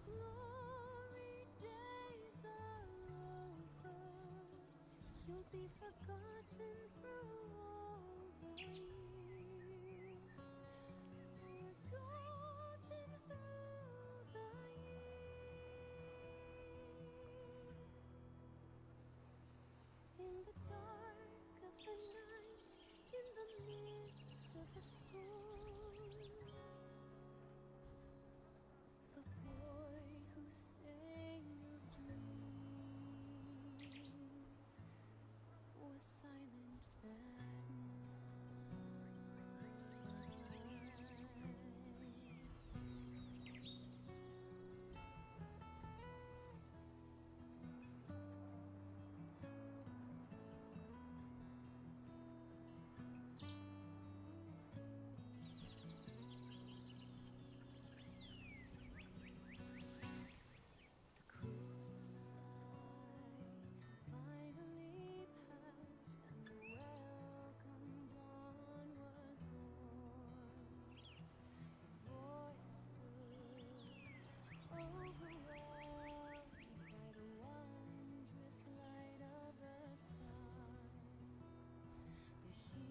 glory days are over. You'll be forgotten through all the years. Forgotten through the years. In the dark of the night, in the midst of a storm, the boy who sang of dreams was silent that finally passed, and the welcome dawn was born. The boy stood overwhelmed by the wondrous light of the stars. The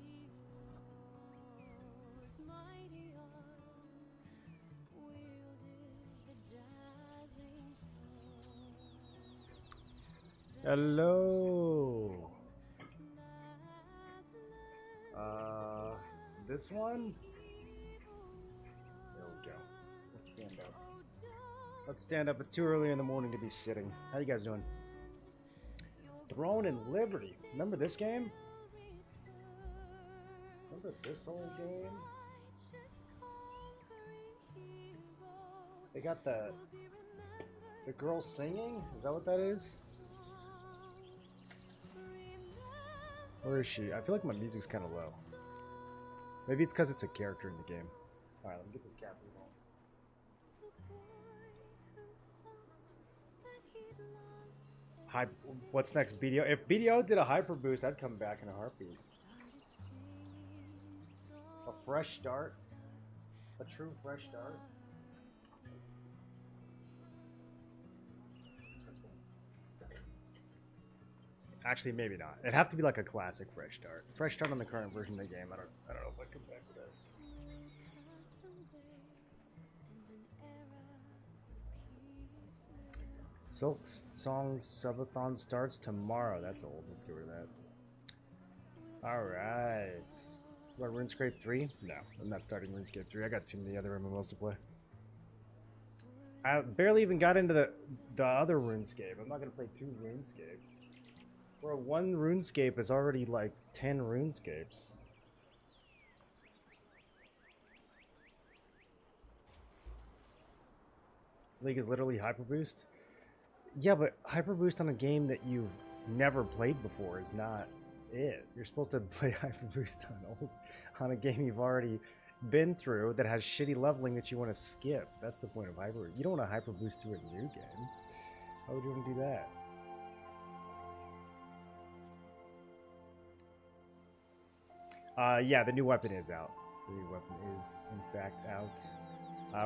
hero's mighty arm wielded the dazzling sword. Hello. This one? There we go. Let's stand up. Let's stand up. It's too early in the morning to be sitting. How you guys doing? Throne and Liberty. Remember this game? Remember this old game? They got the girl singing? Is that what that is? Where is she? I feel like my music's kind of low. Maybe it's because it's a character in the game. Alright, let me get this cat food on. What's next? BDO? If BDO did a hyper boost, I'd come back in a heartbeat. A fresh start? A true fresh start? Actually, maybe not. It'd have to be like a classic fresh start. Fresh start on the current version of the game. I don't know if I come back with that. Silk Song Subathon starts tomorrow. That's old. Let's get rid of that. Alright. What, RuneScape 3? No, I'm not starting RuneScape 3. I got too many other MMOs to play. I barely even got into the other RuneScape. I'm not going to play 2 RuneScapes. Bro, 1 RuneScape is already like 10 RuneScapes. League is literally Hyper Boost. Yeah, but Hyper Boost on a game that you've never played before is not it. You're supposed to play Hyper Boost on a game you've already been through that has shitty leveling that you want to skip. That's the point of Hyper. You don't want to Hyper Boost through a new game. Why would you want to do that? Yeah, the new weapon is out. The new weapon is in fact out.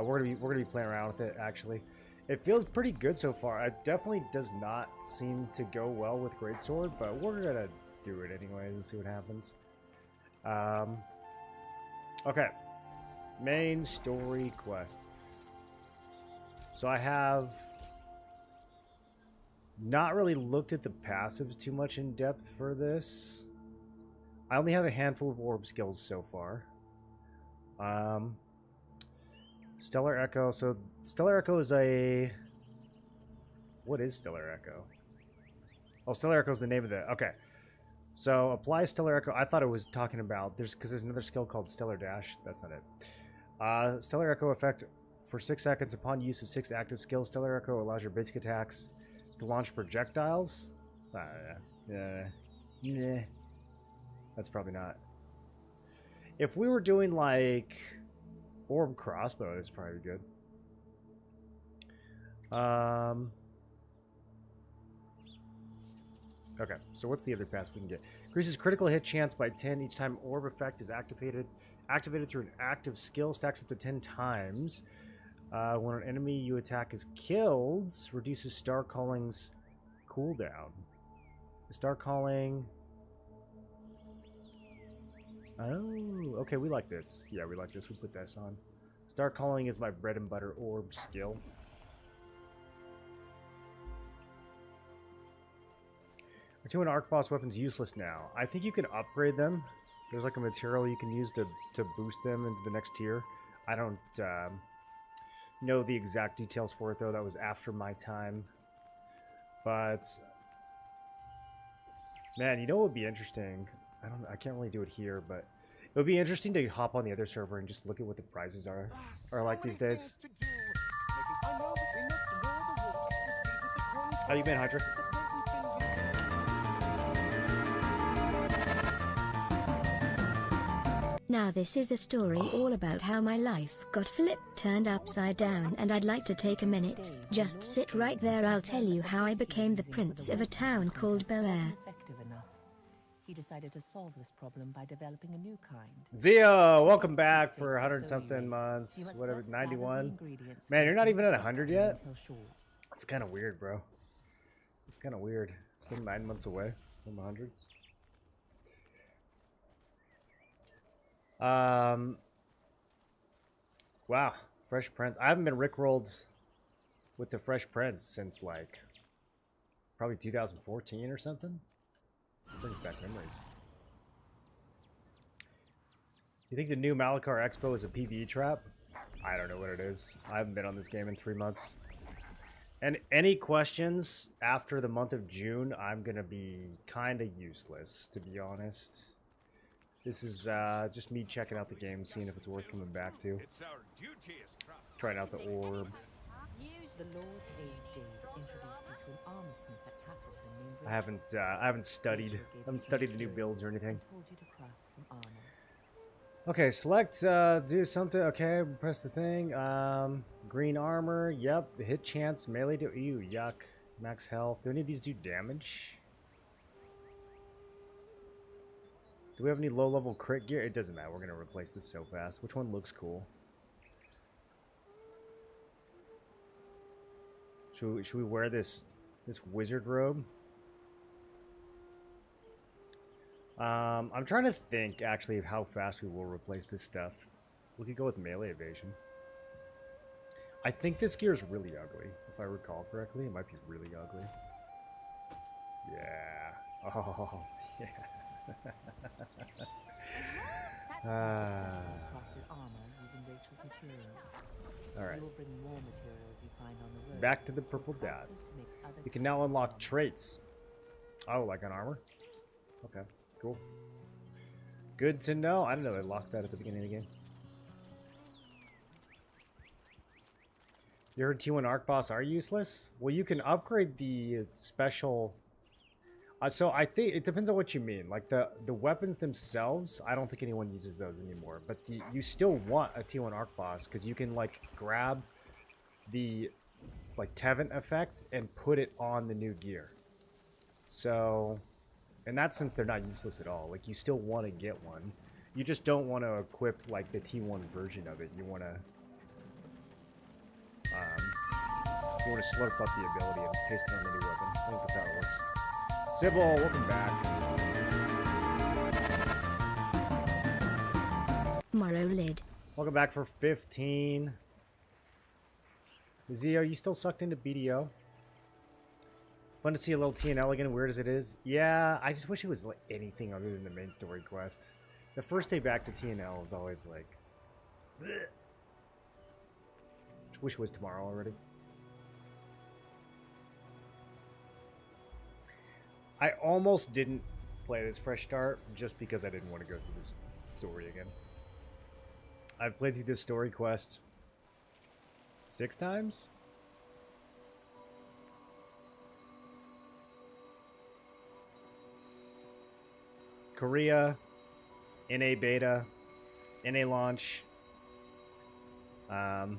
We're gonna be playing around with it actually. It feels pretty good so far. It definitely does not seem to go well with Greatsword, but we're gonna do it anyways and see what happens. Okay. Main story quest. So I have not really looked at the passives too much in depth for this. I only have a handful of orb skills so far. Stellar Echo. So Stellar Echo is a... What is Stellar Echo? Oh, Stellar Echo is the name of the... Okay. So apply Stellar Echo. I thought it was talking about... Because there's another skill called Stellar Dash. That's not it. Stellar Echo effect for 6 seconds upon use of 6 active skills. Stellar Echo allows your basic attacks to launch projectiles. Yeah. That's probably not. If we were doing like orb crossbow, it's probably good. Okay, so what's the other passive we can get? Increases critical hit chance by 10 each time orb effect is activated. Activated through an active skill, stacks up to 10 times. When an enemy you attack is killed, reduces Star Calling's cooldown. Star Calling... Oh, okay, we like this. Yeah, we like this. We put this on. Star Calling is my bread and butter orb skill. Are 2 and arc boss weapons useless now? I think you can upgrade them. There's like a material you can use to boost them into the next tier. I don't know the exact details for it though. That was after my time. But man, you know what would be interesting? I can't really do it here, but it would be interesting to hop on the other server and just look at what the prizes are like these days. How you been, Hunter? Now this is a story all about how my life got flipped, turned upside down, and I'd like to take a minute. Just sit right there, I'll tell you how I became the prince of a town called Bel Air. He decided to solve this problem by developing a new kind. Zio, welcome back for 100-something months. Whatever, 91. Man, you're not even at 100 yet? It's kind of weird, bro. It's kind of weird. Still 9 months away from 100. Wow, Fresh Prince. I haven't been rickrolled with the Fresh Prince since like probably 2014 or something. It brings back memories. You think the new Malachar Expo is a PvE trap? I don't know what it is. I haven't been on this game in 3 months. And any questions after the month of June, I'm gonna be kind of useless, to be honest. This is just me checking out the game, seeing if it's worth coming back to. Trying out the orb. I haven't studied the new builds or anything. Okay, select do something. Okay, press the thing. Green armor. Yep. Hit chance melee to yuck. Max health. Do any of these do damage? Do we have any low-level crit gear? It doesn't matter. We're going to replace this so fast. Which one looks cool? Should we wear this wizard robe? I'm trying to think, actually, of how fast we will replace this stuff. We could go with melee evasion. I think this gear is really ugly. If I recall correctly, it might be really ugly. Yeah. Oh, yeah. Alright. Back to the purple dots. You can now unlock traits. Oh, like an armor? Okay, cool. Good to know. I didn't know they locked that at the beginning of the game. You heard T1 Arc Boss are useless? Well, you can upgrade the special... so I think it depends on what you mean. Like the weapons themselves, I don't think anyone uses those anymore. But you still want a T1 Arc Boss because you can like grab the like Tevent effect and put it on the new gear. So in that sense, they're not useless at all. Like you still want to get one. You just don't want to equip like the T1 version of it. You want to slurp up the ability and paste it on the new weapon. I think that's how it works. Sybil, welcome back. Morrow lid. Welcome back for 15. Z, are you still sucked into BDO? Fun to see a little TNL again, weird as it is. Yeah, I just wish it was like anything other than the main story quest. The first day back to TNL is always like... bleh. Wish it was tomorrow already. I almost didn't play this fresh start just because I didn't want to go through this story again. I've played through this story quest 6 times. Korea, NA beta, NA launch, NA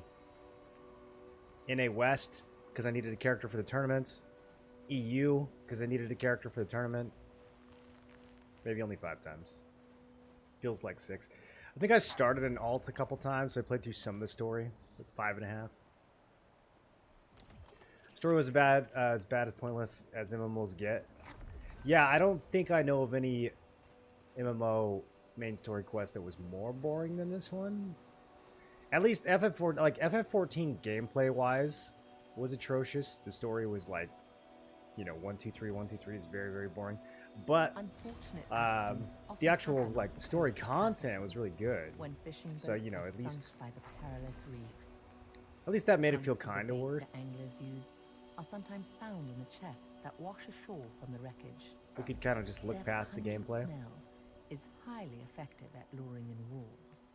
West because I needed a character for the tournament. EU, because I needed a character for the tournament. Maybe only 5 times. Feels like 6. I think I started an alt a couple times, so I played through some of the story. It's like 5.5. Story was as bad as pointless as MMOs get. Yeah, I don't think I know of any MMO main story quest that was more boring than this one. At least FF4, like FF14 gameplay wise, was atrocious. The story was like, you know, 1 2 3 1 2 3 is very very boring. But Unfortunate accidents often the actual happen off like the story coast of content Pacific, was really good. when fishing So boats you know, are at least sunk by the perilous reefs. that made it feel Hunks of the kind of bait worth. the anglers use are sometimes found in the chests that wash ashore from the wreckage. We could kind of just look Their past the pungent gameplay. smell is highly effective at luring in wolves.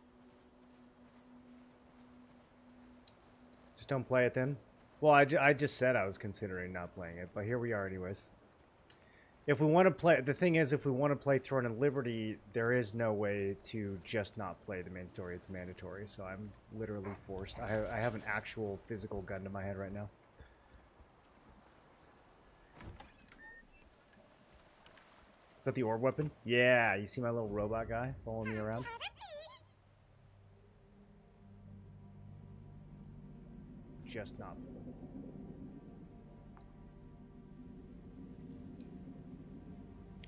Just don't play it then. Well, I just said I was considering not playing it, but here we are anyways. If we want to play, the thing is, if we want to play Throne and Liberty, there is no way to just not play the main story. It's mandatory, so I'm literally forced. I have an actual physical gun to my head right now. Is that the orb weapon? Yeah, you see my little robot guy following me around? Just not.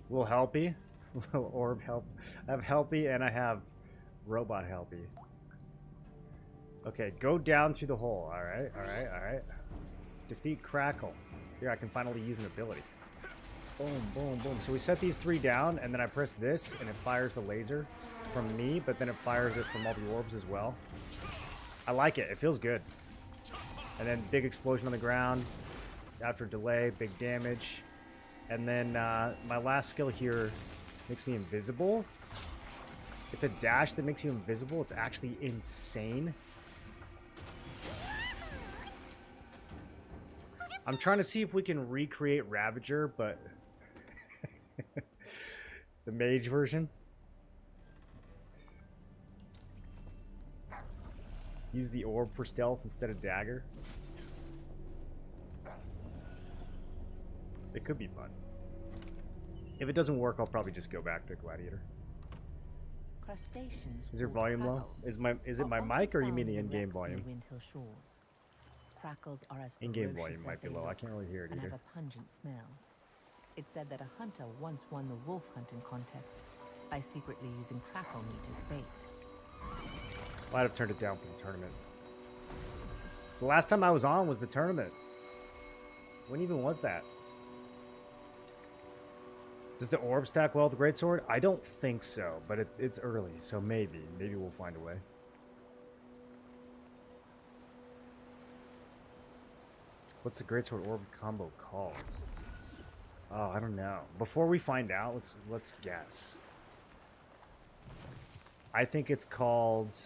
Little helpy. Little orb help. I have helpy and I have robot helpy. Okay, go down through the hole. Alright, alright, alright. Defeat Crackle. Here, I can finally use an ability. Boom, boom, boom. So we set these 3 down, and then I press this, and it fires the laser from me, but then it fires it from all the orbs as well. I like it. It feels good. And then big explosion on the ground. After delay, big damage. And then my last skill here makes me invisible. It's a dash that makes you invisible. It's actually insane. I'm trying to see if we can recreate Ravager, but the mage version. Use the orb for stealth instead of dagger. It could be fun. If it doesn't work, I'll probably just go back to Gladiator. Crustaceans Is your called volume low? crackles Is it my are mic or often you mean found the in in-game wrecks near volume? Windhill shores. Crackles are as In-game ferocious volume as might be they low. I look can't really hear it and either. have a pungent smell. It's said that a hunter once won the wolf hunting contest by secretly using crackle meat as bait. Might have turned it down for the tournament. The last time I was on was the tournament. When even was that? Does the orb stack well with the greatsword? I don't think so, but it's early, so maybe. Maybe we'll find a way. What's the greatsword orb combo called? Oh, I don't know. Before we find out, let's guess. I think it's called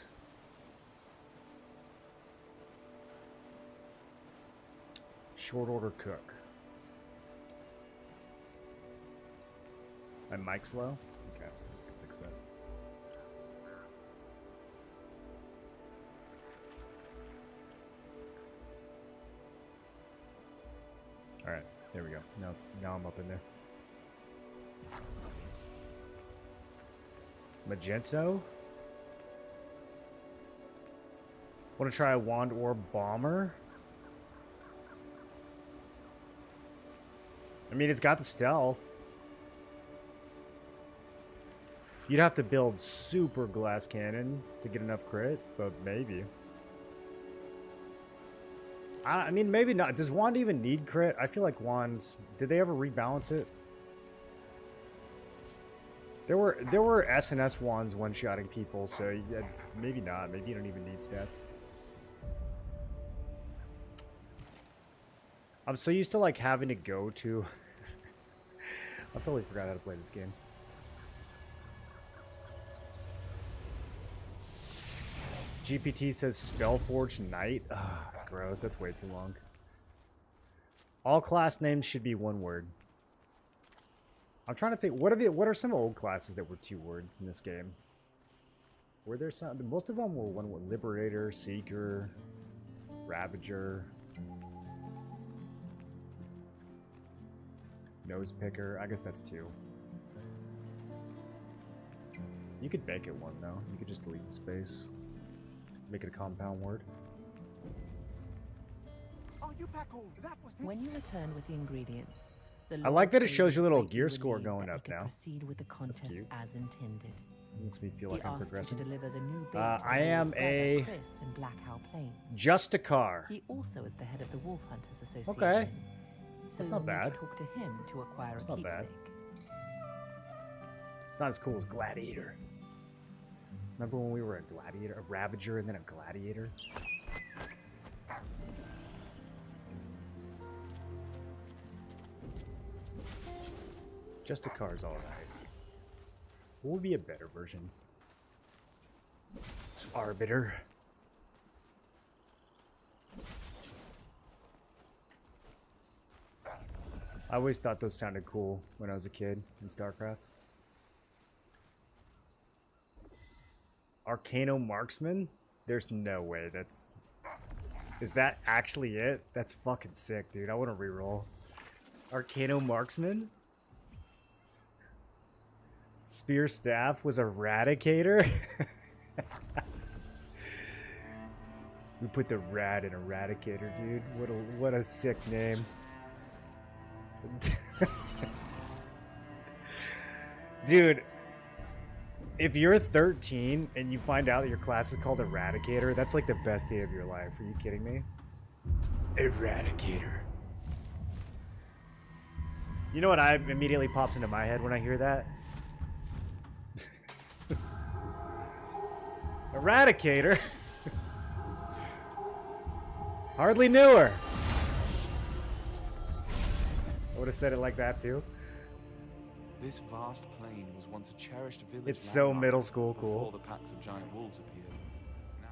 Short Order Cook. My mic's low? Okay, I can fix that. Alright, there we go. Now I'm up in there. Magento? Want to try a Wand Orb Bomber? I mean, it's got the stealth. You'd have to build super glass cannon to get enough crit, but maybe. I mean, maybe not. Does Wand even need crit? I feel like Wands... Did they ever rebalance it? There were SNS Wands one-shotting people, so yeah, maybe not. Maybe you don't even need stats. I'm so used to like having to go to... I totally forgot how to play this game. GPT says Spellforge Knight. Ugh, gross. That's way too long. All class names should be one word. I'm trying to think. What are some old classes that were 2 words in this game? Were there some? Most of them were one word. Liberator, Seeker, Ravager, Nose Picker. I guess that's 2. You could make it 1 though. You could just delete the space. Make it a compound word. Are When you return with the ingredients, the I like that it Lord shows your little greatly gear score relieved going that we up could now. Proceed with the contest cute. as intended. Makes me feel He like I'm asked you to progressing. deliver the new bait to I the am Lord's brother, a Chris in Blackhow Plains. just a car. He also is the head of the Wolf Hunters Association. Okay. So That's you'll not need bad. to talk to him to acquire That's a not bad. keepsake. It's not as cool as Gladiator. Remember when we were a Gladiator, a Ravager, and then a Gladiator? Just a car's alright. What would be a better version? Arbiter. I always thought those sounded cool when I was a kid in StarCraft. Arcano Marksman? There's no way that's... Is that actually it? That's fucking sick, dude. I want to reroll. Arcano Marksman? Spear Staff was Eradicator? We put the rad in Eradicator, dude. What a sick name. Dude, if you're 13 and you find out that your class is called Eradicator, that's like the best day of your life. Are you kidding me? Eradicator. You know what immediately pops into my head when I hear that? Eradicator? Hardly knew her. I would have said it like that too. This vast plain was once a cherished village. It's so landmark middle school before cool. the packs of giant wolves appeared. Now,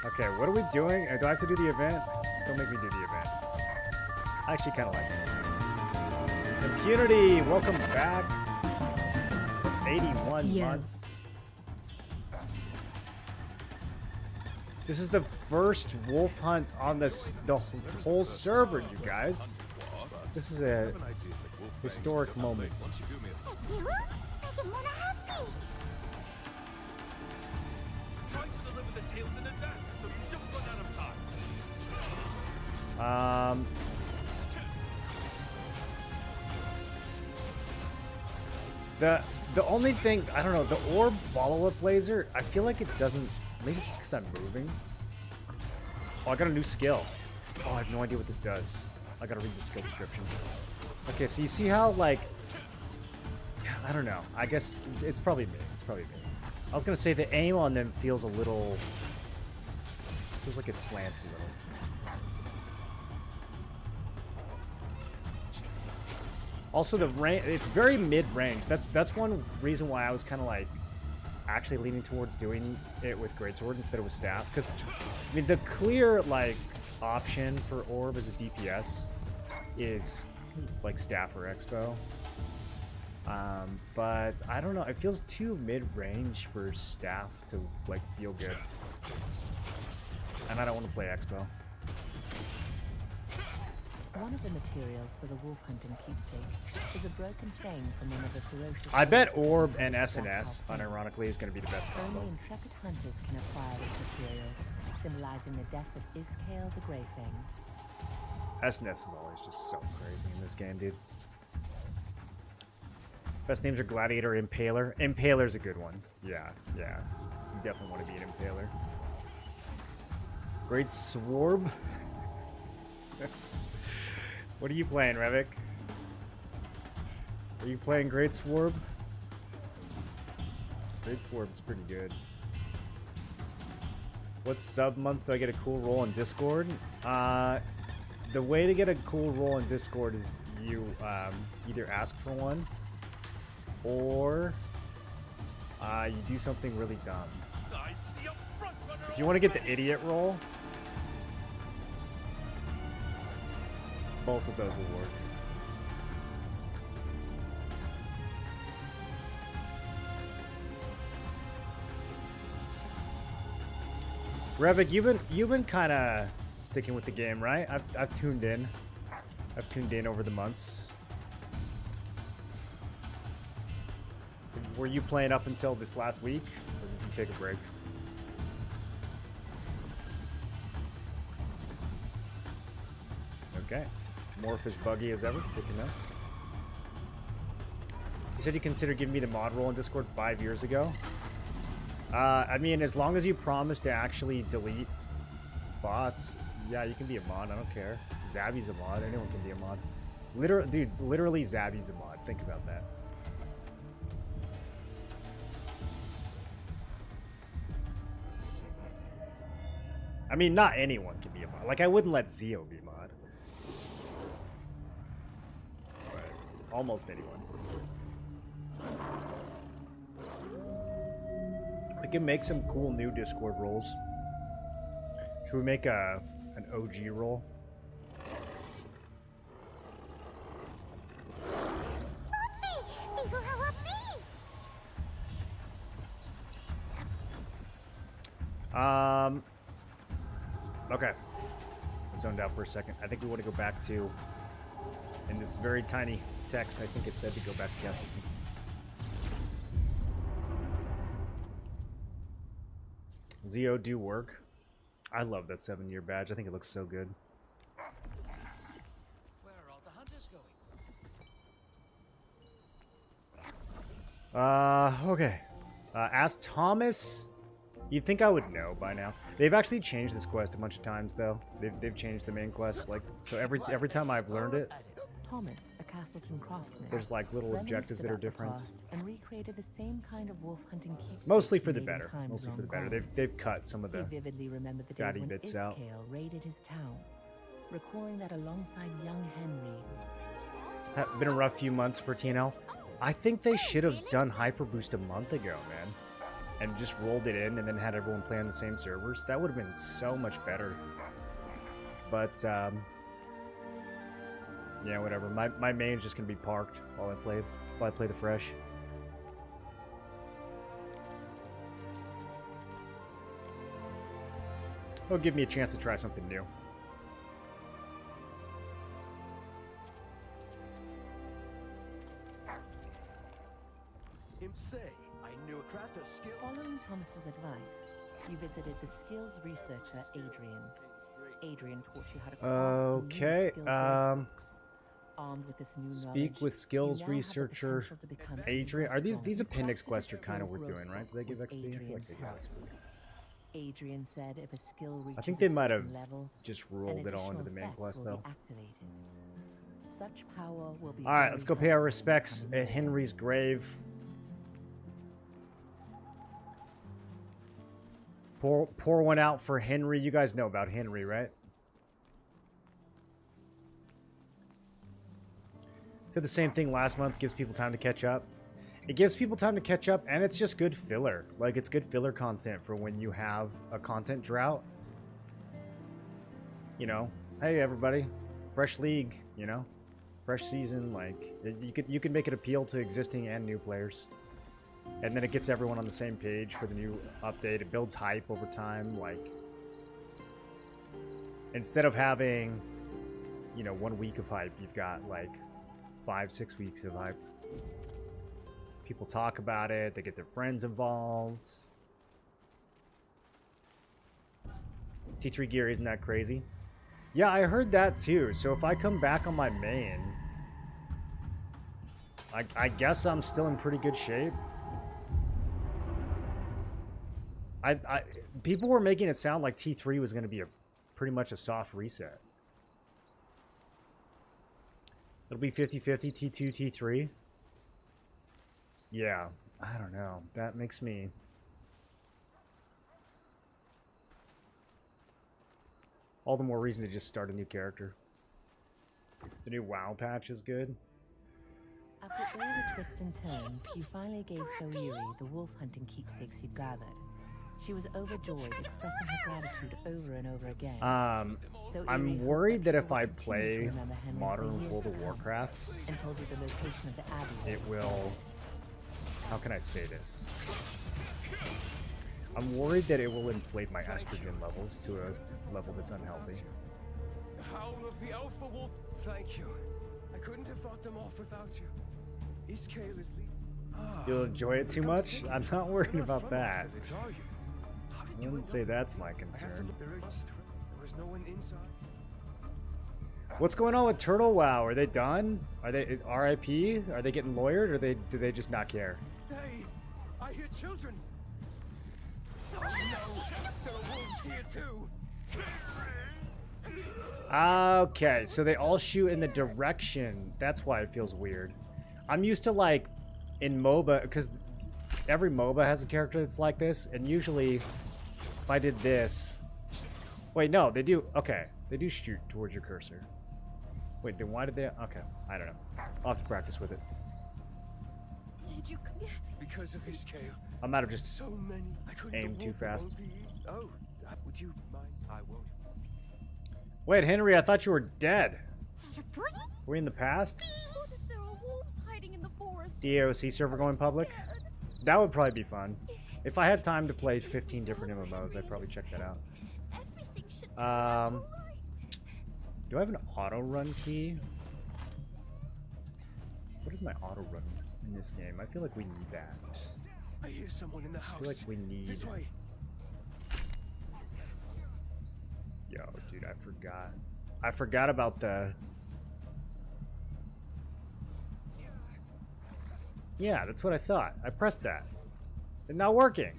Okay, what are we doing? Do I have to do the event? Don't make me do the event. I actually kind of like this. Impunity, welcome back. 81 Yeah. months. This is the first wolf hunt on the whole server, you guys. This is a historic moment. Try to deliver the tales in advance so you don't run out of time. The only thing, I don't know, the orb follow-up laser, I feel like it doesn't, maybe it's just because I'm moving. Oh, I got a new skill. Oh, I have no idea what this does. I gotta read the skill description. Okay, so you see how, like, yeah, I don't know. I guess it's probably me. It's probably me. I was gonna say the aim on them feels a little, feels like it slants a little. Also, the range, it's very mid-range. That's one reason why I was kind of like actually leaning towards doing it with greatsword instead of with staff. Because, I mean, the clear, like, option for orb as a DPS is, like, staff or expo. But, I don't know. It feels too mid-range for staff to, like, feel good. And I don't want to play expo. One of the materials for the wolf hunting keepsake is a broken chain from one of the ferocious... I bet orb and SNS, unironically, is going to be the best combo. Only intrepid hunters can acquire this material, symbolizing the death of Iskale the Greyfang. SNS is always just so crazy in this game, dude. Best names are Gladiator, Impaler. Impaler's a good one. Yeah, yeah. You definitely want to be an Impaler. Great Swarb. What are you playing, Revik? Are you playing Great Swarb? Great Swarb's pretty good. What sub month do I get a cool roll in Discord? The way to get a cool roll in Discord is you either ask for one or you do something really dumb. I see a front runner. If you want to get the idiot roll, both of those will work. Revik, you've been kind of sticking with the game, right? I've tuned in. I've tuned in over the months. Were you playing up until this last week, or did you take a break? Okay. Morph as buggy as ever. Good to know. You said you considered giving me the mod role in Discord 5 years ago. I mean, as long as you promise to actually delete bots, yeah, you can be a mod. I don't care. Zabby's a mod. Anyone can be a mod. Literally Zabby's a mod. Think about that. I mean, not anyone can be a mod. Like, I wouldn't let Zio be a mod. But almost anyone. We can make some cool new Discord roles. Should we make an OG role? Okay. Zoned out for a second. I think we want to go back to, in this very tiny text, I think it said to go back to Castleton. Zio do work. I love that 7-year badge. I think it looks so good. Where are all the hunters going? Okay. Ask Thomas. You'd think I would know by now. They've actually changed this quest a bunch of times, though. They've changed the main quest, like, so every time I've learned it, Thomas, a Castleton craftsman, there's like little objectives that are different. And recreated the same kind of wolf hunting keepsakes Mostly for he the made in better. times Mostly for long the better. gone. They've cut some of He the vividly remembered the fatty days when bits out. Iskale raided his town, recalling that alongside young Henry. Been a rough few months for TNL. I think they should have done Hyper Boost a month ago, man. And just rolled it in and then had everyone play on the same servers. That would have been so much better. But, yeah, whatever. My main's just going to be parked while I play the fresh. It'll give me a chance to try something new. Him say, I knew a crafter's skill. Following Thomas's advice, you visited the skills researcher Adrian. Adrian taught you how to craft Okay, new skill books. Armed with this new Speak knowledge, with skills you now have the researcher potential to become Adrian. even Are these stronger. appendix Crafted a quests are kind of skill worth doing, growth right? Do they give with XP? I feel like Adrian's they give help. XP. Adrian said if a skill reaches I think they a might have certain level, just an rolled it all into additional the main effect quest, will though. be activated. Such power will be All right, very let's go pay our helpful in respects coming at Henry's grave. Pour one out for Henry. You guys know about Henry, right? Did the same thing last month. Gives people time to catch up. It gives people time to catch up, and it's just good filler. Like, it's good filler content for when you have a content drought. You know, hey everybody, fresh league. You know, fresh season. Like, you could make it appeal to existing and new players. And then it gets everyone on the same page for the new update. It builds hype over time. Like, instead of having, you know, 1 week of hype, you've got like 5-6 weeks of hype. People talk about it. They get their friends involved. T3 gear isn't that crazy? Yeah, I heard that too. So if I come back on my main, I guess I'm still in pretty good shape. People were making it sound like T3 was going to be pretty much a soft reset. It'll be 50-50 T2, T3. Yeah, I don't know. That makes me... all the more reason to just start a new character. The new WoW patch is good. After all the twists and turns, you finally gave Soiri the wolf hunting keepsakes you'd gathered. She was overjoyed, expressing her gratitude over and over again. Soiri I'm hoped worried that you if would I continue to play remember Henry for Modern years World to of come, Warcraft, and told you the location of the abbey. it will... how can I say this? I'm worried that it will inflate my estrogen levels to a level that's unhealthy. The howl of the alpha wolf. Thank you. I couldn't have fought them off without you. Iskale is You'll enjoy it too much? I'm not worried about that. Are you? I wouldn't say that's my concern. There was no one inside. What's going on with Turtle WoW? Are they done? Are they RIP? Are they getting lawyered, or do they just not care? Hey, I hear children. Oh no, there are wolves here too. Okay, so they all shoot in the direction. That's why it feels weird. I'm used to, like, in MOBA, because every MOBA has a character that's like this, and usually if I did this... Wait, no, they do... Okay, they do shoot towards your cursor. Wait, then why did they... Okay, I don't know. I'll have to practice with it. Did you come? Because of his scale. I might have just So many. I couldn't aimed too fast. Oh, would you mind? I won't. Wait, Henry, I thought you were dead. Were we in the past? What if there are wolves hiding in the forest? DOC server going public? That would probably be fun. If I had time to play 15 different MMOs, I'd probably check that out. Everything should turn out all right. Do I have an auto run key? What is my auto run in this game? I feel like we need that. I hear someone in the house. I feel like we need... This way. Yo, dude, I forgot. I forgot about the... Yeah, that's what I thought. I pressed that. It's not working.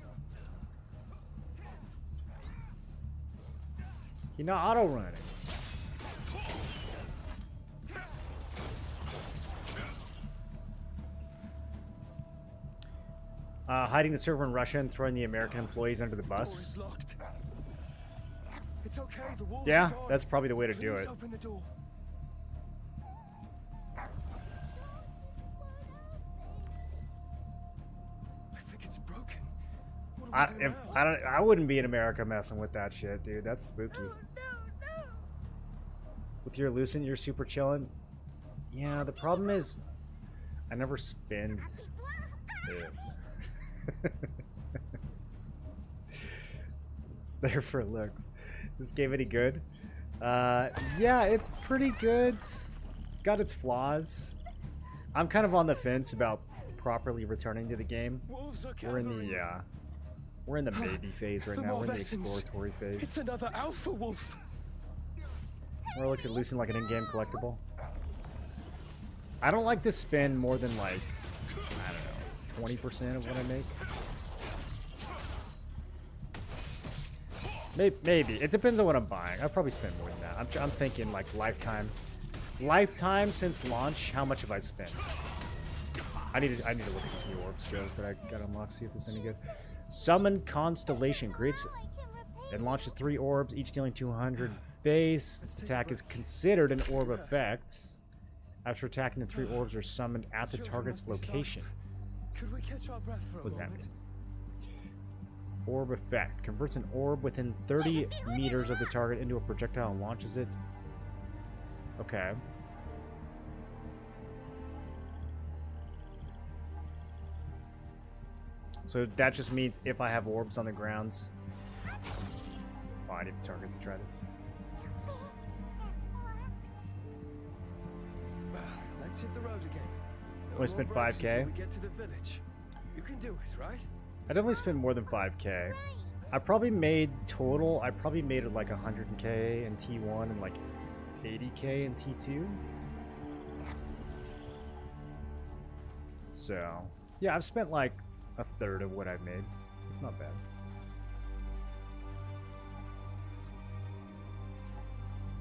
You're not auto running. Hiding the server in Russia and throwing the American employees under the Door bus. is locked. It's okay. The wolves Yeah, are gone. that's probably the way to do Please it. open the door. I think it's broken. What do we do now? I wouldn't be in America messing with that shit, dude. That's spooky. No, no. With your Lucent, you're super chilling. Yeah, the problem is, I never spend it. It's there for looks. Is this game any good? Yeah, it's pretty good. It's got its flaws. I'm kind of on the fence about properly returning to the game. Wolves are We're in gathering. the we're in the baby phase right The now. We're in the Morvessans. exploratory It's phase. another alpha wolf. Where it looks at Lucent like an in-game collectible. I don't like to spend more than, like, I don't know, 20% of what I make. Maybe. It depends on what I'm buying. I'll probably spend more than that. I'm thinking, like, lifetime. Lifetime since launch, how much have I spent? I need to look at these new orb skills that I got unlocked, see if this is any good. Summon Constellation creates and launches 3 orbs, each dealing 200 base. This attack is considered an orb effect. After attacking, the 3 orbs are summoned at the target's location. Could we catch our breath for a What does that moment? mean? Orb effect. Converts an orb within 30 meters of the target into a projectile and launches it. Okay. So that just means if I have orbs on the grounds. Oh, I need the target to try this. Well, let's hit the road again. No Only spent more breaks 5K. until we get to the village. You can do it, right? I definitely spent more than 5K. I probably made total, I probably made it like 100K in T1 and like 80K in T2. So, yeah, I've spent like a third of what I've made. It's not bad.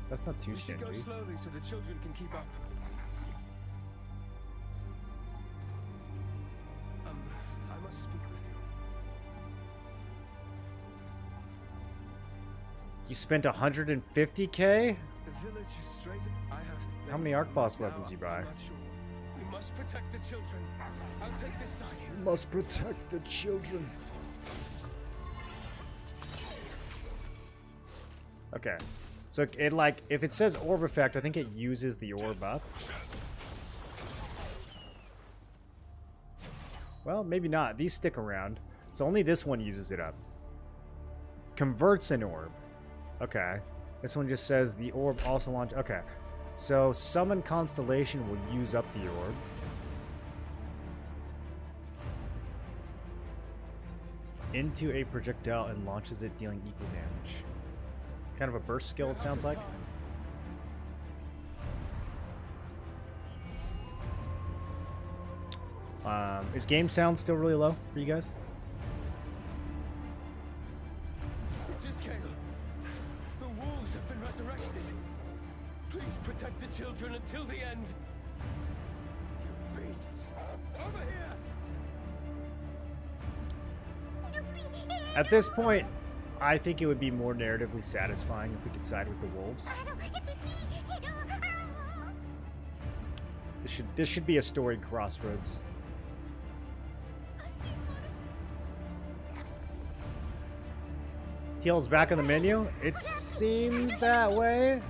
That's not too We should go stingy. slowly so the children can keep up. I must speak with you. You spent 150K? The village is straight. I have to. How many arc boss Now, weapons you buy? I'm not sure. We must protect the children. I'll take this side. Must protect the children. Okay. So it like, if it says orb effect, I think it uses the orb up. Well, maybe not. These stick around. So only this one uses it up. Converts an orb. Okay. This one just says the orb also launch. Okay. So summon Constellation will use up the orb. Into a projectile and launches it, dealing equal damage. Kind of a burst skill, it sounds like. Is game sound still really low for you guys? It is Kale. The wolves have been resurrected. Please protect the children until the end. You beasts! Over here! At this point, I think it would be more narratively satisfying if we could side with the wolves. This should be a storied crossroads. Teal's back on the menu? It seems that way.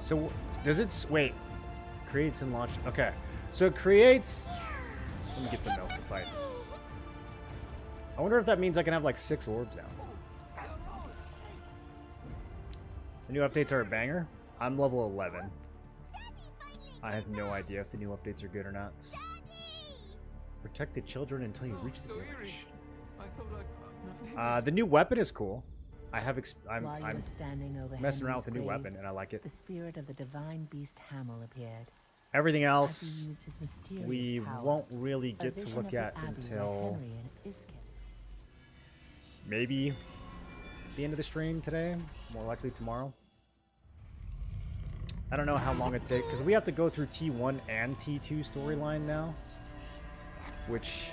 So, does it... Wait. Creates and launch... Okay. So it creates... Let me get something else to fight. I wonder if that means I can have like 6 orbs now. The new updates are a banger. I'm level 11. I have no idea if the new updates are good or not. Protect the children until you reach the village. The new weapon is cool. I have I'm messing around with the new weapon and I like it. The spirit of the divine beast Hamill appeared. Everything As else he used his mysterious we power, won't really a get to vision look of the at abbey where until Henry and Iskall. maybe the end of the stream today, more likely tomorrow. I don't know how long it takes because we have to go through T1 and T2 storyline now, which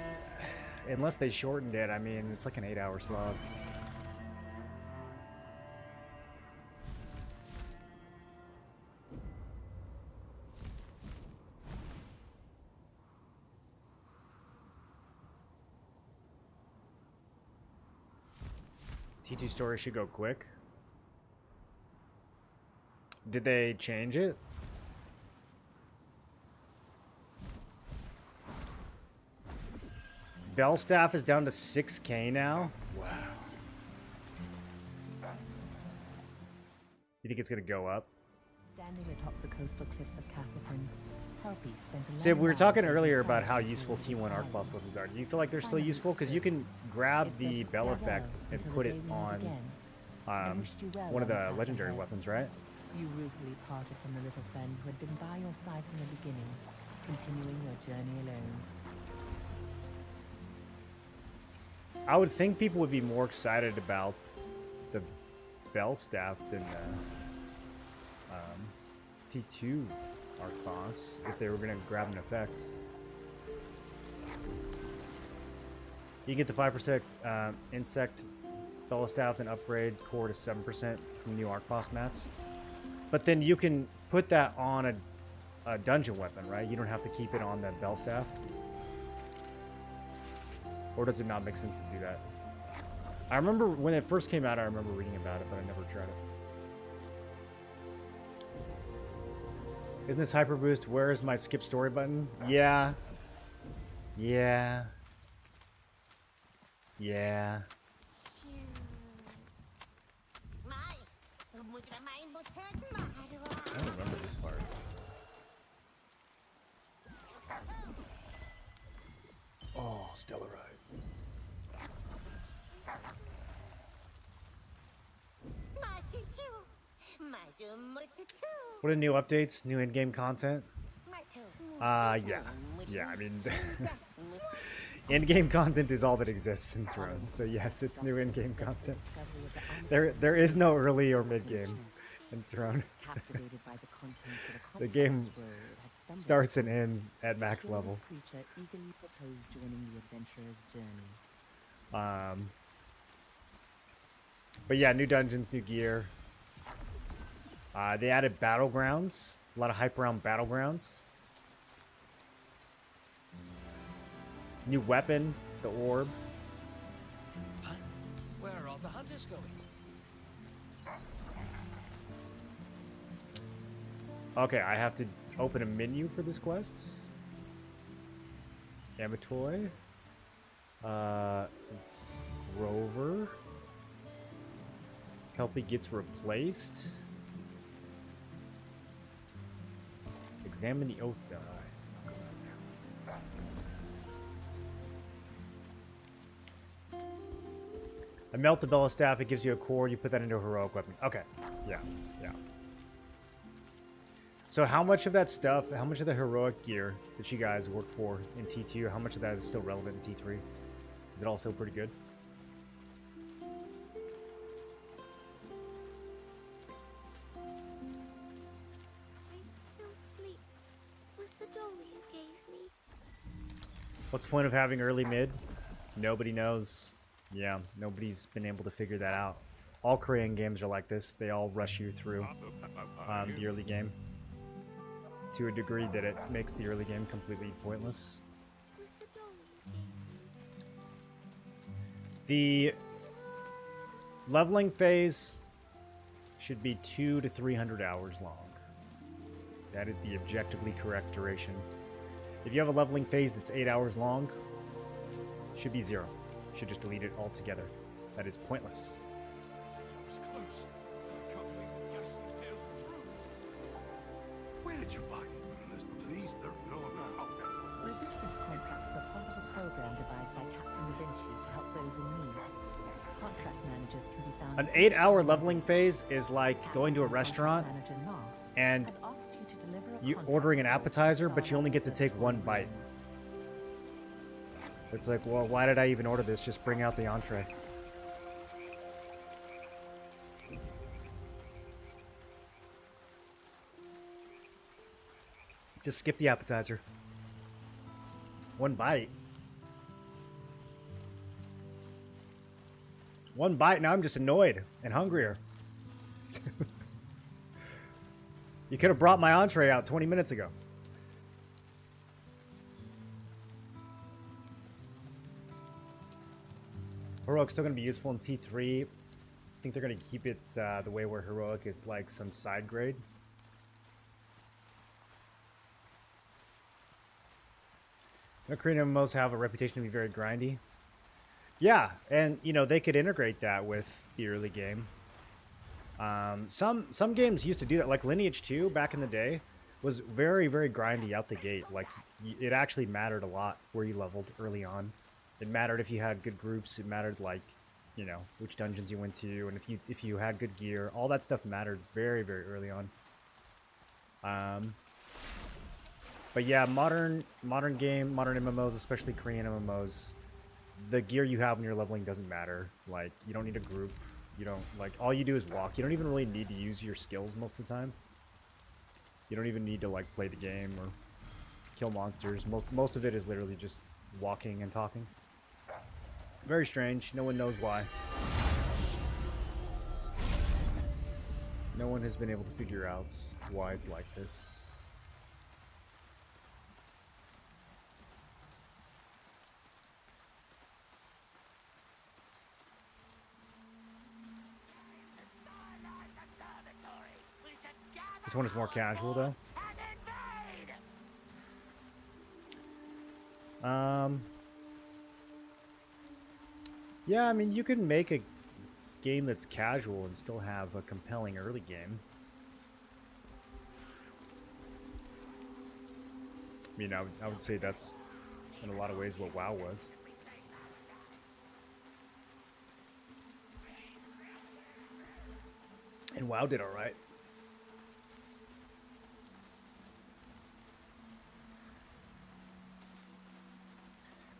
unless they shortened it, I mean, it's like an 8-hour slog. T2 story should go quick. Did they change it? Bell staff is down to 6K now. Wow. You think it's gonna go up? Standing atop the coastal cliffs of Casselton, Helpy spent a Sid, long we were while talking as he earlier about sailed how into useful Lucent's T1 Arc island. Plus weapons are. Do you feel like they're still useful? Because you can grab It the said, bell "Farewell effect and until put the it day we meet on again. I wished you well one of on the path legendary ahead." weapons, right? You ruefully parted from the little friend who had been by your side from the beginning, continuing your journey alone. I would think people would be more excited about the bell staff than the T2 Arc Boss if they were going to grab an effect. You get the 5% insect bell staff and upgrade core to 7% from new Arc Boss mats. But then you can put that on a dungeon weapon, right? You don't have to keep it on the bell staff. Or does it not make sense to do that? I remember when it first came out, I remember reading about it, but I never tried it. Isn't this Hyper Boost? Where is my skip story button? Yeah. Yeah. Yeah. I don't remember this part. Oh, Stellarite. What are new updates? New in-game content? Yeah. Yeah, I mean... in-game content is all that exists in Thrones, so yes, it's new in-game content. There is no early or mid-game in Throne. Captivated by the contents of a The game contract scroll, it had stumbled starts and ends at max upon level. this creature eagerly proposed joining the adventurer's journey. But yeah, new dungeons, new gear. They added battlegrounds. A lot of hype around battlegrounds. New weapon, the orb. Huh? Where are all the hunters going? Okay, I have to open a menu for this quest. Amatoy. Grover. Kelpie gets replaced. Examine the oath die. I melt the Bella Staff, it gives you a core, you put that into a heroic weapon. Okay. Yeah. Yeah. So how much of that stuff, how much of the heroic gear that you guys worked for in T2, how much of that is still relevant in T3? Is it all still pretty good? I still sleep with the doll you gave me. What's the point of having early mid? Nobody knows. Yeah, nobody's been able to figure that out. All Korean games are like this. They all rush you through the early game to a degree that it makes the early game completely pointless. With the doll you gave me. The leveling phase should be 200 to 300 hours long. That is the objectively correct duration. If you have a leveling phase that's 8 hours long, it should be 0. You should just delete it altogether. That is pointless. That was close. I can't believe the ghastly tales were true. Where did you find them? Please, no. Resistance contracts are part of a program devised by Captain Da Vinci to help those in need. Contract managers can be found. An 8-hour leveling phase is like going to a restaurant and you ordering an appetizer, but you only get to take one bite. It's like, well, why did I even order this? Just bring out the entree. Just skip the appetizer. One bite. One bite, now I'm just annoyed and hungrier. You could have brought my entree out 20 minutes ago. Heroic's still going to be useful in T3. I think they're going to keep it the way where Heroic is like some side grade. Korean MMOs have a reputation to be very grindy. Yeah, and you know they could integrate that with the early game. Some games used to do that, like Lineage 2 back in the day was very, very grindy out the gate. Like it actually mattered a lot where you leveled early on. It mattered if you had good groups. It mattered like, you know, which dungeons you went to, and if you had good gear. All that stuff mattered very, very early on. But yeah, modern MMOs, especially Korean MMOs, the gear you have when you're leveling doesn't matter. Like you don't need a group. You don't, like, all you do is walk. You don't even really need to use your skills most of the time. You don't even need to like play the game or kill monsters. Most of it is literally just walking and talking. Very strange. No one knows why. No one has been able to figure out why it's like this. This one is more casual, though. Yeah, I mean, you can make a game that's casual and still have a compelling early game. I mean, I would say that's, in a lot of ways, what WoW was. And WoW did alright.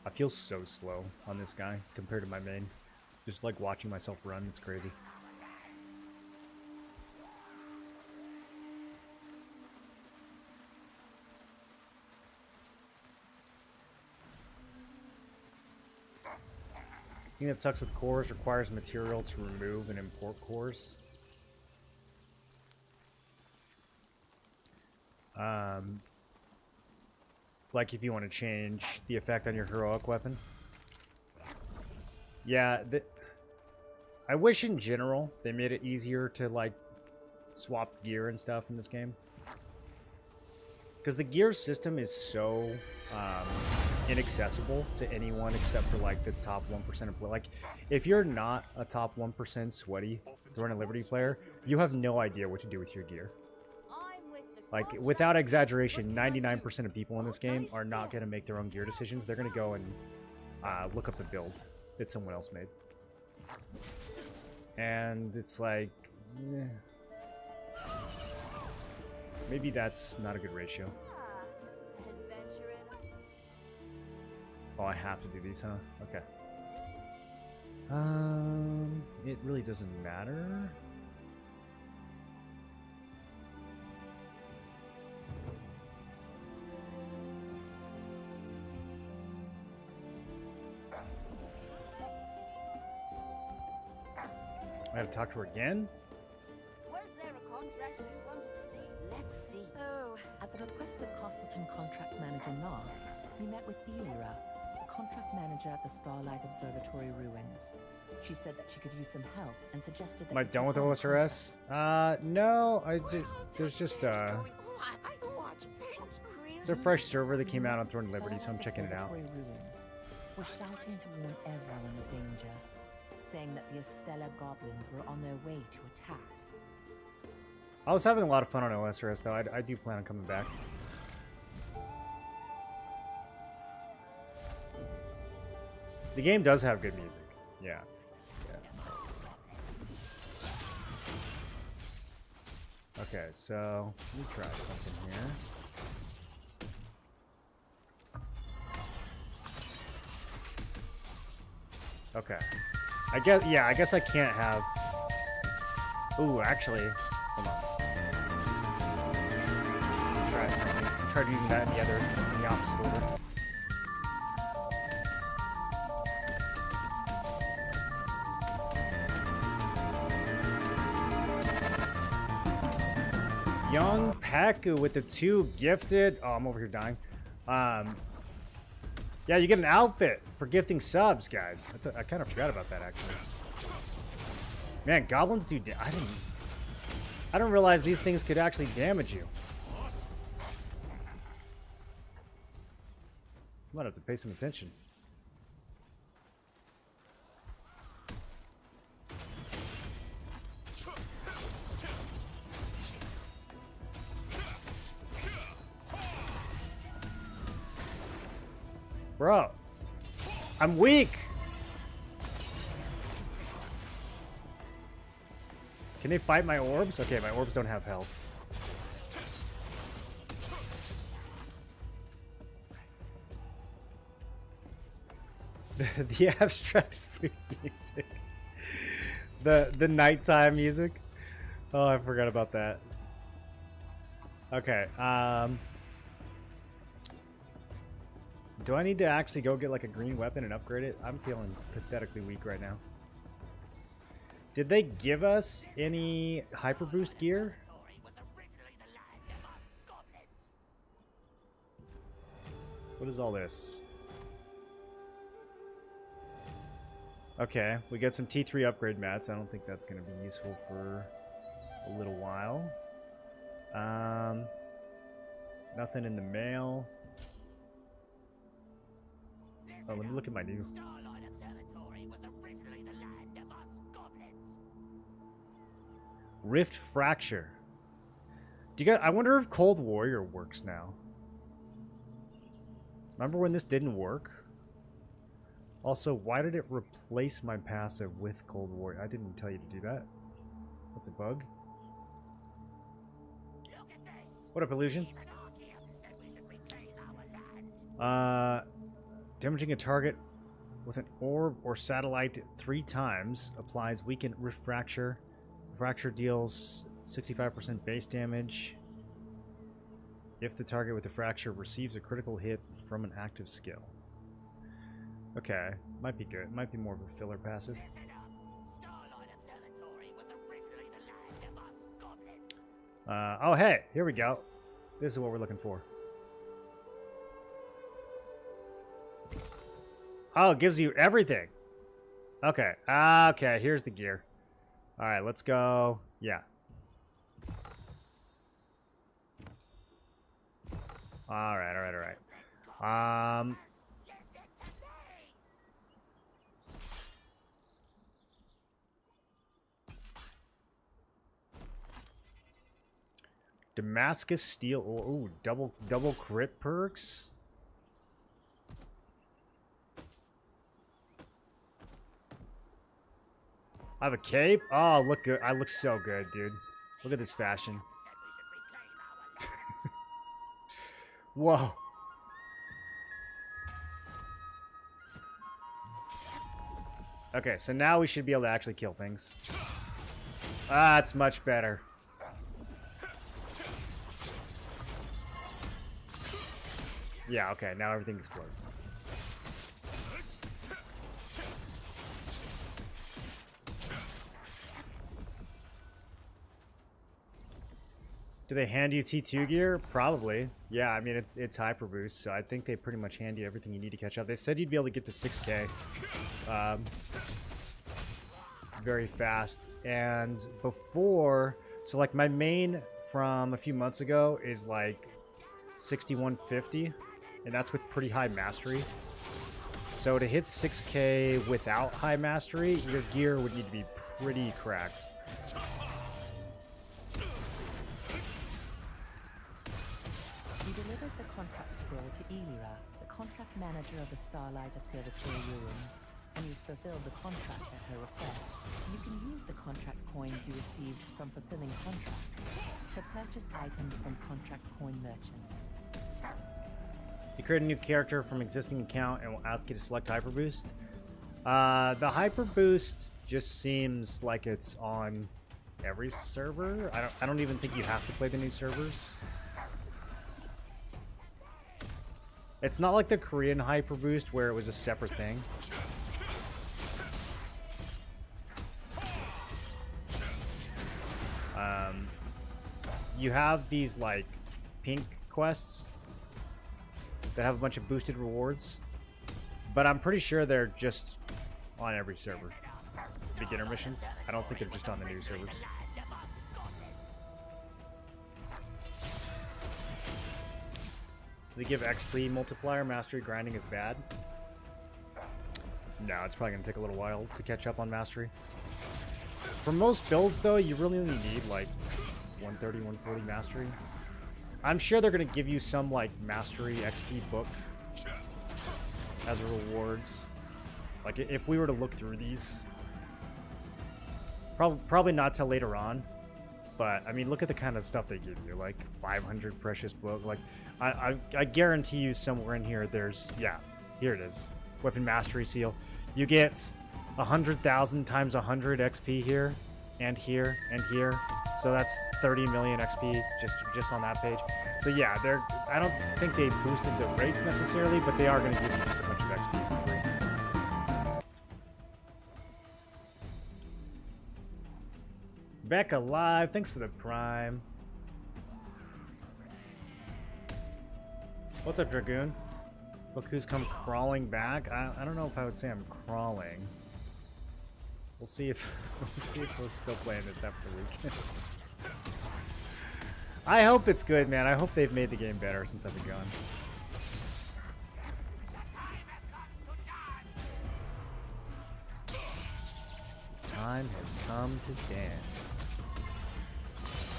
I feel so slow on this guy compared to my main. Just like watching myself run, it's crazy. The thing that sucks with cores requires material to remove and import cores. Like if you want to change the effect on your heroic weapon. Yeah, I wish in general they made it easier to like swap gear and stuff in this game. Because the gear system is so inaccessible to anyone except for like the top 1% of like if you're not a top 1% sweaty Throne of Liberty player, you have no idea what to do with your gear. Like, without exaggeration, 99% of people in this game are not going to make their own gear decisions. They're going to go and look up a build that someone else made. And it's like, eh. Maybe that's not a good ratio. Oh, I have to do these, huh? Okay. It really doesn't matter. I gotta talk to her again? Was there a contract you wanted to see? Let's see. Oh, At the request of Cosselton contract manager Nas, we met with Elira, the contract manager at the Starlight Observatory ruins. She said that she could use some help and suggested that Am I we done take with on the OSRS? No, there's just it's a fresh server that came out on Throne Liberty, so I'm checking it out. Observatory ruins. We're shouting to warn everyone of danger, saying that the Estella goblins were on their way to attack. I was having a lot of fun on OSRS, though. I do plan on coming back. The game does have good music. Yeah. Okay, so let me try something here. Okay. I guess I can't have... Ooh, actually, hold on. Try something. Try doing that in the opposite order. Young Paku with the 2 gifted. Oh, I'm over here dying. Yeah, you get an outfit for gifting subs, guys. I kind of forgot about that, actually. Man, goblins do. I don't realize these things could actually damage you. I might have to pay some attention. Bro, I'm weak. Can they fight my orbs? Okay, my orbs don't have health. The abstract free music. The nighttime music. Oh, I forgot about that. Okay, do I need to actually go get like a green weapon and upgrade it? I'm feeling pathetically weak right now. Did they give us any hyper boost gear? What is all this? Okay, we got some T3 upgrade mats. I don't think that's going to be useful for a little while. Nothing in the mail. Oh, let me look at my new. Rift Fracture. Do you guys? I wonder if Cold Warrior works now. Remember when this didn't work? Also, why did it replace my passive with Cold Warrior? I didn't tell you to do that. That's a bug. What up, Illusion? Damaging a target with an orb or satellite 3 times applies weakened Rift Fracture. Fracture deals 65% base damage if the target with the fracture receives a critical hit from an active skill. Okay, might be good. Might be more of a filler passive. Oh, hey, here we go. This is what we're looking for. Oh, it gives you everything. Okay. Okay, here's the gear. All right, let's go. Yeah. All right, all right, all right. Damascus Steel. Ooh, double crit perks. I have a cape? Oh, look good. I look so good, dude. Look at this fashion. Whoa. Okay, so now we should be able to actually kill things. Ah, it's much better. Yeah, okay, now everything explodes. Do they hand you T2 gear? Probably. Yeah, I mean, it's hyper boost, so I think they pretty much hand you everything you need to catch up. They said you'd be able to get to 6K very fast. And before, so like my main from a few months ago is like 6150, and that's with pretty high mastery. So to hit 6K without high mastery, your gear would need to be pretty cracked. You delivered the contract scroll to Elira, the contract manager of the Starlight Observatory ruins, and you fulfilled the contract at her request. You can use the contract coins you received from fulfilling contracts to purchase items from contract coin merchants. You create a new character from existing account and will ask you to select Hyper Boost. The Hyper Boost just seems like it's on every server. I don't even think you have to play the new servers. It's not like the Korean Hyper Boost where it was a separate thing. You have these like pink quests that have a bunch of boosted rewards, but I'm pretty sure they're just on every server. Beginner missions. I don't think they're just on the new servers. They give XP multiplier. Mastery grinding is bad. No, it's probably gonna take a little while to catch up on mastery. For most builds, though, you really only need like 130, 140 mastery. I'm sure they're gonna give you some like mastery XP book as rewards. Like if we were to look through these, probably not till later on. But I mean, look at the kind of stuff they give you, like 500 precious book. Like I guarantee you somewhere in here there's, yeah, here it is, weapon mastery seal. You get 100,000 times 100 XP here and here and here. So that's 30 million XP just on that page. So yeah, I don't think they boosted the rates necessarily, but they are going to give you just a bunch of XP for free. Back alive, thanks for the prime. What's up, Dragoon? Look who's come crawling back. I don't know if I would say I'm crawling. We'll see if we're still playing this after the weekend. I hope it's good, man. I hope they've made the game better since I've been gone. Time has come to dance.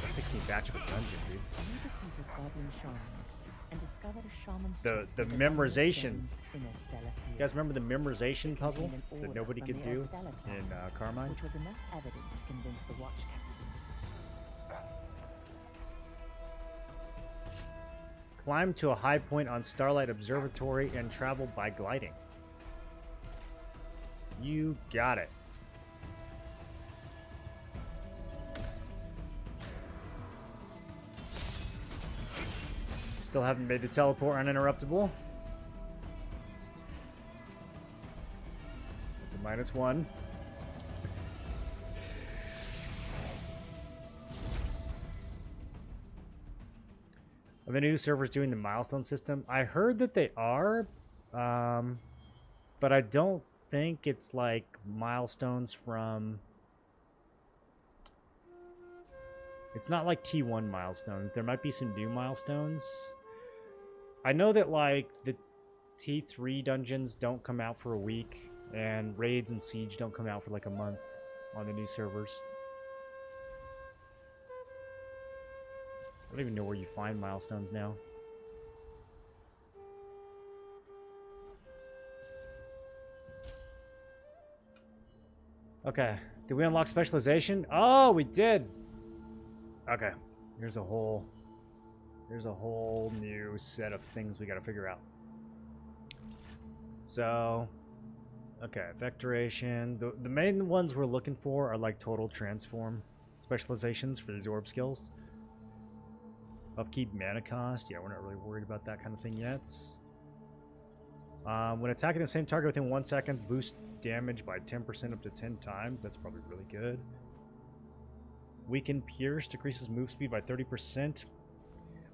That takes me back to the dungeon, dude. You defeated goblin shamans and discovered a shaman's The memorization. You guys remember the memorization puzzle that nobody could do in Carmine? Which was enough evidence to convince the watch captain. Climb to a high point on Starlight Observatory and travel by gliding. You got it. Still haven't made the teleport uninterruptible. It's a -1. Are the new servers doing the milestone system? I heard that they are, but I don't think it's like milestones from... It's not like T1 milestones. There might be some new milestones. I know that like the T3 dungeons don't come out for a week, and raids and siege don't come out for like a month on the new servers. I don't even know where you find milestones now. Okay. Did we unlock specialization? Oh, we did. Okay. Here's a whole new set of things we got to figure out. So, okay, vectoration. The main ones we're looking for are like total transform specializations for these orb skills. Upkeep mana cost. Yeah, we're not really worried about that kind of thing yet. When attacking the same target within 1 second, boost damage by 10% up to 10 times. That's probably really good. Weaken Pierce decreases move speed by 30%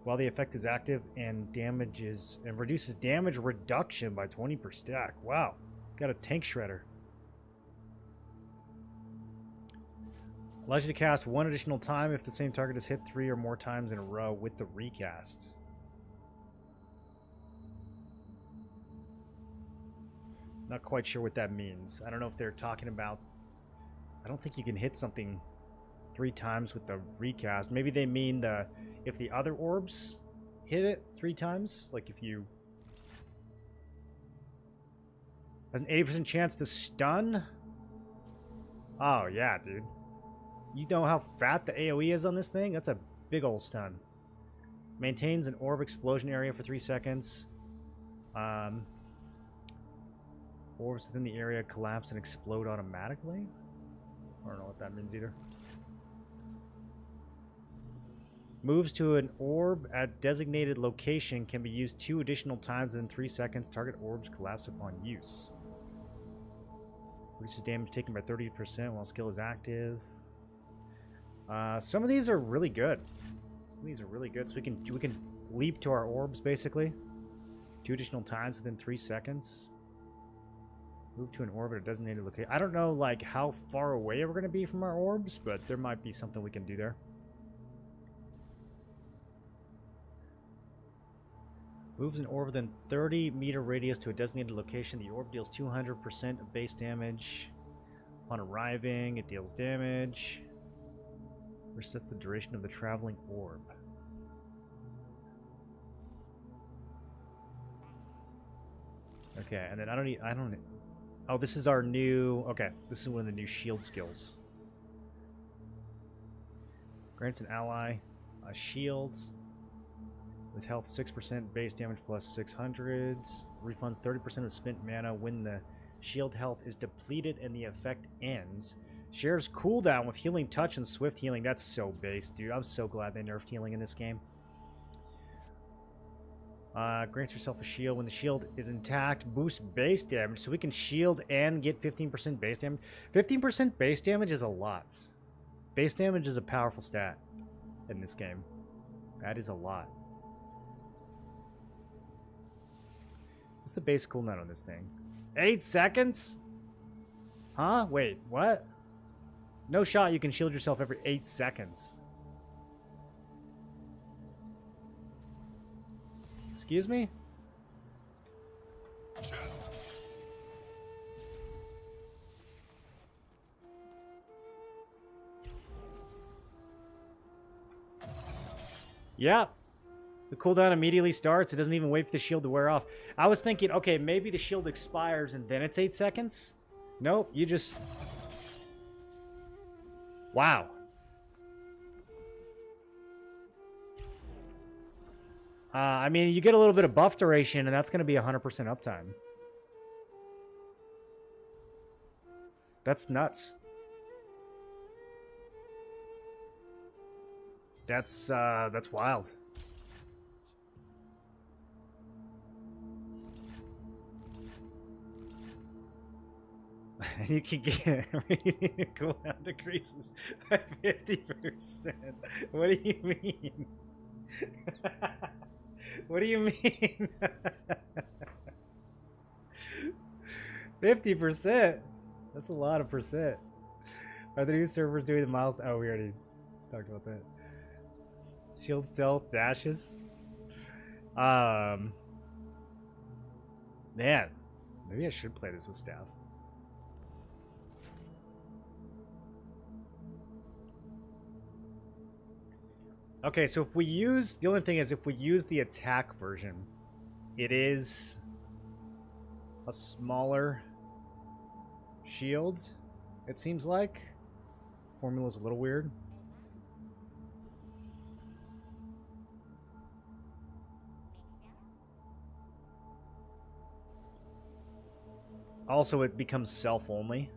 while the effect is active and reduces damage reduction by 20 per stack. Wow, got a tank shredder. Allows you to cast 1 additional time if the same target is hit 3 or more times in a row with the recast. Not quite sure what that means. I don't know if they're talking about... I don't think you can hit something 3 times with the recast. Maybe they mean if the other orbs hit it 3 times. Like if you... Has an 80% chance to stun? Oh, yeah, dude. You know how fat the AoE is on this thing? That's a big old stun. Maintains an orb explosion area for 3 seconds. Orbs within the area collapse and explode automatically? I don't know what that means either. Moves to an orb at designated location can be used 2 additional times within 3 seconds. Target orbs collapse upon use. Reduces damage taken by 30% while skill is active. Some of these are really good. So we can leap to our orbs basically. 2 additional times within 3 seconds. Move to an orb at a designated location. I don't know like how far away we're going to be from our orbs, but there might be something we can do there. Moves an orb within 30-meter radius to a designated location. The orb deals 200% of base damage. Upon arriving, it deals damage. Resets the duration of the traveling orb. Okay, and then I don't oh, this is our new... Okay, this is one of the new shield skills. Grants an ally a shield with health 6%, base damage plus 600. Refunds 30% of spent mana when the shield health is depleted and the effect ends. Shares cooldown with healing touch and swift healing. That's so base, dude. I'm so glad they nerfed healing in this game. Grant yourself a shield when the shield is intact. Boost base damage, so we can shield and get 15% base damage. 15% base damage is a lot. Base damage is a powerful stat in this game. That is a lot. What's the base cooldown on this thing? 8 seconds? Huh? Wait, what? No shot you can shield yourself every 8 seconds. Excuse me? Yeah. The cooldown immediately starts. It doesn't even wait for the shield to wear off. I was thinking, okay, maybe the shield expires and then it's 8 seconds? Nope, you just... Wow. I mean, you get a little bit of buff duration, and that's going to be 100% uptime. That's nuts. That's wild. You can get cooldown decreases by 50%. What do you mean? What do you mean? 50%? That's a lot of percent. Are the new servers doing the milestone? Oh, we already talked about that. Shield stealth dashes. Man, maybe I should play this with staff. Okay, so if we use... The only thing is, if we use the attack version, it is a smaller shield. it seems like. Formula's a little weird. Also, it becomes self-only.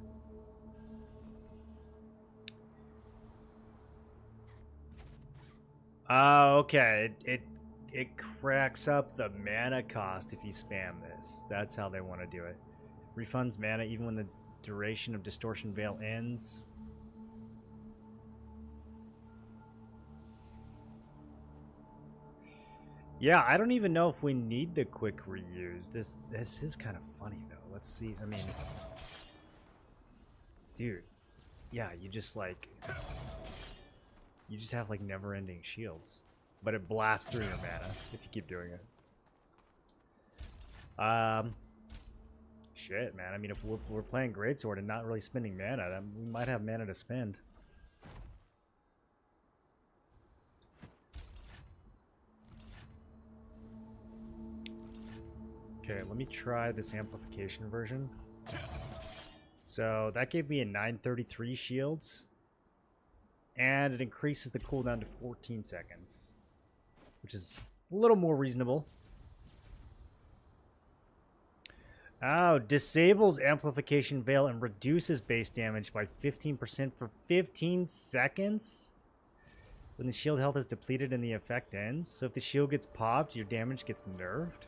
Oh, okay. It cracks up the mana cost if you spam this. That's how they want to do it. Refunds mana even when the duration of Distortion Veil ends. Yeah, I don't even know if we need the quick reuse. This is kind of funny though. Let's see. I mean, dude, yeah, you just have like never-ending shields, but it blasts through your mana if you keep doing it. Shit, man. I mean, if we're playing Greatsword and not really spending mana, then we might have mana to spend. Okay, let me try this amplification version. So that gave me a 933 shields. And it increases the cooldown to 14 seconds. Which is a little more reasonable. Oh, disables Amplification Veil and reduces base damage by 15% for 15 seconds? When the shield health is depleted and the effect ends. So if the shield gets popped, your damage gets nerfed.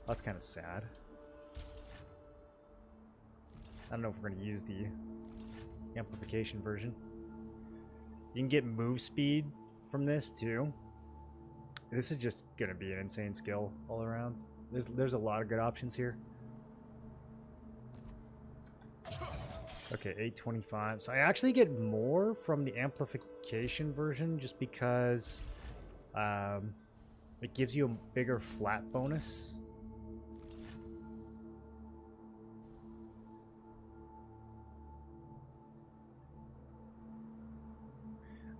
That's kind of sad. I don't know if we're going to use the amplification version. You can get move speed from this too. This is just going to be an insane skill all around. There's a lot of good options here. Okay, 825. So I actually get more from the amplification version just because it gives you a bigger flat bonus.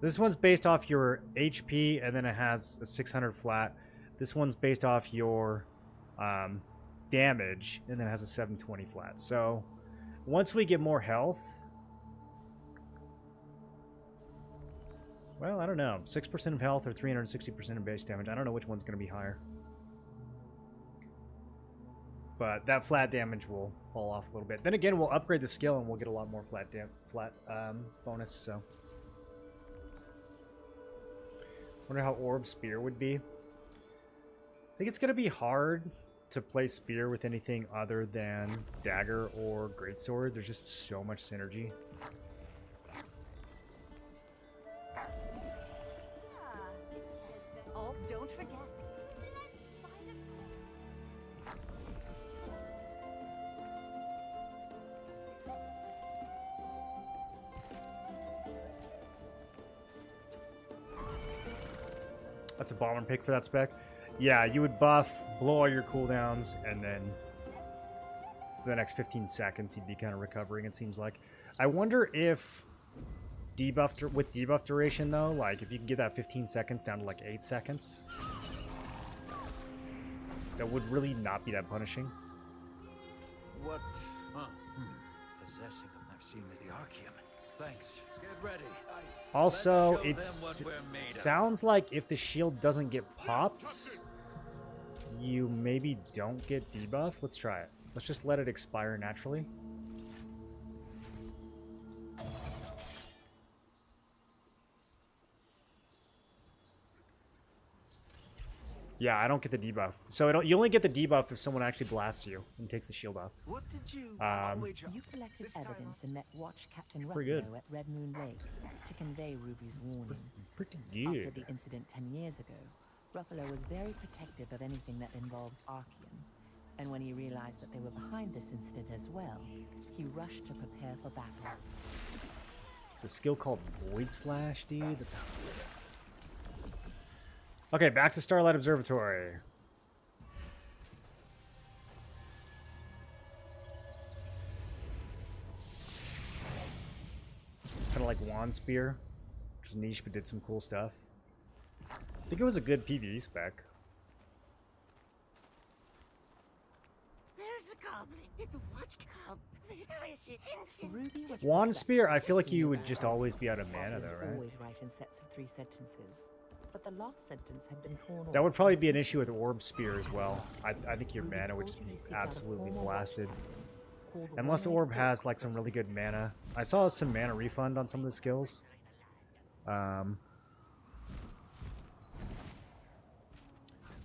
This one's based off your HP, and then it has a 600 flat. This one's based off your damage, and then it has a 720 flat. So, once we get more health... Well, I don't know. 6% of health or 360% of base damage. I don't know which one's going to be higher. But that flat damage will fall off a little bit. Then again, we'll upgrade the skill, and we'll get a lot more flat bonus, so... Wonder how Orb Spear would be. I think it's going to be hard to play Spear with anything other than Dagger or Greatsword. There's just so much synergy. Oh, don't forget. That's a bomber pick for that spec. Yeah, you would buff, blow all your cooldowns, and then for the next 15 seconds you'd be kind of recovering, it seems like. I wonder if with debuff duration though, like if you can get that 15 seconds down to like 8 seconds, that would really not be that punishing. What? Huh. Possessing them. I've seen the Archeum. Thanks. Get ready. Also, Let's show it them what we're made of. sounds like if the shield doesn't get popped, you maybe don't get debuff. Let's try it. Let's just let it expire naturally. Yeah, I don't get the debuff. So you only get the debuff if someone actually blasts you and takes the shield off. What did you You collected evidence and met Watch Captain Pretty good. Ruffalo at Red Moon Lake to convey Ruby's warning. Pretty After good. the incident 10 years ago, Ruffalo was very protective of anything that involves Archeum. And when he realized that they were behind this incident as well, he rushed to prepare for battle. The skill called Void Slash, dude? That sounds good. Okay, back to Starlight Observatory. Kind of like Wand Spear, which is niche but did some cool stuff. I think it was a good PvE spec. There's a goblin in the watch club. Ruby was Wand Spear, I feel like seen you in would the just house. always be out of mana, Goblins though, right? always write in sets of 3 sentences, but the last sentence had been torn off. That would probably and be an was issue with missing. Orb Spear as well. I think your Ruby mana would told just you be to seek out a absolutely former blasted. watch captain called Unless One-Eyed Orb has Hawk like some really good Persistence. mana. I saw some mana refund on some of the skills.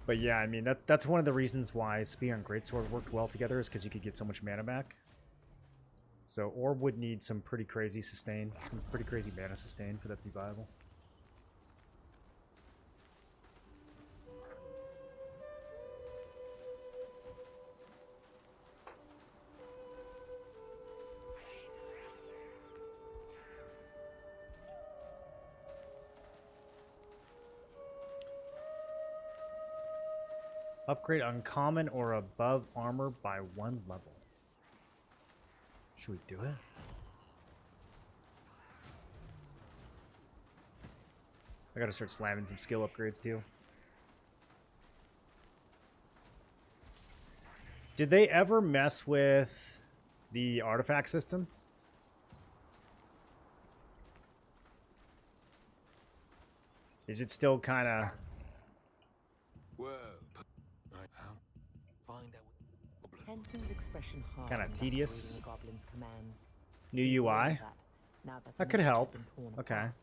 But yeah, I mean that's one of the reasons why Spear and Greatsword worked well together, is because you could get so much mana back. So Orb would need some pretty crazy sustain, some pretty crazy mana sustain for that to be viable. Upgrade uncommon or above armor by 1 level. Should we do it? I gotta start slamming some skill upgrades too. Did they ever mess with the artifact system? Is it still kind of... Well, I'll find out. Henson's expression Kinda hardened tedious. after reading the goblin's commands. New He UI? learned now that the That could message had help. been torn Okay. apart.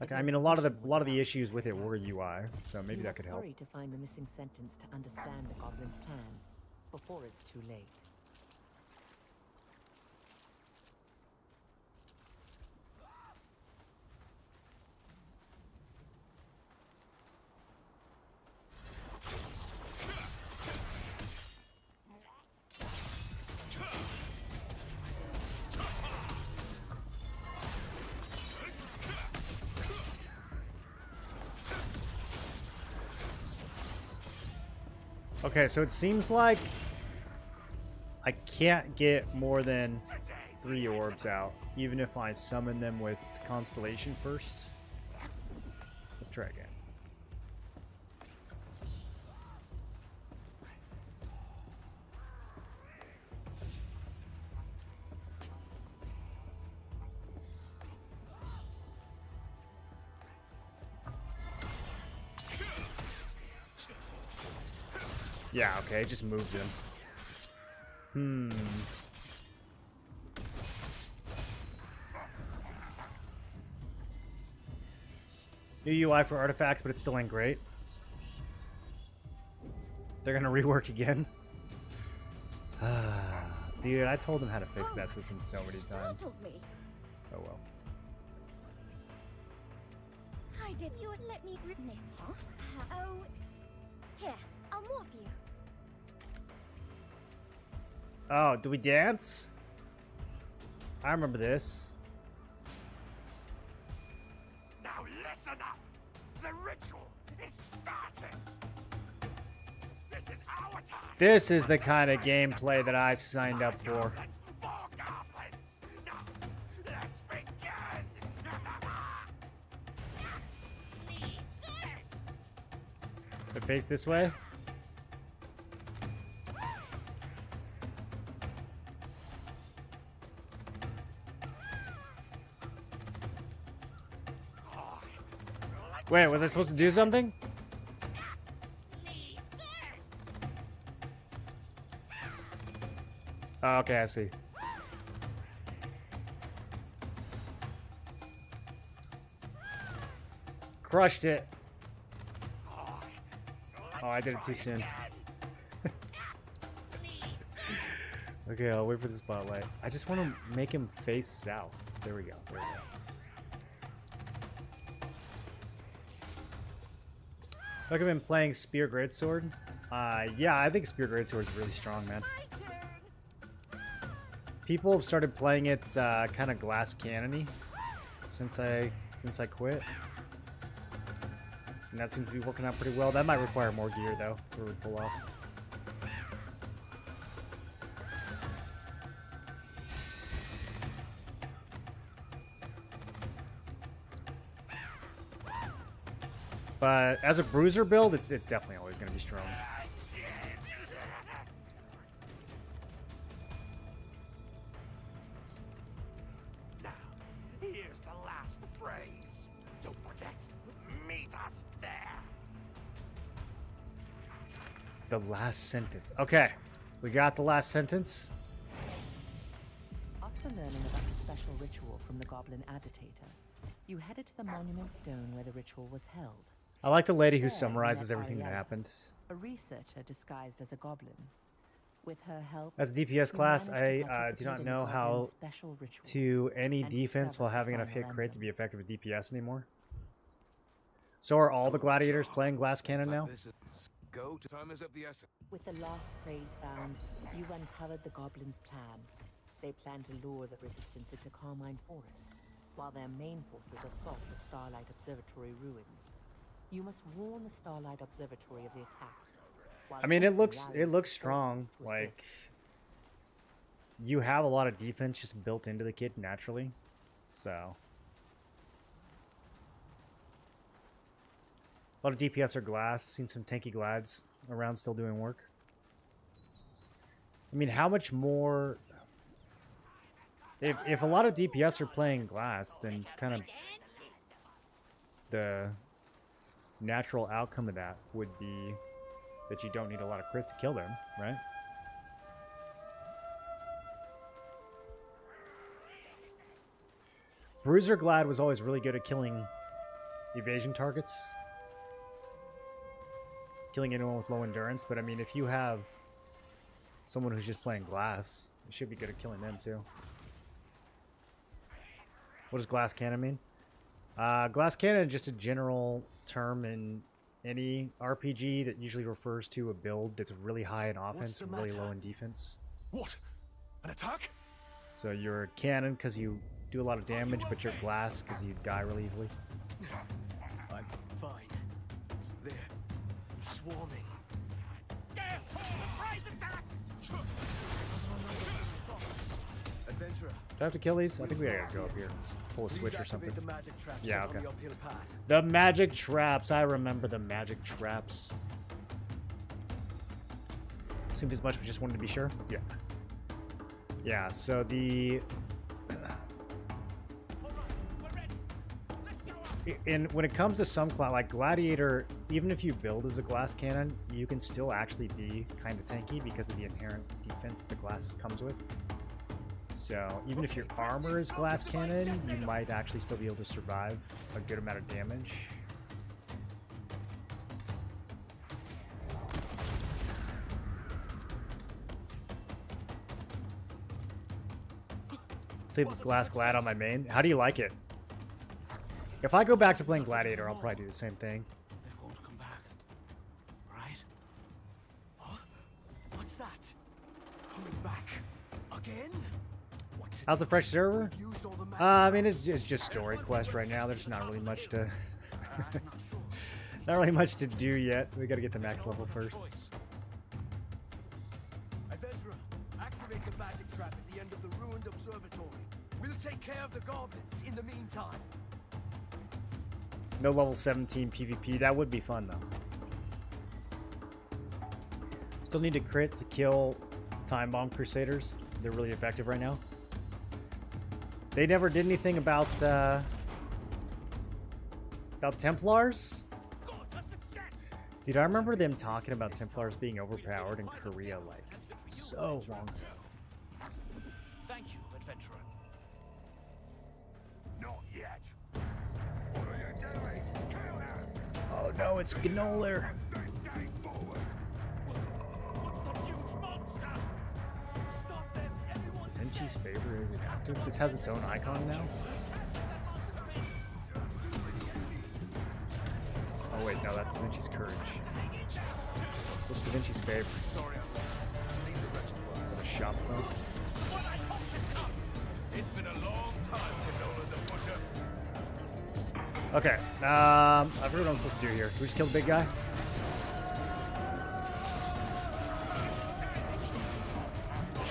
Okay, If I the mean, a lot of mission was about issues with it to were happen, UI, so maybe you that must could help. hurry to find the missing sentence to understand the goblin's plan before it's too late. Okay, so it seems like I can't get more than 3 orbs out, even if I summon them with Constellation first. Let's try again. Yeah, okay, it just moves him. New UI for artifacts, but it still ain't great. They're gonna rework again. Dude, I told them how to fix that system so many times. Startled me. Oh well. I did. You would let me rip this, huh? Oh, here. I'll morph you. Oh, do we dance? I remember this. Now listen up. The ritual is starting. This is our time. This is the kind of gameplay that I signed up for. Goblins for goblins. Now, let's begin. But face this way. Wait, was I supposed to do something? Oh, okay, I see. Crushed it. Oh, I did it too soon. Okay, I'll wait for the spotlight. I just want to make him face south. There we go. There we go. Look, I've been playing Spear Greatsword. Yeah, I think Spear Greatsword is really strong, man. People have started playing it kind of glass cannon-y since I quit. And that seems to be working out pretty well. That might require more gear, though, to really pull off. But as a bruiser build, it's definitely always going to be strong. Don't forget, meet us there. The last sentence. Okay, we got the last sentence. After learning about the special ritual from the Goblin Agitator, you headed to the Monument Stone where the ritual was held. I like the lady who There, summarizes you met everything that Ariella, happened. a researcher disguised as a goblin. With her help, As a DPS you class, managed to I do participate not in the know Goblin's how special ritual to any and defense discover while the having enough final hit crit to emblem. be effective with DPS anymore. So are all the gladiators playing glass cannon now? This is go to time is of the essence. With the last phrase found, you uncovered the Goblin's plan. They plan to lure the Resistance into Carmine Forest, while their main forces assault the Starlight Observatory ruins. You must warn the Starlight Observatory of the attack. while I mean, it also looks rallying strong. forces to Like, assist. you have a lot of defense just built into the kit naturally, so a lot of DPS are glass. Seen some tanky glads around still doing work. I mean, how much more? If a lot of DPS are playing glass, then kind of the natural outcome of that would be that you don't need a lot of crit to kill them, right? Bruiser Glad was always really good at killing evasion targets. Killing anyone with low endurance, but I mean, if you have someone who's just playing glass, you should be good at killing them too. What does glass cannon mean? Glass cannon is just a general term in any RPG that usually refers to a build that's really high in offense the and really matter? low in defense. What? An attack? So you're a cannon because you do a lot of damage, but you're glass because you die really easily. I'm fine. They're swarming. Adventurer. Do I have to kill these? I think we gotta go up here. Pull a switch or something. The magic traps Yeah, set on okay. the uphill path. The magic traps. I remember the magic traps. Seemed as much, we just wanted to be sure. Yeah. Yeah, so the... when it comes to some class, like Gladiator, even if you build as a glass cannon, you can still actually be kind of tanky because of the inherent defense that the glass comes with. So even if your armor is glass cannon, you might actually still be able to survive a good amount of damage. Played with glass glad on my main. How do you like it? If I go back to playing Gladiator, I'll probably do the same thing. They won't come back. Right? Huh? What's that? Coming back again? What to How's the fresh server? do? Used all the magic I mean, it's just story quest right now. There's not really much to, I'm not sure. not really much to do yet. We gotta get to max level first. Adventurer, activate the magic trap at the end of the ruined observatory. We'll take care of the goblins in the meantime. No level 17 PvP. That would be fun though. Still need to crit to kill Time Bomb Crusaders. They're really effective right now. They never did anything about Templars. Dude, I remember them talking about Templars being overpowered in Korea like so long ago. Thank you, adventurer. Not yet. What are you doing? Kill him! Oh no, it's Gnoller. Stay forward. What's the huge monster? Stop them, everyone! Vinci's favor is inactive. This has its own icon now. Oh wait, no, that's Da Vinci's courage. What's Da Vinci's favor? Sorry, I need the rest of Is that a shop though? It's been a long time, Gnoller the Butcher. Okay, I forget what I'm supposed to do here. Do we just kill the big guy?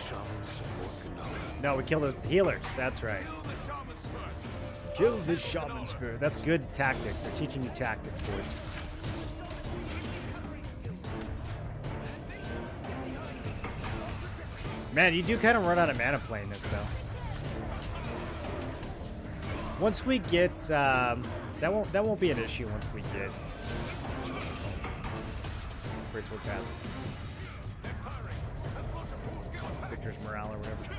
Shamans support Gnoller. No, we kill the healers. That's right. Kill the shamans first. Kill the shamans first. That's good tactics. They're teaching you tactics, boys. Man, you do kind of run out of mana playing this, though. Once we get That won't be an issue once we get Greatsword Passive. Victor's morale or whatever.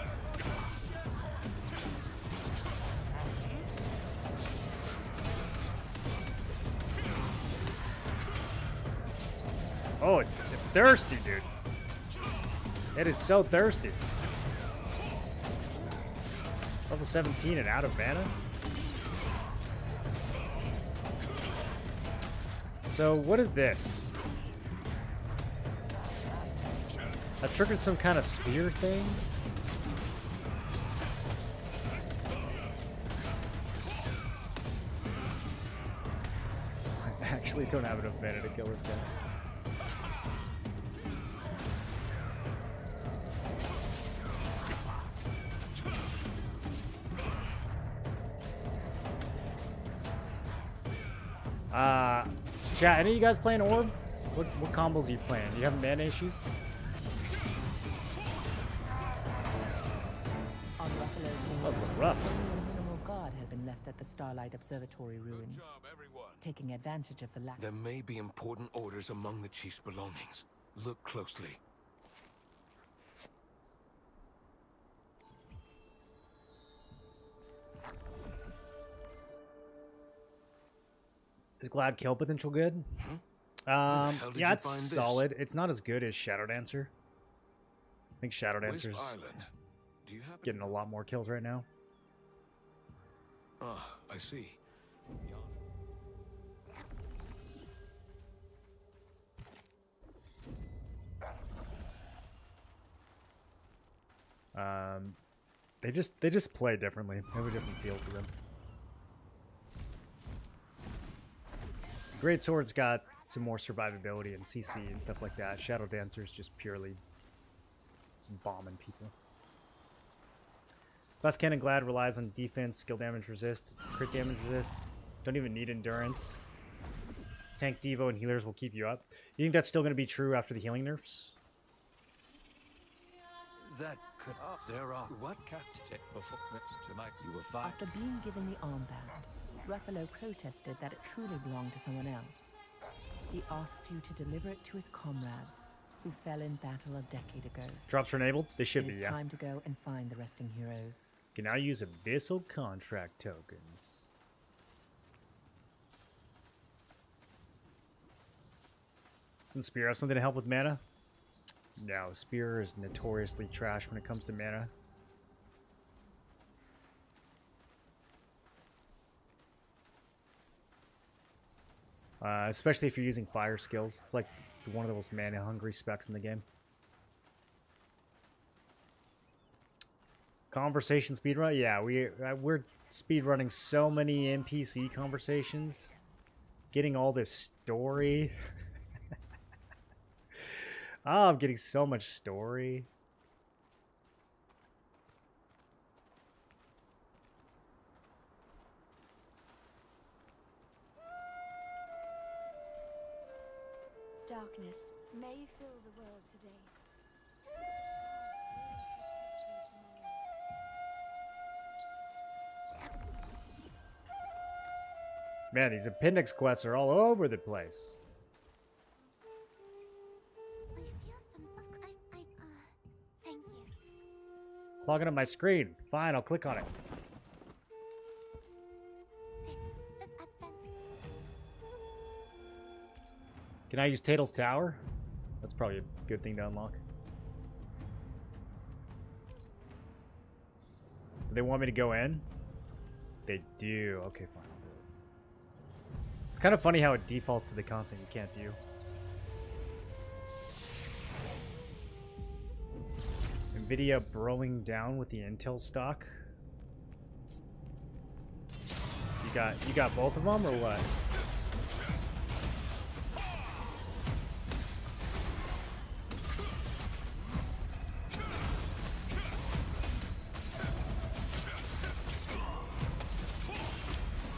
Oh, it's thirsty, dude. It is so thirsty. Level 17 and out of mana? So, what is this? I triggered some kind of sphere thing? I actually don't have enough mana to kill this guy. Chat, any of you guys playing Orb? What combos are you playing? Do you have mana issues? On Ruffalo's That was a little rough. only a minimal guard had been left at the Starlight Observatory ruins, Job, everyone. taking advantage of the lack. There may be important orders among the chief's belongings. Look closely. Is Glad kill potential good? hell did Yeah, you it's find this? solid. It's not as good as Shadow Dancer. I think Shadow Dancer's Wisp Island. Do you happen? getting a lot more kills right now. Ah, I see. They just play differently. They have a different feel to them. Great Sword's got some more survivability and CC and stuff like that. Shadow Dancer's just purely bombing people. Plus Cannon Glad relies on defense, skill damage resist, crit damage resist. Don't even need endurance. Tank Devo and healers will keep you up. You think that's still going to be true after the healing nerfs? That could. There are. What captain? Before to my. You were fine. After being given the armband, Ruffalo protested that it truly belonged to someone else. He asked you to deliver it to his comrades, who fell in battle a decade ago. Drops are enabled? They should It be, is yeah. time to go and find the resting heroes. Can now use Abyssal Contract tokens. Does Spear have something to help with mana? No, Spear is notoriously trash when it comes to mana. Especially if you're using fire skills. It's like one of the most mana-hungry specs in the game. Conversation speedrun? Yeah, we're speedrunning so many NPC conversations. Getting all this story. Oh, I'm getting so much story. Darkness may fill the world today. Man, these appendix quests are all over the place. I feel thank you. Clogging up my screen. Fine, I'll click on it. This advent. Can I use Tatel's Tower? That's probably a good thing to unlock. Do they want me to go in? They do. Okay, fine. I'll do it. It's kind of funny how it defaults to the content you can't do. Nvidia broing down with the Intel stock. You got both of them or what?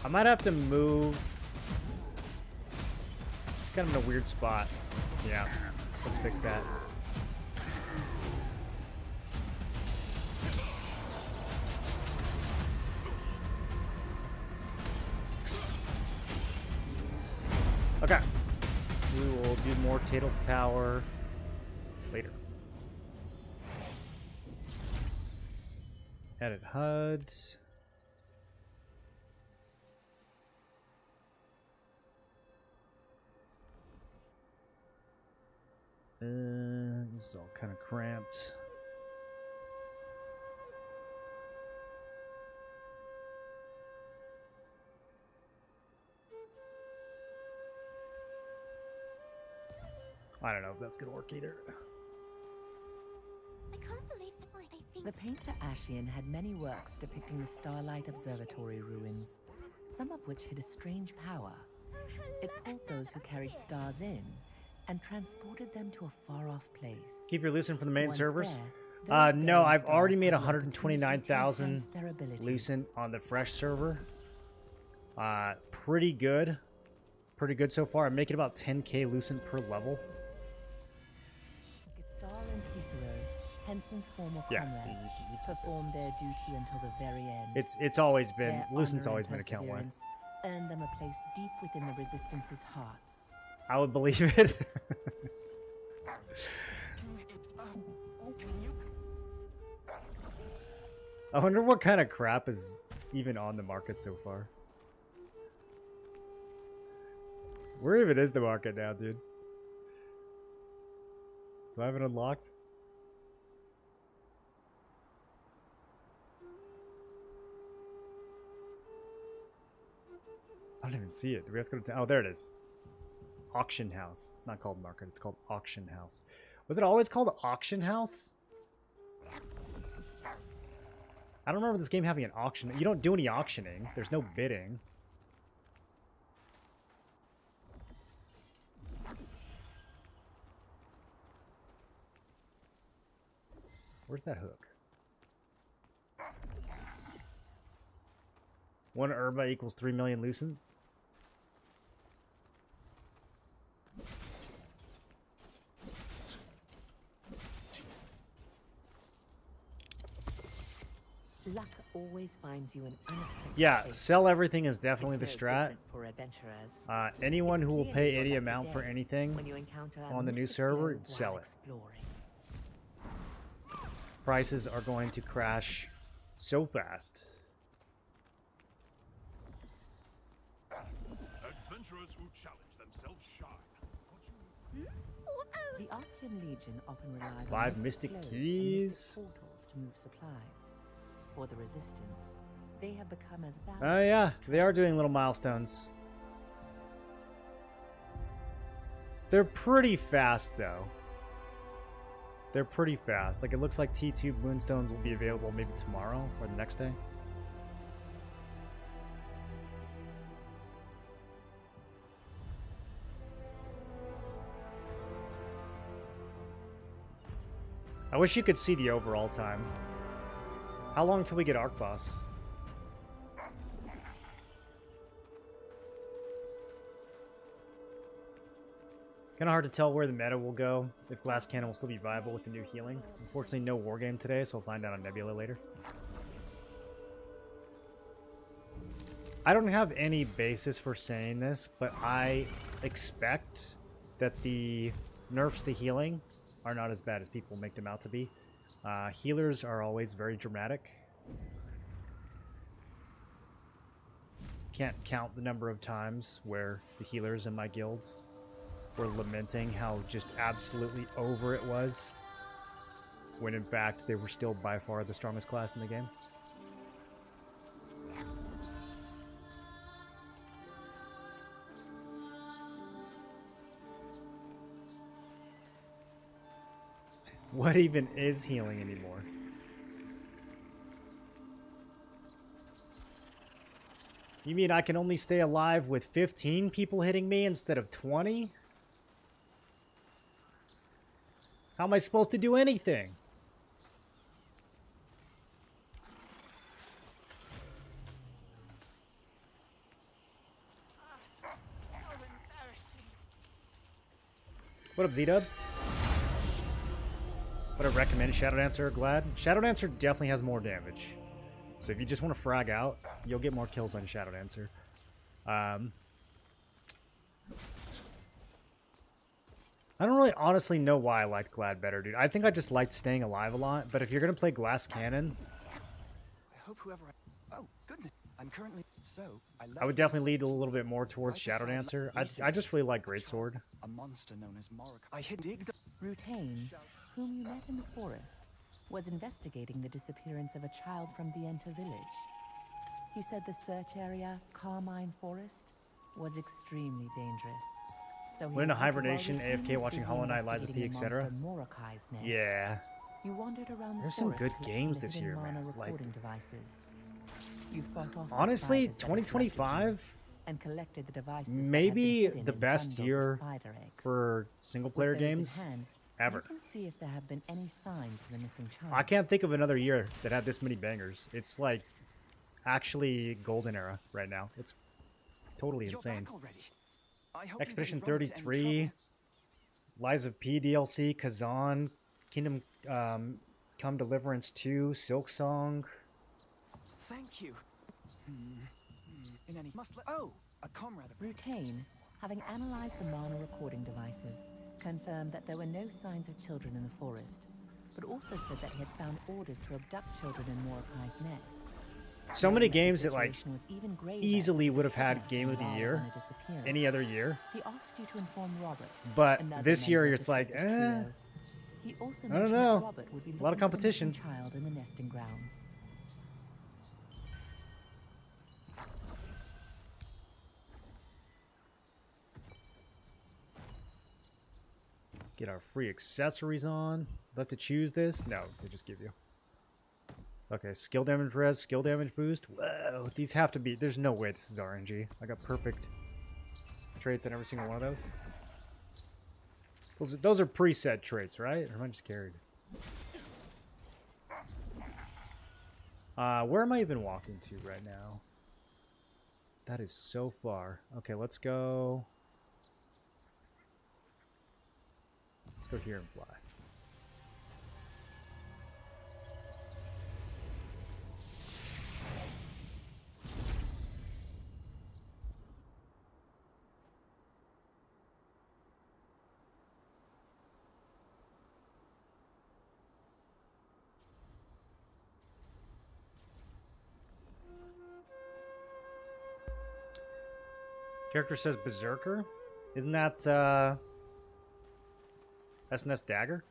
I might have to move. It's kind of in a weird spot. Yeah, let's fix that. Okay. We will do more Tails Tower later. Edit HUD. This is all kind of cramped. I don't know if that's gonna work either. I can't believe that I think The painter Ashian had many works depicting the Starlight Observatory ruins, some of which had a strange power. It pulled those who carried stars in and transported them to a far-off place. Keep your Lucent from the main Once servers. there, those No, bearing I've already stars made had the opportunity to 129,000 enhance their abilities. Lucent on the fresh server. Pretty good. Pretty good so far. I'm making about 10k Lucent per level. Gestal and Cicero, Henson's former Yeah. comrades, performed their duty until the very end. It's always been Their Lucent's honor always and been account one. perseverance earned them a place deep within the Resistance's hearts. I would believe it. I wonder what kind of crap is even on the market so far. Where even is the market now, dude? Do I have it unlocked? I don't even see it. Do we have to go to... Oh, there it is. Auction house. It's not called market. It's called auction house. Was it always called auction house? I don't remember this game having an auction. You don't do any auctioning. There's no bidding. Where's that hook? 1 Urba equals 3 million Lucent. Luck always finds you in unexpected Yeah, places. sell everything is definitely It's the no strat. different for adventurers. Anyone who will It's pay clearly any your lucky amount for day anything when you encounter a on the new mystic server, globe sell while it. exploring. Prices are going to crash so fast. Adventurers who challenge themselves shine. The Archean Legion often relied on 5 mystic globes keys. and mystic portals to move supplies. For the Resistance, they have become as valuable Oh yeah, as they are treasure doing little chests. milestones. They're pretty fast though. They're pretty fast. Like it looks like T2 Moonstones will be available maybe tomorrow or the next day. I wish you could see the overall time. How long till we get Arc Boss? Kind of hard to tell where the meta will go, if Glass Cannon will still be viable with the new healing. Unfortunately, no Wargame today, so we'll find out on Nebula later. I don't have any basis for saying this, but I expect that the nerfs to healing are not as bad as people make them out to be. Healers are always very dramatic. Can't count the number of times where the healers in my guilds were lamenting how just absolutely over it was, when in fact they were still by far the strongest class in the game. What even is healing anymore? You mean I can only stay alive with 15 people hitting me instead of 20? How am I supposed to do anything? What up, Z-Dub? Would I recommend Shadow Dancer or Glad? Shadow Dancer definitely has more damage. So if you just want to frag out, you'll get more kills on Shadow Dancer. I don't really honestly know why I liked Glad better, dude. I think I just liked staying alive a lot. But if you're gonna play Glass Cannon, I hope whoever oh, goodness. I'm currently I would definitely lead a little bit more towards Shadow Dancer. I just really like Greatsword. a monster known as Morik. I hid dig the Rutain, whom you met in the forest, was investigating the disappearance of a child from the Enter village. He said the search area, Carmine Forest, was extremely dangerous. So he Went into was looking hibernation, while Rutain AFK was watching busy Hollow Knight, Lies of P, investigating etc. the monster Morokai's nest. Yeah. You wandered around the There's some forest good with games the this hidden year, mana man. Like, recording devices. You fought off the honestly, spiders that attracted you 2025, and collected the devices maybe that had been the hidden in best bundles of year spider eggs. for single-player With those in games hand, ever. you can see if there have been any signs of the missing child. I can't think of another year that had this many bangers. It's like actually golden era right now. It's totally You're insane. back already. I hope you Expedition didn't run into any 33, trouble. Lies of P DLC, Kazan, Kingdom Come Deliverance 2, Silk Song. Thank you. In any oh, a comrade of Rutain, having analyzed the mana recording devices, confirmed that there were no signs of children in the forest, but also said that he had found orders to abduct children in Morokai's nest. So many Knowing games the that like situation was even graver easily as would have had kidnapping Game of the rather Year than a disappearance. any other year. He asked you to inform Robert. But another this year member of it's the like, secret trio. He also I don't mentioned know. that Robert would be A lot of looking for the competition. missing child in the nesting grounds. Get our free accessories on. Do I have to choose this? No, they just give you. Okay, skill damage res, skill damage boost. Whoa, these have to be. There's no way this is RNG. I got perfect traits on every single one of those. Those are preset traits, right? Or am I just carried? Where am I even walking to right now? That is so far. Okay, let's go. Let's go here and fly. Character says Berserker. Isn't that SNS Dagger?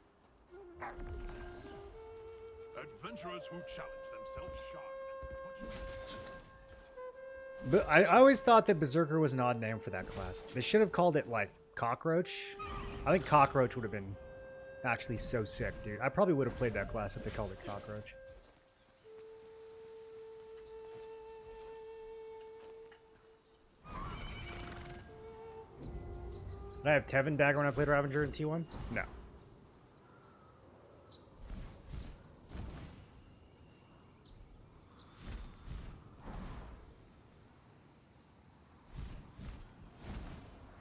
Adventurers who challenge themselves shine. But I always thought that Berserker was an odd name for that class. They should have called it like Cockroach. I think Cockroach would have been actually so sick, dude. I probably would have played that class if they called it Cockroach. Did I have Tevin Dagger when I played Ravager in T1? No.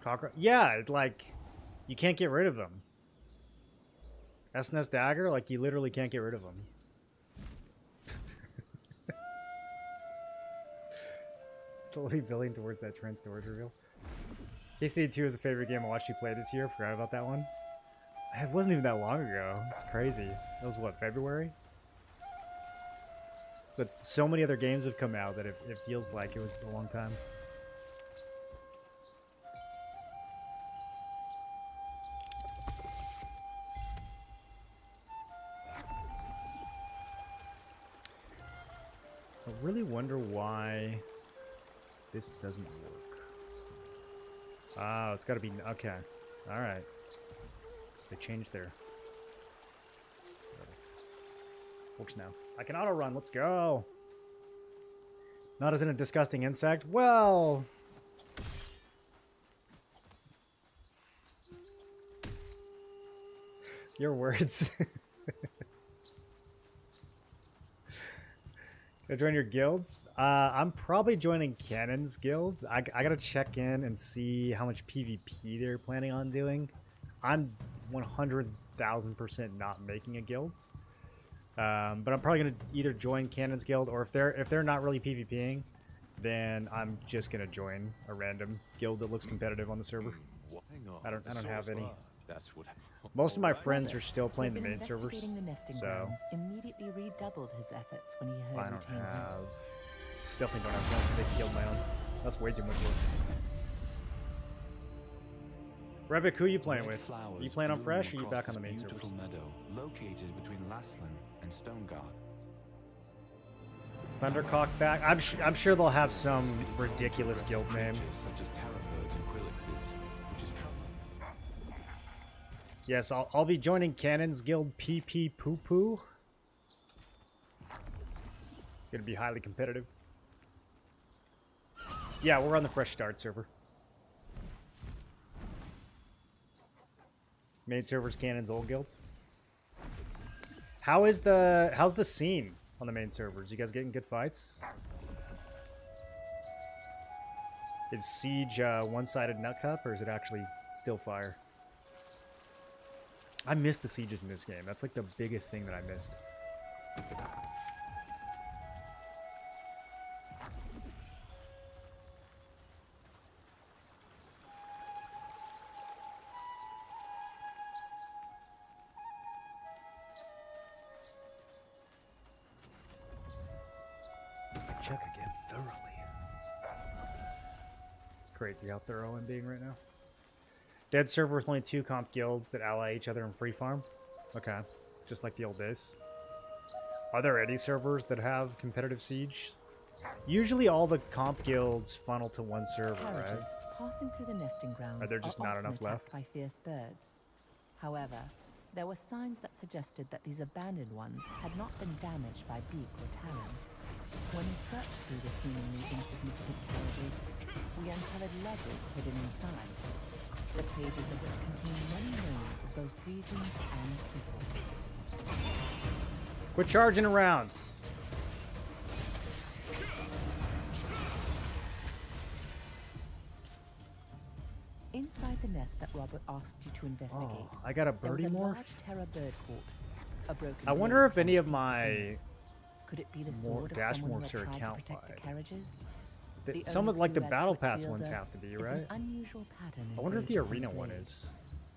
Cockroach? Yeah, like, you can't get rid of them. SNS Dagger, like, you literally can't get rid of them. Slowly building towards that trend storage reveal. KCD 2 is a favorite game I watched you play this year. Forgot about that one. It wasn't even that long ago. It's crazy. That was what, February? But so many other games have come out that it feels like it was a long time. I really wonder why this doesn't work. Oh, it's got to be... Okay. All right. They changed their... Works now. I can auto-run. Let's go. Not as in a disgusting insect. Well... Your words. Gonna join your guilds? I'm probably joining Cannon's guilds. I gotta check in and see how much PvP they're planning on doing. I'm 100,000% not making a guild. But I'm probably gonna either join Cannon's guild, or if they're not really PvPing, then I'm just gonna join a random guild that looks competitive on the server. Hang on. I don't have any That's what. Most of my Alright. friends are still playing the Who'd been main servers, investigating the nesting so grounds, immediately redoubled his efforts when he heard I don't Retain's have... Definitely don't have plans to make a guild my own. That's way too much work. Revik, who are you playing Red with? flowers You playing on bloom Fresh, or you across back on the this main servers? beautiful meadow located between Laslan and Stoneguard. Is Thundercock back? I'm sure they'll have some It is home to ridiculous aggressive guild name. creatures such as terrabirds and quillixes, which is troubling. Yes, I'll be joining Cannon's Guild PP Poo Poo. It's gonna be highly competitive. Yeah, we're on the Fresh Start server. Main server's Cannon's old guild. How's the scene on the main servers? You guys getting good fights? Is Siege one-sided nut cup, or is it actually still fire? I missed the sieges in this game. That's like the biggest thing that I missed. Check again thoroughly. It's crazy how thorough I'm being right now. Dead server with only 2 comp guilds that ally each other in free farm. Okay, just like the old days. Are there any servers that have competitive siege? Usually all the comp guilds funnel to one server, right? Carriages passing through the nesting grounds Are there just not often enough attacked left? by fierce birds. However, there were signs that suggested that these abandoned ones had not been damaged by beak or talon. When we searched through the seemingly insignificant carriages, we uncovered ledgers hidden inside. The pages of which contain many names of both regions and people. Quit charging arounds. Inside the nest that Robert asked you to investigate, Oh, I got a there was birdie a morph. large terror bird corpse. A broken I wonder blade if any of punched my Could it be the more sword of dash someone who morphs had are tried to account protect the wide. carriages? Some only of like the clue as battle to its pass wielder ones have to be, is right? An unusual pattern I wonder if the engraved on arena the one blade. is.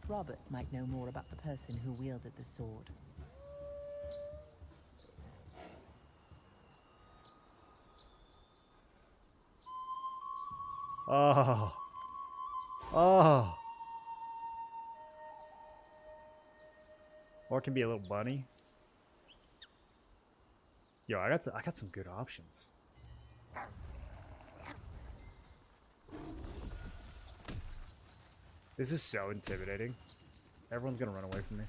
Robert might know more about the person who wielded the sword. Oh. Oh. Or it can be a little bunny. Yo, I got some good options. This is so intimidating. Everyone's gonna run away from me.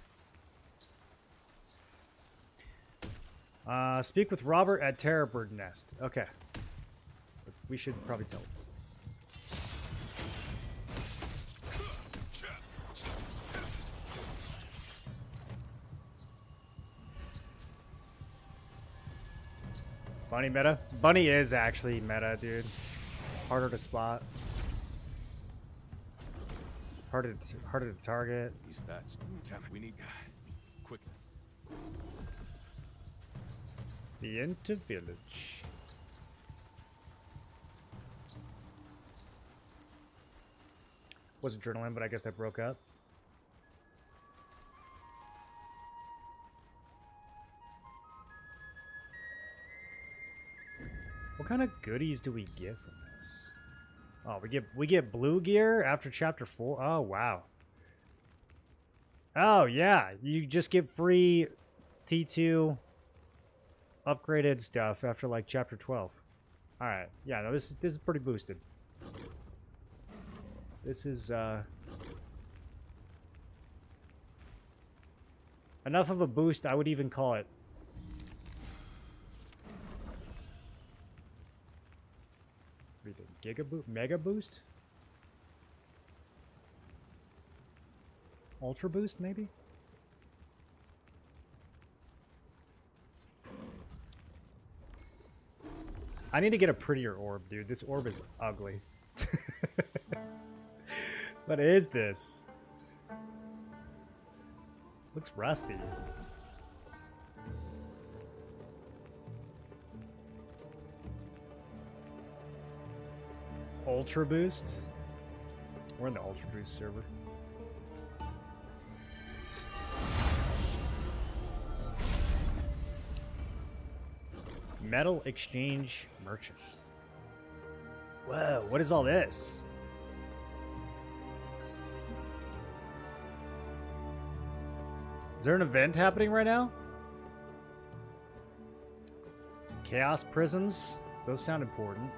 Speak with Robert at Terrorbird Nest. Okay. We should probably tell him. Bunny meta? Bunny is actually meta, dude. Harder to spot. Harder to target. These bats. Damn it, we need quick. The Inter Village. Was adrenaline, but I guess that broke up. What kind of goodies do we get from this? Oh, we get blue gear after chapter 4. Oh, wow. Oh, yeah. You just get free T2 upgraded stuff after like chapter 12. All right. Yeah, no, this is pretty boosted. This is enough of a boost, I would even call it. Giga boost? Mega boost? Ultra boost, maybe? I need to get a prettier orb, dude. This orb is ugly. What is this? Looks rusty. Ultra boost? We're in the Ultra boost server. Metal exchange merchants. Whoa, what is all this? Is there an event happening right now? Chaos prisms? Those sound important.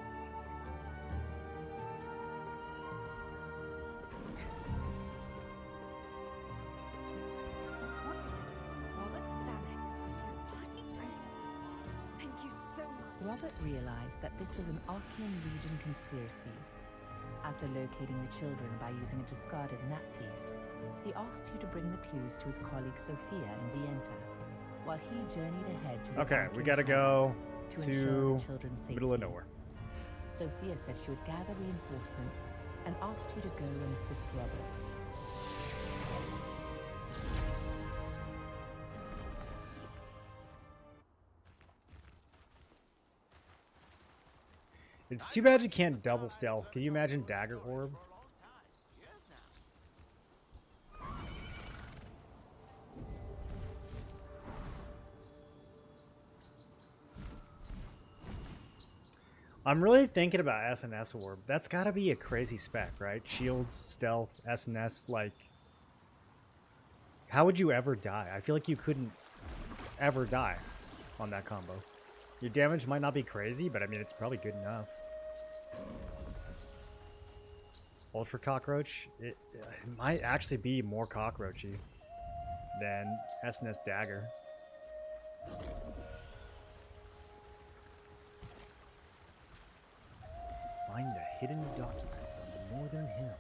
Robert realized that this was an Archean Legion conspiracy. After locating the children by using a discarded map piece, he asked you to bring the clues to his colleague Sophia in Vienta, while he journeyed ahead to the Okay, we Archean gotta go to ensure to the children's safety. middle of nowhere. Sophia said she would gather reinforcements and asked you to go and assist Robert. It's too bad you can't double stealth. Can you imagine Dagger Orb? I'm really thinking about SNS Orb. That's gotta be a crazy spec, right? Shields, stealth, SNS, like... How would you ever die? I feel like you couldn't ever die on that combo. Your damage might not be crazy, but I mean, it's probably good enough. Ultra Cockroach? It might actually be more cockroachy than SNS Dagger. Find the hidden documents on the northern hill.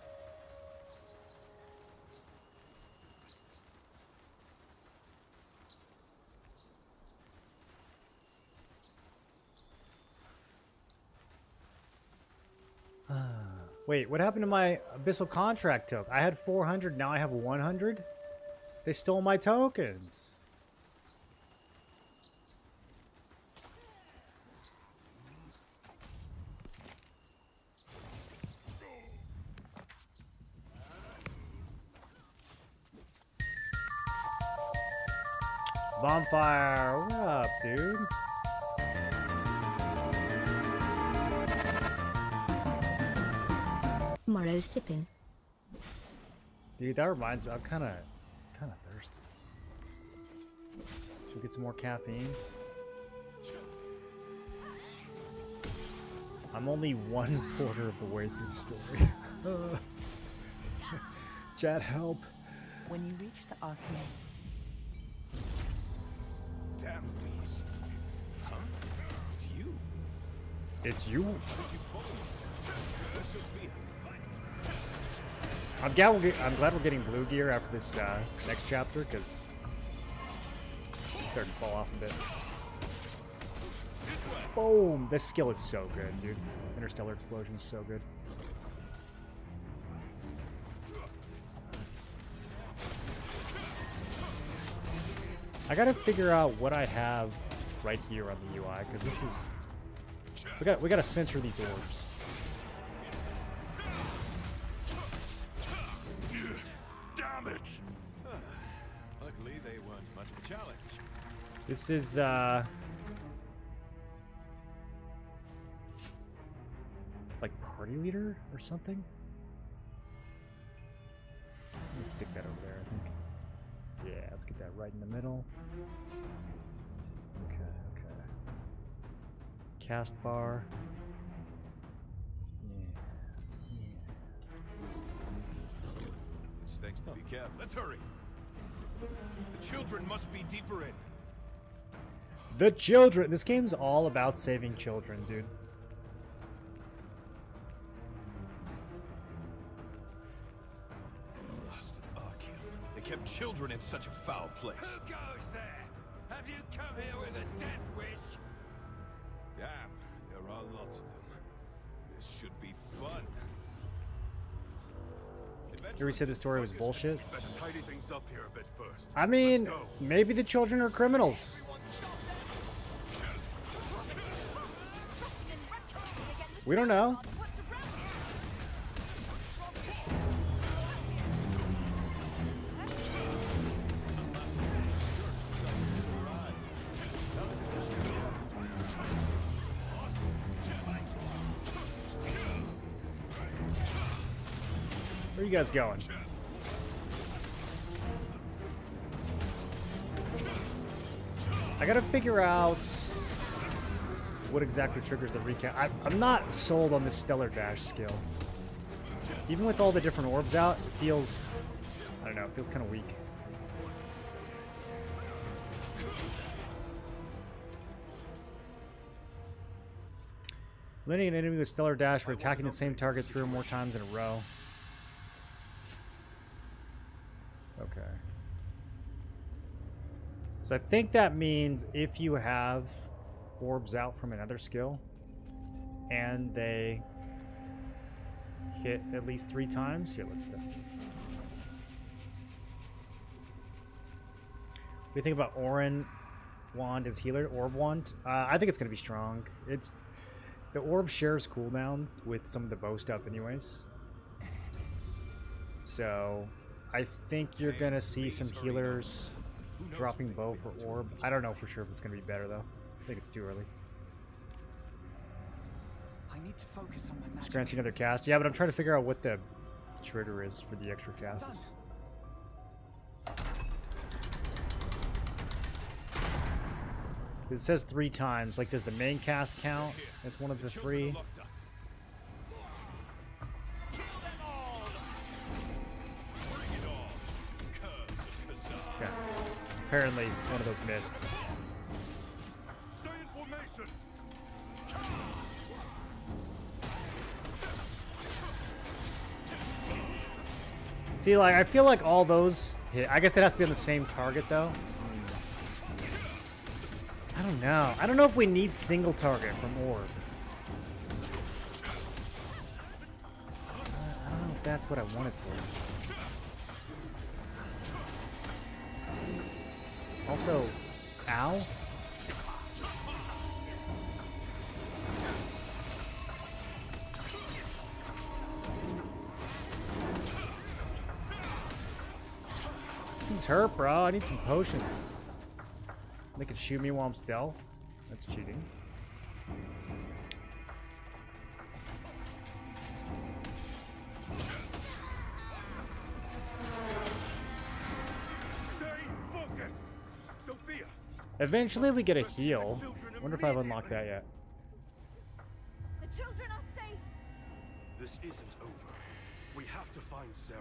Wait, what happened to my Abyssal Contract token? I had 400, now I have 100? They stole my tokens. Bonfire, what up, dude? Morrow sipping. Dude, that reminds me, I'm kind of thirsty. Should we get some more caffeine? I'm only 1/4 of the way through the story. Chat, help. When you reach the Archean... Damn these. Huh? It's you. It's you. I'm glad we're getting blue gear after this next chapter, because it's starting to fall off a bit. Boom! This skill is so good, dude. Interstellar Explosion is so good. I gotta figure out what I have right here on the UI, because this is... We gotta censor these orbs. Damn it! Luckily, they weren't much of a challenge. This is, like party leader or something? Let's stick that over there, I think. Yeah, let's get that right in the middle. Okay, okay. Cast bar. Which things to be careful. Let's hurry. The children must be deeper in. The children! This game's all about saving children, dude. Blasted Archeum. They kept children in such a foul place. Who goes there? Have you come here with a death wish? Damn, there are lots of them. This should be fun. Here we said the story was bullshit. Better tidy things up here a bit first. I mean, Let's go. maybe the children are criminals. We don't know. Where are you guys going? I gotta figure out what exactly triggers the recast. I'm not sold on this Stellar Dash skill. Even with all the different orbs out, it feels, I don't know, it feels kind of weak. Eliminating an enemy with Stellar Dash for attacking the same target 3 or more times in a row. Okay. So I think that means if you have orbs out from another skill and they hit at least 3 times. Here, let's test it. What do you think about Orin Wand as healer? Orb Wand? I think it's going to be strong. The orb shares cooldown with some of the bow stuff anyways. So I think you're going to see some healers dropping bow for orb. I don't know for sure if it's going to be better though. I think it's too early. I need to focus on my magic. Just grants you another cast. Yeah, but I'm trying to figure out what the trigger is for the extra casts. It says 3 times. Like, does the main cast count as one of the 3? Yeah. Apparently, one of those missed. Stay in formation. See, like, I feel like all those hit. I guess it has to be on the same target, though. I don't know. I don't know if we need single target from orb. I don't know if that's what I wanted for. Also, ow. This thing's hurt, bro. I need some potions. They can shoot me while I'm stealth. That's cheating. Stay focused. Sophia. Eventually we get a heal. Wonder if I've unlocked that yet. The children are safe. This isn't over. We have to find Sarah.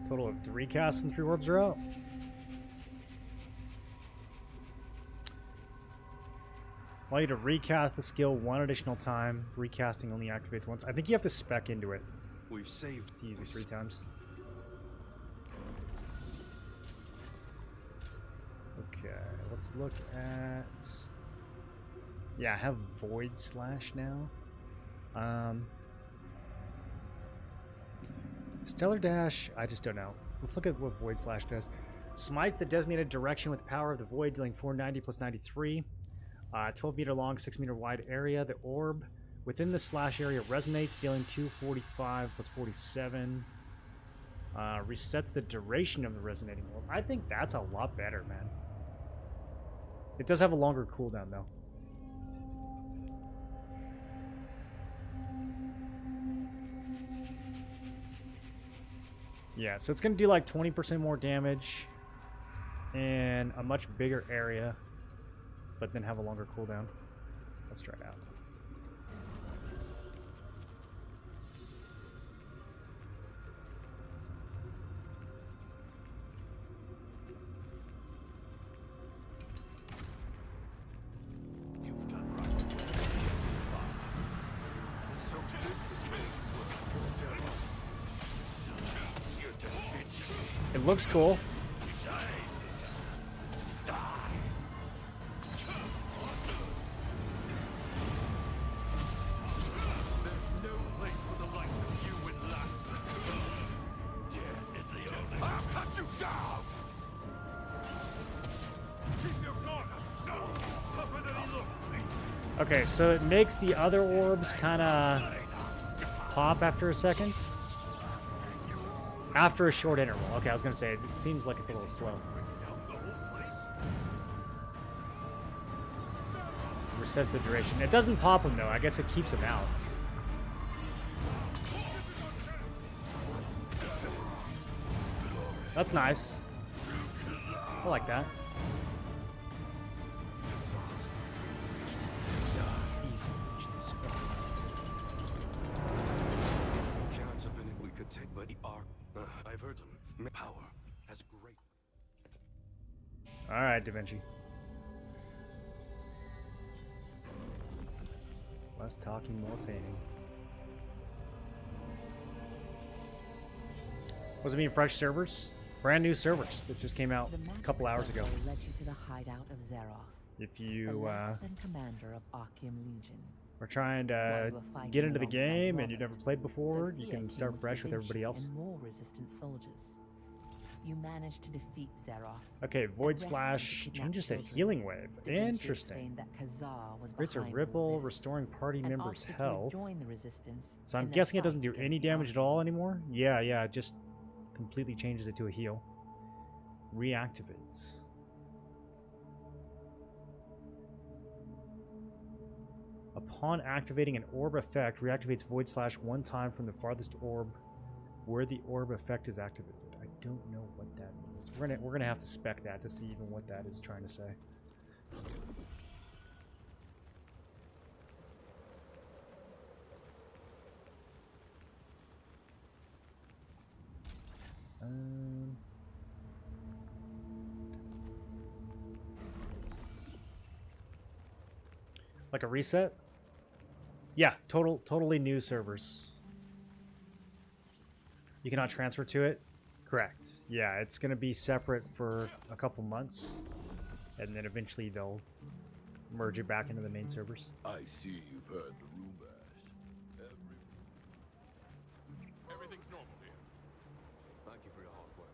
Total of 3 casts and 3 orbs are out. Allow you to recast the skill 1 additional time. Recasting only activates once. I think you have to spec into it We've saved to use it 3 times. Okay, let's look at... Yeah, I have Void Slash now. Stellar Dash, I just don't know. Let's look at what Void Slash does. Smite the designated direction with the power of the Void, dealing 490 plus 93. 12 meter long, 6 meter wide area. The orb within the slash area resonates, dealing 245 plus 47. Resets the duration of the resonating orb. I think that's a lot better, man. It does have a longer cooldown, though. Yeah, so it's going to do like 20% more damage in a much bigger area, but then have a longer cooldown. Let's try it out. You've done right. So this is me. Sarah. You're defeated. It looks cool. Okay, so it makes the other orbs kind of pop after a second. After a short interval. Okay, I was going to say, it seems like it's a little slow. Resets the duration. It doesn't pop them, though. I guess it keeps them out. That's nice. I like that. We could take, but I've heard them. Power has great. All right, Da Vinci. Less talking, more painting. What does it mean, fresh servers? Brand new servers that just came out a couple hours ago. Led you to the hideout of Zeroth, If the you last and commander of Archeum Legion. are trying While to you were fighting get into the alongside game and Robert, you've never played before, you Sophia can came start fresh Da with everybody Vinci else. and more resistant soldiers. You managed to defeat Zeroth. Okay, Void and rescued Slash the kidnapped changes to children. Healing Wave. Da Vinci Interesting. explained that Khazar was Creates a behind all ripple, this, restoring party and members' asked if you would health. join the resistance So I'm in their guessing it doesn't fight do against any the damage at Archeum. all anymore? Yeah, it just completely changes it to a heal. Reactivates. Upon activating an orb effect, reactivates Void Slash one time from the farthest orb where the orb effect is activated. I don't know what that means. We're gonna have to spec that to see even what that is trying to say. Like a reset? Yeah, totally new servers. You cannot transfer to it? Correct. Yeah, it's going to be separate for a couple months, and then eventually they'll merge it back into the main servers. I see you've heard the rumors. Everything's normal here. Thank you for your hard work.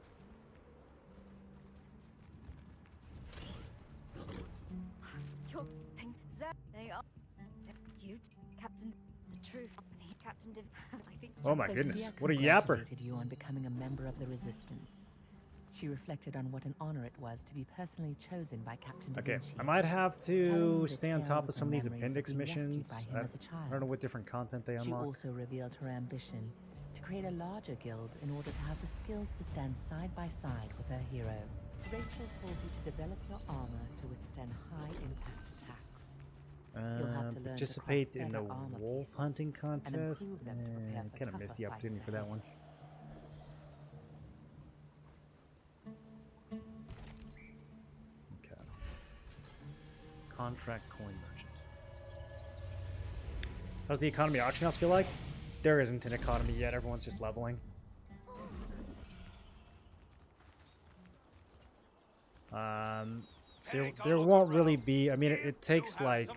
Your things, they are. You, Captain. The truth. Captain. I think. Oh my Sophia goodness, what a yapper. congratulated you on becoming a member of the Resistance. She reflected on what an honor it was to be personally chosen by Captain Da Okay, Vinci. I might have telling to you the stay on tales top of her some of these memories appendix being rescued missions. by him as a child. I don't know what different content they She unlock. also revealed her ambition to create a larger guild in order to have the skills to stand side by side with her hero. Rachel told you to develop your armor to withstand high-impact attacks. You'll have to learn to Participate craft in the better armor wolf pieces hunting and contest. improve them to prepare for Kind of missed the tougher opportunity fights for that ahead. one. Okay. Contract coin merchant. How's the economy auction house feel like? There isn't an economy yet. Everyone's just leveling. There won't really be. I mean, it takes like,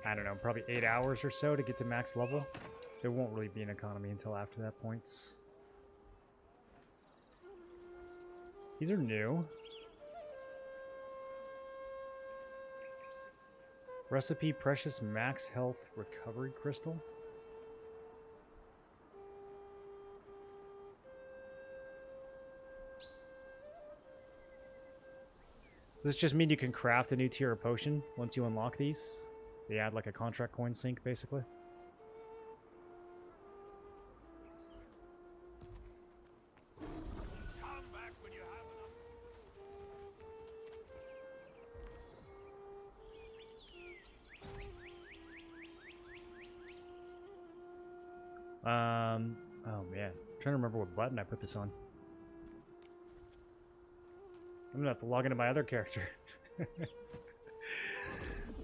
I don't know, probably 8 hours or so to get to max level. There won't really be an economy until after that point. These are new. Recipe Precious Max Health Recovery Crystal. Does this just mean you can craft a new tier of potion once you unlock these? They add like a contract coin sink, basically. Come back when you have Oh man. I'm trying to remember what button I put this on. I'm gonna have to log into my other character.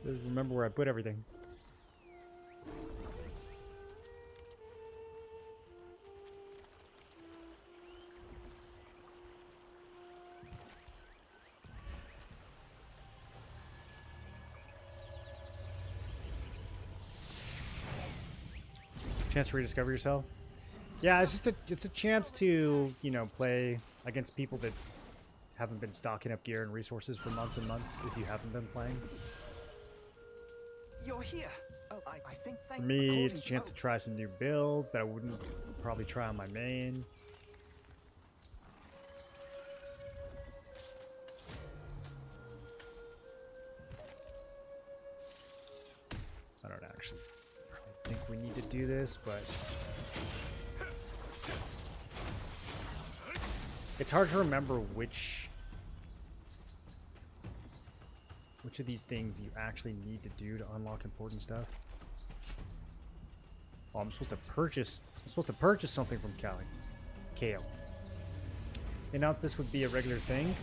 Just remember where I put everything. Chance to rediscover yourself. Yeah, it's a chance to, you know, play against people that haven't been stocking up gear and resources for months and months if you haven't been playing. You're here. Oh, I think. For me, it's a chance to try some new builds that I wouldn't probably try on my main. I don't actually think we need to do this, but It's hard to remember which of these things you actually need to do to unlock important stuff. Oh, I'm supposed to purchase something from Kale. They announced this would be a regular thing.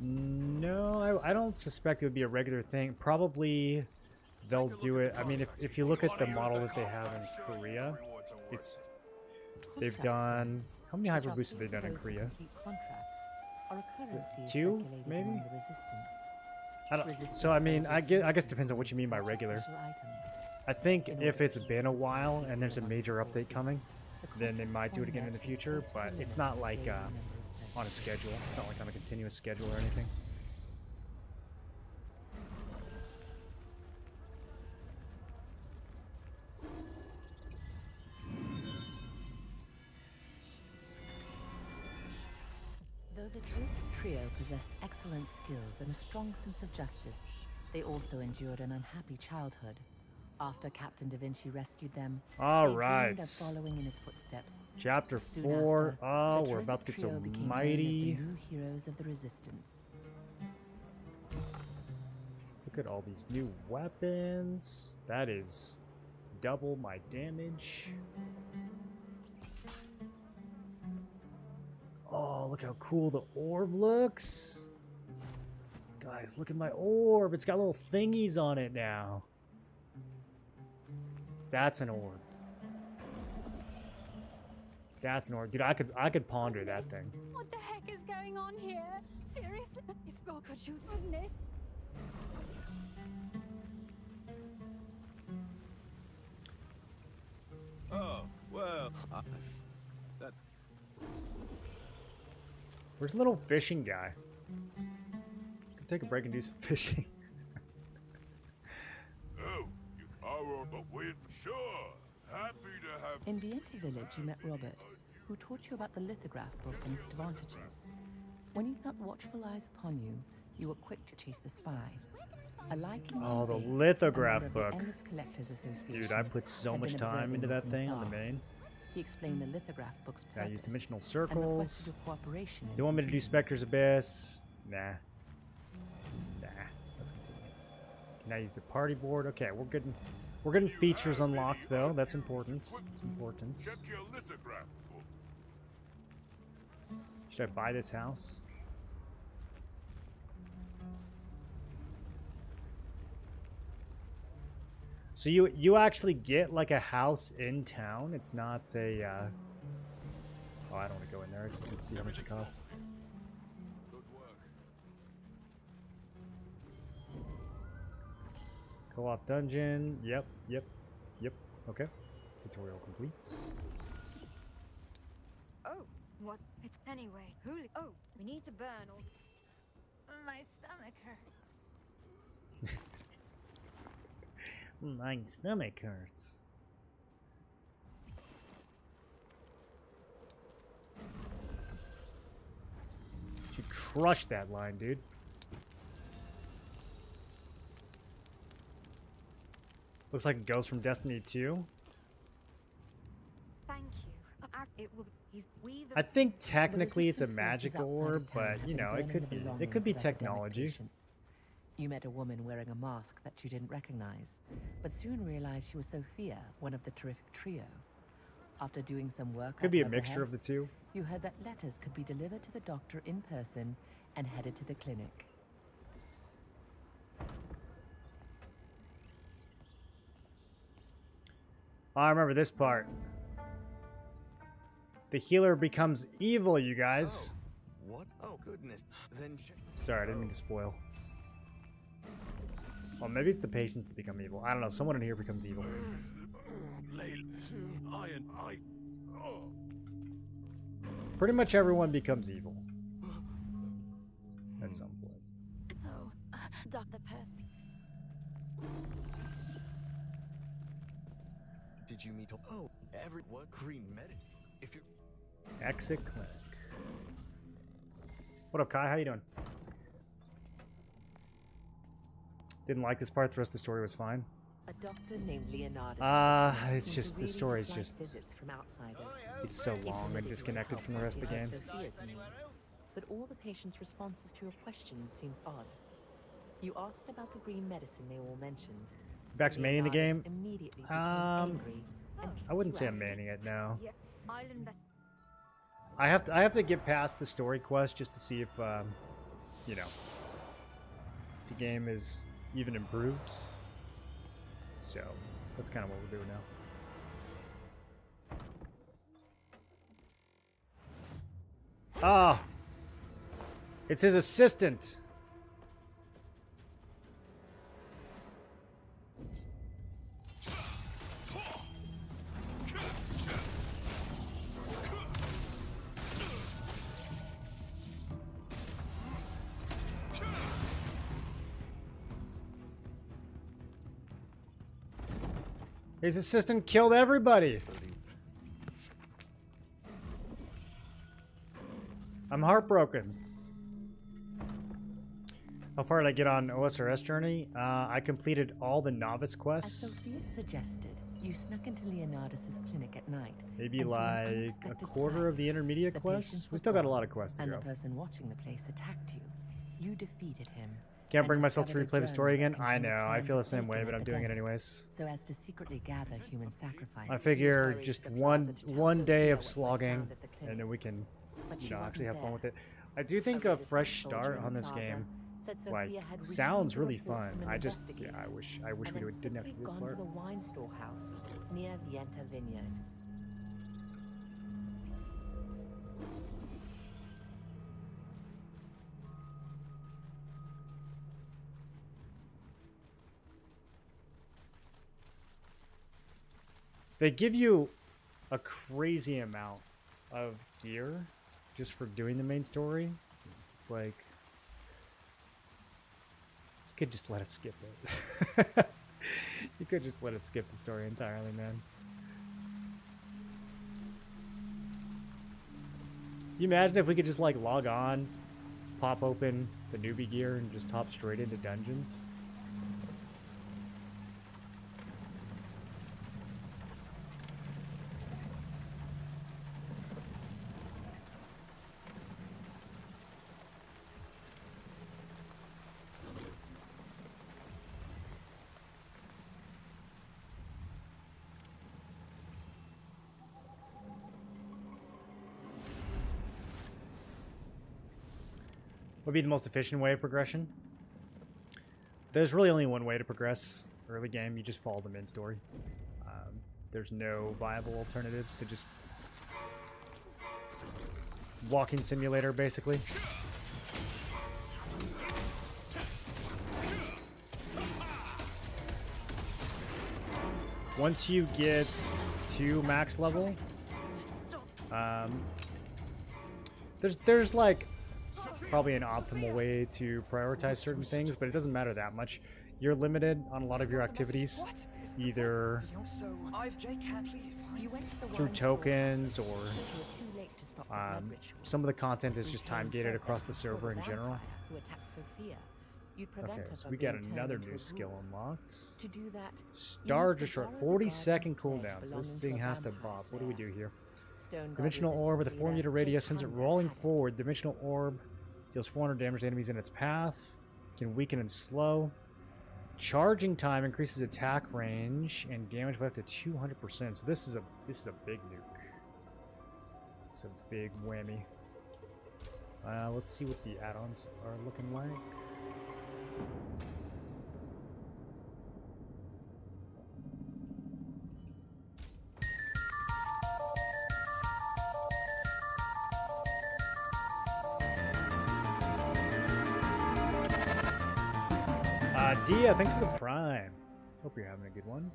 No, I don't suspect it would be a regular thing. Probably they'll do it. I mean, if you look at the model that they have in Korea, they've done, how many hyper boosts have they done in Korea? 2, maybe? I don't, so I mean, I guess it depends on what you mean by regular. I think if it's been a while and there's a major update coming, then they might do it again in the future, but it's not like on a schedule. It's not like on a continuous schedule or anything. Though the trio possessed excellent skills and a strong sense of justice, they also endured an unhappy childhood. After Captain Da Vinci rescued them, all they right, dreamed of following in his footsteps. Chapter Soon 4. after, Oh, the we're about to terrific get so trio became known as mighty. the new heroes of the Resistance. Look at all these new weapons. That is double my damage. Oh, look how cool the orb looks. Guys, look at my orb. It's got little thingies on it now. That's an orb. That's an orb. Dude, I could ponder that thing. What the heck is going on here? Seriously? It's God, could you goodness? Oh, well, that... Where's the little fishing guy? Could take a break and do some fishing. Oh, you are but wait for sure. Happy to have... In the Enter village, you met Robert, who taught you about the lithograph book and its advantages. When you felt watchful eyes upon you, you were quick to chase the spy. A liking Oh, the on Bates, lithograph a member of book. the Endless Collectors Association, Dude, I put so had much been time observing into you that from thing on the afar. main. He explained the lithograph book's I purpose use dimensional and circles. requested your cooperation. Do you want me to do Spectre's Abyss? Nah. Nah. Let's continue. Can I use the party board? Okay, we're getting features unlocked though. That's important. That's important. Check your lithograph book. Should I buy this house? So you actually get like a house in town. It's not a oh, I don't want to go in there. I can see how much it costs. Good work. Co-op dungeon. Yep. Okay. Tutorial completes. Oh, what? It's anyway. Oh, we need to burn all. My stomach hurts. My stomach hurts. You crushed that line, dude. Looks like it goes from Destiny 2. Thank you. It will. I think technically The it's a Resistance forces magical outside orb, of town but have you been know, it burning could the be belongings be of epidemic technology. patients. You met a woman wearing a mask that you didn't recognize, but soon realized she was Sophia, one of the terrific trio. After doing some work, Could at be a her mixture of the behest, two. You heard that letters could be delivered to the doctor in person and headed to the clinic. I remember this part. The healer becomes evil, you guys. What? Oh, goodness. Then Sorry, I didn't mean to spoil. Well, maybe it's the patients that become evil. I don't know. Someone in here becomes evil. Pretty much everyone becomes evil. At some point. Oh, Dr. Percy. did you meet? Oh, what green medic? If you Exit clinic. What up, Kai? How you doing? Didn't like this part. The rest of the story was fine. A doctor named Leonardus. It's just the story's just visits from outsiders. it's so long and disconnected from the rest of the game. Sophia's need. But all the patients' responses to your questions seem odd. You asked about the green medicine they all mentioned. Back to manning the game. Immediately became angry and I wouldn't kicked say you I'm out. manning it now. Yeah, I'll invest. I have to get past the story quest just to see if you know, the game is even improved. So that's kind of what we're doing now. Ah, it's his assistant. His assistant killed everybody. I'm heartbroken. How far did I get on OSRS journey? I completed all the novice As quests. Sophia suggested, you snuck into Leonardus's clinic at night. Maybe and saw an like a unexpected quarter sight. of the intermediate The quests. patients We were still got a gone, lot of quests to and go. the person watching the place attacked you. You defeated him. Can't and bring myself to discovered a replay the story journal again. that I contained a know. I plan feel to the same take way, an but I'm doing it epidemic, anyways. so as to secretly gather human sacrifice. I figure Hurried just the plaza to tell one day Sophia of what you slogging, found at the clinic. and then we can, But you she know, actually wasn't have fun with there. it. I do think A a resistant fresh soldier start in on the this plaza game, said like, Sophia had sounds received a really report fun. from an I wish investigator, we and didn't have to had do this gone part. to the wine storehouse near Vienta Vineyard. They give you a crazy amount of gear just for doing the main story. It's like, you could just let us skip it. You could just let us skip the story entirely, man. You imagine if we could just like log on, pop open the newbie gear, and just hop straight into dungeons? What would be the most efficient way of progression? There's really only one way to progress early game. You just follow the main story. There's no viable alternatives to just walking simulator, basically. Once you get to max level, there's like probably an optimal way to prioritize certain things, but it doesn't matter that much. You're limited on a lot of your activities, either through tokens or some of the content is just time gated across the server in general. Okay, so we got another new skill unlocked. To do that, Star Destroyer, 40-second cooldown. So this thing has to bop. What do we do here? Dimensional orb with a 4-meter radius sends it rolling forward. Dimensional orb deals 400 damage to enemies in its path. Can weaken and slow. Charging time increases attack range and damage by up to 200%. So this is a big nuke. It's a big whammy. Let's see what the add-ons are looking like. Dia, thanks for the prime. Hope you're having a good one.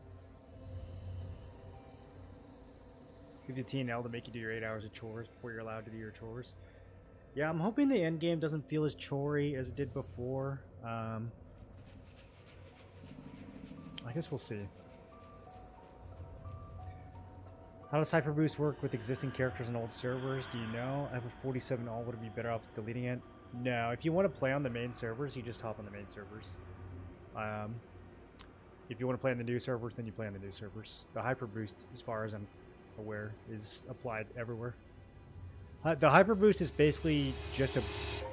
Give you T&L to make you do your 8 hours of chores before you're allowed to do your chores. Yeah, I'm hoping the end game doesn't feel as chory as it did before. I guess we'll see. How does Hyperboost work with existing characters on old servers? Do you know? I have a 47 all. Would it be better off deleting it? No, if you want to play on the main servers, you just hop on the main servers. if you want to play on the new servers, then you play on the new servers. The hyper boost, as far as I'm aware, is applied everywhere. The hyper boost is basically just a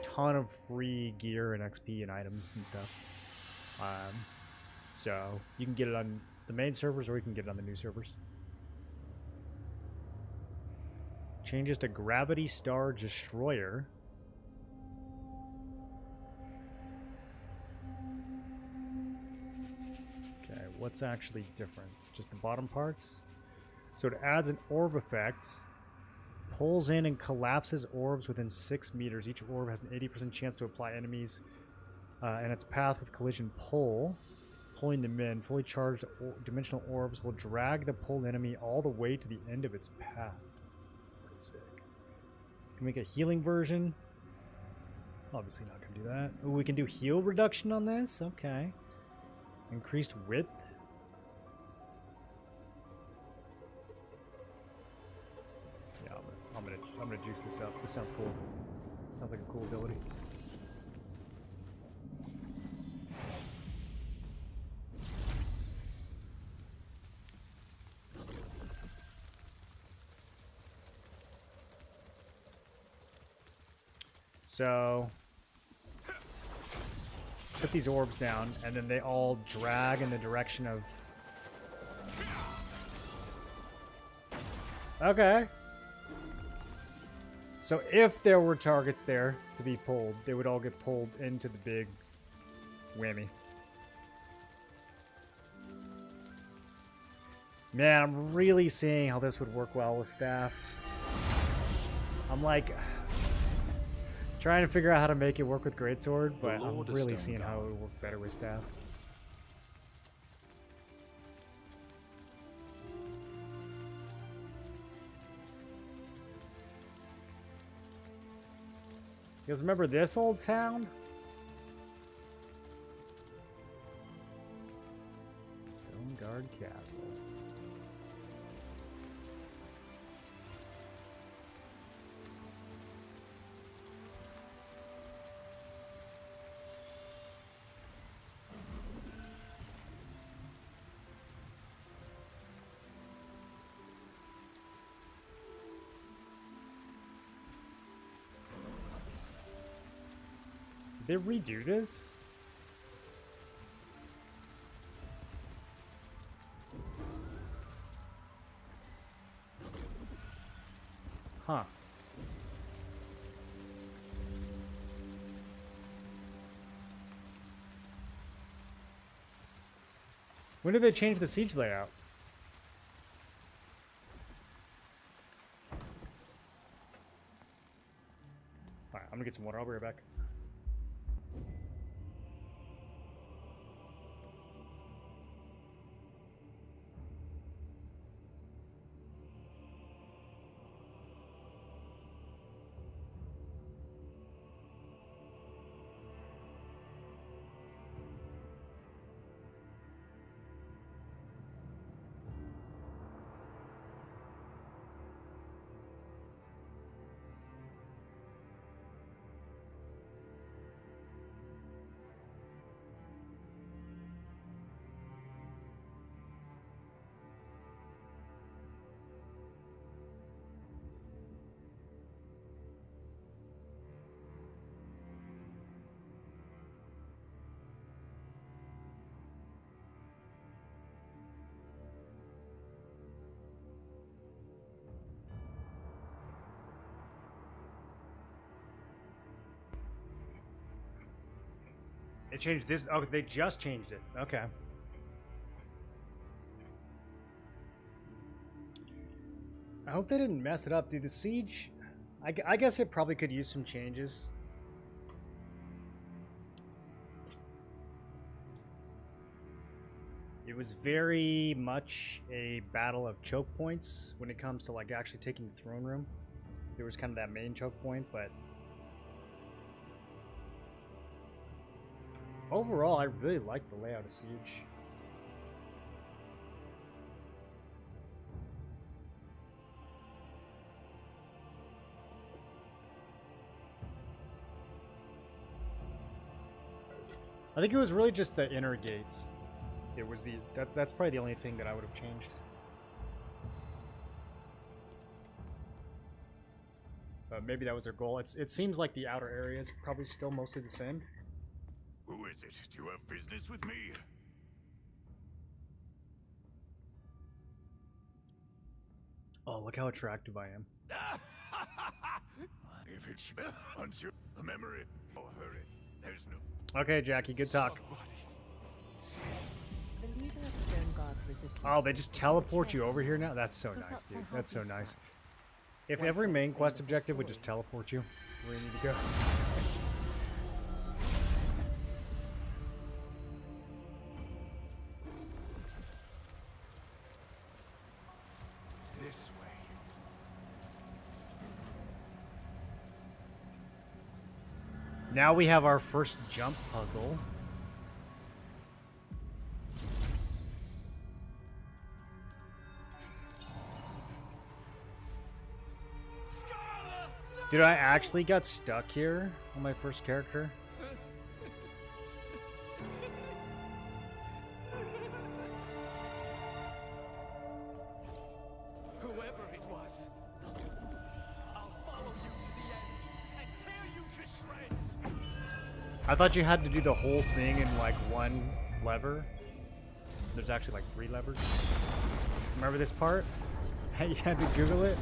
ton of free gear and XP and items and stuff. So you can get it on the main servers, or you can get it on the new servers. Changes to Gravity Star Destroyer. Okay, what's actually different? Just the bottom parts? So it adds an orb effect. Pulls in and collapses orbs within 6 meters. Each orb has an 80% chance to apply enemies in its path with collision pull. Pulling them in. Fully charged dimensional orbs will drag the pulled enemy all the way to the end of its path. That's pretty sick. Can we make a healing version? Obviously not going to do that. Ooh, we can do heal reduction on this? Okay. Increased width. Yeah, I'm gonna juice this up. This sounds cool. Sounds like a cool ability. So put these orbs down, and then they all drag in the direction of... Okay. So if there were targets there to be pulled, they would all get pulled into the big whammy. Man, I'm really seeing how this would work well with staff. I'm like... trying to figure out how to make it work with Greatsword, but I'm really seeing how it would work better with staff. You guys remember this old town? Stoneguard Castle. Did they redo this? Huh. When did they change the siege layout? Alright, I'm gonna get some water. I'll be right back. They changed this. Oh, they just changed it. Okay. I hope they didn't mess it up, dude. The siege, I guess it probably could use some changes. It was very much a battle of choke points when it comes to like actually taking the throne room. There was kind of that main choke point, but overall, I really like the layout of Siege. I think it was really just the inner gates. It was that's probably the only thing that I would have changed. Maybe that was their goal. It seems like the outer area is probably still mostly the same. Who is it? Do you have business with me? Oh, look how attractive I am. If it's once you a memory, oh hurry. There's no. Okay, Jackie, good talk. The leader of Stone Guard's resistance. Oh, they just teleport you over here now? That's so nice, dude. That's so nice. If every main quest objective would just teleport you where you need to go. This way. Now we have our first jump puzzle. Dude, I actually got stuck here on my first character. Whoever it was, I'll follow you to the end and tear you to shreds. I thought you had to do the whole thing in like one lever. There's actually like 3 levers. Remember this part? You had to Google it?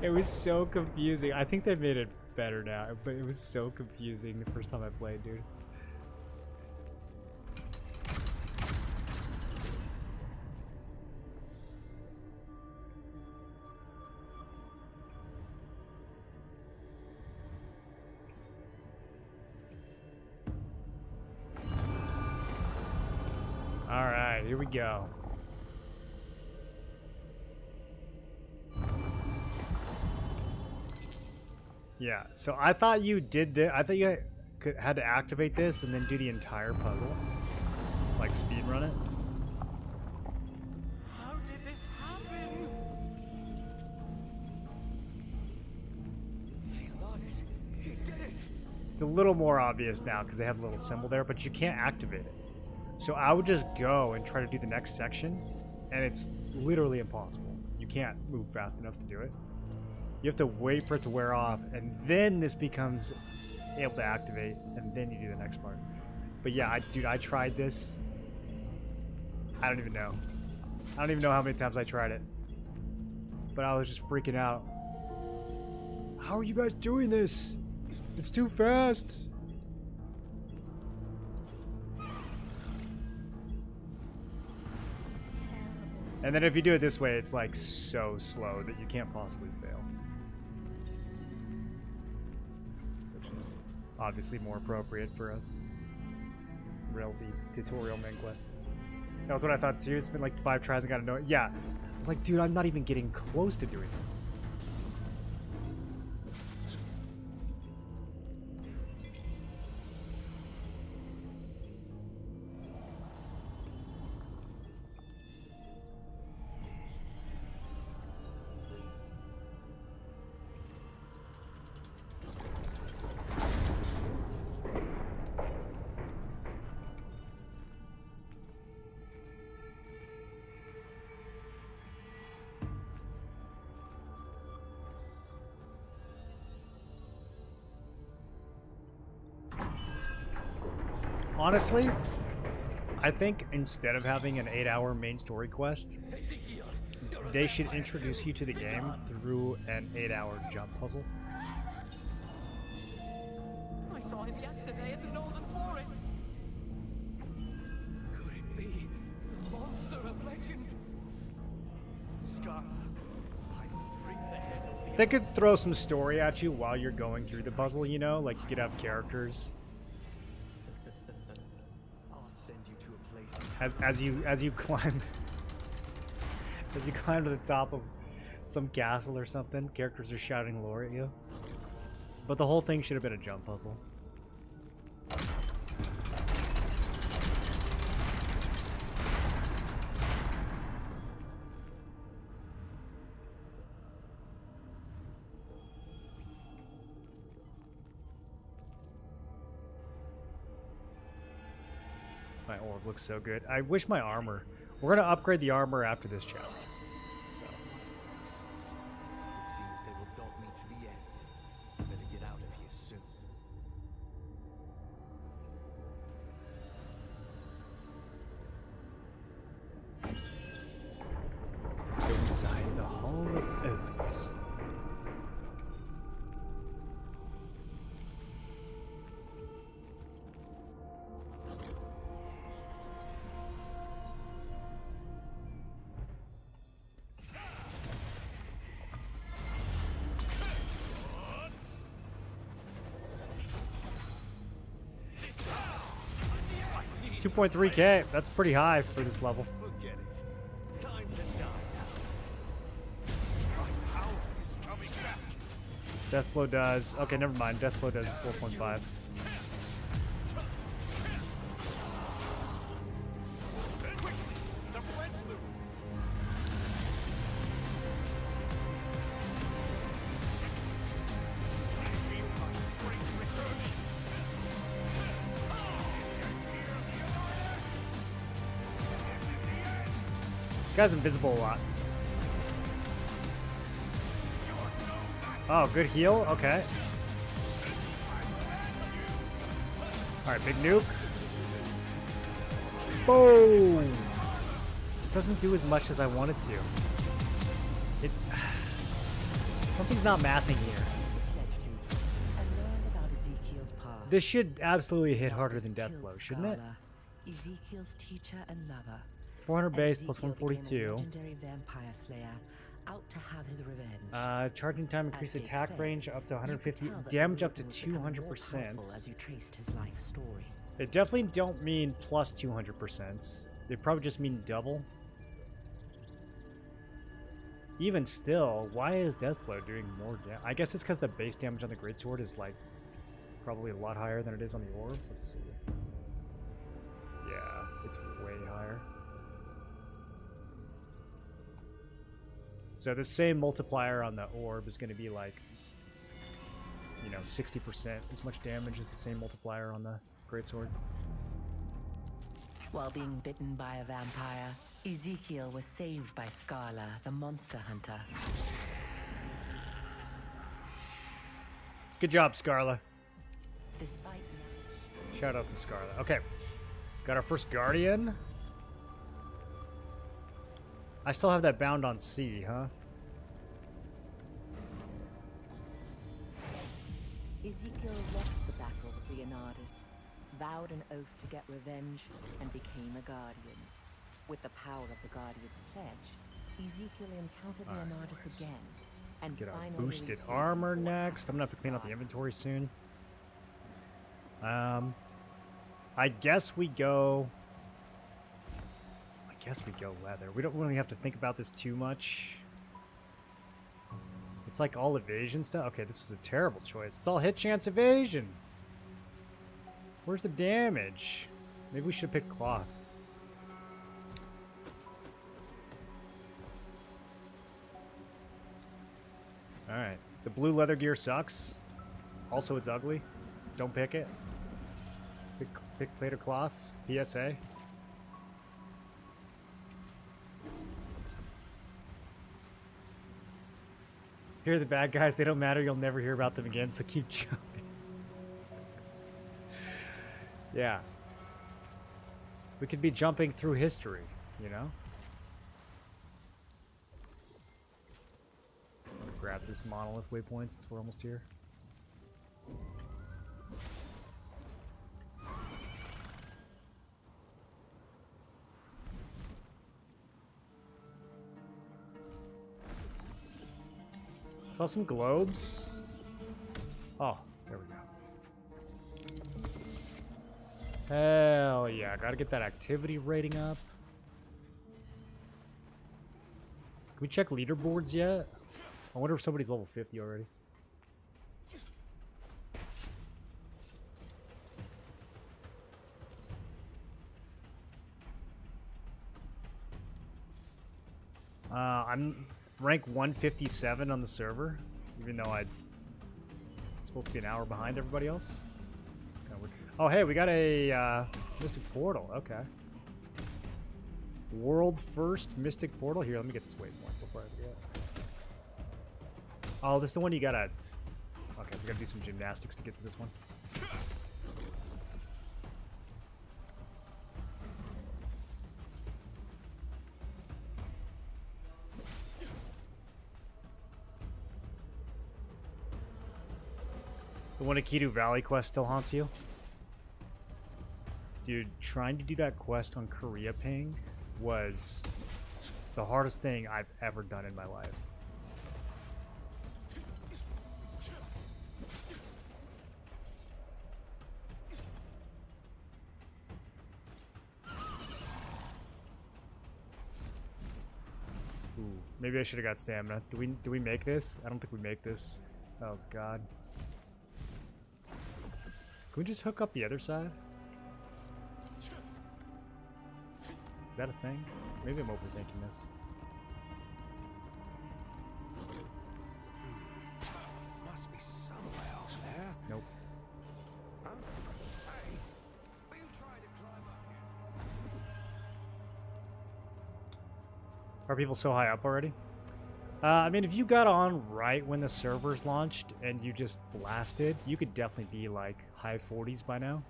It was so confusing. I think they made it better now, but it was so confusing the first time I played, dude. All right, here we go. Yeah, so I thought you did this. I thought you had to activate this and then do the entire puzzle, like speedrun it. How did this happen? Leonidas, he did it. It's a little more obvious now because they have a little symbol there, but you can't activate it. So I would just go and try to do the next section, and it's literally impossible. You can't move fast enough to do it. You have to wait for it to wear off, and then this becomes able to activate, and then you do the next part. But yeah, dude, I tried this. I don't even know. I don't even know how many times I tried it. But I was just freaking out. How are you guys doing this? It's too fast. And then if you do it this way, it's like so slow that you can't possibly fail. Which is obviously more appropriate for a Railsy tutorial main quest. That was what I thought too. It's been like 5 tries and got to know it. Yeah. I was like, dude, I'm not even getting close to doing this. Honestly, I think instead of having an 8-hour main story quest, they should introduce you to the game through an 8-hour jump puzzle. I saw him yesterday at the Northern Forest. Could it be the monster of legend? Scar, I will bring the head of the... They could throw some story at you while you're going through the puzzle, you know? Like you could have characters. As you climb to the top of some castle or something, characters are shouting lore at you. But the whole thing should have been a jump puzzle. Alright, orb looks so good. I wish my armor... We're going to upgrade the armor after this chapter. So. It seems they will dog me to the end. Better get out of here soon. Go inside the Hall of Oaths. $2.3K. That's pretty high for this level. Forget it. Time to die now. My power is coming back. Deathblow does... Okay, never mind. Deathblow does 4.5. This guy's invisible a lot. Oh, good heal? Okay. Alright, big nuke. Boom! It doesn't do as much as I want it to. It... Something's not mathing here. This should absolutely hit harder than Deathblow, shouldn't it? Ezekiel's teacher and lover. 400 base plus Ezekiel became a 142. legendary vampire slayer, out to have his revenge. Charging time increased As Dave attack said, range up to you could 150, tell that damage the up to Lord was becoming more 200%. powerful as you traced his life story. They definitely don't mean plus 200%. They probably just mean double. Even still, why is Deathblow doing more damage? I guess it's because the base damage on the Greatsword is like probably a lot higher than it is on the Orb. Let's see. Yeah, it's way higher. So the same multiplier on the Orb is going to be like, you know, 60% as much damage as the same multiplier on the Greatsword. While being bitten by a vampire, Ezekiel was saved by Scarla, the monster hunter. Good job, Scarla. Despite Shout out to Scarla. Okay. Got our first Guardian. I still have that bound on C, huh? Ezekiel lost the battle with Leonardus, vowed an oath to get revenge, and became a guardian. With the power of the Guardian's pledge, Ezekiel encountered Leonardus again, and Get our finally boosted repaid armor for what next. I'm gonna have to happened clean out the Scarla. inventory soon. I guess we go leather. We don't really have to think about this too much. It's like all evasion stuff. Okay, this was a terrible choice. It's all hit chance evasion. Where's the damage? Maybe we should pick cloth. Alright. The blue leather gear sucks. Also, it's ugly. Don't pick it. Pick plate or cloth. PSA. Here are the bad guys. They don't matter. You'll never hear about them again, so keep jumping. Yeah. We could be jumping through history, you know? I'm gonna grab this monolith waypoint since we're almost here. Saw some globes. Oh, there we go. Hell yeah, gotta get that activity rating up. Can we check leaderboards yet? I wonder if somebody's level 50 already. I'm rank 157 on the server, even though I'm supposed to be an hour behind everybody else. It's kind of weird. Oh, hey, we got a Mystic Portal, okay. World first Mystic Portal. Here, let me get this waypoint before I forget. Oh, this is the one you gotta... Okay, we gotta do some gymnastics to get to this one. The one Akitu Valley quest still haunts you? Dude, trying to do that quest on Korea Ping was the hardest thing I've ever done in my life. Ooh, maybe I should have got stamina. Do we make this? I don't think we make this. Oh god. Can we just hook up the other side? Is that a thing? Maybe I'm overthinking this. Must be somewhere out there. Nope. Huh? Hey, are you trying to climb up here? Are people so high up already? I mean, if you got on right when the servers launched and you just blasted, you could definitely be like high 40s by now.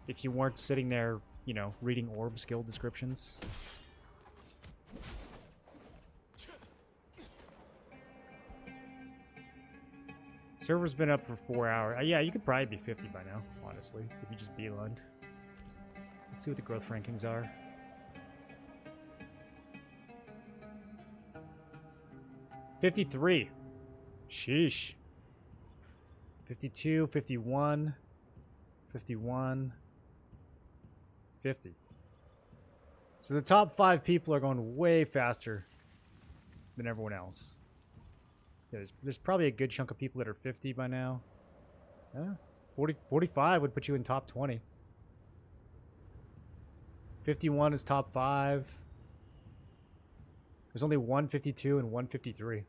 If you weren't sitting there, you know, reading orb skill descriptions. Server's been up for 4 hours. Yeah, you could probably be 50 by now, honestly, if you just beelined. Let's see what the growth rankings are. $53. Sheesh. 52, 51, 51, 50. So the top 5 people are going way faster than everyone else. Yeah, there's probably a good chunk of people that are 50 by now. 45 would put you in top 20. 51 is top 5. There's only 152 and 153.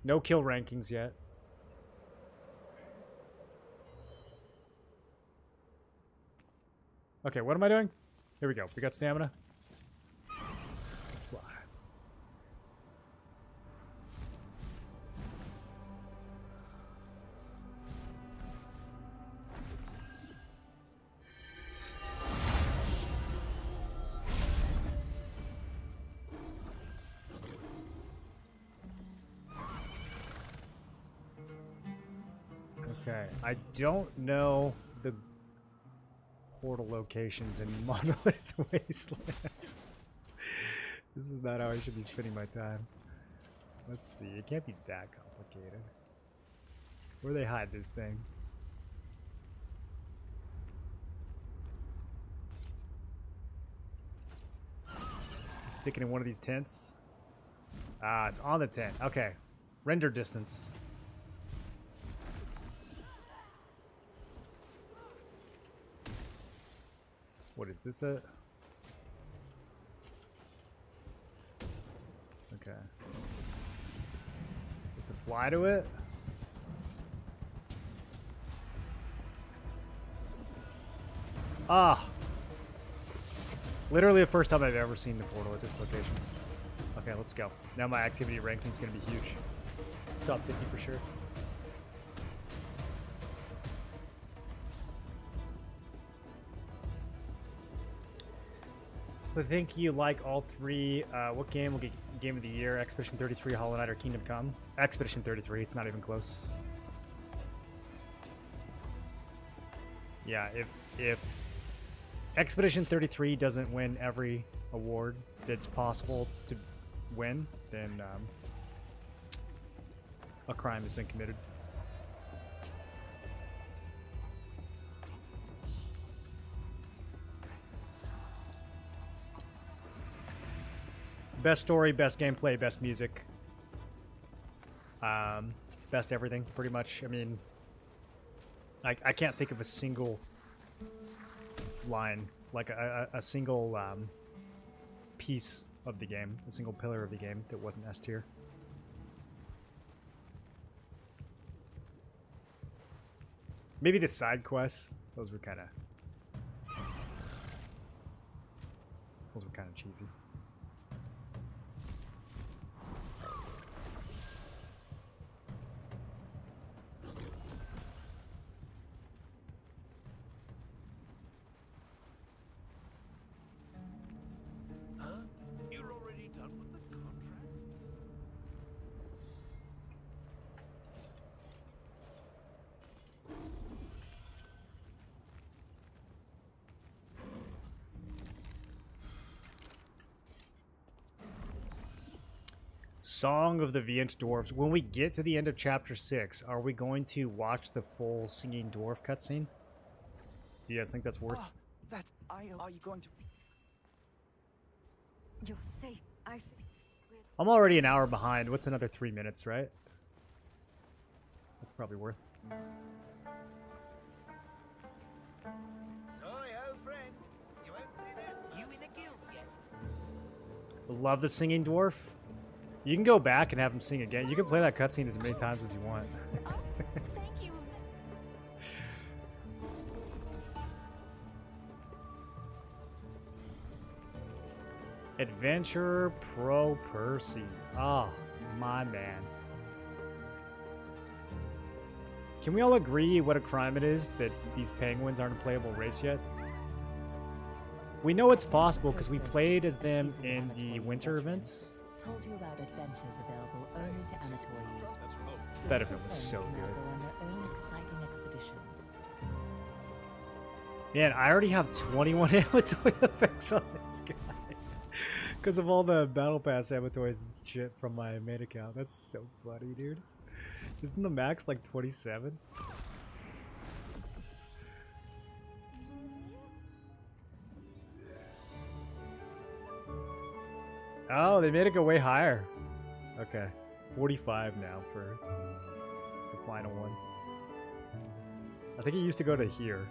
No kill rankings yet. Okay, what am I doing? Here we go. We got stamina. Let's fly. Okay, I don't know the portal locations in Monolith Wasteland. This is not how I should be spending my time. Let's see, it can't be that complicated. Where do they hide this thing? Stick it in one of these tents. Ah, it's on the tent. Okay, render distance. What is this at? Okay. Have to fly to it? Ah! Literally the first time I've ever seen the portal at this location. Okay, let's go. Now my activity ranking is going to be huge. Top 50 for sure. I think you like all three. What game will get Game of the Year? Expedition 33, Hollow Knight, or Kingdom Come? Expedition 33. It's not even close. Yeah, if Expedition 33 doesn't win every award that's possible to win, then a crime has been committed. Best story, best gameplay, best music, best everything, pretty much. I mean, I can't think of a single line, like a single piece of the game, a single pillar of the game that wasn't S tier. Maybe the side quests, those were kind of cheesy. Huh? You're already done with the contract? Song of the Viennt Dwarfs. When we get to the end of Chapter 6, are we going to watch the full singing dwarf cutscene? Do you guys think that's worth? Are you going to? You're safe. I'm already an hour behind. What's another 3 minutes, right? That's probably worth. Sorry, old friend. You won't see this. You in a guild yet? Love the singing dwarf. You can go back and have him sing again. You can play that cutscene as many times as you want. Oh, thank you. Adventurer Pro Percy. Oh, my man. Can we all agree what a crime it is that these penguins aren't a playable race yet? We know it's possible because we played as them in the winter events. Told you about adventures available only to Amatori. That event was so Friends now good. go on their own exciting expeditions. Man, I already have 21 Amatoy effects on this guy. Because of all the Battle Pass Amatoys and shit from my main account. That's so funny, dude. Isn't the max like 27? Oh, they made it go way higher. Okay. 45 now for the final one. I think it used to go to here.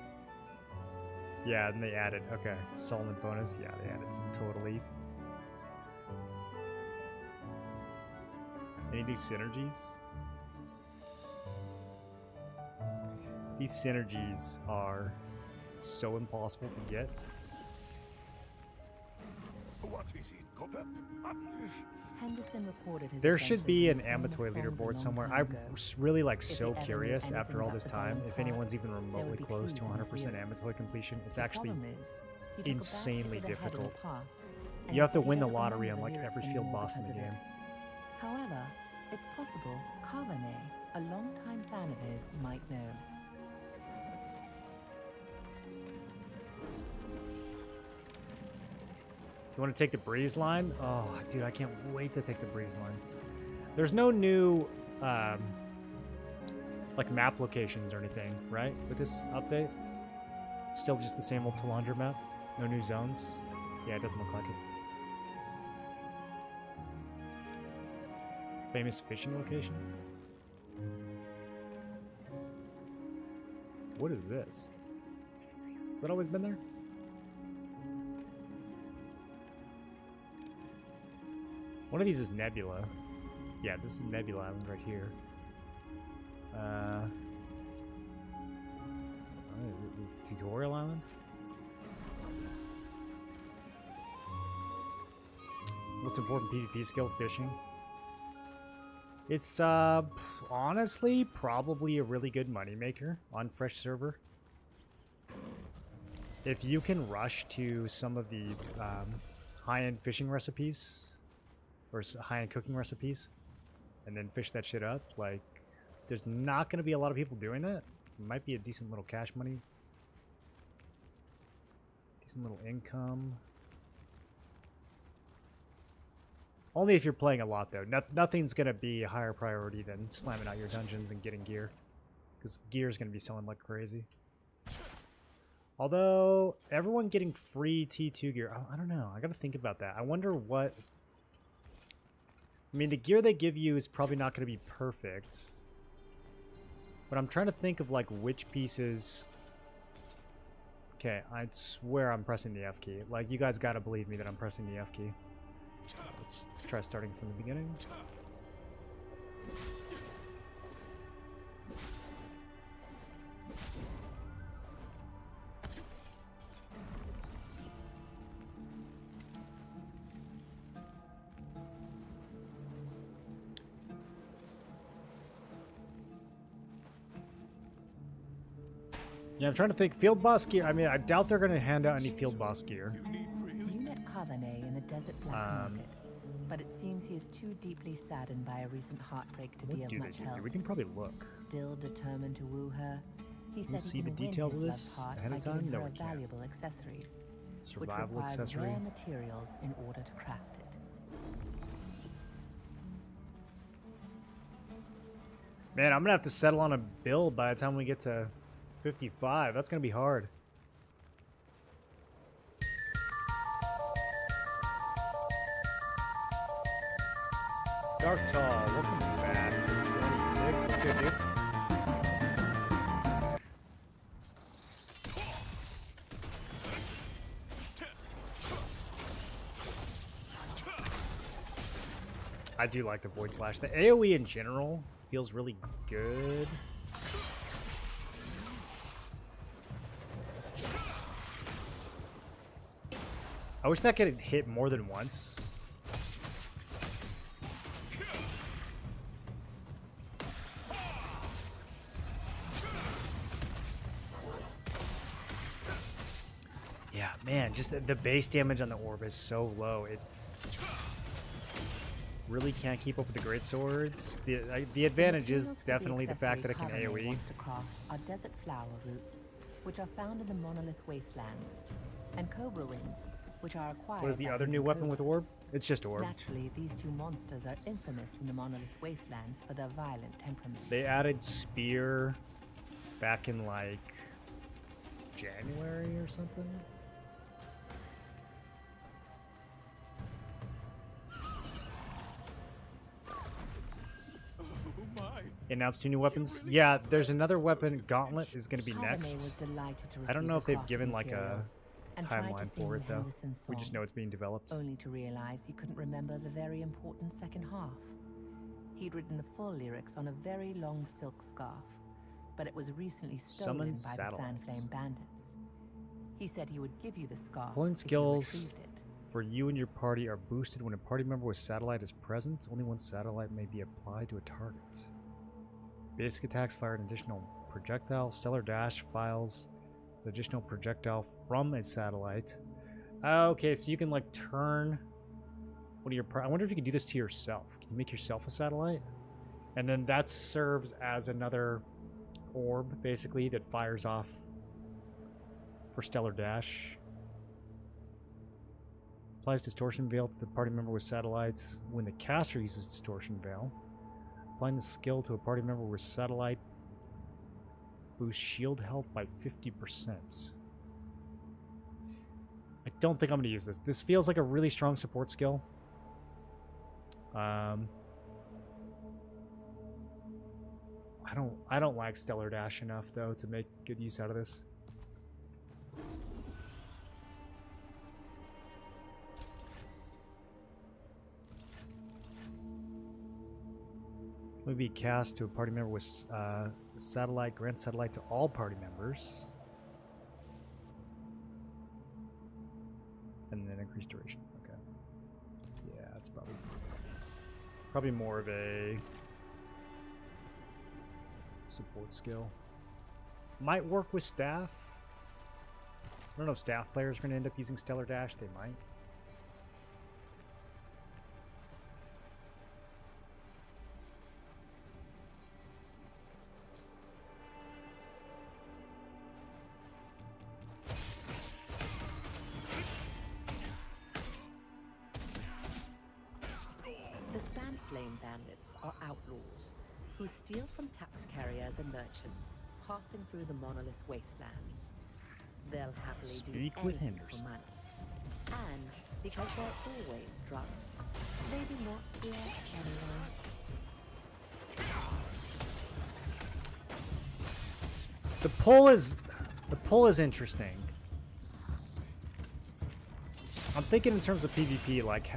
Yeah, and they added, okay, Solomon bonus. Yeah, they added some totally. Any new synergies? These synergies are so impossible to get. What is it, Copper? Henderson reported his There should be an adventures in Amatoy the Songs a leaderboard long somewhere. time I'm ago. really like If so you ever knew curious anything after all about this the time Baron's if anyone's heart, even there would remotely be close to clues in his 100% lyrics. Amatoy completion. It's The actually problem is, he took a back insanely to the head in the difficult. past, and You have he to said he win the doesn't lottery on remember like the every lyrics field anymore boss in the because of game. it. However, it's possible Carbonet, a longtime fan of his, might know. You want to take the breeze line? Oh, dude, I can't wait to take the breeze line. There's no new, like map locations or anything, right? With this update, still just the same old Talandra map. No new zones. Yeah, it doesn't look like it. Famous fishing location. What is this? Has that always been there? One of these is Nebula. Yeah, this is Nebula Island right here. Is it the Tutorial Island? Most important PvP skill, fishing. It's honestly probably a really good moneymaker on Fresh Server. If you can rush to some of the high-end fishing recipes or high-end cooking recipes and then fish that shit up, like, there's not going to be a lot of people doing that. It might be a decent little cash money. Decent little income. Only if you're playing a lot, though. Nothing's going to be a higher priority than slamming out your dungeons and getting gear. Because gear is going to be selling like crazy. Although, everyone getting free T2 gear, I don't know. I got to think about that. I wonder what... I mean, the gear they give you is probably not going to be perfect. But I'm trying to think of, like, which pieces... Okay, I swear I'm pressing the F key. Like, you guys got to believe me that I'm pressing the F key. Let's try starting from the beginning. Yeah, I'm trying to think. Field boss gear. I mean, I doubt they're going to hand out any field boss gear. You met Carvanet in the desert black market, but it seems he is too deeply saddened by a recent heartbreak to be of much help. We can probably look. Still determined to woo her, he said see he the can win details his of love's this heart ahead by of time? giving No, her we a can't. valuable accessory, which Survival requires accessory. rare materials in order to craft it. Man, I'm going to have to settle on a build by the time we get to 55. That's going to be hard. Dark Tall, welcome back for 26. What's good, dude? I do like the Void Slash. The AoE in general feels really good. I wish that could hit more than once. Yeah, man, just the base damage on the orb is so low. It really can't keep up with the great swords. The advantage is definitely the fact that it can AoE. Are desert flower roots, which are found in the monolith wastelands, and cobra wings, which are acquired. What is the by other new hunting weapon with cobras. orb? It's just orb. Naturally, these two monsters are infamous in the monolith wastelands for their violent temperaments. They added spear back in like January or something. Announced 2 new weapons. Yeah, there's another weapon. Gauntlet is going to be next. I don't know if they've given like a timeline for it though. We just know it's being developed. Only to realize he couldn't remember the very important second half. He'd written the full lyrics on a very long silk scarf, but it was recently stolen by the Sandflame bandits. He said he would give you the scarf. Pulling if you skills retrieved it. for you and your party are boosted when a party member with satellite is present. Only one satellite may be applied to a target. Basic attacks fire an additional projectile. Stellar Dash files an additional projectile from a satellite. Okay, so you can like turn one of your... I wonder if you can do this to yourself. Can you make yourself a satellite? And then that serves as another orb, basically, that fires off for Stellar Dash. Applies Distortion Veil to the party member with satellites when the caster uses Distortion Veil. Applying the skill to a party member with satellite boosts shield health by 50%. I don't think I'm going to use this. This feels like a really strong support skill. I don't like Stellar Dash enough though to make good use out of this. Maybe cast to a party member with satellite, grant satellite to all party members. And then increase duration. Okay. Yeah, it's probably more of a support skill. Might work with staff. I don't know if staff players are going to end up using Stellar Dash. They might. Are outlaws who steal from tax carriers and merchants passing through the monolith wastelands. They'll happily Speak do with anything Henderson. for money. And because they're always drunk, maybe not here anyway. The pull is interesting. I'm thinking in terms of PvP, like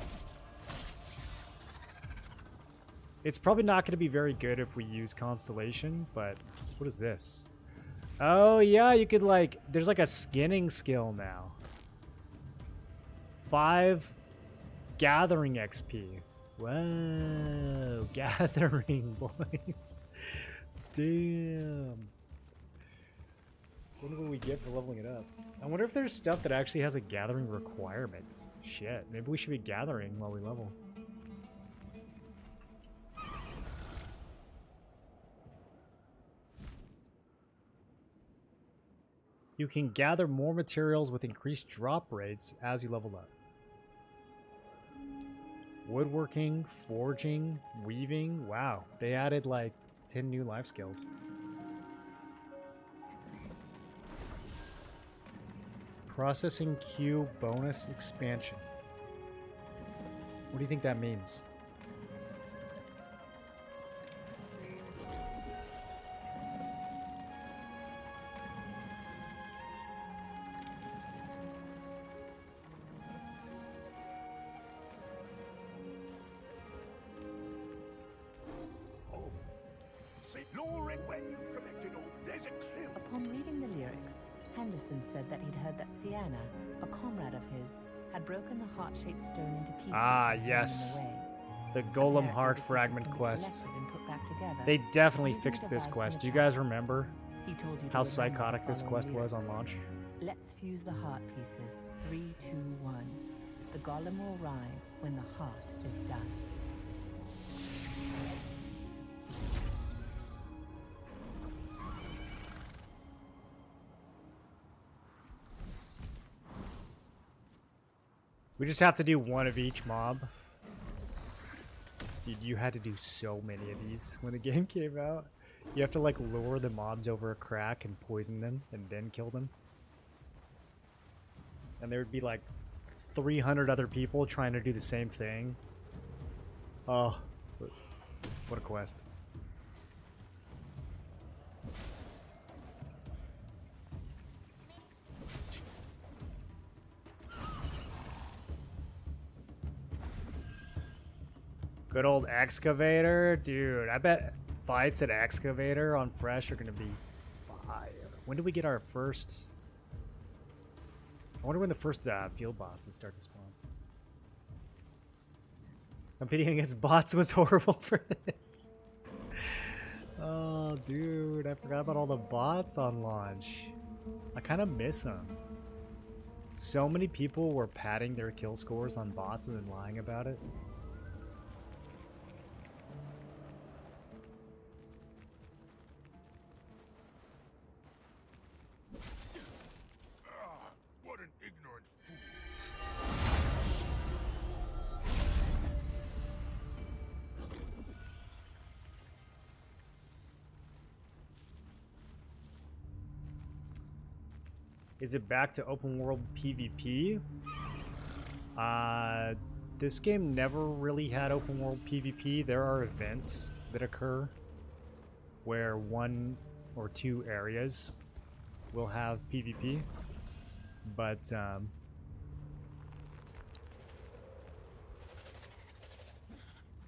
It's probably not going to be very good if we use Constellation, but what is this? Oh, yeah, you could, like, there's like a skinning skill now. 5 gathering XP. Whoa, gathering, boys. Damn. Wonder what we get for leveling it up. I wonder if there's stuff that actually has a gathering requirements. Shit, maybe we should be gathering while we level. You can gather more materials with increased drop rates as you level up. Woodworking, forging, weaving. Wow, they added like 10 new life skills. Processing queue bonus expansion. What do you think that means? Upon reading the lyrics, Henderson said that he'd heard that Sienna, a comrade of his, had broken the heart-shaped stone into pieces. Ah, and thrown yes. them away. The Golem Apparently, Heart the pieces Fragment can be quest. collected and put back together They definitely using fixed a this device quest. in Do you the guys chart. remember He told you to how remember the psychotic this following quest was on lyrics. launch? Let's fuse the heart pieces. 3, 2, 1. The golem will rise when the heart is done. We just have to do one of each mob. Dude, you had to do so many of these when the game came out. You have to like lure the mobs over a crack and poison them and then kill them. And there would be like 300 other people trying to do the same thing. Oh, what a quest. Good old excavator. Dude, I bet fights at excavator on fresh are gonna be fire. When do we get our first? I wonder when the first field bosses start to spawn. Competing against bots was horrible for this. Oh, dude, I forgot about all the bots on launch. I kind of miss them. So many people were padding their kill scores on bots and then lying about it. What an ignorant fool. Is it back to open world PvP? This game never really had open world PvP. There are events that occur where 1 or 2 areas will have PvP, but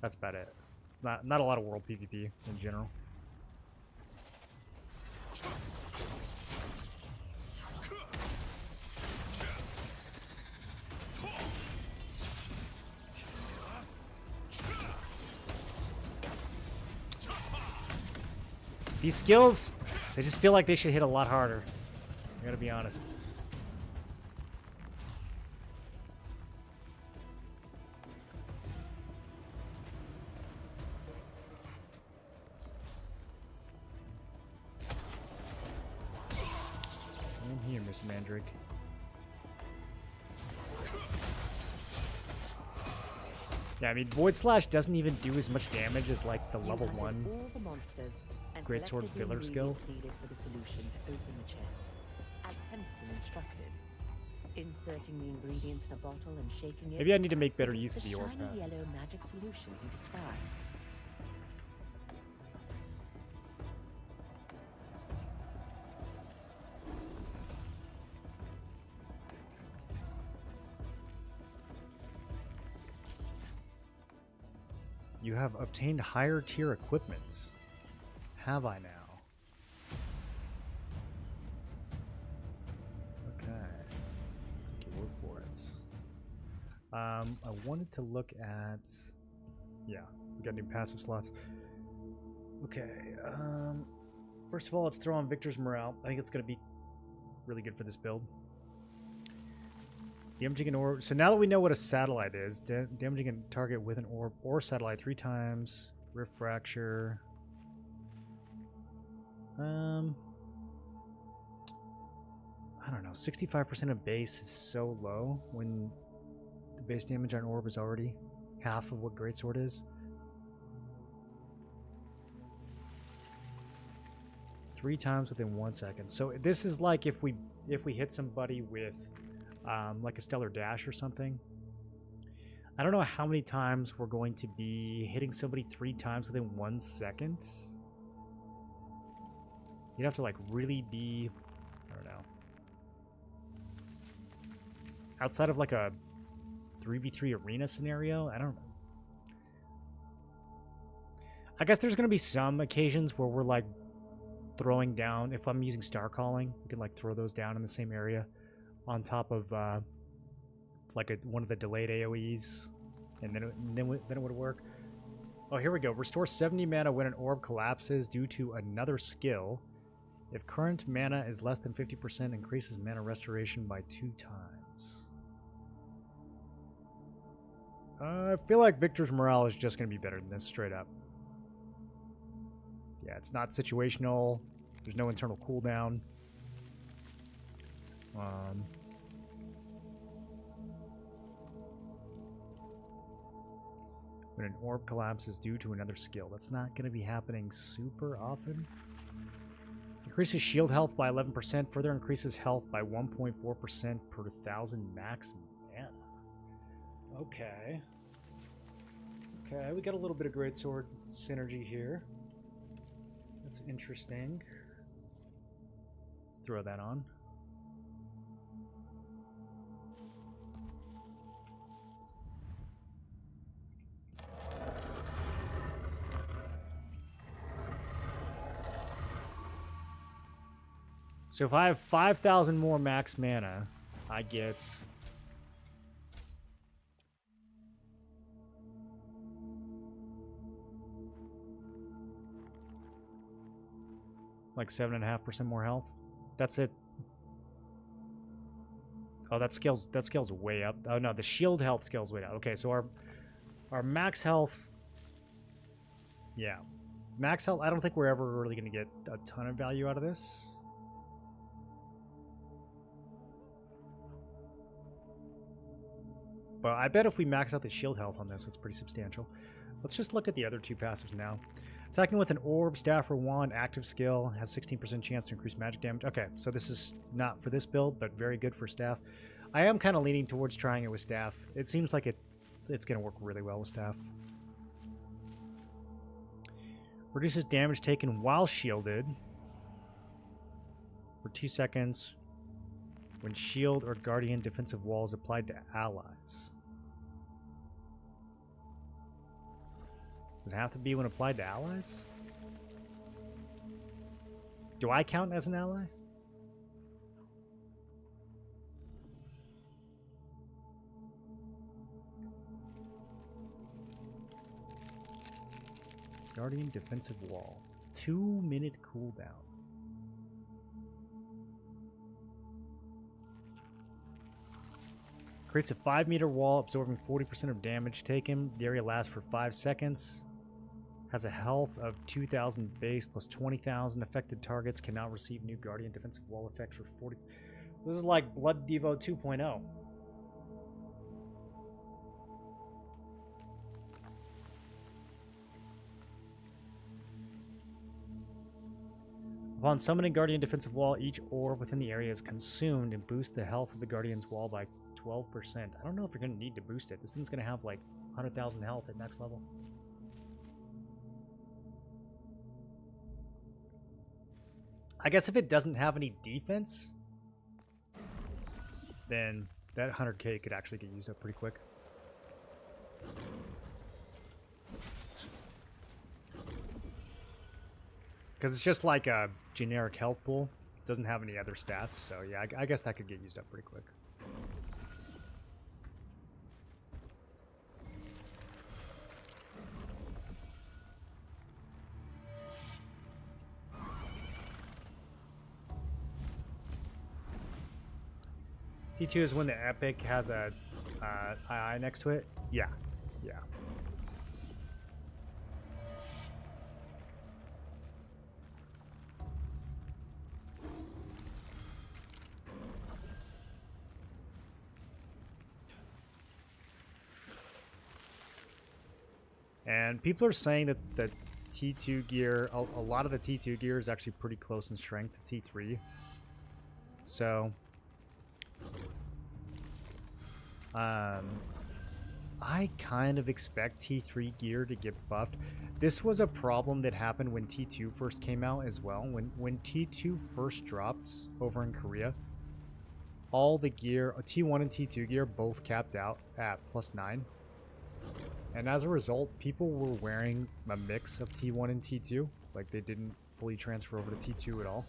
that's about it. It's not a lot of world PvP in general. These skills, they just feel like they should hit a lot harder. I gotta be honest. I'm here, Mr. Mandrake. Yeah, I mean, Void Slash doesn't even do as much damage as, like, the level 1 all the monsters and Great Sword collected the Filler skill. ingredients needed for the solution to open the chests, as Henderson instructed. Inserting the ingredients in a bottle and shaking it. Maybe I need to make better use produced of the orc shiny passes. yellow magic solution he described. You have obtained higher tier equipments. Have I now? Okay. Take your word for it. I wanted to look at... Yeah, we got new passive slots. Okay, first of all, let's throw on Victor's morale. I think it's going to be really good for this build. Damaging an orb. So now that we know what a satellite is, damaging a target with an orb or satellite 3 times. Rift fracture. I don't know. 65% of base is so low when the base damage on orb is already half of what Greatsword is. 3 times within 1 second. So this is like if we hit somebody with like a stellar dash or something. I don't know how many times we're going to be hitting somebody 3 times within 1 second. You'd have to like really be, I don't know, outside of like a 3v3 arena scenario. I don't know. I guess there's going to be some occasions where we're like throwing down, if I'm using star calling, we can like throw those down in the same area on top of it's like one of the delayed AoEs, and then it would work. Oh, here we go. Restore 70 mana when an orb collapses due to another skill. If current mana is less than 50%, increases mana restoration by 2 times. I feel like Victor's morale is just going to be better than this, straight up. Yeah, it's not situational. There's no internal cooldown. When an orb collapses due to another skill. That's not going to be happening super often. Increases shield health by 11%. Further increases health by 1.4% per 1,000 max mana. Okay. Okay, we got a little bit of Greatsword synergy here. That's interesting. Let's throw that on. So if I have 5,000 more max mana, I get... like 7.5% more health. That's it. Oh, that scales way up. Oh no, the shield health scales way down. Okay, so our max health. Yeah. Max health, I don't think we're ever really gonna get a ton of value out of this. But I bet if we max out the shield health on this, it's pretty substantial. Let's just look at the other 2 passives now. Attacking with an orb, staff, or wand, active skill, has 16% chance to increase magic damage. Okay, so this is not for this build, but very good for staff. I am kind of leaning towards trying it with staff. It seems like it's going to work really well with staff. Reduces damage taken while shielded for 2 seconds when shield or guardian defensive wall is applied to allies. Does it have to be when applied to allies? Do I count as an ally? Guardian defensive wall. 2-minute cooldown. Creates a 5-meter wall, absorbing 40% of damage taken. The area lasts for 5 seconds. Has a health of 2,000 base plus 20,000. Affected targets cannot receive new Guardian defensive wall effect for 40. This is like Blood Devo 2.0. Upon summoning Guardian defensive wall, each orb within the area is consumed and boosts the health of the Guardian's wall by 12%. I don't know if you're going to need to boost it. This thing's going to have like 100,000 health at next level. I guess if it doesn't have any defense, then that 100k could actually get used up pretty quick. Because it's just like a generic health pool. It doesn't have any other stats, so yeah, I guess that could get used up pretty quick. T2 is when the epic has a II next to it? Yeah. Yeah. And people are saying that the T2 gear, a lot of the T2 gear is actually pretty close in strength to T3. So... I kind of expect T3 gear to get buffed. This was a problem that happened when T2 first came out as well. When T2 first dropped over in Korea, all the gear, T1 and T2 gear, both capped out at +9. And as a result, people were wearing a mix of T1 and T2. Like, they didn't fully transfer over to T2 at all.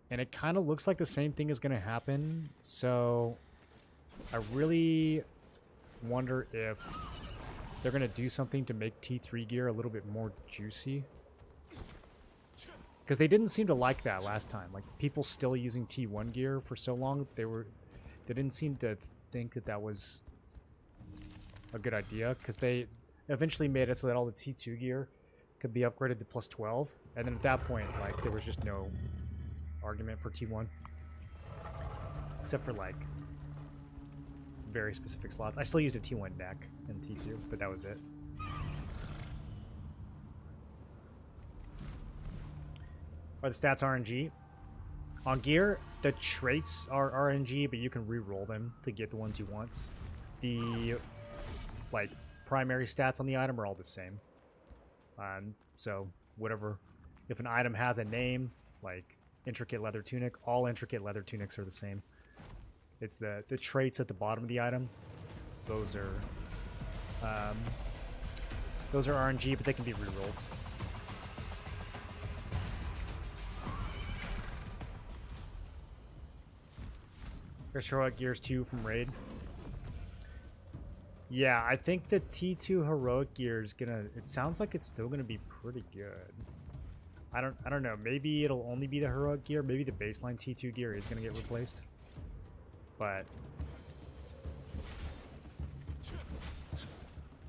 And it kind of looks like the same thing is going to happen. So I really wonder if they're going to do something to make T3 gear a little bit more juicy. Because they didn't seem to like that last time. Like, people still using T1 gear for so long, they didn't seem to think that that was a good idea. Because they eventually made it so that all the T2 gear could be upgraded to +12. And then at that point, like, there was just no argument for T1. Except for, like, very specific slots. I still used a T1 neck and T2, but that was it. Are the stats RNG? On gear, the traits are RNG, but you can re-roll them to get the ones you want. The, like, primary stats on the item are all the same. So, whatever. If an item has a name, like intricate leather tunic, all intricate leather tunics are the same. It's the traits at the bottom of the item. Those are RNG, but they can be re-rolled. Here's Heroic Gears 2 from Raid. Yeah, I think the T2 Heroic Gear is gonna... It sounds like it's still gonna be pretty good. I don't know. Maybe it'll only be the Heroic Gear. Maybe the baseline T2 gear is gonna get replaced. But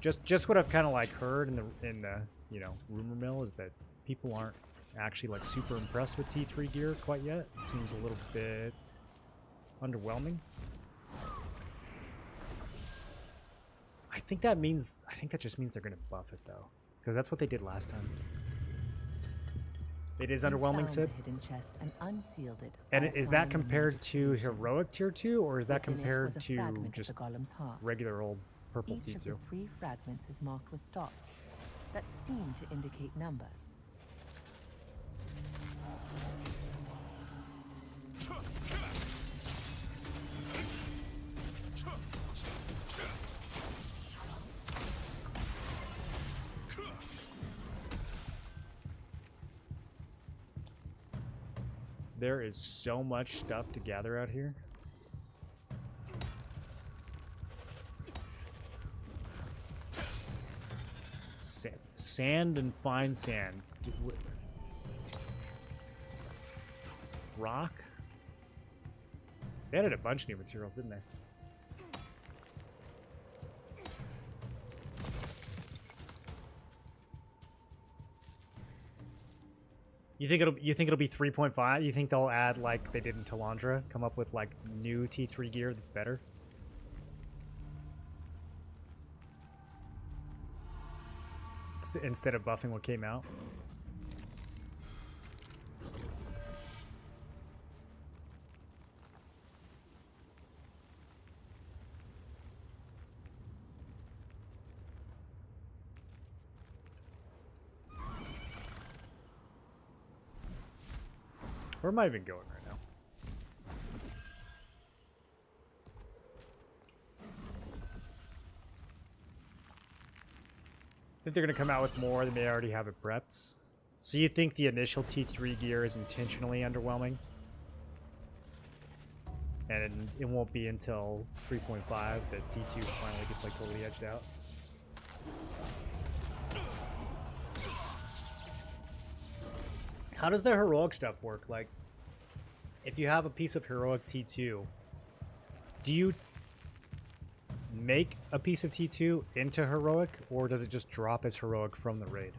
just what I've kind of like heard in the you know, rumor mill is that people aren't actually like super impressed with T3 gear quite yet. It seems a little bit underwhelming. I think that just means they're gonna buff it though, because that's what they did last time. It is underwhelming, Sid. Hidden chest and unsealed it. And is that compared to Heroic Tier 2, or is that compared to just regular old purple T2? Each of the 3 fragments is marked with dots that seem to indicate numbers. There is so much stuff to gather out here. Sand and fine sand. Rock? They added a bunch of new materials, didn't they? You think it'll be 3.5? You think they'll add, like they did in Talandra, come up with like new T3 gear that's better? Instead of buffing what came out? Where am I even going right now? I think they're going to come out with more than they already have it prepped. So you think the initial T3 gear is intentionally underwhelming? And it won't be until 3.5 that T2 finally gets like totally edged out? How does the heroic stuff work? Like, if you have a piece of heroic T2, do you make a piece of T2 into heroic, or does it just drop as heroic from the raid?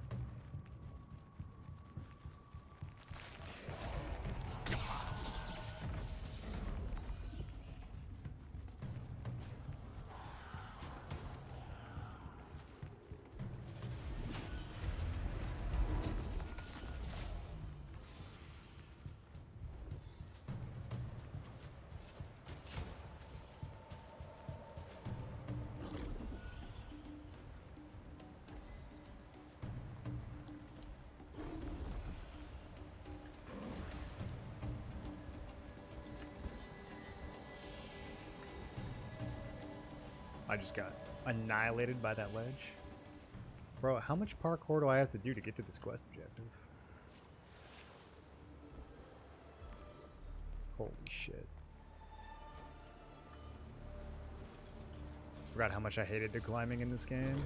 I just got annihilated by that ledge. Bro, how much parkour do I have to do to get to this quest objective? Holy shit. Forgot how much I hated the climbing in this game.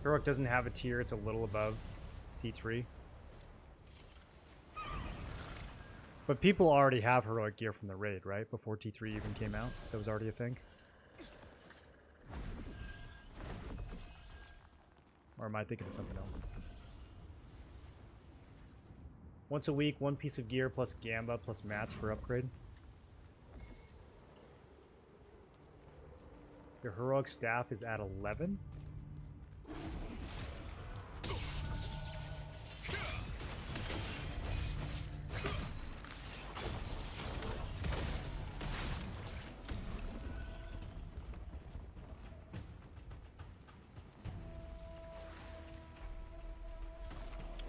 Heroic doesn't have a tier, it's a little above T3. But people already have heroic gear from the raid, right? Before T3 even came out? That was already a thing? Or am I thinking of something else? Once a week, one piece of gear plus Gamba plus mats for upgrade. Your heroic staff is at 11?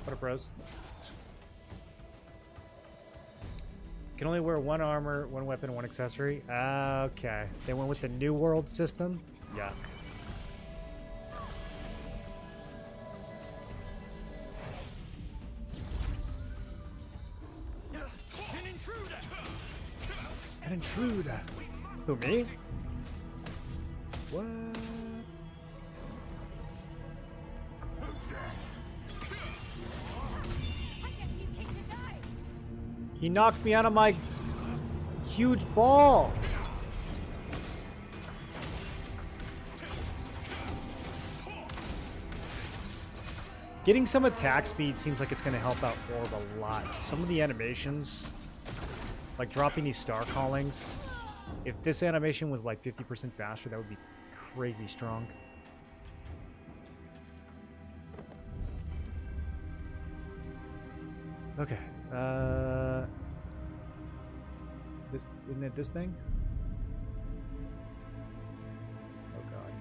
What up, bros? Can only wear one armor, one weapon, one accessory. Okay. They went with the New World system? Yuck. An intruder! Who, me? What? He knocked me out of my huge ball. Getting some attack speed seems like it's going to help out Orb a lot. Some of the animations, like dropping these star callings, if this animation was like 50% faster, that would be crazy strong. Okay. This isn't it this thing? Oh god.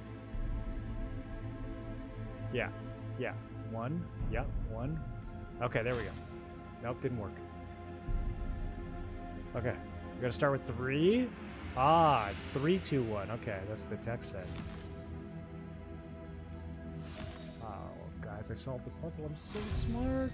Yeah. Yeah. One. Yep. One. Okay, there we go. Nope, didn't work. Okay. We gotta start with 3. Ah, it's 3, 2, 1. Okay, that's what the text said. Oh, guys, I solved the puzzle. I'm so smart.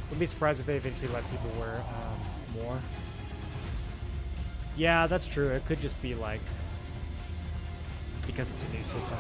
I'd be surprised if they eventually let people wear more. Yeah, that's true. It could just be like because it's a new system.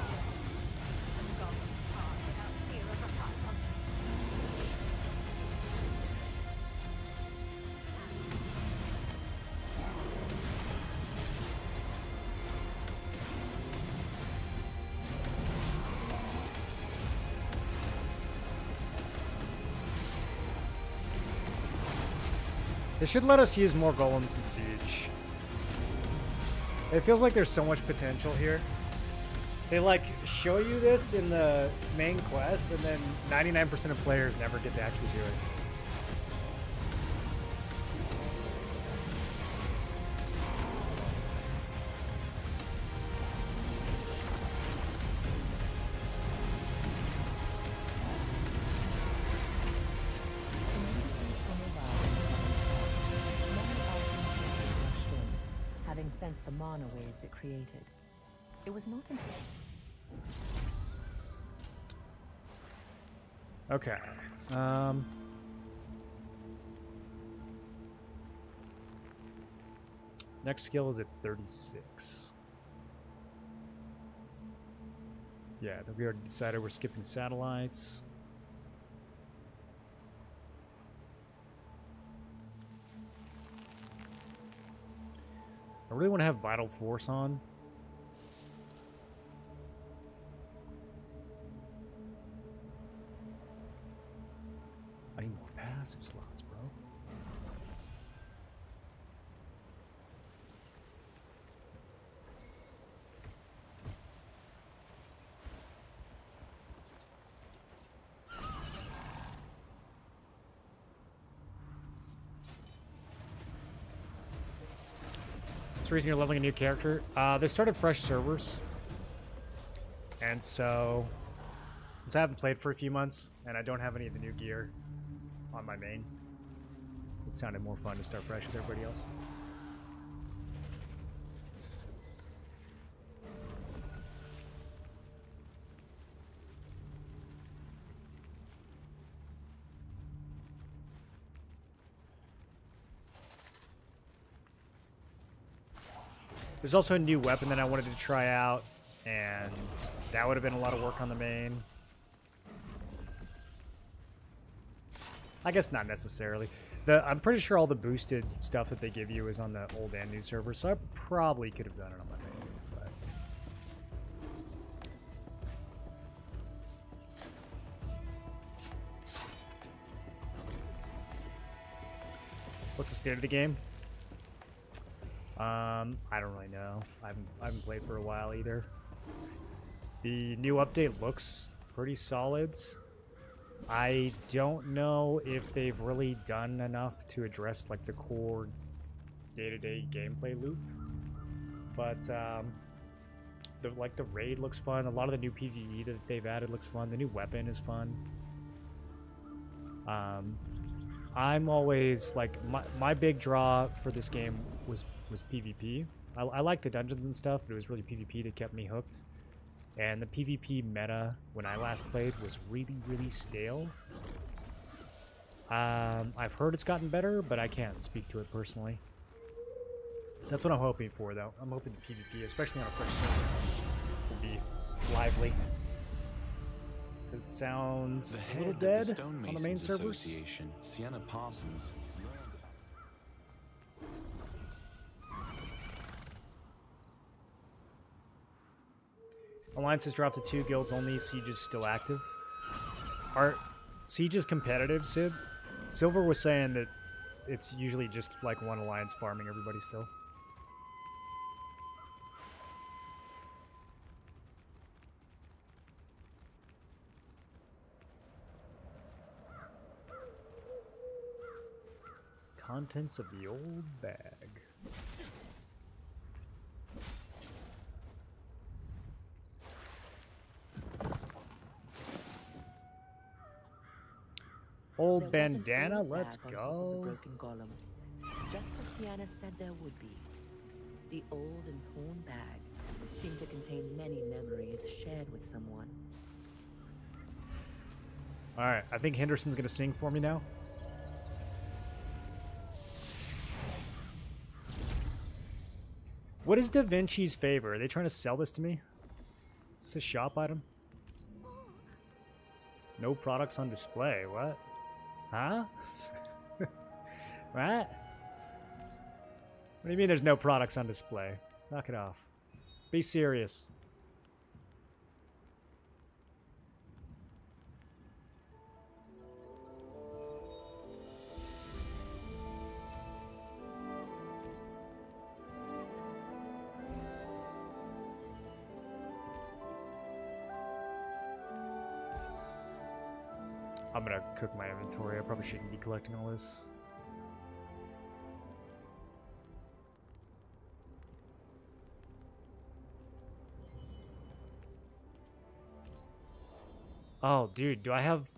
They should let us use more golems in Siege. It feels like there's so much potential here. They like show you this in the main quest, and then 99% of players never get to actually do it. Having sensed the mana waves it created. It was not until... Okay. Next skill is at 36. Yeah, we already decided we're skipping satellites. I really want to have Vital Force on. I need more passive slots, bro. That's the reason you're leveling a new character. They started fresh servers. And so, since I haven't played for a few months, and I don't have any of the new gear on my main, it sounded more fun to start fresh with everybody else. There's also a new weapon that I wanted to try out, and that would have been a lot of work on the main. I guess not necessarily. I'm pretty sure all the boosted stuff that they give you is on the old and new server, so I probably could have done it on my main. But what's the state of the game? I don't really know. I haven't played for a while either. The new update looks pretty solid. I don't know if they've really done enough to address like the core day-to-day gameplay loop, but the raid looks fun. A lot of the new PvE that they've added looks fun. The new weapon is fun. I'm always like my big draw for this game was PvP. I like the dungeons and stuff, but it was really PvP that kept me hooked. And the PvP meta when I last played was really, really stale. I've heard it's gotten better, but I can't speak to it personally. That's what I'm hoping for, though. I'm hoping the PvP, especially on a fresh server, will be lively. Because it sounds a little dead on the main servers. Sienna Parsons. Alliance has dropped to 2 guilds only. Siege is still active. Are Siege is competitive, Sid? Silver was saying that it's usually just like one alliance farming everybody still. Contents of the old bag. Old bandana, let's go. The broken golem. Just as Sienna said there would be. The old and torn bag seemed to contain many memories shared with someone. Alright, I think Henderson's gonna sing for me now. What is Da Vinci's favor? Are they trying to sell this to me? Is this a shop item? No products on display. What? Huh? What? What do you mean there's no products on display? Knock it off. Be serious. I'm gonna cook my inventory. I probably shouldn't be collecting all this. Oh, dude, do I have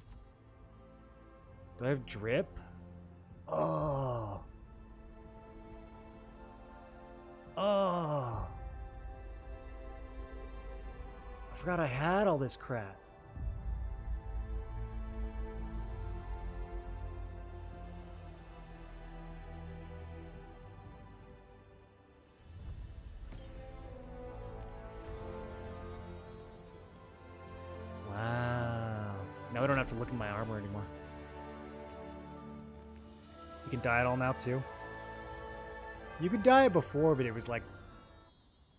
drip? Oh. Oh. I forgot I had all this crap. Wow. Now I don't have to look at my armor anymore. You can dye it all now too. You could dye it before, but it was like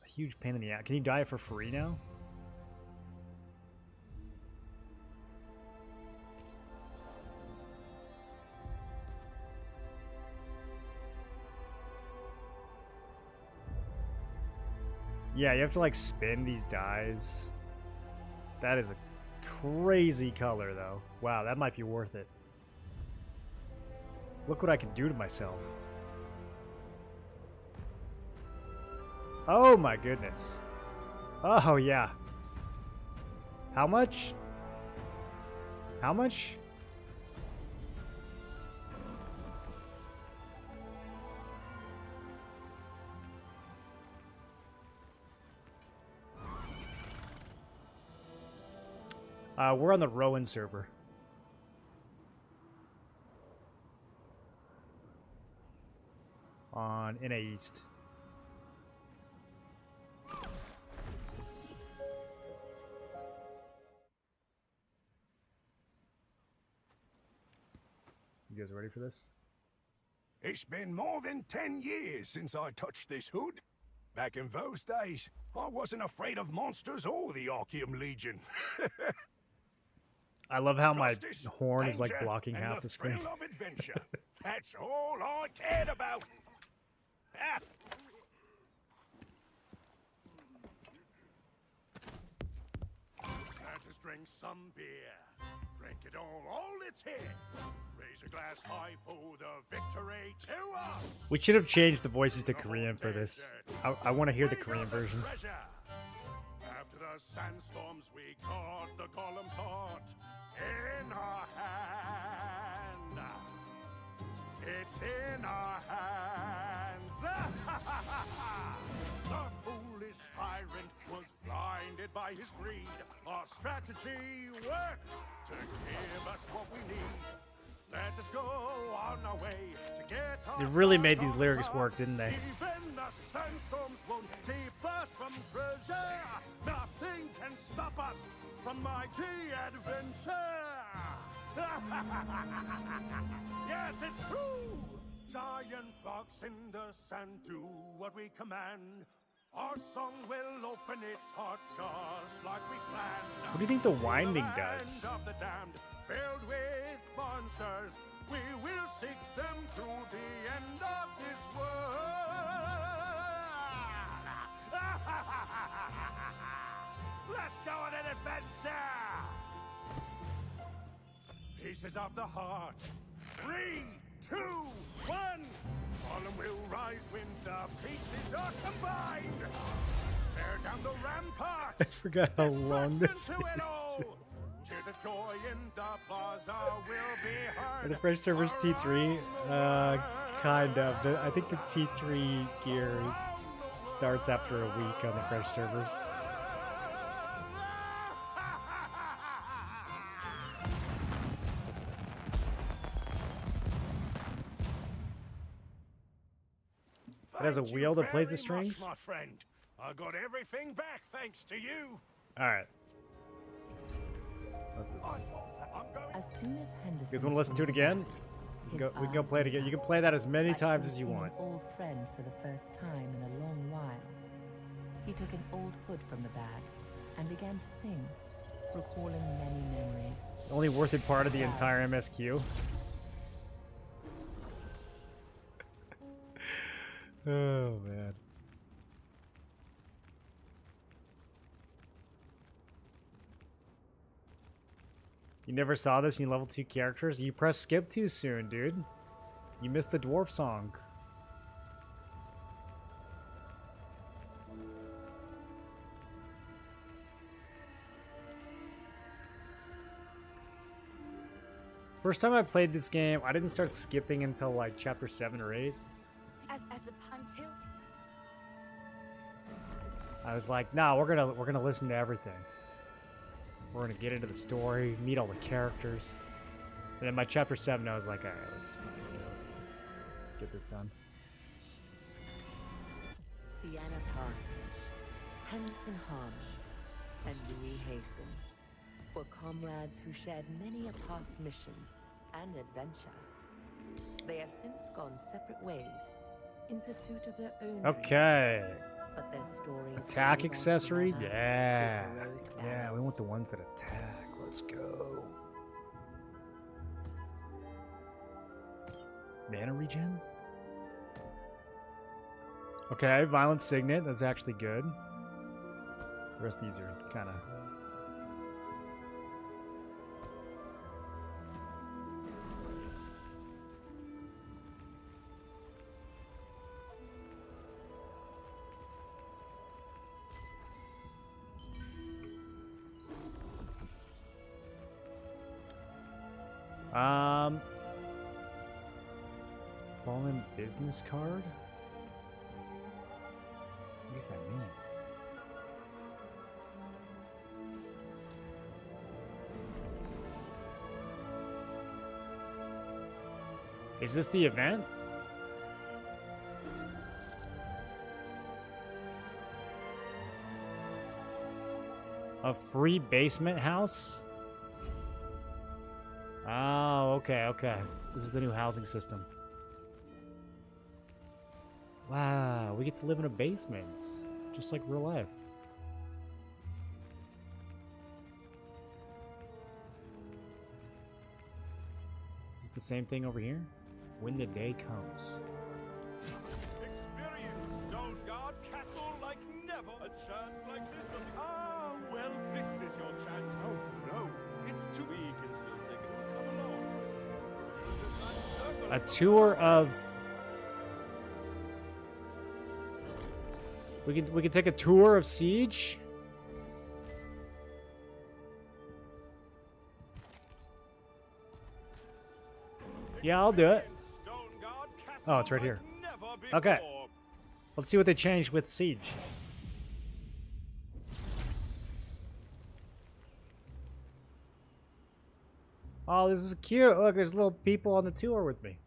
a huge pain in the ass. Can you dye it for free now? Yeah, you have to like spin these dyes. That is a crazy color though. Wow, that might be worth it. Look what I can do to myself. Oh my goodness. Oh yeah. How much? How much? We're on the Rowan server. On NA East. You guys ready for this? It's been more than 10 years since I touched this hood. Back in those days, I wasn't afraid of monsters or the Archeum Legion. I love how my Justice, horn is like danger, blocking and half the screen. thrill of adventure. That's all I cared about. Ah. Let us drink some beer. Drink it all it's here. Raise a glass high for the victory to us. We should have changed the voices to Korean for this. I want to hear the Korean version. After the sandstorms, we caught the golem's heart in our hand. It's in our hands. The foolish tyrant was blinded by his greed. Our strategy worked to give us what we need. Let us go on our way to get our They really made these lyrics work, didn't they? Even the sandstorms won't keep us from treasure. Nothing can stop us from mighty adventure. Yes, it's true. Giant rocks in the sand do what we command. Our song will open its heart just like we planned. What do you think the winding does? Land of the damned, filled with monsters, we will seek them to the end of this world. Let's go on an adventure! Pieces of the heart. 3, 2, 1. Column will rise when the pieces are combined. Tear down the rampart. I forgot how long this is. Tears of joy in the plaza will be heard. Are the French servers T3? Kind of. I think the T3 gear starts after a week on the French servers. It has a wheel that plays the strings? My friend. I got everything back thanks to you. Alright. As soon as Henderson, You guys want to listen to it again? We can go play it again. You can play that as many times as you want. An old friend for the first time in a long while. He took an old hood from the bag and began to sing, recalling many memories. The only worth it part of the entire MSQ. Oh man. You never saw this in level 2 characters? You pressed skip too soon, dude. You missed the dwarf song. First time I played this game, I didn't start skipping until like chapter 7 or 8. As a until I was like, nah, we're gonna listen to everything. We're gonna get into the story, meet all the characters. And then by chapter 7, I was like, alright, let's get this done. Sienna Parsons, Henderson Harmon, and Louis Hasten were comrades who shared many a past mission and adventure. They have since gone separate ways in pursuit of their own Okay. dreams. But their stories Attack live on accessory? forever Yeah. through heroic Yeah, we battles. want the ones that attack. Let's go. Mana regen? Okay, Violent Signet. That's actually good. The rest of these are kind of... Fallen business card? What does that mean? Is this the event? A free basement house? Oh, okay, okay. This is the new housing system. Wow, we get to live in a basement, just like real life. Is this the same thing over here? When the day comes. Experience Stone Guard Castle like never. A chance like this doesn't... Ah, well, this is your chance. Oh, no. It's too... We can still take it. Come along. A tour of... We could take a tour of Siege? Yeah, I'll do it. Oh, it's right here. Okay. Let's see what they changed with Siege. Oh, this is cute. Look, there's little people on the tour with me.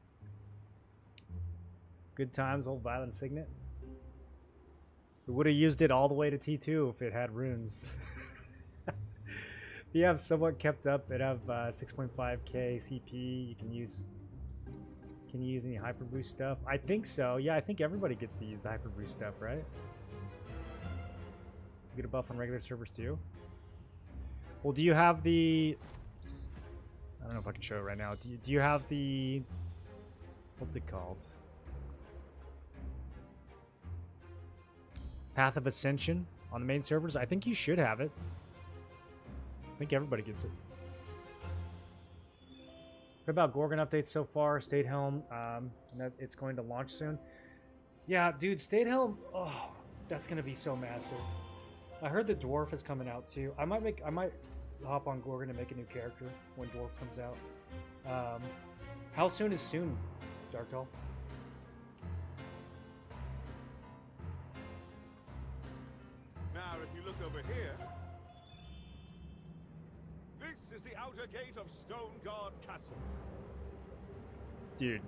Good times, old Violent Signet. We would have used it all the way to T2 if it had runes. If you have somewhat kept up, it have 6.5k CP. You can use any hyper boost stuff. I think so. Yeah, I think everybody gets to use the hyper boost stuff, right? You get a buff on regular servers too. Well, do you have the? I don't know if I can show it right now. Do you have the? What's it called? Path of Ascension on the main servers? I think you should have it. I think everybody gets it. What about Gorgon updates so far? State Helm, it's going to launch soon. Yeah, dude, State Helm, oh, that's going to be so massive. I heard that Dwarf is coming out too. I might hop on Gorgon and make a new character when Dwarf comes out. How soon is soon, Dark Doll? Now, if you look over here, this is the outer gate of Stone Guard Castle. Dude,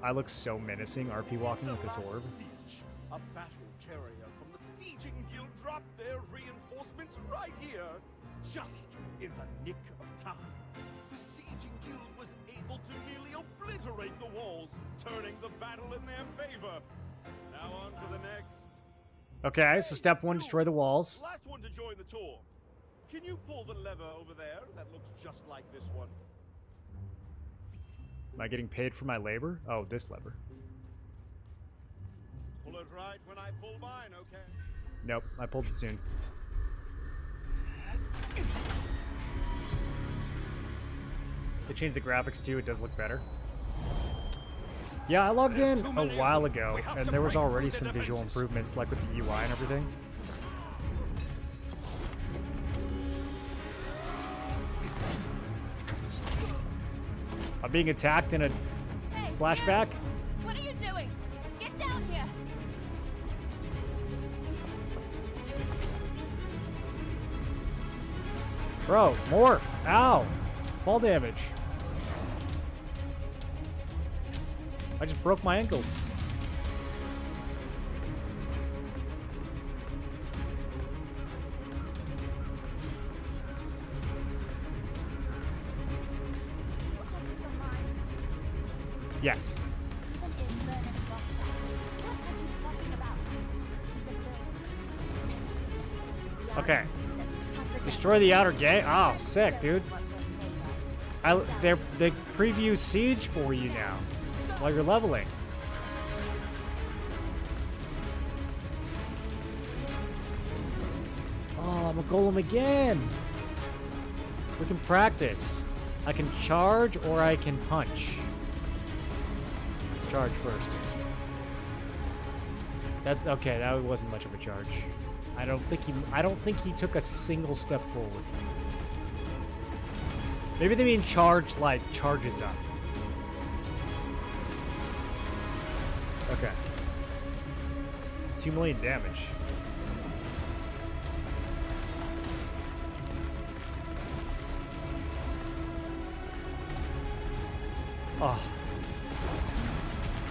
I look so menacing RP walking with this orb. Siege, a battle carrier from the Sieging Guild dropped their reinforcements right here, just in the nick of time. The Sieging Guild was able to nearly obliterate the walls, turning the battle in their favor. Now on to the next. Okay, so step 1, destroy the walls. Last one to join the tour. Can you pull the lever over there? That looks just like this one. Am I getting paid for my labor? Oh, this lever. Pull it right when I pull mine, okay? Nope, I pulled it soon. They changed the graphics too. It does look better. Yeah, I logged in a while ago, and there was already some visual improvements, like with the UI and everything. I'm being attacked in a flashback. What are you doing? Get down here! Bro, morph! Ow! Fall damage. I just broke my ankles. Yes. Okay. Destroy the outer gate? Oh, sick, dude. They preview Siege for you now while you're leveling. Oh, I'm a golem again. We can practice. I can charge or I can punch. Let's charge first. Okay, that wasn't much of a charge. I don't think he took a single step forward. Maybe they mean charge like charges up. Okay. 2 million damage. Oh.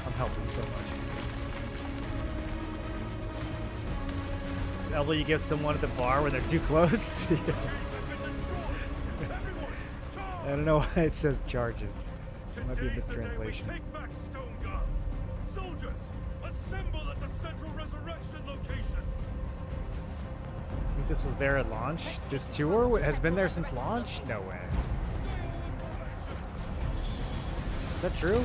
I'm helping so much. Elbow you give someone at the bar when they're too close? I don't know why it says charges. It might be a mistranslation. Soldiers, assemble at the central resurrection location. I think this was there at launch. This tour has been there since launch? No way. Is that true?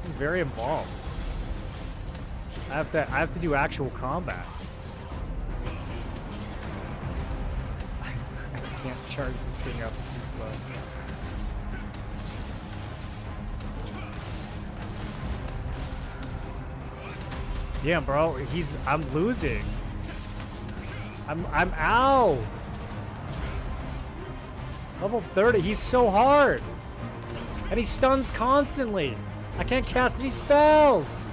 This is very involved. I have to do actual combat. I can't charge this thing up, it's too slow. Yeah, bro, I'm losing. I'm ow. Level 30, he's so hard. And he stuns constantly. I can't cast any spells.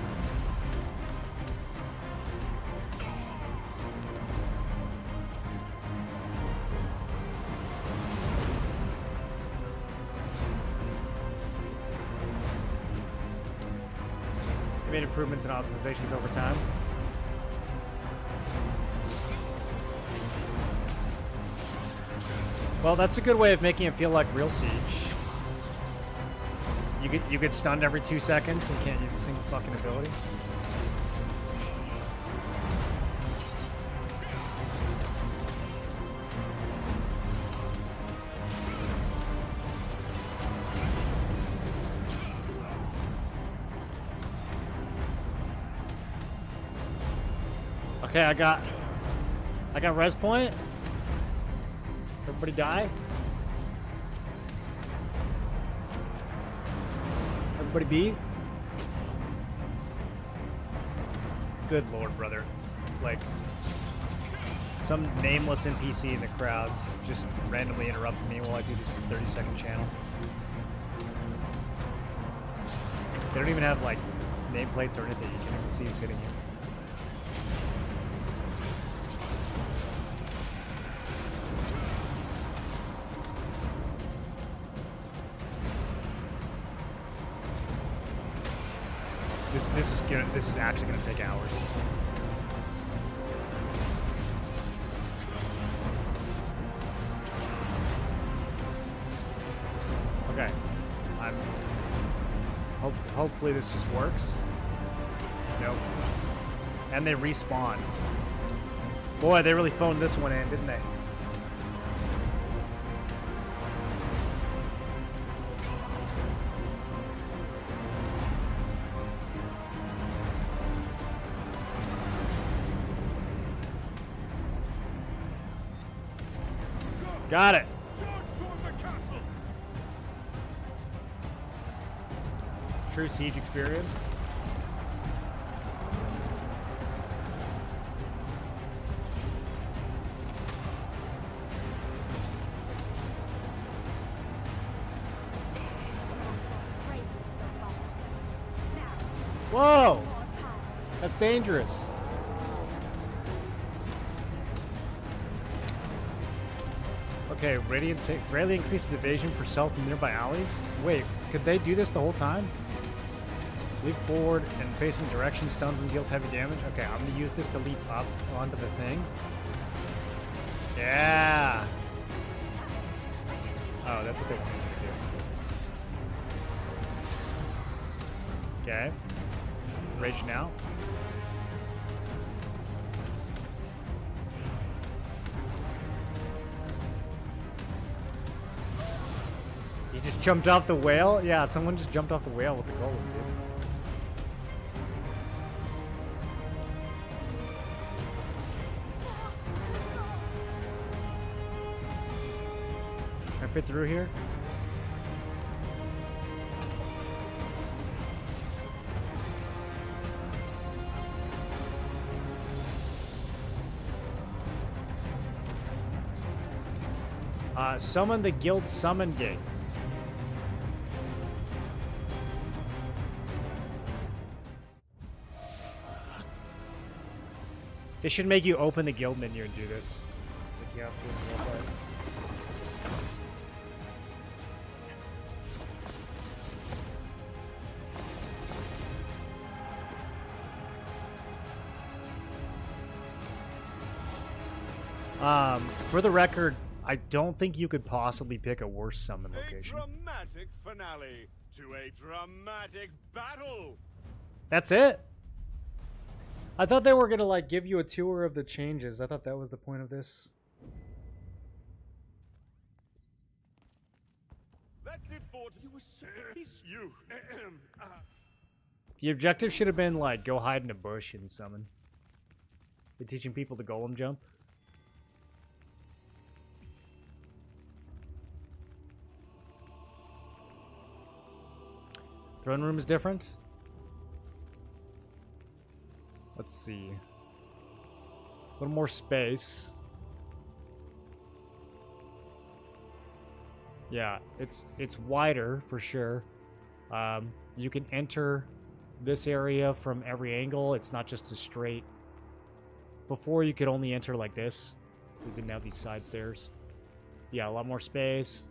They made improvements and optimizations over time. Well, that's a good way of making it feel like real Siege. You get stunned every 2 seconds and can't use a single fucking ability. Okay, I got res point. Everybody die. Everybody be. Good lord, brother. Like, some nameless NPC in the crowd just randomly interrupted me while I do this 30-second channel. They don't even have, like, nameplates or anything. You can't even see who's hitting you. This is actually gonna take hours. Okay, hopefully this just works. Nope. And they respawn. Boy, they really phoned this one in, didn't they? Got it. Charge toward the castle! True siege experience. Whoa! That's dangerous. Okay, Radiant greatly increases evasion for self in nearby alleys. Wait, could they do this the whole time? Leap forward and facing direction stuns and deals heavy damage. Okay, I'm gonna use this to leap up onto the thing. Yeah! Oh, that's what they want me to do. Okay. Rage now. He just jumped off the whale? Yeah, someone just jumped off the whale with the golem, dude. Can I fit through here? Summon the guild summon gate. It should make you open the guild menu and do this. Like you have to in real life. For the record, I don't think you could possibly pick a worse summon location. A dramatic finale to a dramatic battle. That's it? I thought they were gonna like give you a tour of the changes. I thought that was the point of this. That's it for you. The objective should have been like go hide in a bush and summon. They're teaching people the golem jump. Throne room is different. Let's see. A little more space. Yeah, it's wider for sure. You can enter this area from every angle. It's not just a straight. Before you could only enter like this. We didn't have these side stairs. Yeah, a lot more space.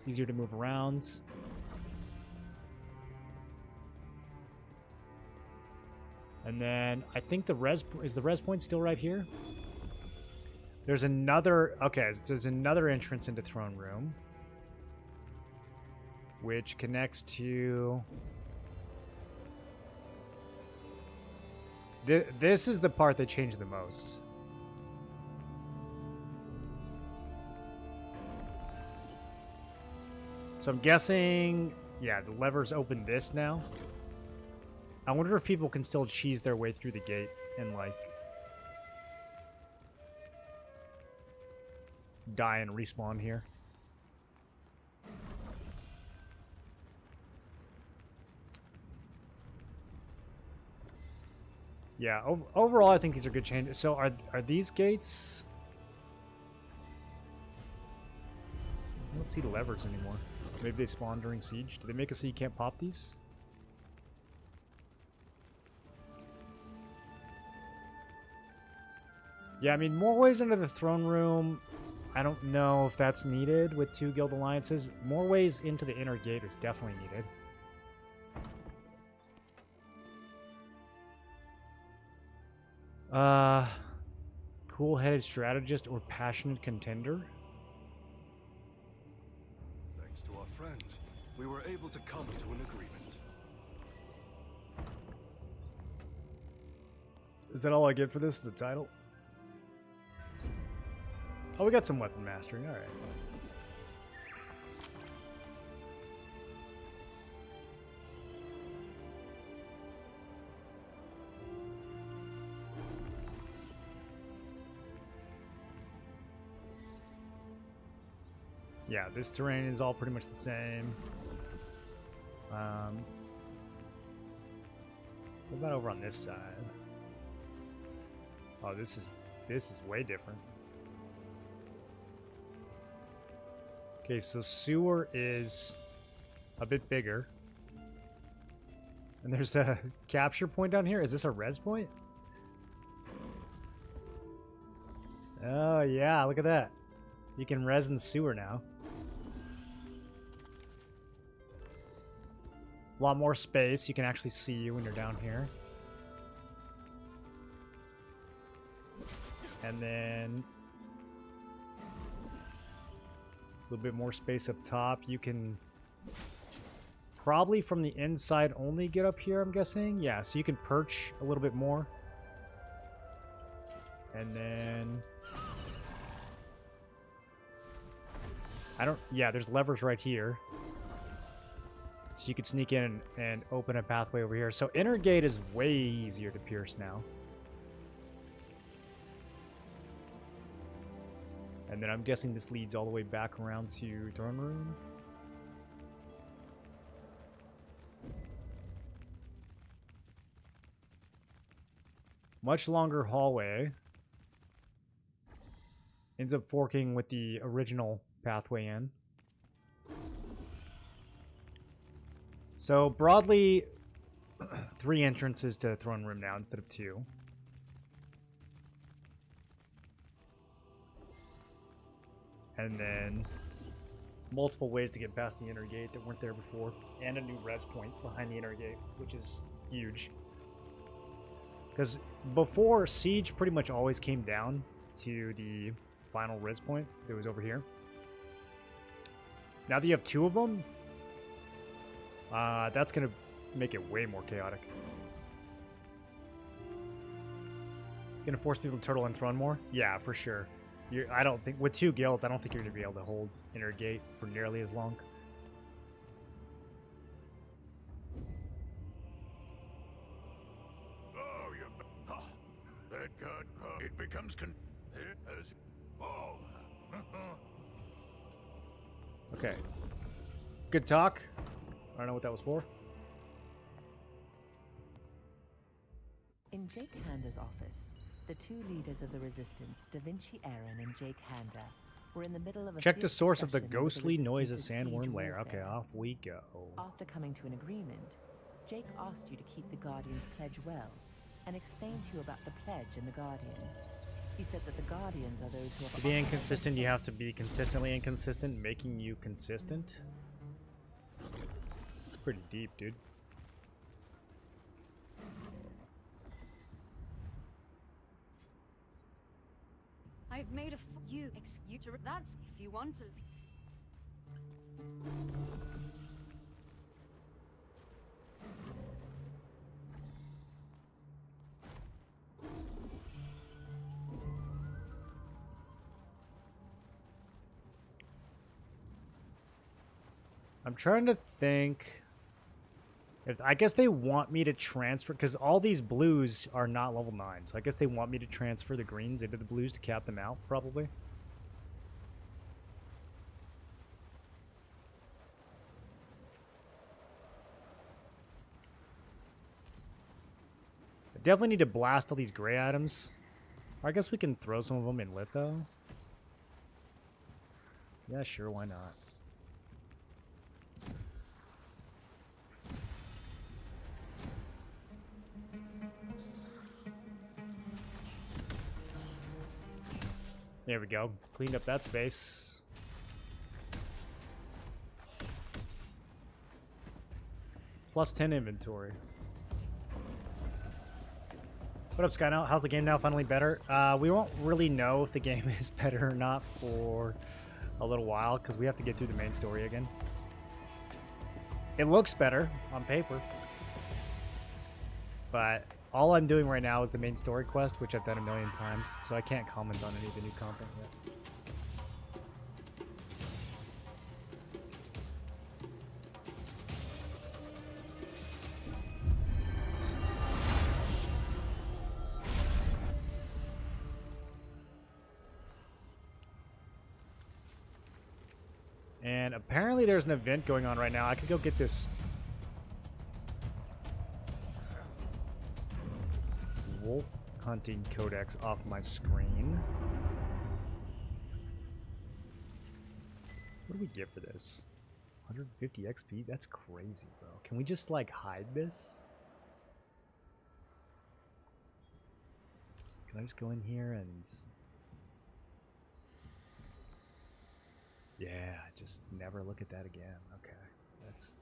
Easier to move around. And then I think the res point still right here? There's another, okay, so there's another entrance into throne room, which connects to this is the part that changed the most. So I'm guessing, yeah, the levers open this now. I wonder if people can still cheese their way through the gate and, like, die and respawn here. Yeah, overall, I think these are good changes. So, are these gates... I don't see the levers anymore. Maybe they spawn during siege. Do they make it so you can't pop these? Yeah, I mean, more ways into the throne room. I don't know if that's needed with 2 guild alliances. More ways into the inner gate is definitely needed. Cool-headed strategist or passionate contender? Thanks to our friend, we were able to come to an agreement. Is that all I get for this? The title? Oh, we got some weapon mastering. All right. Yeah, this terrain is all pretty much the same. What about over on this side? Oh, this is way different. Okay, so sewer is a bit bigger. And there's a capture point down here. Is this a res point? Oh, yeah, look at that. You can res in sewer now. A lot more space. You can actually see you when you're down here. And then a little bit more space up top. You can probably from the inside only get up here, I'm guessing. Yeah, so you can perch a little bit more. And then yeah, there's levers right here. So you could sneak in and open a pathway over here. So inner gate is way easier to pierce now. And then I'm guessing this leads all the way back around to throne room. Much longer hallway. Ends up forking with the original pathway in. So broadly, 3 entrances to the throne room now instead of 2. And then multiple ways to get past the inner gate that weren't there before. And a new res point behind the inner gate, which is huge. Because before, Siege pretty much always came down to the final res point that was over here. Now that you have 2 of them, that's going to make it way more chaotic. Gonna force people to turtle and throne more? Yeah, for sure. I don't think, with 2 guilds, I don't think you're going to be able to hold inner gate for nearly as long. Oh, that god, it becomes as oh. Okay. Good talk. I don't know what that was for. In Jake Handa's office, the 2 leaders of the resistance, Da Vinci Aaron and Jake Handa, were in the middle of a Check the fierce source of the discussion over ghostly noise of Resistance's Sandworm siege Lair. Okay, warfare. off we go. After coming to an agreement, Jake asked you to keep the Guardian's pledge well, and explained to you about the pledge and the Guardian. He said that the Guardians are those who have... To be inconsistent, you have to be consistently inconsistent, making you consistent. It's pretty deep, dude. I've made a you that's if you want to. I'm trying to think. I guess they want me to transfer, because all these blues are not level 9. So I guess they want me to transfer the greens into the blues to cap them out, probably. I definitely need to blast all these gray items. Or I guess we can throw some of them in litho. Yeah, sure, why not? There we go. Cleaned up that space. Plus 10 inventory. What up, Sky now? How's the game now? Finally better? We won't really know if the game is better or not for a little while, because we have to get through the main story again. It looks better on paper. But all I'm doing right now is the main story quest, which I've done a million times, so I can't comment on any of the new content yet. And apparently there's an event going on right now. I could go get this wolf hunting codex off my screen. What do we get for this? 150 XP? That's crazy, bro. Can we just, like, hide this? Can I just go in here and... Yeah, just never look at that again. Okay, that's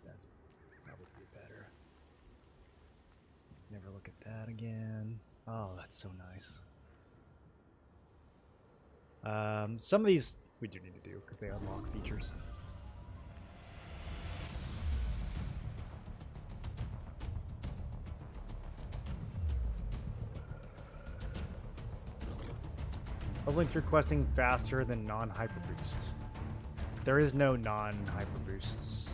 probably better. Never look at that again. Oh, that's so nice. Some of these we do need to do because they unlock features. Leveling through questing faster than non-hyper boost. There is no non-hyper boosts.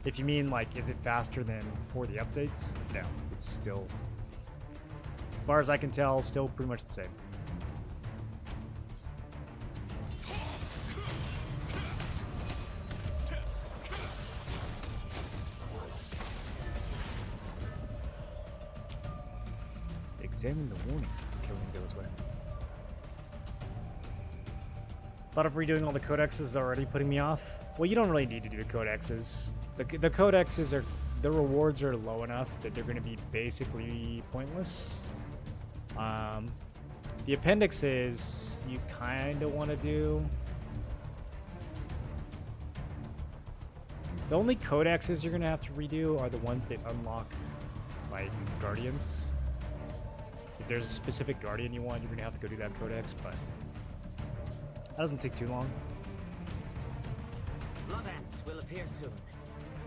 If you mean, like, is it faster than before the updates? No, it's still, as far as I can tell, still pretty much the same. Examine the warnings. Killing goes away. Thought of redoing all the codexes is already putting me off. Well, you don't really need to do the codexes. The codexes are, the rewards are low enough that they're going to be basically pointless. The appendixes you kind of want to do. The only codexes you're going to have to redo are the ones that unlock, like, guardians. If there's a specific guardian you want, you're going to have to go do that codex, but that doesn't take too long. Blood ants will appear soon.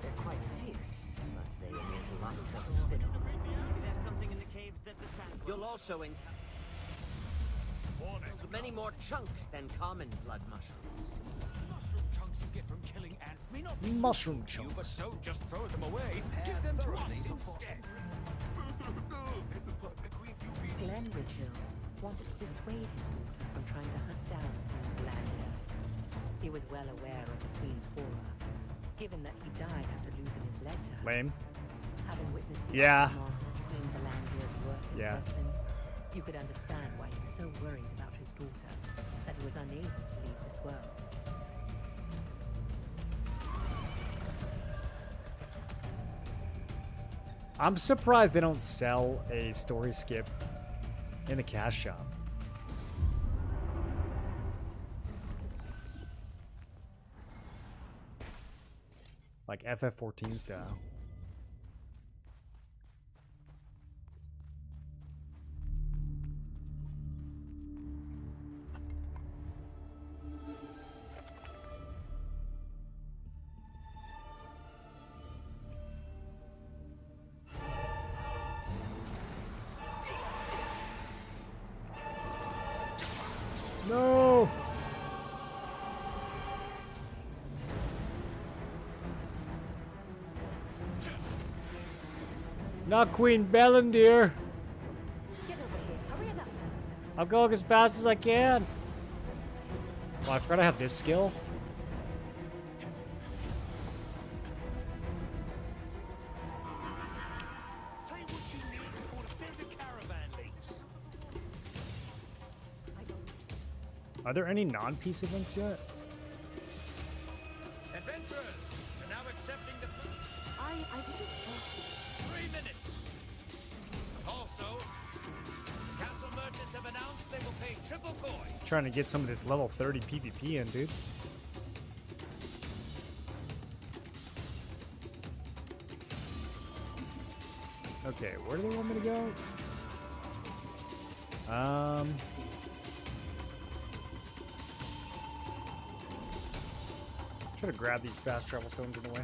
They're quite fierce, but they emit lots of spittle. There's something in the caves that the sand. You'll also encounter many more chunks than common blood mushrooms. Mushroom chunks you get from killing ants may not be Mushroom you, but chunks. don't just throw them away. Give them to us instead. Glenn Ridgehill wanted to dissuade his daughter from trying to hunt down Queen Belandia. He was well aware of the Queen's aura, given that he died after losing his leg to her. Lame. Having witnessed the Yeah. aftermath of Queen Belandia's work in person, you could understand why he was so worried about his daughter that he was unable to leave this world. I'm surprised they don't sell a story skip in the cash shop. Like FF14 style. No! Not Queen Belandir. Get over here. Hurry it up. I'm going as fast as I can. Oh, I forgot I have this skill. Tell you what you need before the desert caravan leaves. Are there any non-peace events yet? Adventurers are now accepting the I didn't. 3 minutes. Also, castle merchants have announced they will pay triple coin. Trying to get some of this level 30 PvP in, dude. Okay, where do they want me to go? Try to grab these fast travel stones in the way.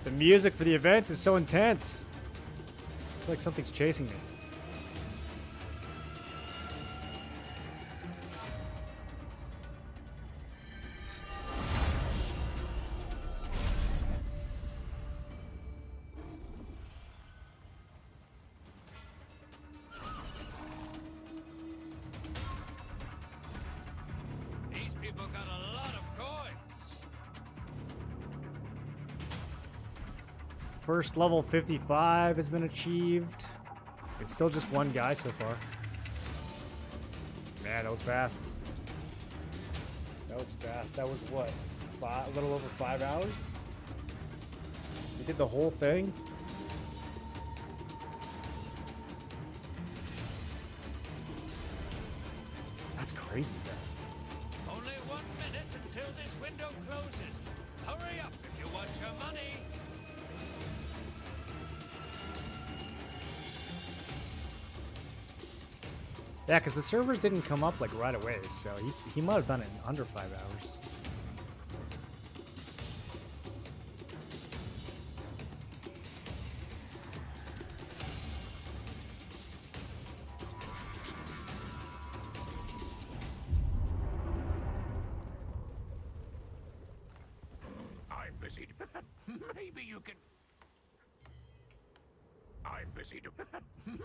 The music for the event is so intense. I feel like something's chasing me. These people got a lot of coins. First level 55 has been achieved. It's still just one guy so far. Man, that was fast. That was fast. That was what? A little over 5 hours? We did the whole thing? That's crazy fast. Only 1 minute until this window closes. Hurry up if you want your money. Yeah, because the servers didn't come up like right away, so he might have done it in under 5 hours. I'm busy. Maybe you can. I'm busy.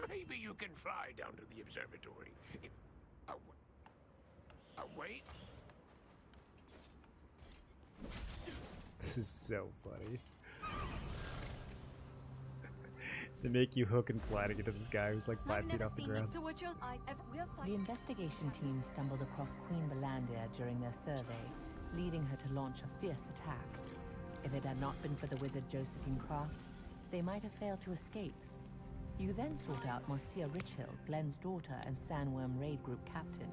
Maybe you can fly down to the observatory. Wait. This is so funny. They make you hook and fly to get to this guy who's like 5 feet off the ground. The investigation team stumbled across Queen Belandia during their survey, leading her to launch a fierce attack. If it had not been for the wizard Josephine Craft, they might have failed to escape. You then sought out Marcia Richhill, Glenn's daughter and Sandworm Raid Group captain.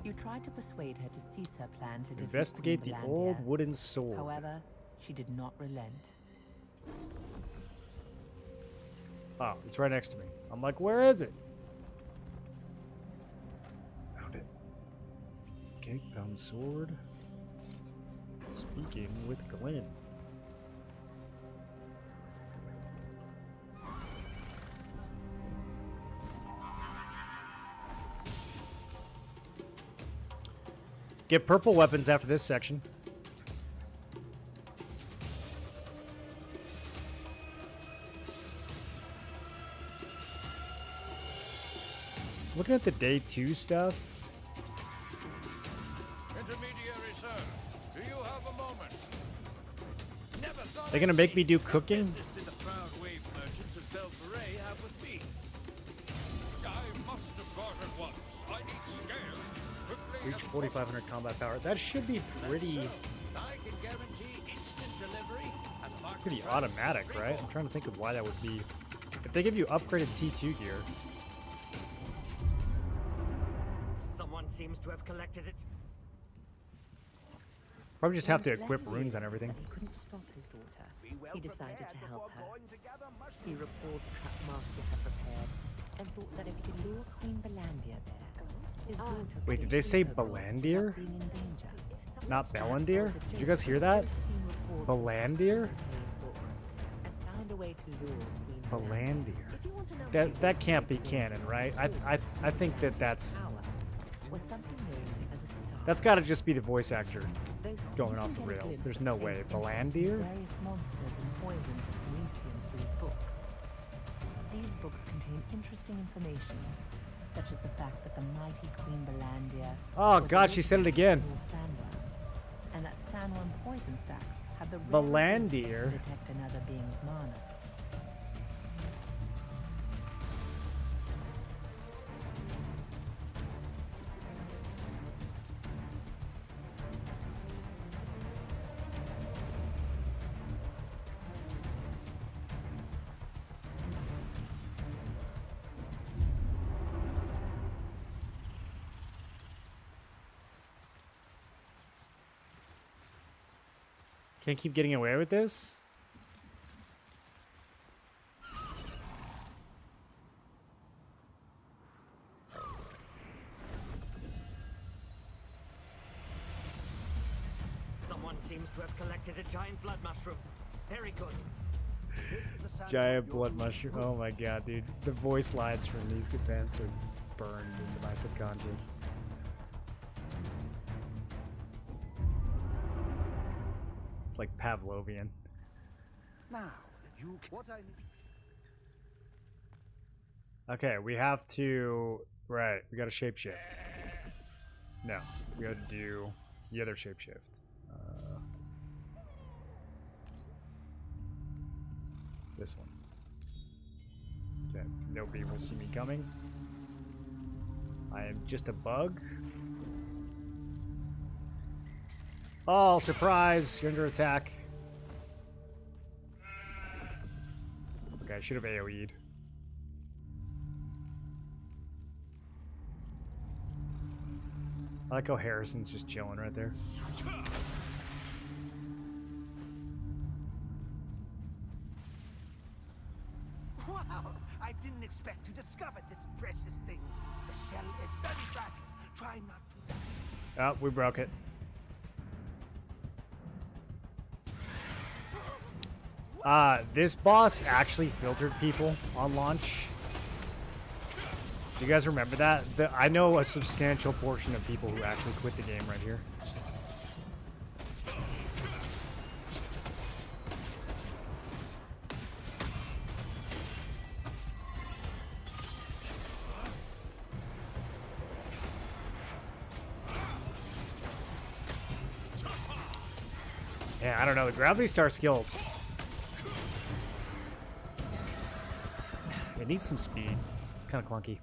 You tried to persuade her to cease her plan to defeat Investigate the Queen old Belandia. wooden sword. However, she did not relent. Oh, it's right next to me. I'm like, where is it? Found it. Okay, found the sword. Speaking with Glenn. Get purple weapons after this section. Looking at the day 2 stuff. Intermediary, sir. Do you have a moment? Never thought They're gonna make me do cooking? business did the proud wave merchants of Belforay have with me. I must have bought it once. I need scale. Quickly Reach and 4,500 combat power. That should be pretty I can guarantee instant delivery at a market pretty price. automatic, right? I'm trying to think of why that would be. If they give you upgraded T2 gear. Someone seems to have collected it. Probably just have to When equip Glenn runes on realized everything. that He couldn't stop his daughter. He decided to help her. He recalled the trap Marcia had prepared and thought that if he could lure Queen Belandia there, his daughter could Wait, did they say ensure her growth Belandir? without being in danger. Not Bellandir? Did you guys hear that? Belandir? Belandir. That can't be canon, right? I think that's got to just be the voice actor going off the rails. There's no way. Belandir? Various monsters and poisons of Silesium through his books. These books contain interesting information, such as the fact that the mighty Queen Belandia. Oh was god, she said it again. originally a sandworm, and that sandworm poison sacs had the rare Belandir. ability to detect another being's mana. Can't keep getting away with this? Someone seems to have collected a giant blood mushroom. Very good. Giant blood mushroom. Oh my god, dude. The voice lines from these events are burned into my subconscious. It's like Pavlovian. Now, you what I Okay, we have to... Right, we gotta shapeshift. No, we gotta do the other shapeshift. This one. Okay, nobody will see me coming. I am just a bug. Oh, surprise! You're under attack. Okay, I should have AoE'd. I like how Harrison's just chilling right there. Wow! I didn't expect to discover this precious thing. The shell is very fragile. Try not to. Oh, we broke it. This boss actually filtered people on launch. Do you guys remember that? I know a substantial portion of people who actually quit the game right here. Yeah, I don't know. The Gravity Star skill... It needs some speed. It's kind of clunky.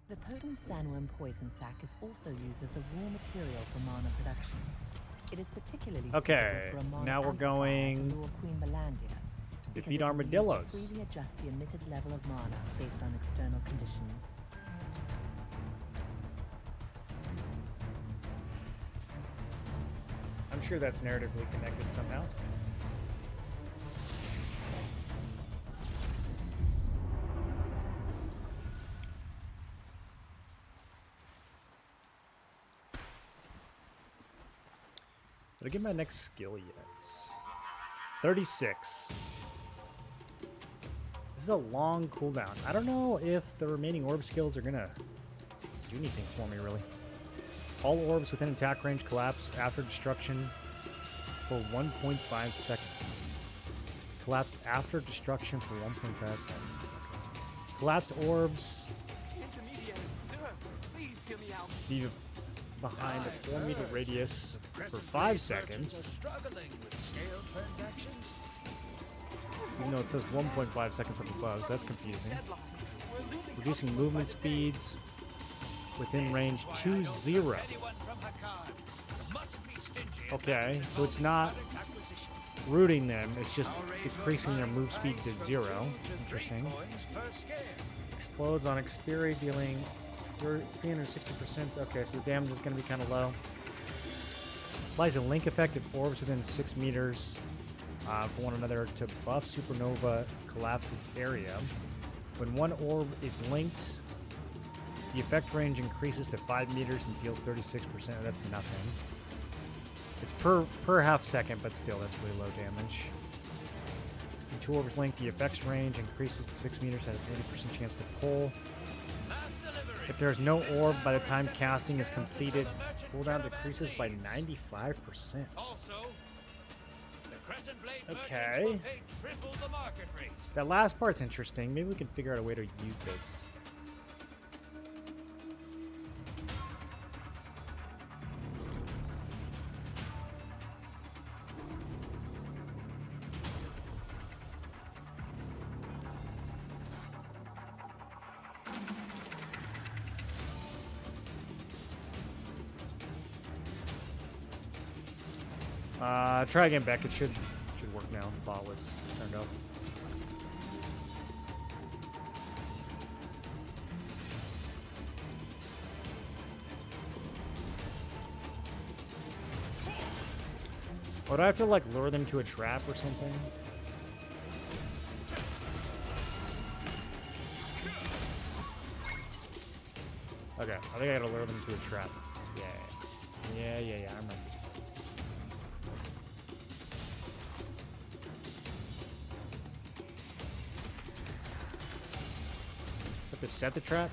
The potent sandworm poison sac is also used as a raw material for mana production. It is particularly okay, suitable for a mana now we're going to Queen Balandia, to defeat armadillos. Freely adjust the emitted level of mana based on external conditions. I'm sure that's narratively connected somehow. Did I get my next skill yet? 36. This is a long cooldown. I don't know if the remaining orb skills are gonna do anything for me, really. All orbs within attack range collapse after destruction for 1.5 seconds. Collapse after destruction for 1.5 seconds. Okay. Collapsed orbs be behind a 4-meter radius for 5 seconds. Even though it says 1.5 seconds up above, so that's confusing. Reducing movement speeds within range 2-0. Okay, so it's not rooting them, it's just decreasing their move speed to 0. Interesting. Explodes on expiry, dealing 360%. Okay, so the damage is going to be kind of low. Applies a link effect if orbs within 6 meters for one another to buff supernova collapses area. When one orb is linked, the effect range increases to 5 meters and deals 36%. That's nothing. It's per half second, but still, that's really low damage. When 2 orbs linked, the effects range increases to 6 meters, has an 80% chance to pull. If there is no orb by the time casting is completed, cooldown decreases by 95%. Okay. That last part's interesting. Maybe we can figure out a way to use this. Try again, Beck. It should work now. The bot was turned off. Would I have to like lure them to a trap or something? Okay, I think I gotta lure them to a trap. Yeah, I remember this. Have to set the trap?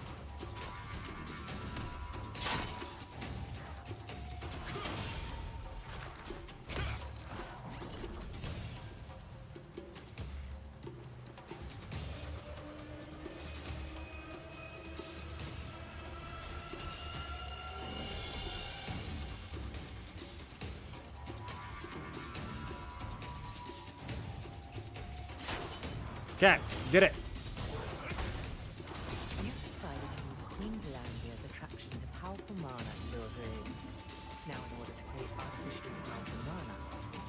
Okay, did it. You've decided to use Queen Valandia's attraction to powerful mana to lure her in. Now, in order to create artificially powerful mana,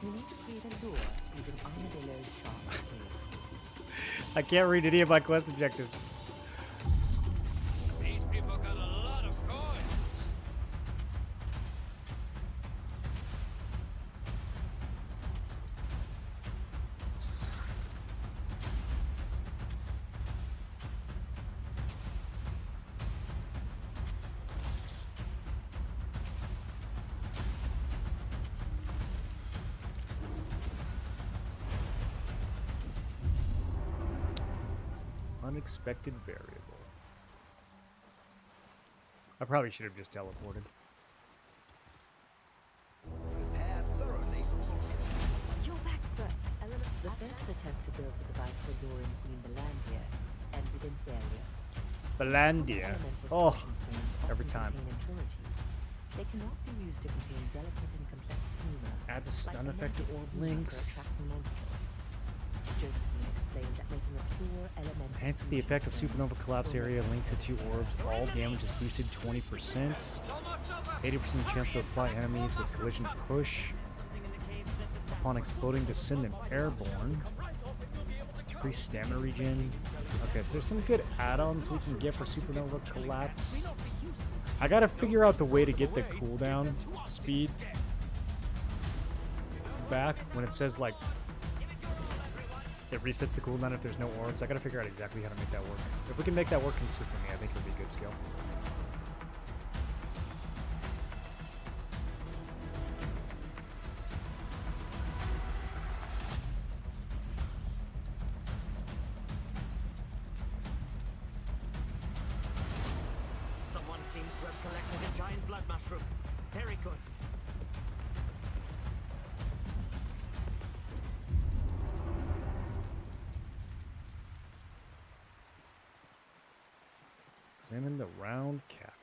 you need to create a lure using Armadillo's sharp scales. I can't read any of my quest objectives. These people got a lot of coins. Unexpected variable. I probably should have just teleported. You're back, sir. The first attempt to build the device for luring Queen Valandia ended in failure. Valandia. Oh, every time. They cannot be used to contain delicate and complex schema. Adds a stun effect to orb links. Josephine explained that making a pure elemental Enhances the effect of supernova collapse area linked to 2 orbs. All damage is boosted 20%. 80% chance to apply enemies with collision push. Upon exploding, descendant airborne. Decrease stamina regen. Okay, so there's some good add-ons we can get for supernova collapse. I gotta figure out the way to get the cooldown speed back when it says like it resets the cooldown if there's no orbs. I gotta figure out exactly how to make that work. If we can make that work consistently, I think it'll be a good skill. Someone seems to have collected a giant blood mushroom. Very good. Examine the round cavity.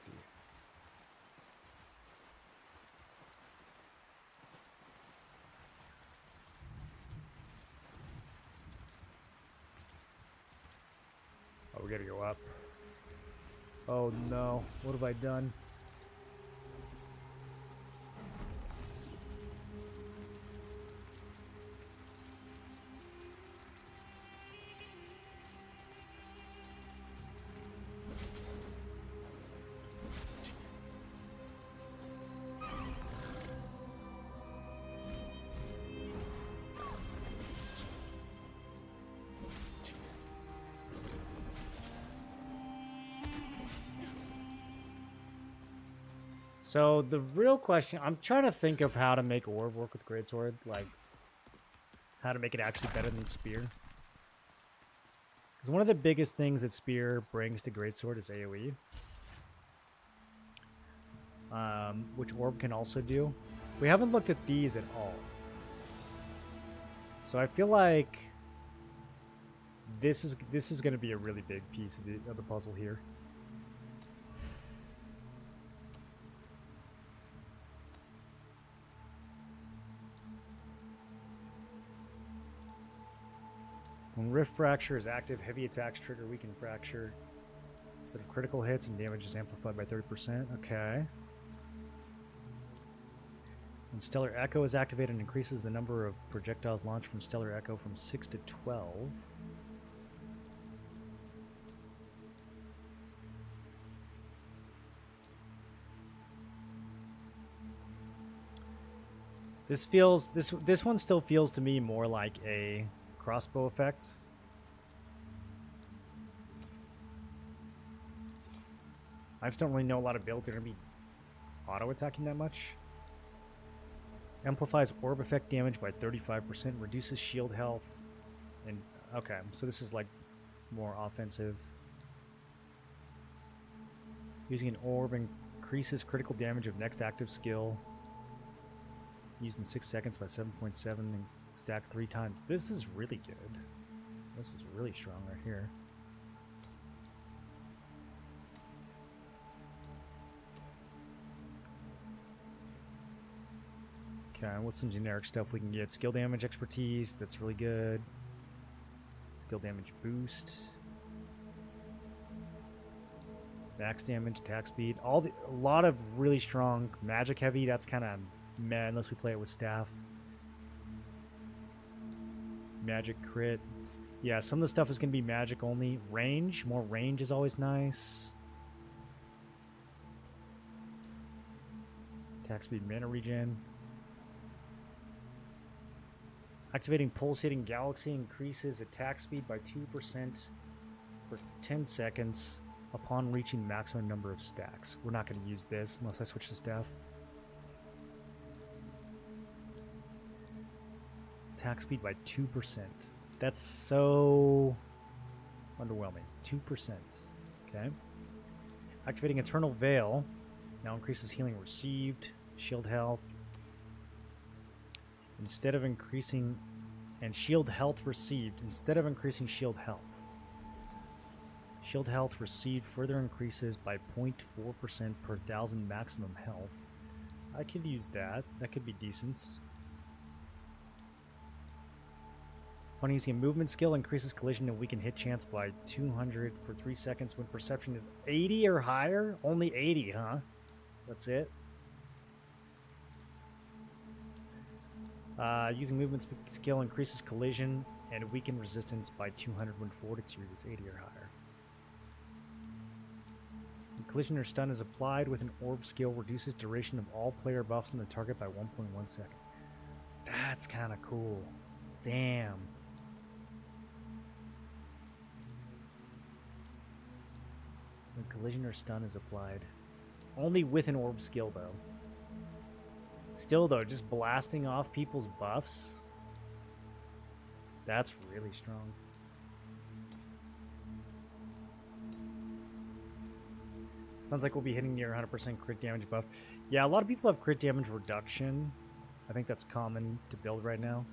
Oh, we gotta go up. Oh no, what have I done? So the real question, I'm trying to think of how to make orb work with greatsword, like how to make it actually better than spear. Because one of the biggest things that spear brings to greatsword is AoE, which orb can also do. We haven't looked at these at all, so I feel like this is going to be a really big piece of the puzzle here. When Rift Fracture is active, heavy attacks trigger weakened fracture. Instead of critical hits, and damage is amplified by 30%. Okay. When Stellar Echo is activated, it increases the number of projectiles launched from Stellar Echo from 6 to 12. This one still feels to me more like a crossbow effect. I just don't really know a lot of builds that are going to be auto-attacking that much. Amplifies orb effect damage by 35%, reduces shield health, and okay, so this is like more offensive. Using an orb increases critical damage of next active skill. Used in 6 seconds by 7.7 and stacked 3 times. This is really good. This is really strong right here. Okay, what's some generic stuff we can get? Skill damage expertise, that's really good. Skill damage boost. Max damage, attack speed. A lot of really strong magic heavy, that's kind of meh unless we play it with staff. Magic crit. Yeah, some of the stuff is going to be magic only. Range, more range is always nice. Attack speed, mana regen. Activating Pulsating Galaxy increases attack speed by 2% for 10 seconds upon reaching maximum number of stacks. We're not going to use this unless I switch to staff. Attack speed by 2%. That's so underwhelming. 2%. Okay. Activating Eternal Veil now increases healing received, shield health. Instead of increasing, and shield health received, instead of increasing shield health. Shield health received further increases by 0.4% per 1,000 maximum health. I could use that. That could be decent. When using a movement skill, increases collision and weaken hit chance by 200 for 3 seconds when perception is 80 or higher? Only 80, huh? That's it? Using movement skill increases collision and weaken resistance by 200 when fortitude is 80 or higher. When collision or stun is applied with an orb skill, reduces duration of all player buffs on the target by 1.1 second. That's kind of cool. Damn. When collision or stun is applied. Only with an orb skill, though. Still, though, just blasting off people's buffs. That's really strong. Sounds like we'll be hitting near 100% crit damage buff. Yeah, a lot of people have crit damage reduction. I think that's common to build right now.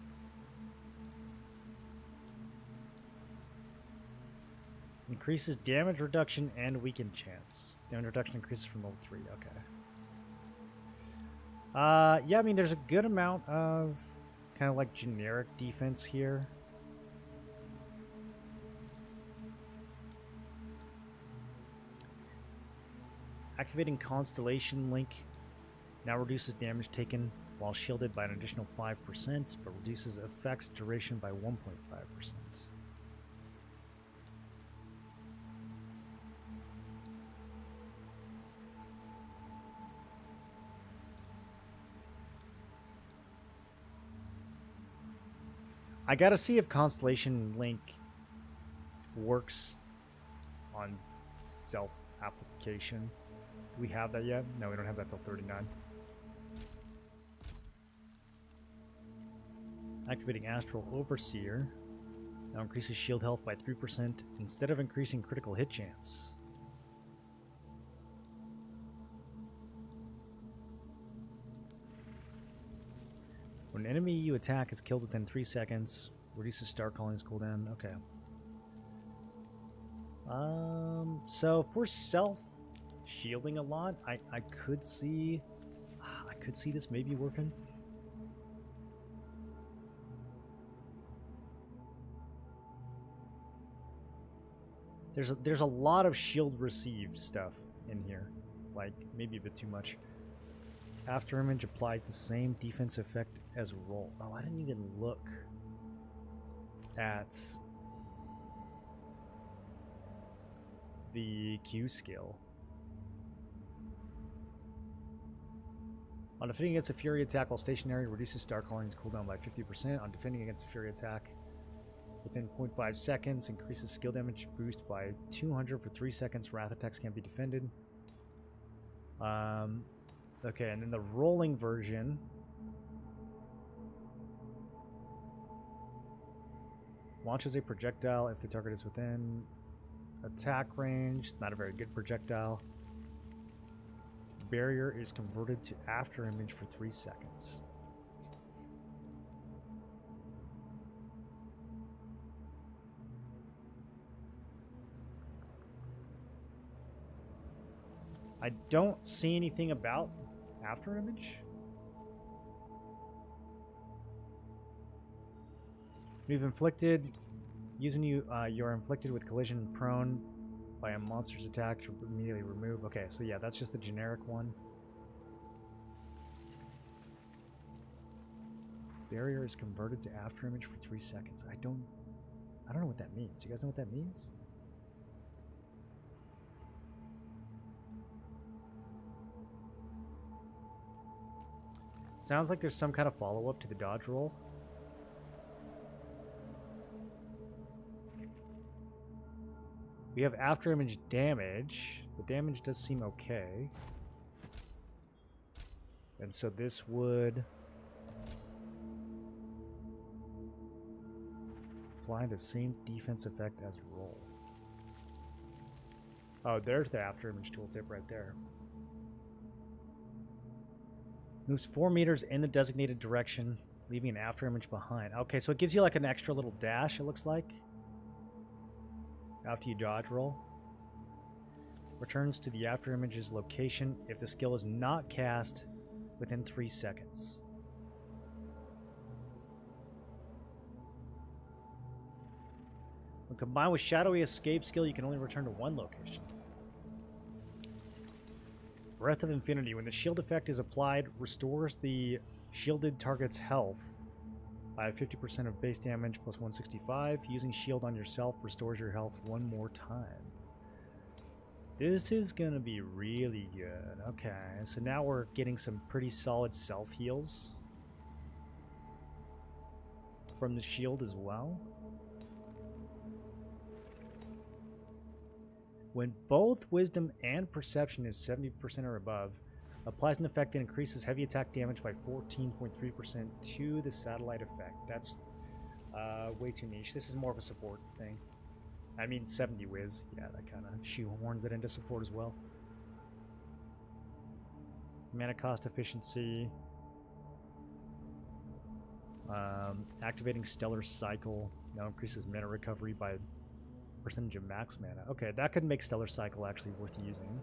Increases damage reduction and weaken chance. Damage reduction increases from level 3. Okay. Yeah, I mean, there's a good amount of kind of like generic defense here. Activating Constellation Link now reduces damage taken while shielded by an additional 5%, but reduces effect duration by 1.5%. I gotta see if Constellation Link works on self-application. Do we have that yet? No, we don't have that till 39. Activating Astral Overseer now increases shield health by 3% instead of increasing critical hit chance. When an enemy you attack is killed within 3 seconds, reduces Star Calling's cooldown. Okay. So if we're self-shielding a lot, I could see this maybe working. There's a lot of shield received stuff in here, like maybe a bit too much. After image applies the same defense effect as roll. Oh, I didn't even look at the Q skill. On defending against a Fury attack while stationary, reduces Star Calling's cooldown by 50%. On defending against a Fury attack within 0.5 seconds, increases skill damage boost by 200 for 3 seconds. Wrath attacks can't be defended. Okay, and then the rolling version launches a projectile if the target is within attack range. Not a very good projectile. barrier is converted to after image for 3 seconds. I don't see anything about after image. We've inflicted, using you are inflicted with collision prone by a monster's attack to immediately remove. Okay, so yeah, that's just the generic one. Barrier is converted to after image for 3 seconds. I don't know what that means. You guys know what that means? Sounds like there's some kind of follow-up to the dodge roll. We have after image damage. The damage does seem okay. And so this would apply the same defense effect as roll. Oh, there's the after image tooltip right there. Moves 4 meters in the designated direction, leaving an after image behind. Okay, so it gives you like an extra little dash, it looks like, after you dodge roll. Returns to the after image's location if the skill is not cast within 3 seconds. When combined with Shadowy Escape skill, you can only return to 1 location. Breath of Infinity. When the shield effect is applied, restores the shielded target's health by 50% of base damage plus 165. Using shield on yourself restores your health 1 more time. This is going to be really good. Okay, so now we're getting some pretty solid self-heals from the shield as well. When both Wisdom and Perception is 70% or above, applies an effect that increases heavy attack damage by 14.3% to the satellite effect. That's way too niche. This is more of a support thing. I mean, 70 Wiz. Yeah, that kind of shoehorns it into support as well. Mana cost efficiency. Activating Stellar Cycle. Now increases mana recovery by percentage of max mana. Okay, that could make Stellar Cycle actually worth using.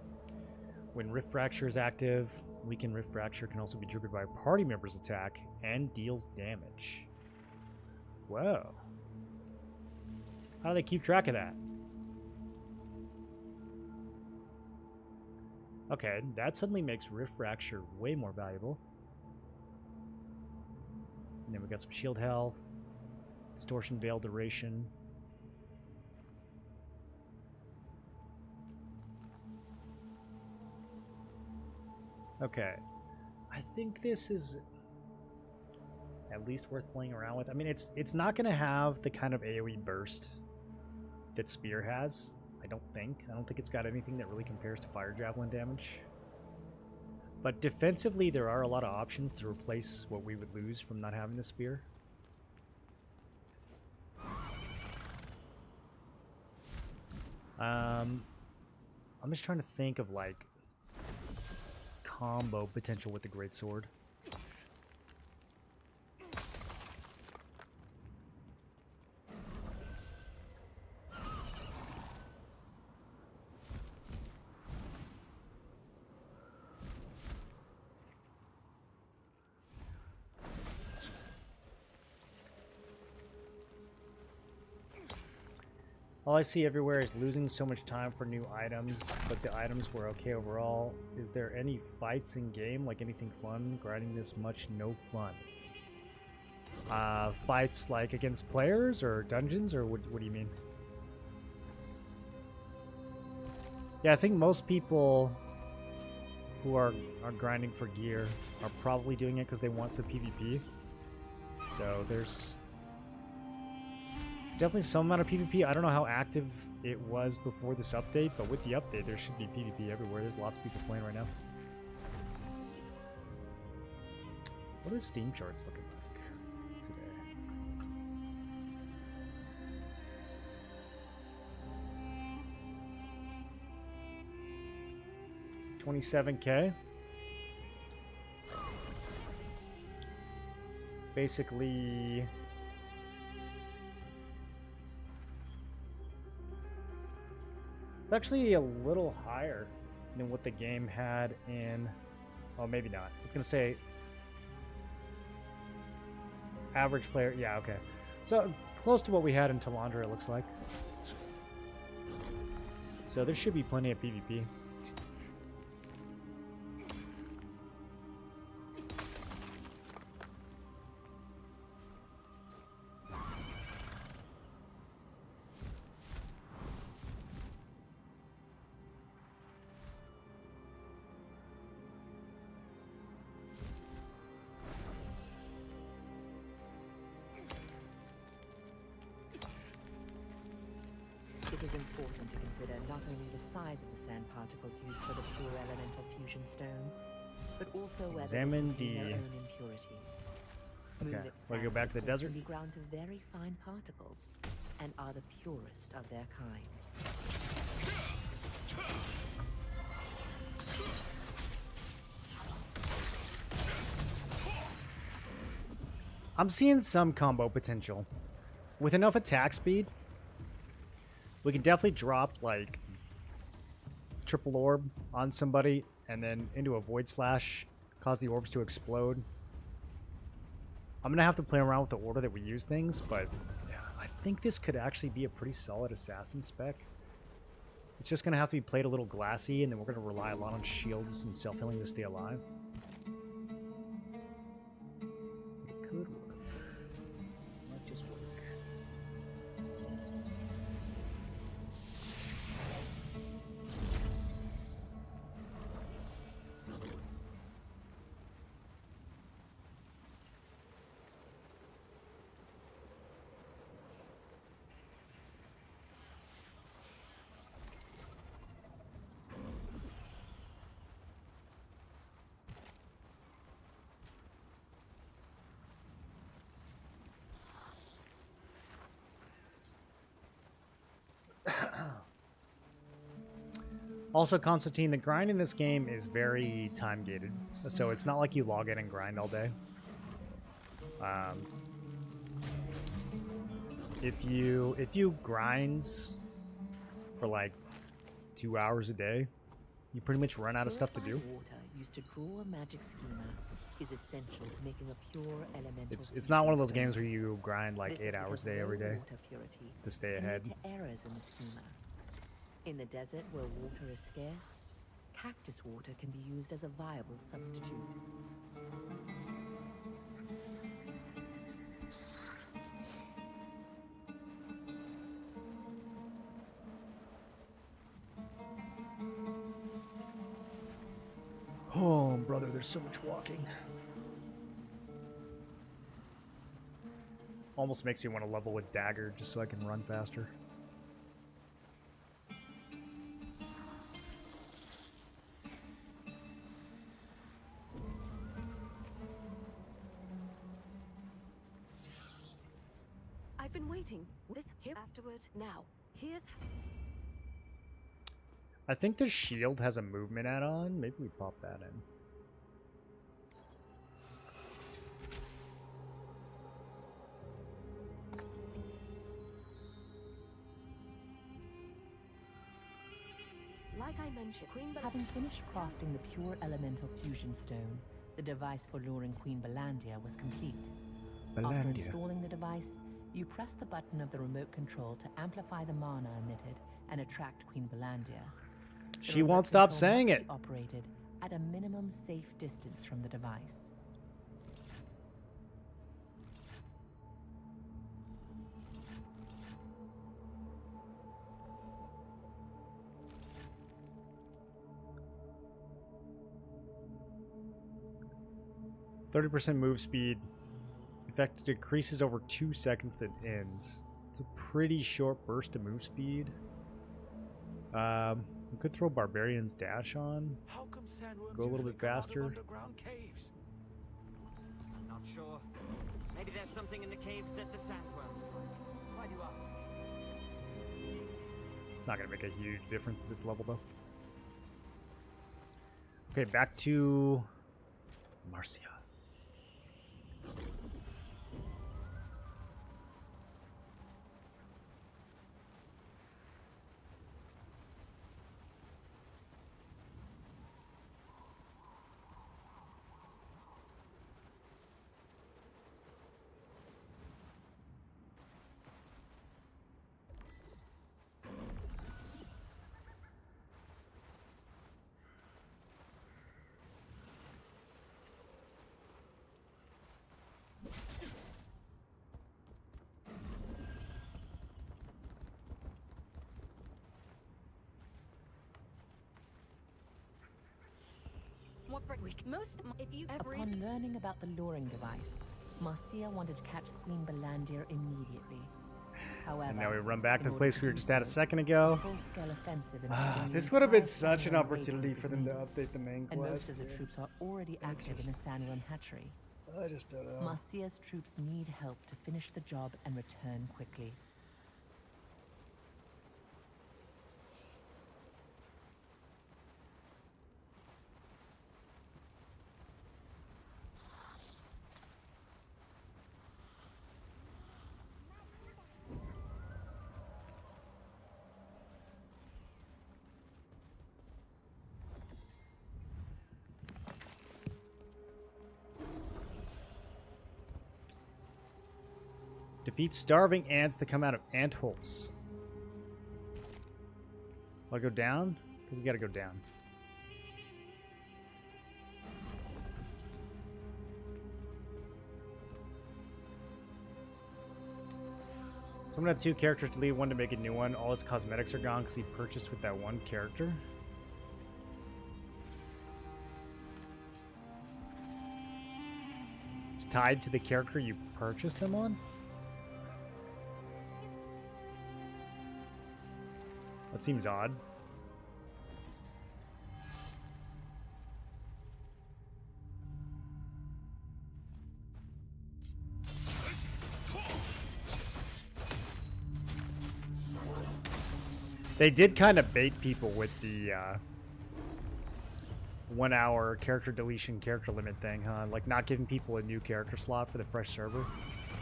When Rift Fracture is active, weakened Rift Fracture can also be triggered by a party member's attack and deals damage. Whoa. How do they keep track of that? Okay, that suddenly makes Rift Fracture way more valuable. And then we got some shield health, Distortion Veil duration. Okay, I think this is at least worth playing around with. I mean, it's not going to have the kind of AoE burst that Spear has, I don't think. I don't think it's got anything that really compares to Fire Javelin damage. But defensively, there are a lot of options to replace what we would lose from not having the Spear. I'm just trying to think of, like, combo potential with the Greatsword. All I see everywhere is losing so much time for new items, but the items were okay overall. Is there any fights in game, like anything fun? Grinding this much, no fun. Fights like against players or dungeons, or what do you mean? Yeah, I think most people who are grinding for gear are probably doing it because they want to PvP. So there's definitely some amount of PvP. I don't know how active it was before this update, but with the update, there should be PvP everywhere. There's lots of people playing right now. What is Steam charts looking like today? 27K. basically... It's actually a little higher than what the game had in... Oh, maybe not. I was going to say... Average player... Yeah, okay. So, close to what we had in Talandra, it looks like. So there should be plenty of PvP. It is important to consider not only the size of the sand particles used for the pure elemental fusion stone, but also whether Examine they contain the- their own impurities. Okay, Moonlit wanna go sand back to the crystals desert? can be ground to very fine particles, and are the purest of their kind. I'm seeing some combo potential. With enough attack speed, we can definitely drop, like, triple orb on somebody and then into a void slash, cause the orbs to explode. I'm going to have to play around with the order that we use things, but yeah, I think this could actually be a pretty solid assassin spec. It's just going to have to be played a little glassy, and then we're going to rely a lot on shields and self-healing to stay alive. It could work. Might just work. Also, Constantine, the grind in this game is very time-gated, so it's not like you log in and grind all day. If you grinds for like 2 hours a day, you pretty much run out of stuff to do. Purified water used to draw a magic schema is essential to making a pure elemental. It's not one of those fusion games stone. where you grind like This 8 is hours a because day every low day water purity to stay can ahead. lead to errors in the schema. In the desert where water is scarce, cactus water can be used as a viable substitute. Oh, brother, there's so much walking. Almost makes me want to level with dagger just so I can run faster. I've been waiting. This here afterward. Now, here's. I think the shield has a movement add-on. Maybe we pop that in. Like I mentioned, Queen Having finished crafting the pure elemental fusion stone, the device for luring Queen Balandia was complete. After Balandia. installing the device, you press the button of the remote control to amplify the mana emitted and attract Queen Balandia. The She remote won't stop control saying must it. be operated at a minimum safe distance from the device. %30 move speed. Effect decreases over 2 seconds that ends. It's a pretty short burst of move speed. We could throw Barbarian's Dash on. How come sandworms Go a little usually bit come out of faster. underground caves? I'm not sure. Maybe there's something in the caves that the sandworms like. Why do you ask? It's not going to make a huge difference at this level, though. Okay, back to Marcia. what break week. Most if you ever Upon learning about the luring device, Marcia wanted to catch Queen Belandir immediately. However, And now we run back to in the order place we were do just at a so, second ago. full-scale offensive involving the This would have been entire such an Sandworm raid opportunity group for is them to needed, update the main and most quest. of the troops are already active in a Sandworm hatchery. I just don't know. Marcia's troops need help to finish the job and return quickly. Defeat starving ants that come out of ant holes. I'll go down? We gotta go down. So I'm gonna have 2 characters delete, one to make a new one. All his cosmetics are gone because he purchased with that one character. It's tied to the character you purchased them on? That seems odd. They did kind of bait people with the 1 hour character deletion, character limit thing, huh? Like not giving people a new character slot for the fresh server,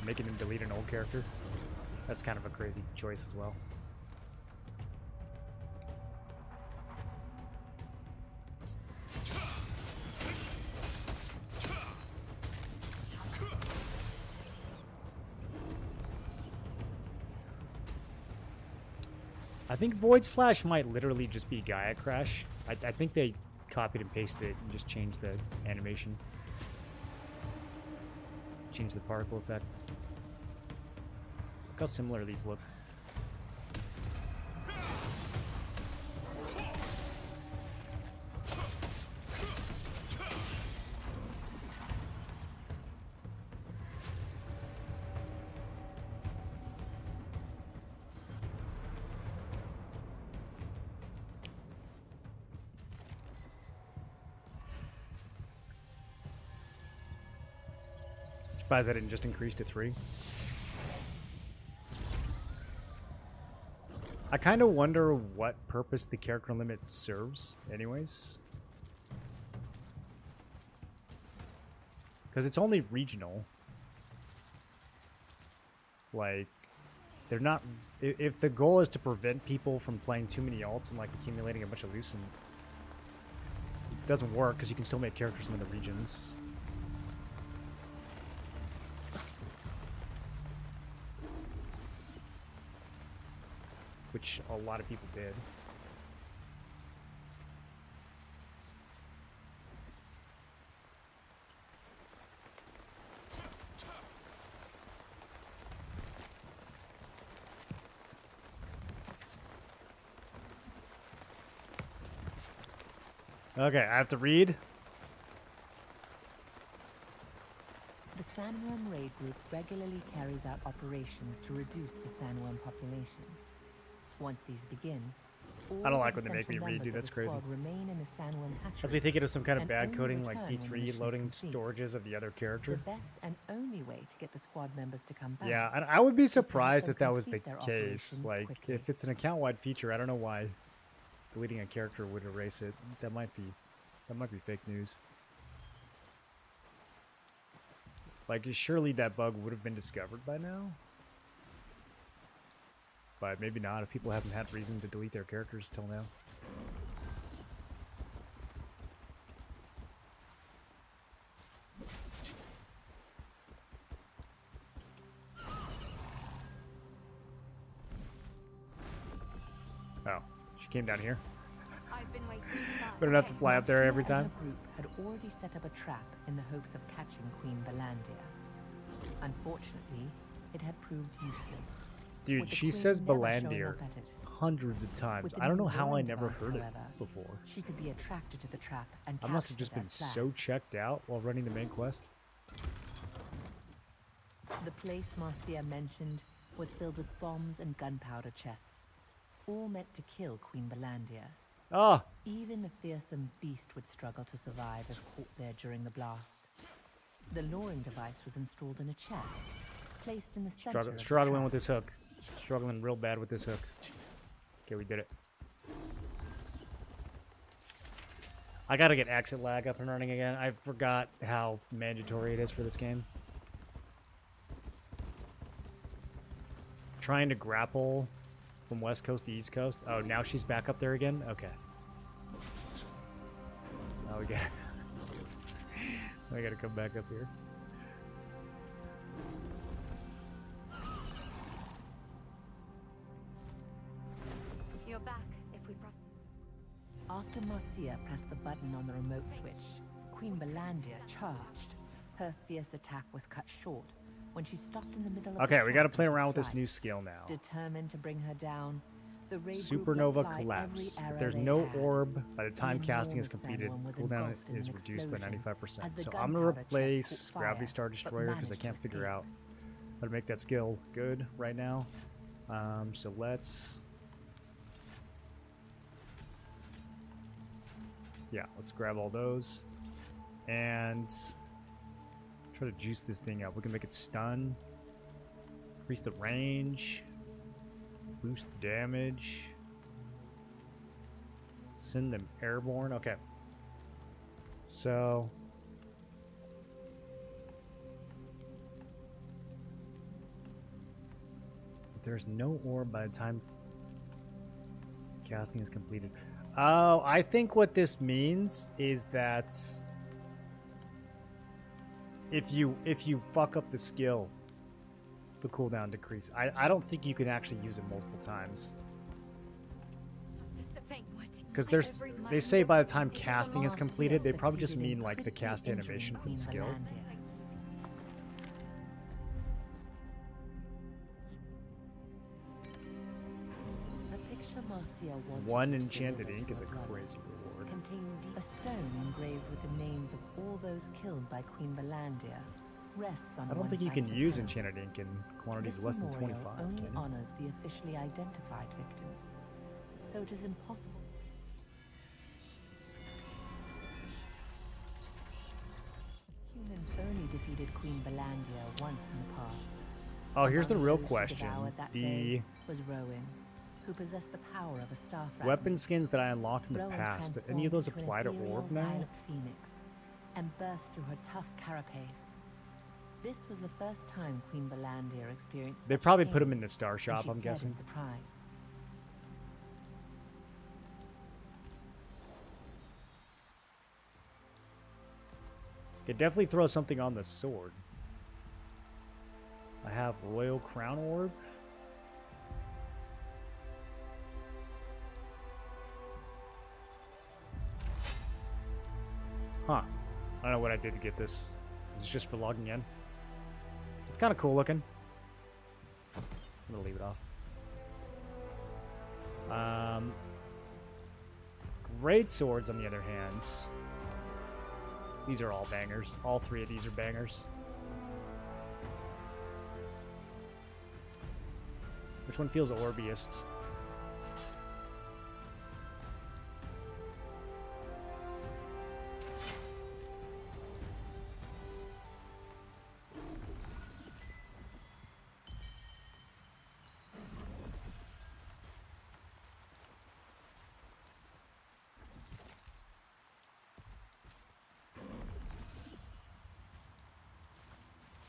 making them delete an old character. That's kind of a crazy choice as well. I think Void Slash might literally just be Gaia Crash. I think they copied and pasted it and just changed the animation. Changed the particle effect. Look how similar these look. Surprised I didn't just increase to 3. I kind of wonder what purpose the character limit serves anyways. Because it's only regional. Like, they're not... If the goal is to prevent people from playing too many alts and like accumulating a bunch of Lucent, it doesn't work because you can still make characters in other regions. Which a lot of people did. Okay, I have to read. The Sandworm Raid Group regularly carries out operations to reduce the Sandworm population. Once these begin, I don't like when they make me read, dude. That's crazy. Remain in the Sandworm hatchery. As we think it was some kind of bad and coding only like return when the D3 mission loading is complete. storages of the other character. The best and only way to get the squad members to come back. Yeah, and I would be is to help surprised them if that was the complete their case. operation Like, quickly. if it's an account-wide feature, I don't know why deleting a character would erase it. That might be fake news. Like, surely that bug would have been discovered by now. But maybe not if people haven't had reason to delete their characters till now. Oh, she came down here. I've been waiting to start. We don't have to fly up there every Marcia time. and her group had already set up a trap in the hopes of catching Queen Belandir. Unfortunately, it had proved useless. Dude, with the she queen says never showing Belandir up at it. hundreds of times. With the I don't new know how I luring never device, heard it however, before. she could be attracted to the trap and I must have captured just been as planned. so checked out while running the main quest. The place Marcia mentioned was filled with bombs and gunpowder chests, all meant to kill Queen Belandir. Ah! Even the fearsome beast would struggle to survive if caught there during the blast. The luring device was installed in a chest, placed in the center of the Struggling trap. with this hook. Struggling real bad with this hook. Okay, we did it. I gotta get exit lag up and running again. I forgot how mandatory it is for this game. Trying to grapple from West Coast to East Coast. Oh, now she's back up there again? Okay. Now we got I gotta come back up here. You're back if we press. After Marcia pressed the button on the remote switch, Queen Belandir charged. Her fierce attack was cut short when she stopped in the middle of Okay, the we trap gotta play and took around with this flight. new skill now. Determined to bring her down, the raid Supernova group Collapse. If there's no orb by the time casting is completed, cooldown is reduced by 95%. So I'm gonna replace Gravity Star Destroyer because I can't figure out how to make that skill good right now. So let's... Yeah, let's grab all those. And try to juice this thing up. We can make it stun. Increase the range. Boost damage. Send them airborne. Okay. So... if there's no orb by the time casting is completed. Oh, I think what this means is that if you fuck up the skill, the cooldown decrease. I don't think you can actually use it multiple times. Because they say by the time casting is completed, they probably just mean like the cast animation for the skill. One enchanted ink is a crazy reward. Contained a stone engraved with the names of all those killed by Queen Belandir. Rests on I don't one think you side can of the use cone. enchanted ink in quantities This less than memorial 25. only Can you? honors the officially identified victims, so it is impossible. Humans only defeated Queen Belandir once in the past. Oh, here's the Among real those she question. devoured that The day was Rowan, who possessed the power of a star fragment. weapon skins that I unlocked in the Rowan past, do any of those transformed apply to into an orb ethereal now? violet phoenix and burst through her tough carapace. This was the first time Queen Belandir experienced They such probably put pain, them in the star and shop, she I'm fled in guessing. surprise. Could definitely throw something on the sword. I have Royal Crown Orb. Huh. I don't know what I did to get this. Is it just for logging in? It's kind of cool looking. I'm gonna leave it off. Great swords, on the other hand. These are all bangers. All three of these are bangers. Which one feels orbiest?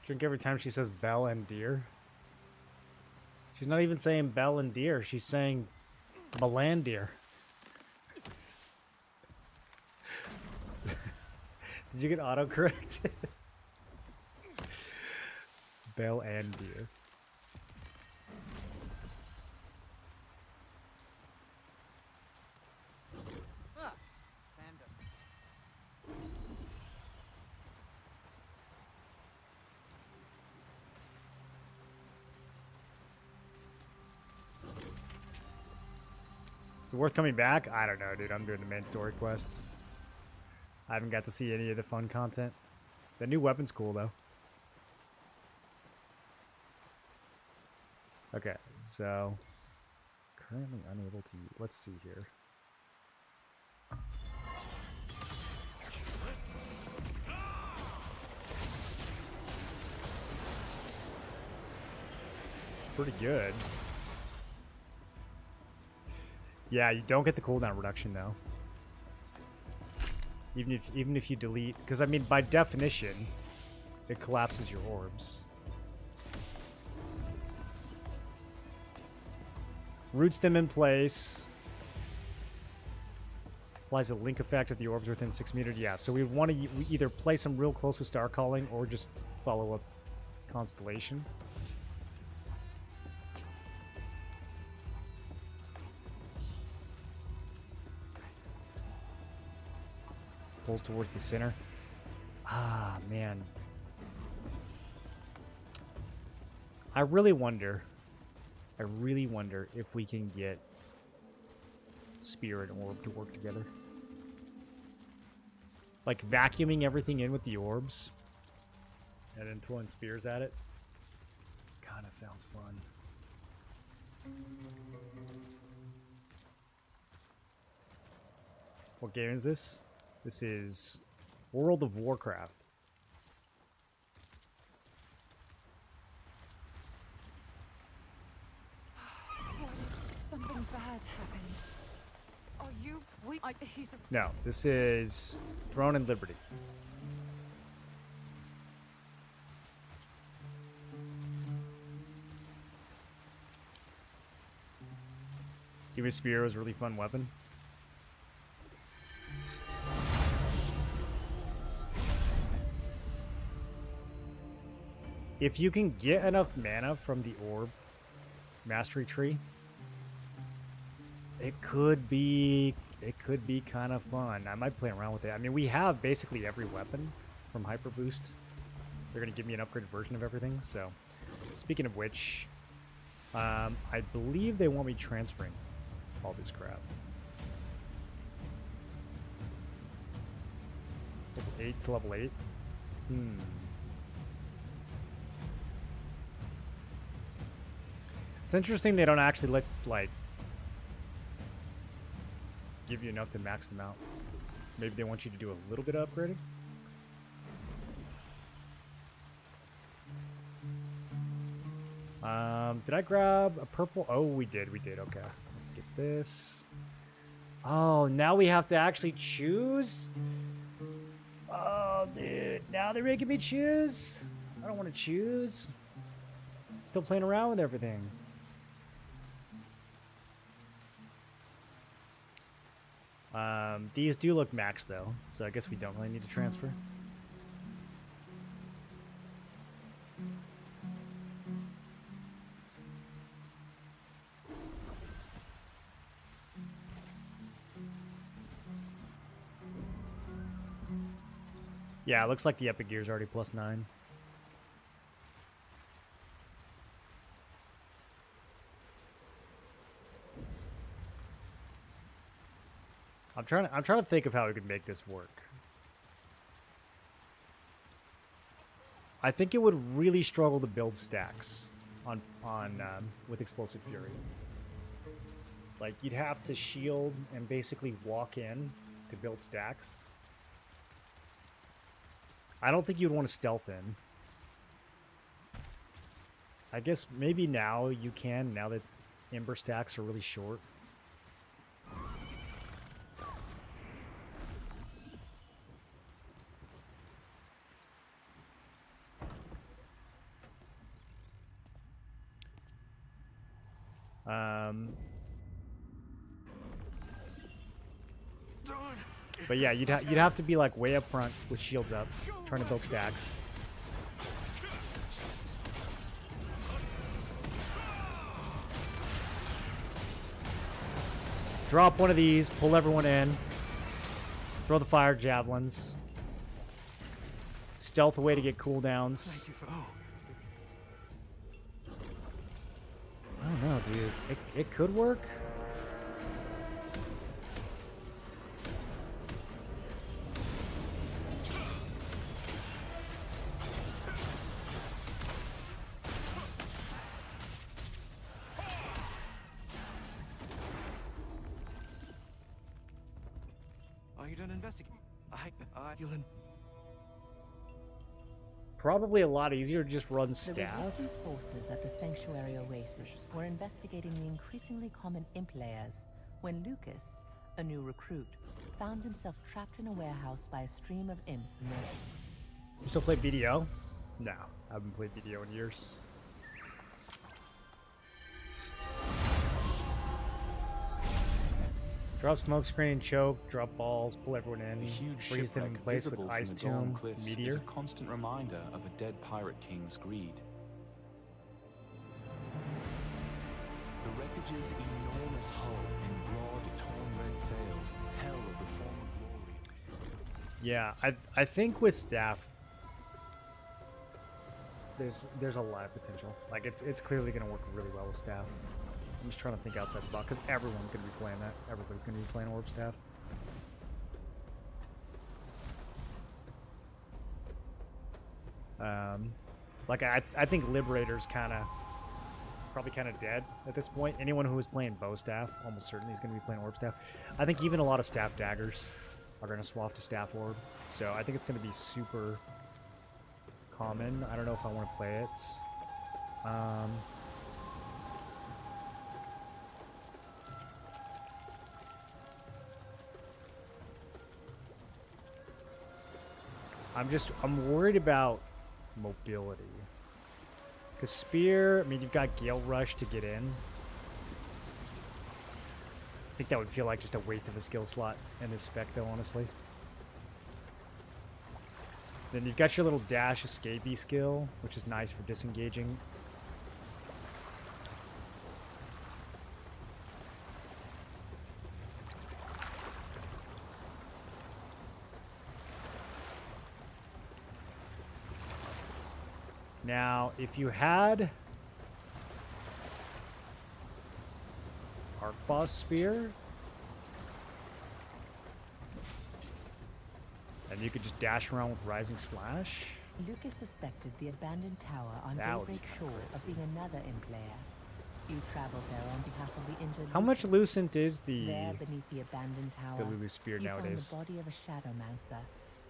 Drink every time she says Bell and Deer. She's not even saying Bell and Deer. She's saying Belandir. Did you get autocorrect? Bell and Deer. it worth coming back? I don't know, dude. I'm doing the main story quests. I haven't got to see any of the fun content. The new weapon's cool, though. Okay, so... Currently unable to... Let's see here. It's pretty good. Yeah, you don't get the cooldown reduction, though. Even if you delete... Because, I mean, by definition, it collapses your orbs. Roots them in place. Applies a link effect if the orbs are within 6 meters. Yeah, so we want to either place them real close with Star Calling or just follow up Constellation. Pulls towards the center. Ah, man. I really wonder if we can get Spear and Orb to work together. Like vacuuming everything in with the orbs and then throwing spears at it. Kinda sounds fun. What game is this? This is World of Warcraft. What if something bad happened? Are you weak? He's a... No, this is Throne and Liberty. Give me Spear was a really fun weapon. If you can get enough mana from the orb mastery tree, it could be kind of fun. I might play around with it. I mean, we have basically every weapon from Hyper Boost. They're going to give me an upgraded version of everything. So, speaking of which, I believe they want me transferring all this crap. Level 8 to level 8? It's interesting they don't actually let, like, give you enough to max them out. Maybe they want you to do a little bit of upgrading. Did I grab a purple? Oh, we did. Okay. Let's get this. Oh, now we have to actually choose? Oh, dude. Now they're making me choose? I don't want to choose. Still playing around with everything. These do look maxed though, so I guess we don't really need to transfer. Yeah, it looks like the Epic Gear is already +9. I'm trying to think of how we could make this work. I think it would really struggle to build stacks on with Explosive Fury. Like you'd have to shield and basically walk in to build stacks. I don't think you'd want to stealth in. I guess maybe now you can, now that Ember stacks are really short. But yeah, you'd have to be like way up front with shields up, trying to build stacks. Drop one of these, pull everyone in, throw the fire javelins, stealth away to get cooldowns. I don't know, dude. It could work. investigate. You'll Probably a lot easier to just run The staff. resistance forces at the Sanctuary Oasis were investigating the increasingly common imp layers when Lucas, a new recruit, found himself trapped in a warehouse by a stream of imps and their... You still play BDO? No, I haven't played BDO in years. Drop smoke screen, choke, drop balls, pull everyone in, The huge freeze them in shipwreck place with visible ice from the Dawn tomb, Cliffs is meteor. a constant reminder of a dead pirate king's greed. The wreckage's enormous hull and broad, torn red sails tell of the former glory. Yeah, I think with staff, there's a lot of potential. Like it's clearly gonna work really well with staff. I'm just trying to think outside the box because everyone's gonna be playing that. Everybody's gonna be playing orb staff. Like I think Liberator's probably kind of dead at this point. Anyone who was playing bow staff almost certainly is going to be playing orb staff. I think even a lot of staff daggers are going to swap to staff orb. So I think it's going to be super common. I don't know if I want to play it. I'm worried about mobility. Because Spear, I mean, you've got Gale Rush to get in. I think that would feel like just a waste of a skill slot in this spec, though, honestly. Then you've got your little dash escapee skill, which is nice for disengaging. Now, if you had Arc Boss Spear, and you could just dash around with Rising Slash. Lucas suspected the abandoned tower on That would be Daybreak Shore crazy. of being another imp layer. You traveled there on behalf of the injured How much Lucas. Lucent is There, the beneath the abandoned tower, Lulu Spear you nowadays? found the body of a Shadowmancer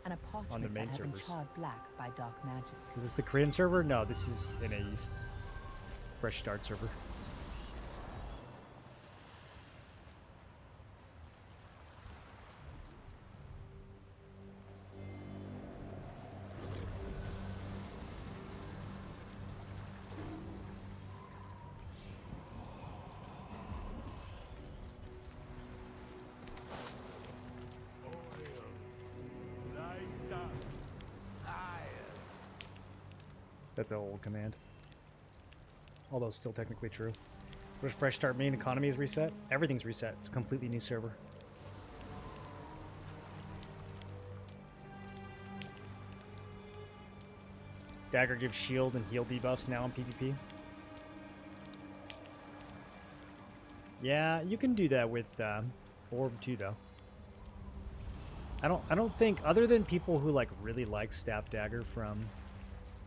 and a On the parchment main that had been servers. charred black by dark magic. Is this the Korean server? No, this is in a East. Fresh Start server. Lights up. Fire. That's an old command. Although still technically true. What if Fresh Start main economy is reset? Everything's reset. It's a completely new server. Dagger gives shield and heal debuffs now in PvP. Yeah, you can do that with Orb too, though. I don't think, other than people who like really like Staff Dagger from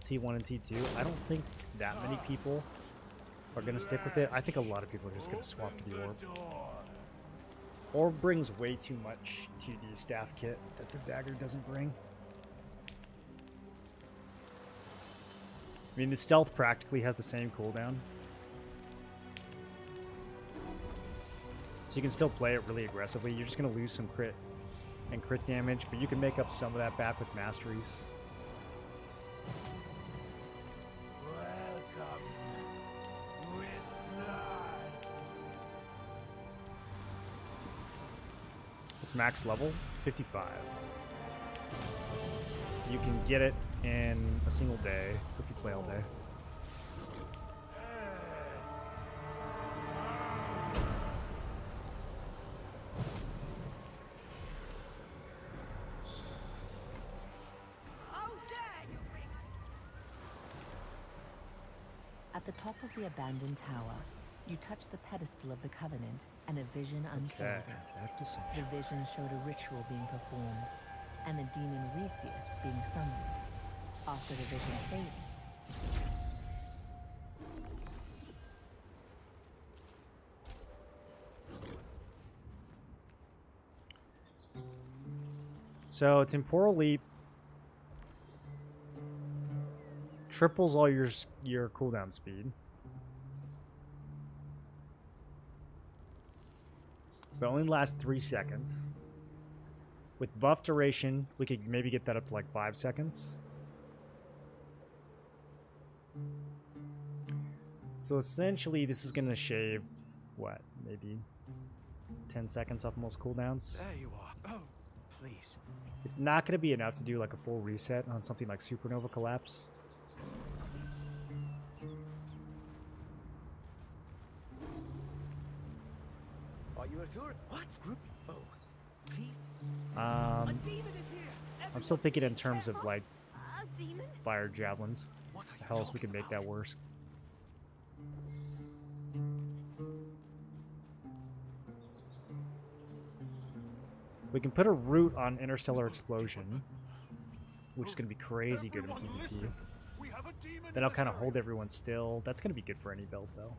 T1 and T2, I don't think that many people are gonna stick with it. I think a lot of people are just gonna swap to the Orb. Orb brings way too much to the Staff kit that the Dagger doesn't bring. I mean, the stealth practically has the same cooldown. So you can still play it really aggressively. You're just going to lose some crit and crit damage, but you can make up some of that back with masteries. Welcome with blood. It's max level, 55. You can get it in a single day if you play all day. At the top of the abandoned tower, you touch the pedestal of the Covenant, and a vision unfolded. Back to Sanction. The vision showed a ritual being performed, and the demon Resia being summoned. After the vision faded, So temporal leap triples all your cooldown speed. But only lasts 3 seconds. With buff duration, we could maybe get that up to like 5 seconds. So essentially, this is going to shave, what, maybe 10 seconds off most cooldowns? There you are. Oh, please. It's not going to be enough to do like a full reset on something like Supernova Collapse. Are you a tourist? What? Group? Oh, please. I'm still thinking in terms of like A demon? fire javelins. What are you How else we can talking make that about? worse? We can put a root on Interstellar Explosion, which is going to be crazy good in Everyone PvP. listen. We have a demon That'll in kind of this hold area. everyone still. That's going to be good for any build, though.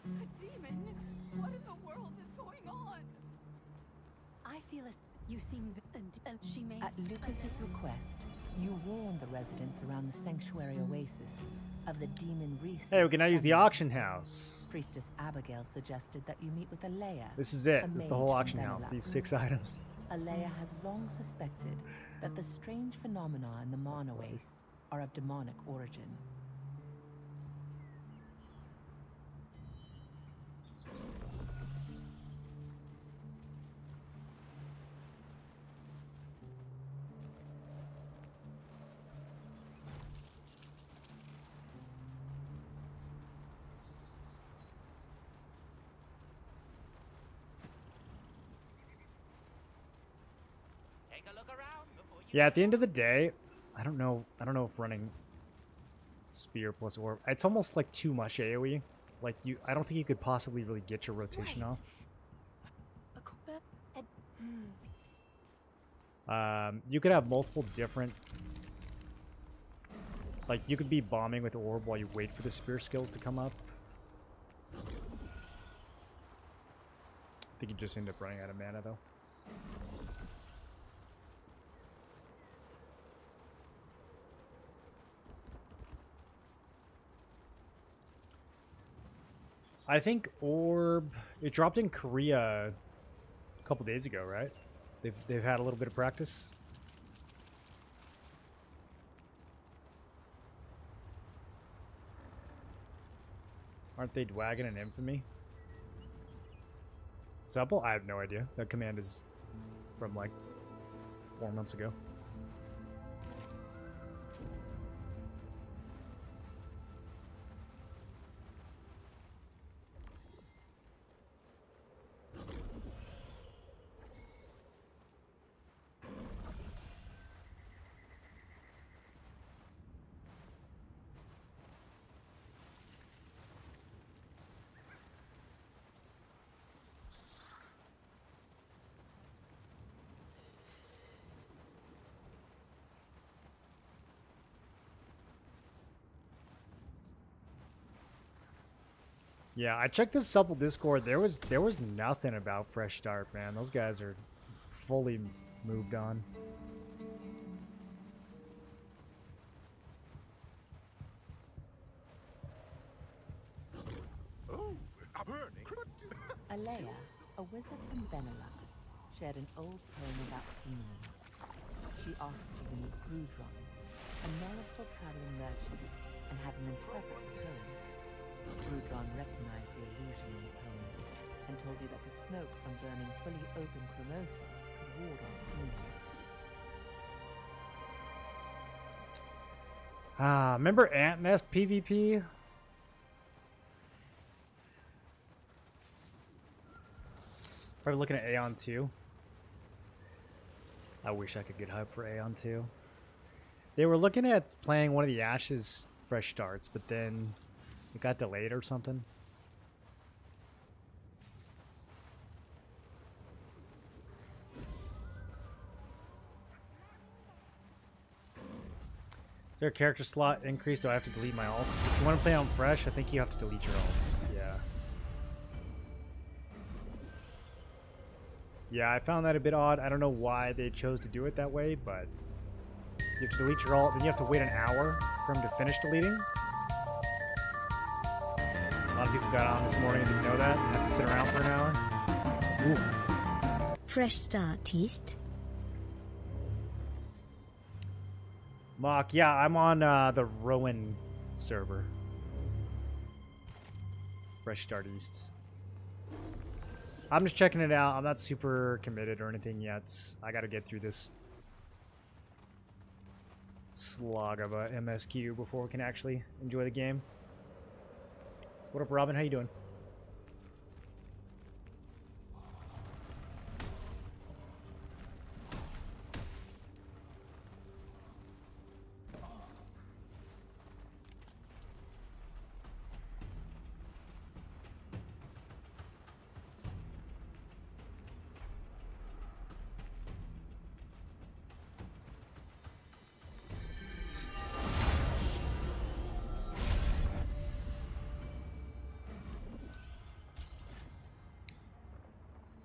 A demon? What in the world is going on? I feel as you seem and she may. At Lucas's request, you warned the residents around the sanctuary oasis of the demon resource. Hey, we can now use the auction house. Priestess Abigail suggested that you meet with Alea. This is it. a This is the mage whole from auction house. Benelux. These 6 items. Alea has long suspected that the strange phenomena in the Mana Oasis are of demonic origin. Yeah, at the end of the day, I don't know if running spear plus orb, it's almost like too much AoE. Like I don't think you could possibly really get your rotation off. You could have multiple different, like you could be bombing with orb while you wait for the spear skills to come up. I think you just end up running out of mana though. I think orb, it dropped in Korea a couple days ago, right? They've had a little bit of practice. Aren't they Dwagon and Infamy? Supple? I have no idea. That command is from like 4 months ago. Yeah, I checked this Supple Discord. There was nothing about Fresh Start, man. Those guys are fully moved on. Oh, I'm burning. Alea, a wizard from Benelux, shared an old poem about demons. She asked you to meet Grudron, a knowledgeable traveling merchant, and have him interpret the poem. Grudron recognized the illusion in the poem and told you that the smoke from burning fully open chromosis could ward off demons. Ah, remember Ant Nest PvP? Probably looking at Aeon 2. I wish I could get hype for Aeon 2. They were looking at playing one of the Ashes Fresh Starts, but then it got delayed or something. Is there a character slot increase? Do I have to delete my alts? If you want to play on Fresh, I think you have to delete your alts. Yeah. Yeah, I found that a bit odd. I don't know why they chose to do it that way, but you have to delete your alt, then you have to wait an hour for him to finish deleting. A lot of people got on this morning and didn't know that. Had to sit around for an hour. Oof. Fresh start East. Mock, yeah, I'm on the Rowan server. Fresh Start East. I'm just checking it out. I'm not super committed or anything yet. I gotta get through this slog of a MSQ before we can actually enjoy the game. What up, Robin? How you doing?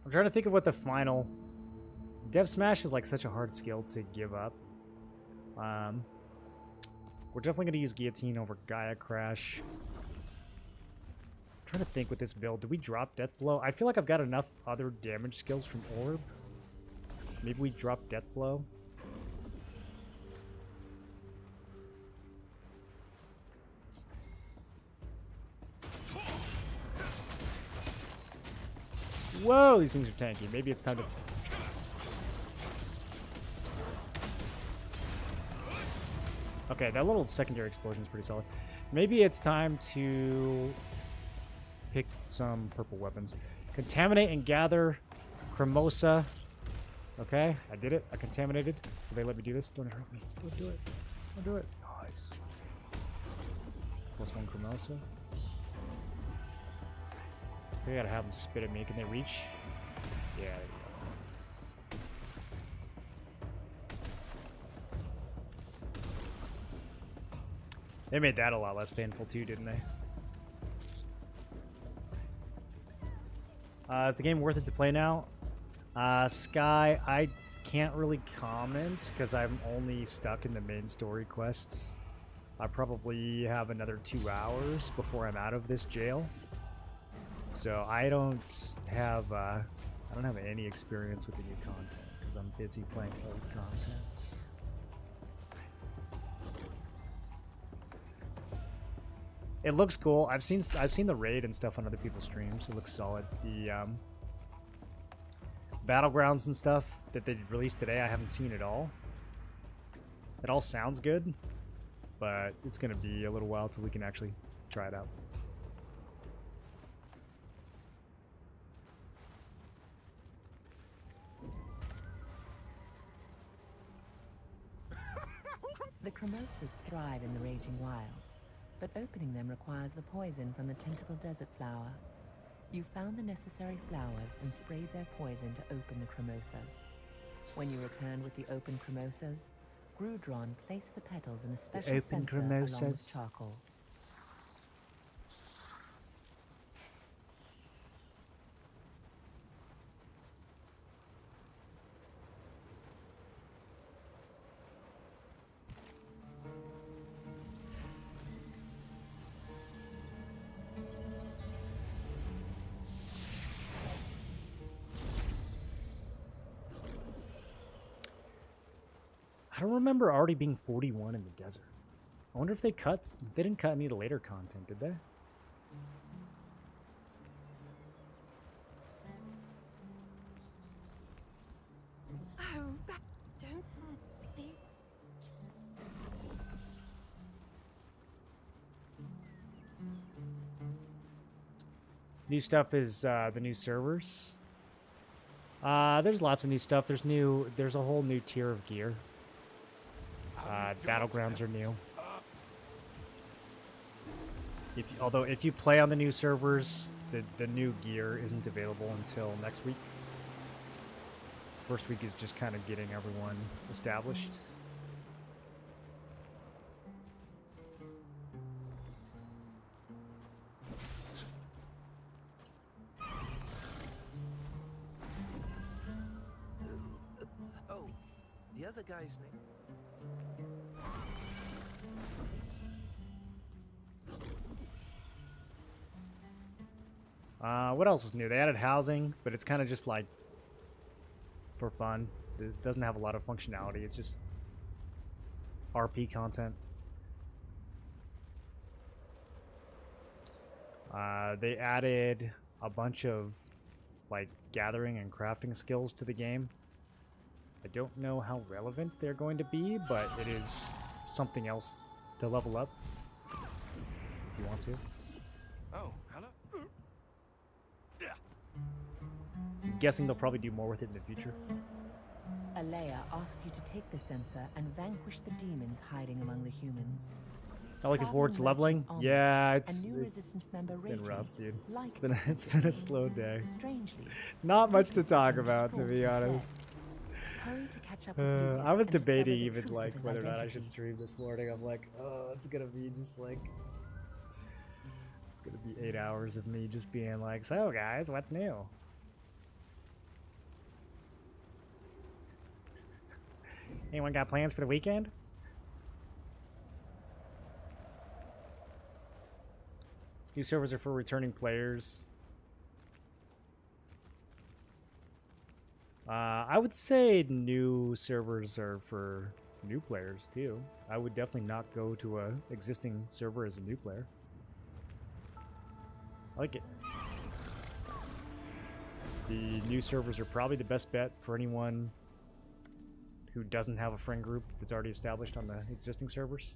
I'm trying to think of what the final... Dev Smash is like such a hard skill to give up. We're definitely going to use Guillotine over Gaia Crash. I'm trying to think with this build. Do we drop Death Blow? I feel like I've got enough other damage skills from Orb. Maybe we drop Death Blow. Whoa, these things are tanky. Maybe it's time to... Okay, that little secondary explosion is pretty solid. Maybe it's time to pick some purple weapons. Contaminate and gather Cremosa. Okay, I did it. I contaminated. Will they let me do this? Don't hurt me. Don't do it. Don't do it. Nice. +1 Cremosa. We gotta have them spit at me. Can they reach? Yeah, there we go. They made that a lot less painful too, didn't they? Is the game worth it to play now? Sky, I can't really comment because I'm only stuck in the main story quests. I probably have another 2 hours before I'm out of this jail. So I don't have any experience with the new content because I'm busy playing old content. It looks cool. I've seen the raid and stuff on other people's streams. It looks solid. The battlegrounds and stuff that they released today, I haven't seen at all. It all sounds good, but it's gonna be a little while till we can actually try it out. The Cremosas thrive in the raging wilds, but opening them requires the poison from the tentacle desert flower. You found the necessary flowers and sprayed their poison to open the Cremosas. When you returned with the open Cremosas, Grudron placed the petals in a special sensor along with charcoal. I don't remember already being 41 in the desert. I wonder if they didn't cut any of the later content, did they? Oh, don't leave. New stuff is the new servers. There's lots of new stuff. There's a whole new tier of gear. Battlegrounds are new. Although if you play on the new servers, the new gear isn't available until next week. First week is just kind of getting everyone established. other guy's name? What else is new? They added housing, but it's kind of just like for fun. It doesn't have a lot of functionality. It's just RP content. They added a bunch of like gathering and crafting skills to the game. I don't know how relevant they're going to be, but it is something else to level up if you want to. Oh, hello. I'm guessing they'll probably do more with it in the future. Alea asked you to take the sensor and vanquish the demons hiding among the humans. Not looking forward to leveling. Yeah, it's been Rachel, rough, dude. likely It's been a slow day. Strangely, Not much to Lucas talk began about, to stalk be his honest. death. Hurry to catch up with Lucas I was and discover debating the even truth like of his whether or not I identity. should stream this morning. I'm like, oh, it's gonna be just like it's gonna be 8 hours of me just being like, so guys, what's new? Anyone got plans for the weekend? New servers are for returning players. I would say new servers are for new players too. I would definitely not go to a existing server as a new player. I like it. The new servers are probably the best bet for anyone who doesn't have a friend group that's already established on the existing servers.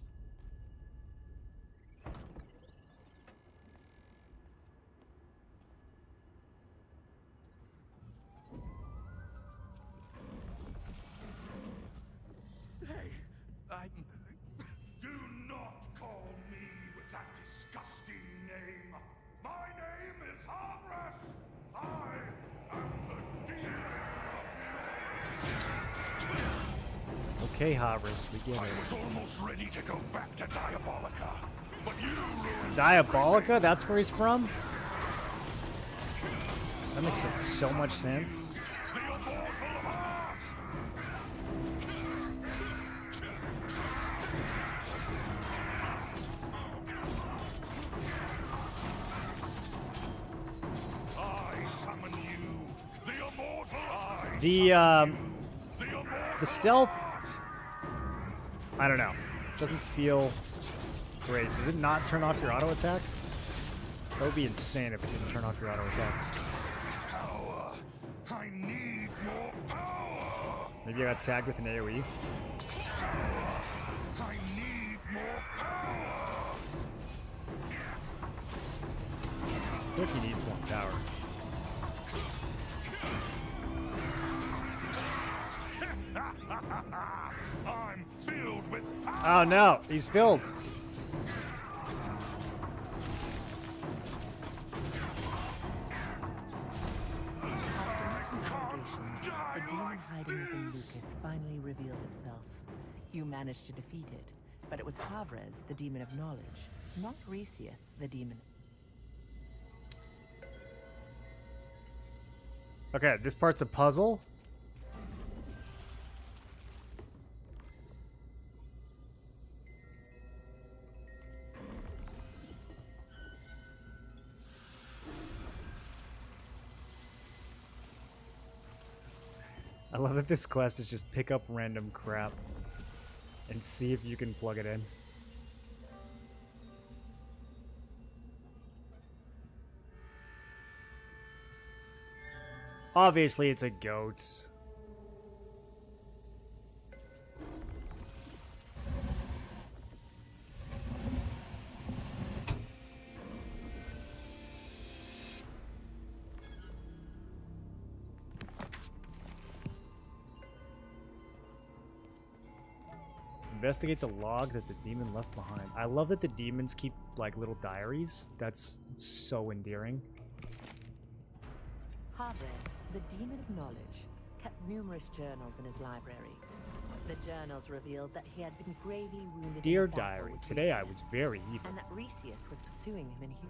Do not call me with that disgusting name. My name is Havras. I am the demon. Okay, Havras, we get it. I was almost ready to go back to Diabolica, but you ruined Diabolica? That's where he's from? That makes so much sense. the immortal of Mars. I summon you, the immortal I. The stealth, I don't know. Doesn't feel great. Does it not turn off your auto attack? That would be insane if it didn't turn off your auto attack. Power. I need more power. Maybe I got tagged with an AoE. I need more power. I think he needs more power. I'm filled with power. Oh no, he's filled. After much interrogation, the demon hiding within Lucas finally revealed itself. You managed to defeat it, but it was Havres, the demon of knowledge, not Recia, the demon. Okay, this part's a puzzle. I love that this quest is just pick up random crap and see if you can plug it in. Obviously, it's a goat. Investigate the log that the demon left behind. I love that the demons keep, like, little diaries. That's so endearing. Havres, the demon of knowledge, kept numerous journals in his library. The journals revealed that he had been gravely wounded Dear in a battle diary, with today I Recia, was very evil. and that Recia was pursuing him in Hugh.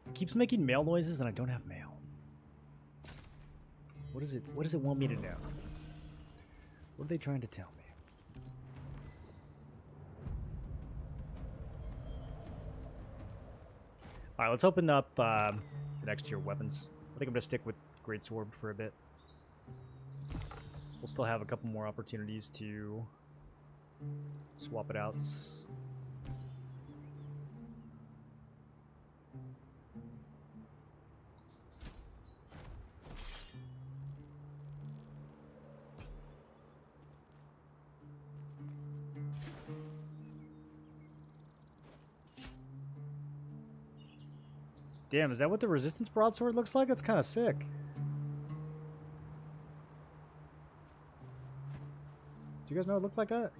It keeps making mail noises and I don't have mail. What is it? What does it want me to know? What are they trying to tell me? Alright, let's open up the next tier weapons. I think I'm going to stick with Greatsword for a bit. We'll still have a couple more opportunities to swap it out. Damn, is that what the Resistance Broadsword looks like? That's kind of sick. Do you guys know it looked like that?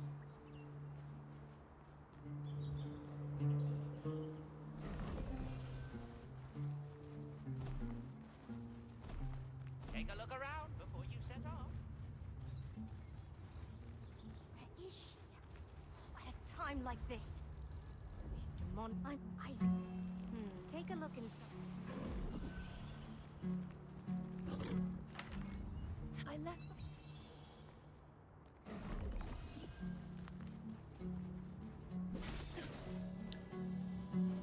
Take a look around before you set off. Where is she? At a time like this. Mr. Mon... Take a look inside. I left...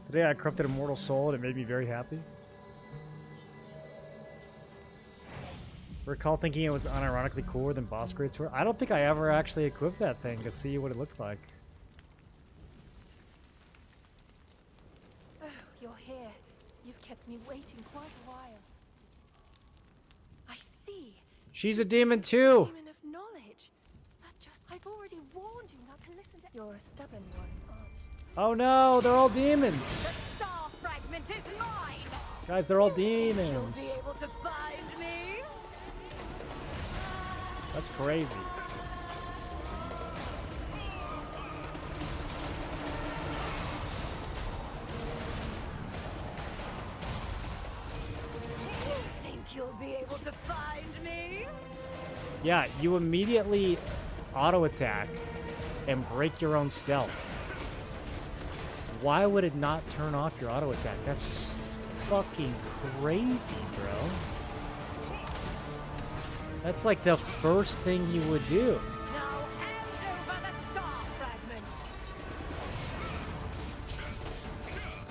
Today I corrupted a mortal soul and it made me very happy. Recall thinking it was unironically cooler than Boss Greatsword. I don't think I ever actually equipped that thing to see what it looked like. Oh, you're here. You've kept me waiting quite a while. I see. She's a demon too! Demon of knowledge. I've already warned you not to listen to... You're a stubborn one, aren't you? Oh no, they're all demons! The star fragment is mine! Guys, they're all You'll demons! be able to find me? That's crazy. Think you'll be able to find me? Yeah, you immediately auto-attack and break your own stealth. Why would it not turn off your auto-attack? That's fucking crazy, bro. That's like the first thing you would do. Now hand over the star fragment.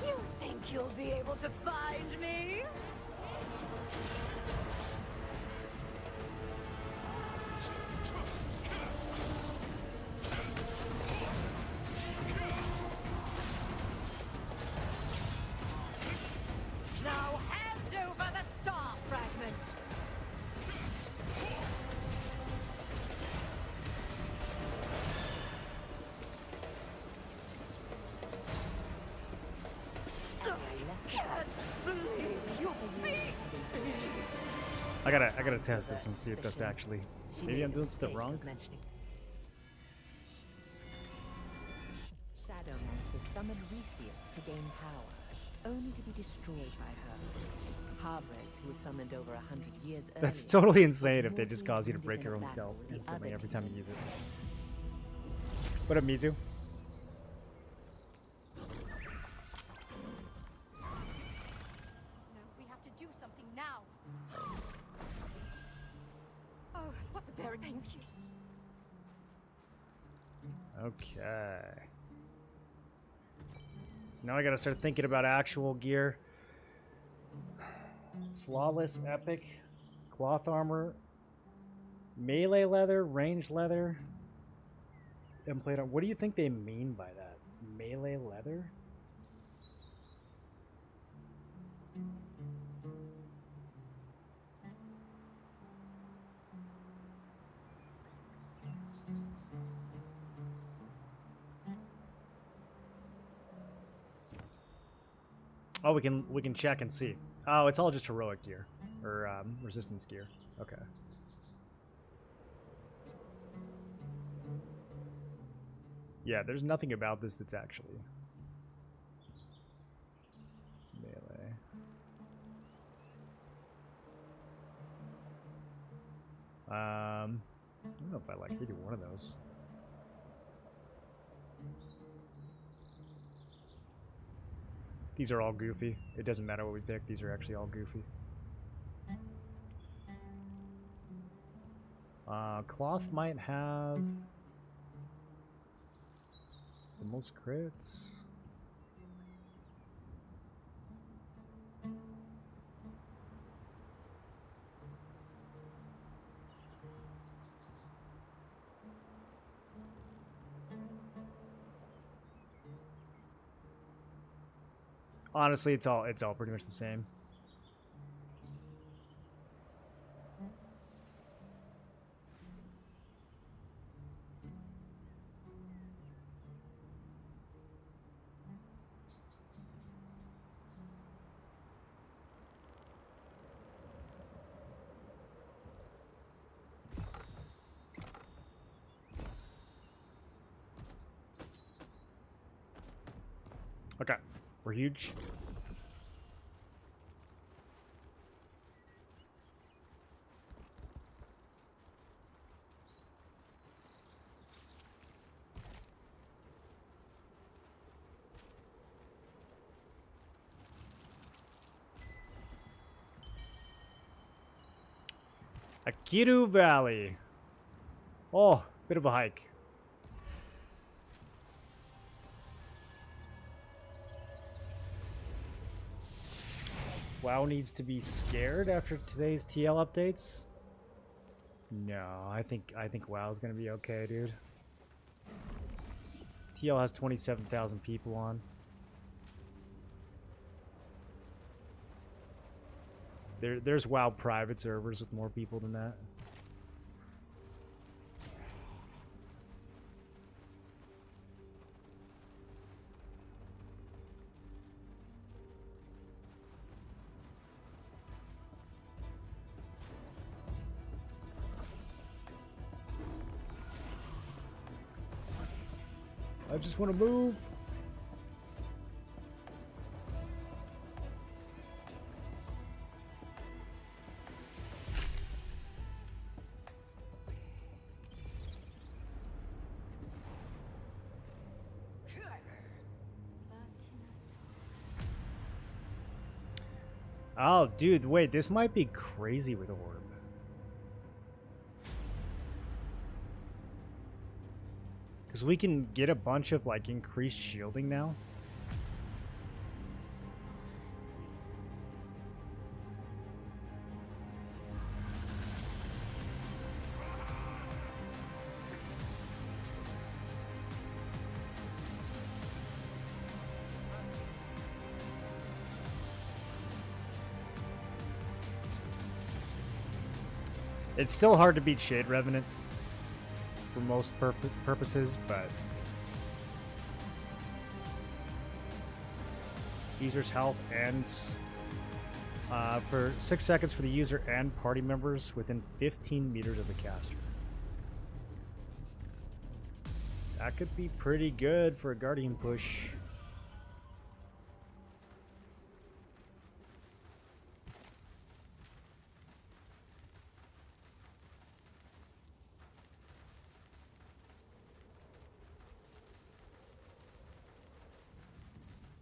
You think you'll be able to find me? Now hand over the star fragment. I gotta test this and see if that's actually... Maybe I'm doing stuff wrong? Shadowmancer summoned Recia to gain power, only to be destroyed by her. Harvest, who was summoned over 100 years earlier... That's totally insane if they just cause you to break your own stealth instantly every time you use it. What up, Mizu? We have to do something now. Oh, there, thank you. Okay. So now I gotta start thinking about actual gear. Flawless epic, cloth armor, melee leather, ranged leather, and plate armor. What do you think they mean by that? Melee leather? Oh, we can check and see. Oh, it's all just heroic gear or resistance gear. Okay. Yeah, there's nothing about this that's actually melee. I don't know if I like either one of those. These are all goofy. It doesn't matter what we pick. These are actually all goofy. Cloth might have the most crits. Honestly, it's all pretty much the same. Okay, we're huge. Akiru Valley. Oh, bit of a hike. WoW needs to be scared after today's TL updates? No, I think WoW's gonna be okay, dude. TL has 27,000 people on. There's WoW private servers with more people than that. I just want to move. Oh, dude, wait, this might be crazy with Orb. Because we can get a bunch of, like, increased shielding now. It's still hard to beat Shade Revenant for most purposes, but user's health ends for 6 seconds for the user and party members within 15 meters of the caster. That could be pretty good for a Guardian push.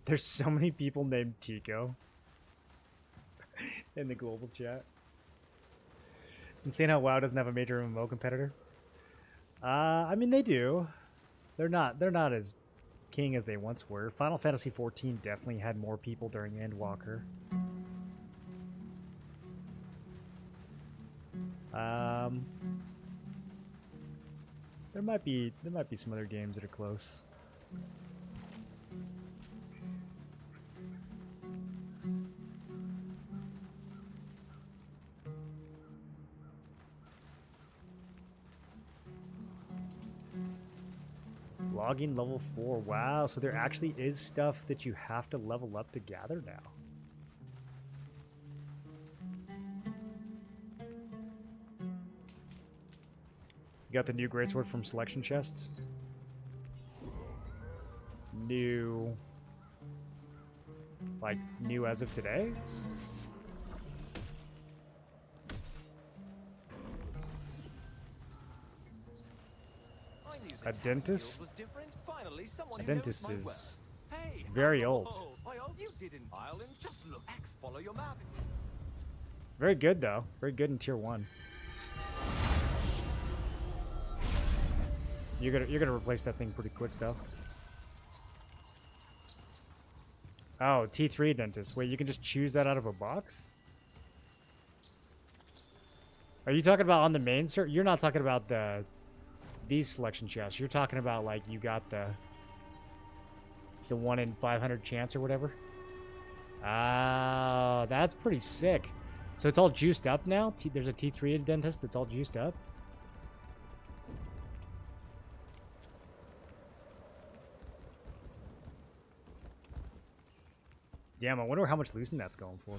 There's so many people named Tico in the global chat. It's insane how WoW doesn't have a major MMO competitor. I mean, they do. They're not as king as they once were. Final Fantasy XIV definitely had more people during Endwalker. There might be some other games that are close. Logging level 4. Wow, so there actually is stuff that you have to level up to gather now. You got the new greatsword from selection chests? New... like, new as of today? A dentist? A dentist is Hey, Very old. I hope you didn't. Islands, just look. X, follow your map. Very good though. Very good in tier 1. You're gonna replace that thing pretty quick though. Oh, T3 dentist. Wait, you can just choose that out of a box? Are you talking about on the main server? You're not talking about these selection chests. You're talking about like you got the 1 in 500 chance or whatever. Ah, that's pretty sick. So it's all juiced up now? There's a T3 dentist that's all juiced up? Damn, I wonder how much Lucent that's going for.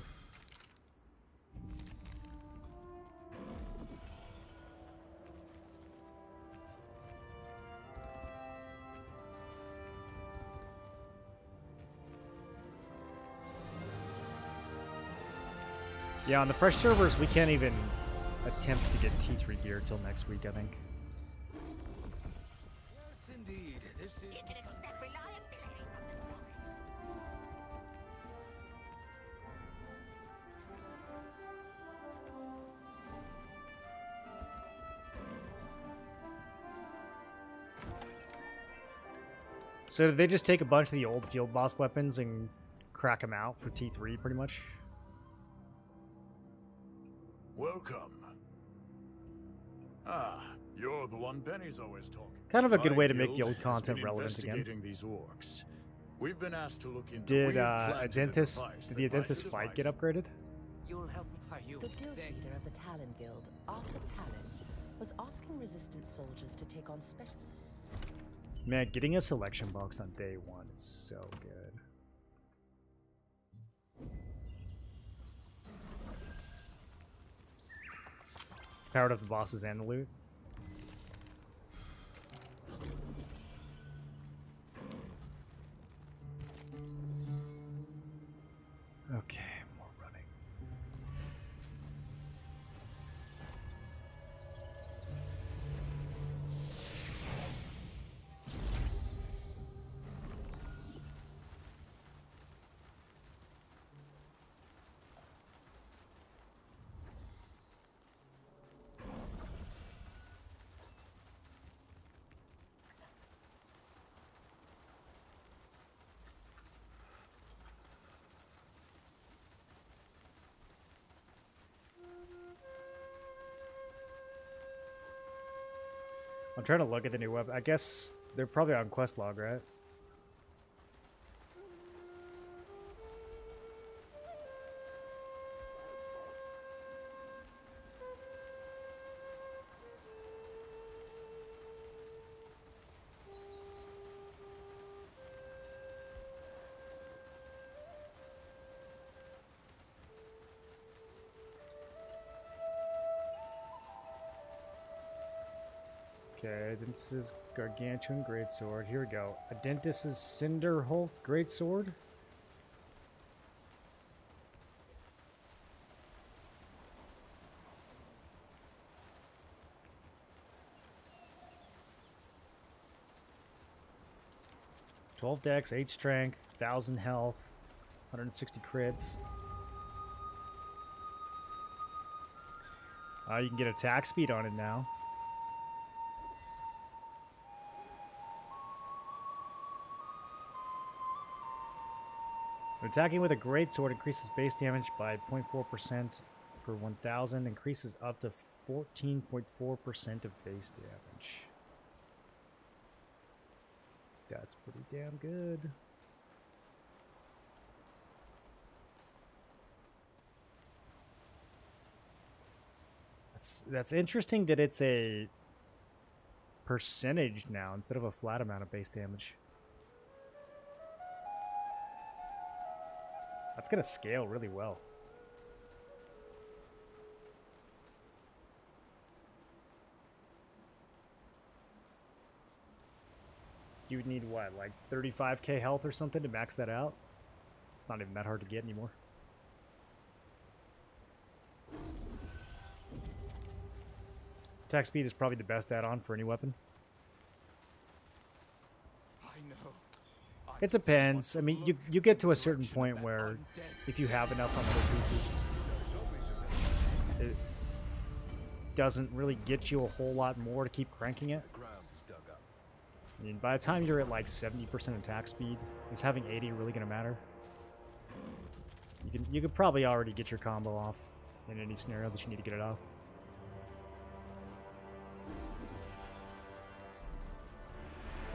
Yeah, on the fresh servers, we can't even attempt to get T3 gear till next week, I think. Yes, indeed. This is. You can expect reliability from the So did they just take a bunch of the old field boss weapons and crack them out for T3, pretty much? Welcome. Ah, you're the one Benny's always talking. Kind of a good My way to make the guild old has content been relevant again. investigating these orcs. We've been asked to look into. Did we've a planted dentist? device Did the that dentist might fight devise- get upgraded? You'll help me. Are you? The guild leader of the Talon Guild, Arthur Talon, was asking resistant soldiers to take on special. Man, getting a selection box on day 1 is so good. Powered up the bosses and the loot. Okay, more running. I'm trying to look at the new web. I guess they're probably on quest log, right? Okay, this is Gargantuan Greatsword. Here we go. Adentis' Cinder Hulk Greatsword. $12 dex, 8 strength, 1000 health, 160 crits. You can get attack speed on it now. Attacking with a greatsword increases base damage by 0.4% per 1000, increases up to 14.4% of base damage. That's pretty damn good. That's interesting that it's a percentage now instead of a flat amount of base damage. That's going to scale really well. You would need what, like 35k health or something to max that out? It's not even that hard to get anymore. Attack speed is probably the best add-on for any weapon. I know. It depends. I mean, you get to a certain point where if you have enough on other pieces, it doesn't really get you a whole lot more to keep cranking it. I mean, by the time you're at like 70% attack speed, is having 80 really going to matter? You could probably already get your combo off in any scenario that you need to get it off.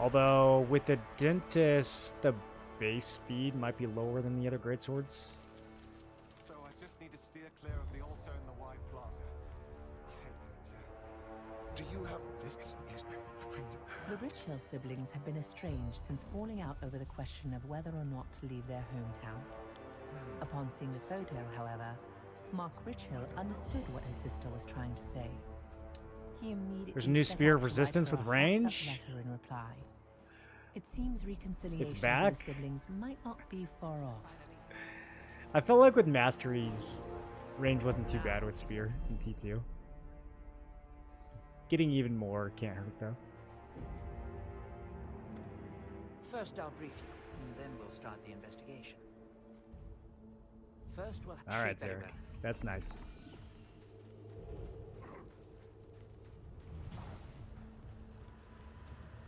Although, with the Dentist, the base speed might be lower than the other greatswords. So I just need to steer clear of the altar in the wide plaza. Do you have this? The Richhill siblings have been estranged since falling out over the question of whether or not to leave their hometown. Upon seeing the photo, however, Mark Richhill understood what his sister was trying to say. He immediately There's a new set spear out of to write resistance her a with heartfelt range. letter in reply. It seems reconciliation It's for back. the siblings might not be far off. I felt like with Masteries, range wasn't too bad with Spear in T2. Getting even more can't hurt though. First, I'll brief you, and then we'll start the investigation. First, we'll All right, she'd better Zarek. go. That's nice.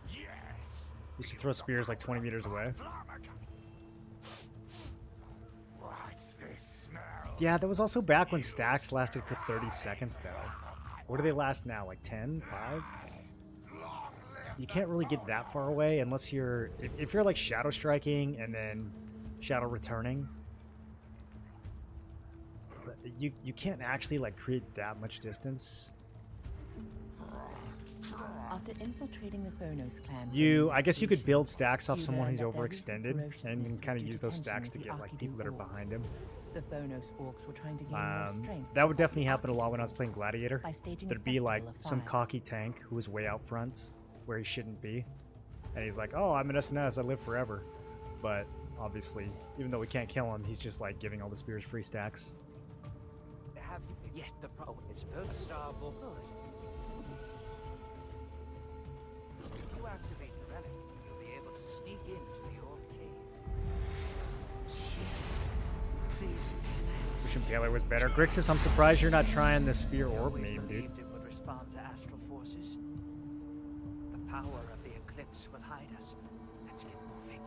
Yes. You should throw spears like 20 meters away. What's this smell? Yeah, that was also back when stacks lasted for 30 seconds, though. What do they last now? Like 10? 5? You can't really get that far away unless you're... If you're like shadow striking and then shadow returning, you can't actually like create that much distance. After infiltrating the Phonos clan, I guess you could build stacks off you someone learn who's that their recent overextended, and you can ferociousness kind of was due use to those tension stacks with to the get like Archidue people that are orcs. behind him. The Phonos orcs were trying to gain more strength. That would definitely happen a lot when I was playing Gladiator. by staging a There'd be like festival of some fire. cocky tank who was way out front where he shouldn't be, and he's like, "Oh, I'm an SNS, I live forever," but obviously, even though we can't kill him, he's just like giving all the spears free stacks. Have you? Yes, the problem is supposed to star more good. If you activate the relic, you'll be able to sneak into the orc cave. Please, Wishing Taylor was better. Grixis, I'm surprised you're not trying the spear I orb always name, dude. believed it would respond to astral forces. The power of the eclipse will hide us. Let's get moving.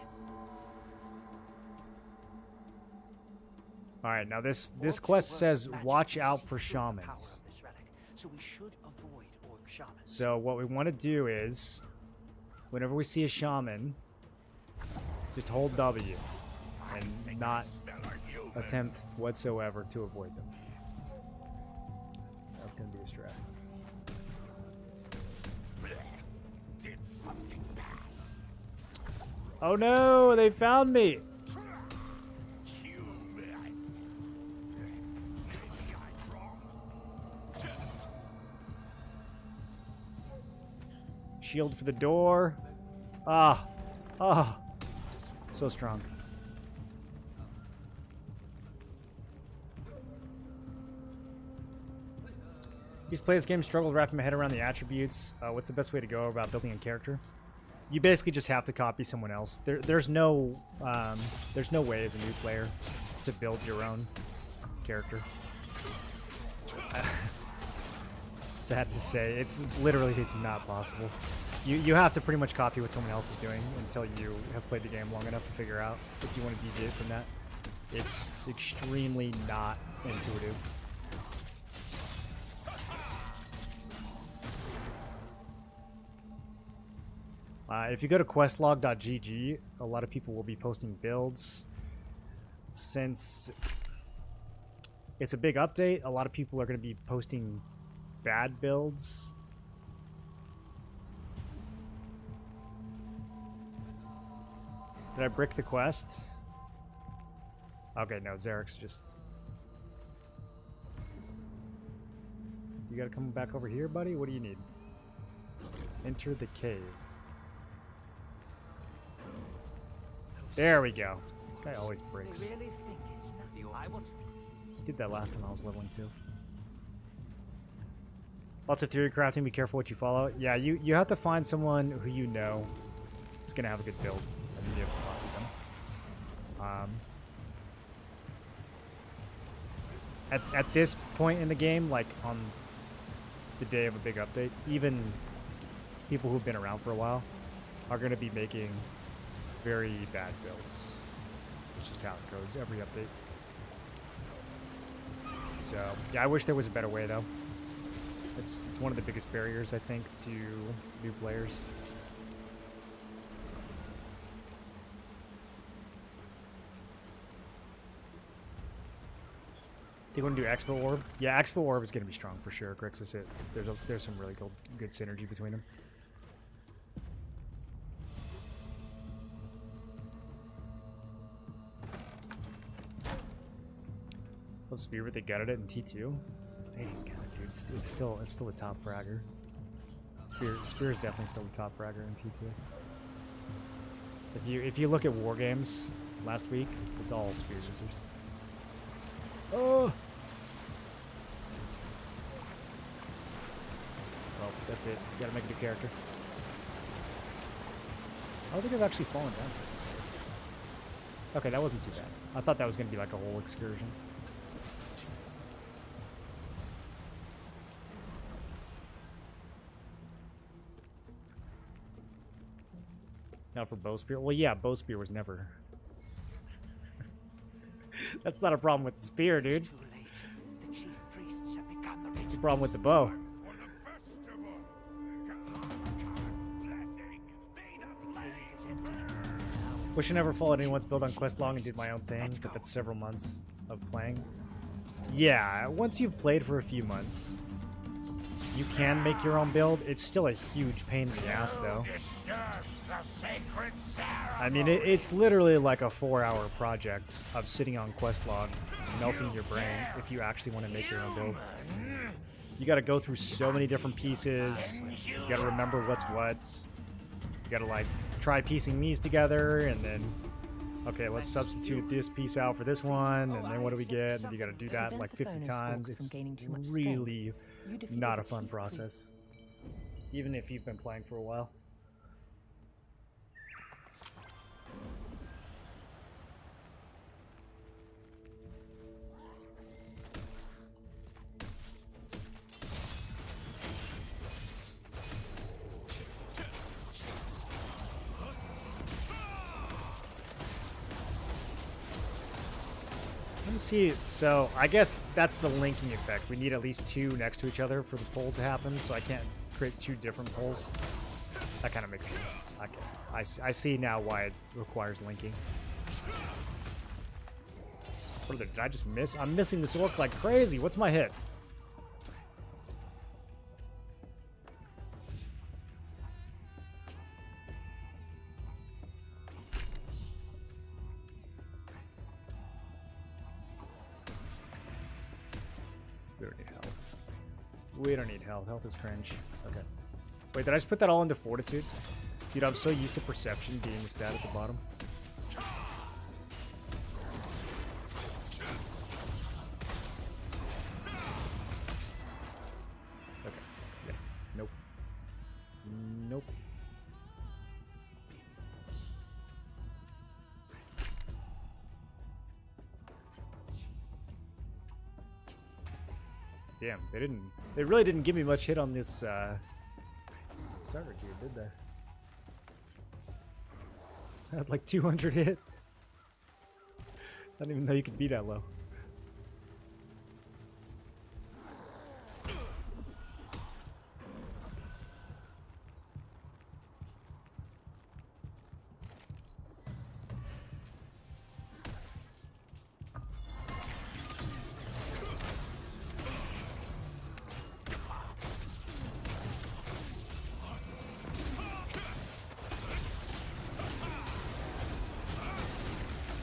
All right, now this Orcs quest work says with watch magic out beasts for through the power shamans. of this relic, so we should avoid orc shamans. So what we want to do is, whenever we see a shaman, just hold W and not attempt whatsoever to avoid them. That's gonna be a strat. Did something pass? Oh no, they found me! Shield for the door. Ah. Ah. So strong. Used to play this game, struggled wrapping my head around the attributes. What's the best way to go about building a character? You basically just have to copy someone else. There's no way as a new player to build your own character. Sad to say, it's literally not possible. You have to pretty much copy what someone else is doing until you have played the game long enough to figure out if you want to deviate from that. It's extremely not intuitive. If you go to questlog.gg, a lot of people will be posting builds. Since it's a big update, a lot of people are going to be posting bad builds. Did I brick the quest? Okay, no, Zarek's just... You gotta come back over here, buddy? What do you need? Enter the cave. There we go. This guy always breaks. They really think it's not the I want. Did that last time I was leveling too. Lots of theory crafting. Be careful what you follow. Yeah, you have to find someone who you know is gonna have a good build, and you have to copy them. At this point in the game, like on the day of a big update, even people who've been around for a while are going to be making very bad builds. It's just how it goes every update. So, yeah, I wish there was a better way, though. It's one of the biggest barriers, I think, to new players. You want to do Expo Orb? Yeah, Expo Orb is going to be strong for sure. Grixis it. There's some really good synergy between them. Love Spear, but they gutted it in T2. They didn't gut it, dude. It's still the top fragger. Spear is definitely still the top fragger in T2. If you look at war games last week, it's all Spear users. Oh. Well, that's it. You gotta make a new character. I don't think I've actually fallen down. Okay, that wasn't too bad. I thought that was gonna be like a whole excursion. Now for bow spear. Well, yeah, bow spear was never. That's not a problem with the spear, dude. It's a problem with the bow. Wish I never followed anyone's build on quest long and did my own thing, but that's several months of playing. Yeah, once you've played for a few months, you can make your own build. It's still a huge pain in the ass, though. I mean, it's literally like a 4-hour project of sitting on quest log, melting your brain if you actually want to make your own build. You got to go through so many different pieces. You got to remember what's what. You got to like try piecing these together, and then okay, let's substitute this piece out for this one, and then what do we get? And you got to do that like 50 times. It's really not a fun process, even if you've been playing for a while. See, so I guess that's the linking effect. We need at least 2 next to each other for the pull to happen, so I can't create 2 different pulls. That kind of makes sense. I see now why it requires linking. Did I just miss? I'm missing this orc like crazy. What's my hit? We don't need health. Health is cringe. Okay. Wait, did I just put that all into fortitude? Dude, I'm so used to perception being a stat at the bottom. Okay. Yes. Nope. Nope. Damn, they really didn't give me much hit on this starter gear, did they? I had like 200 hit. I didn't even know you could be that low.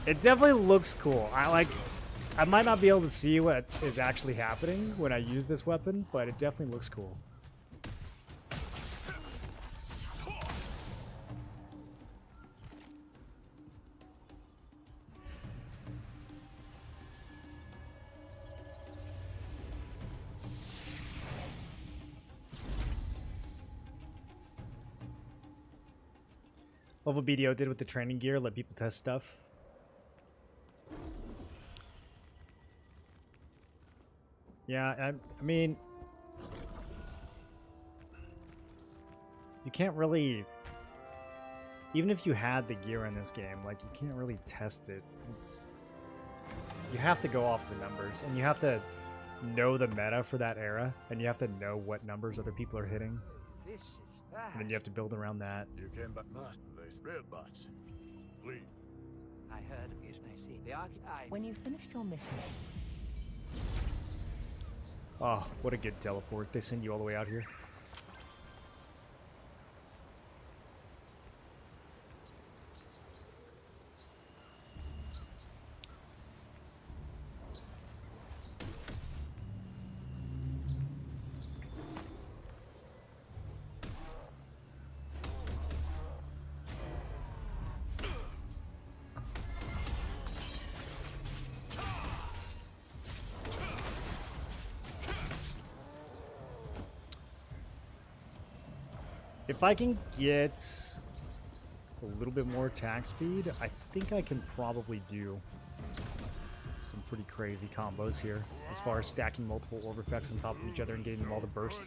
It definitely looks cool. I might not be able to see what is actually happening when I use this weapon, but it definitely looks cool. Love what BDO did with the training gear, let people test stuff. Yeah, I mean, you can't really, even if you had the gear in this game, like, you can't really test it. You have to go off the numbers, and you have to know the meta for that era, and you have to know what numbers other people are hitting. This is bad. And then you have to build around that. You came back, Martin. They spilled butts. Please. I heard of you, Macy. The When you finished your mission, Oh, what a good teleport. They send you all the way out here. If I can get a little bit more attack speed, I think I can probably do some pretty crazy combos here as far as stacking multiple orb effects on top of each other and getting them all to burst.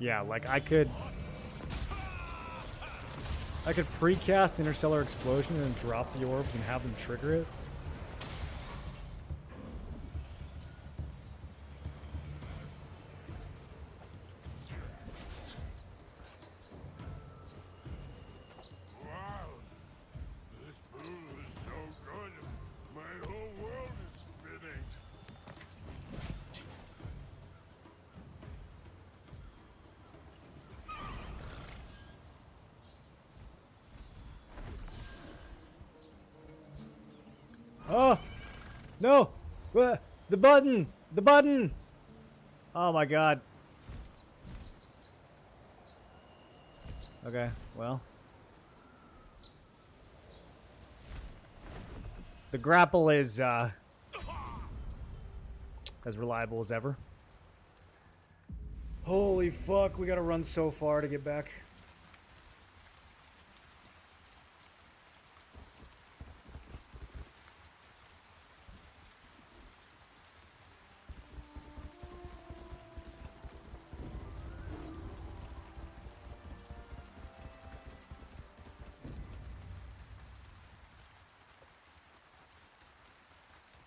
Yeah, like I could precast Interstellar Explosion and drop the orbs and have them trigger it. Wow. This pool is so good. My whole world is spinning. Oh! No! The button! The button! Oh my god. Okay, well. The grapple is, as reliable as ever. Holy fuck, we gotta run so far to get back.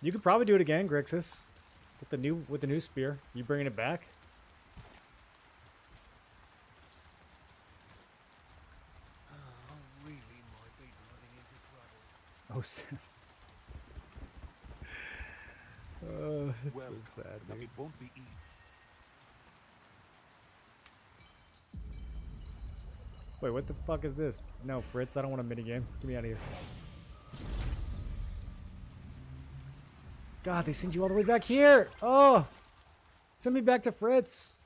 You could probably do it again, Grixis, with the new spear. You bringing it back? Really might be running into trouble. Oh, it's so sad, dude. It won't be easy. Wait, what the fuck is this? No, Fritz, I don't want a minigame. Get me out of here. God, they send you all the way back here. Oh, send me back to Fritz.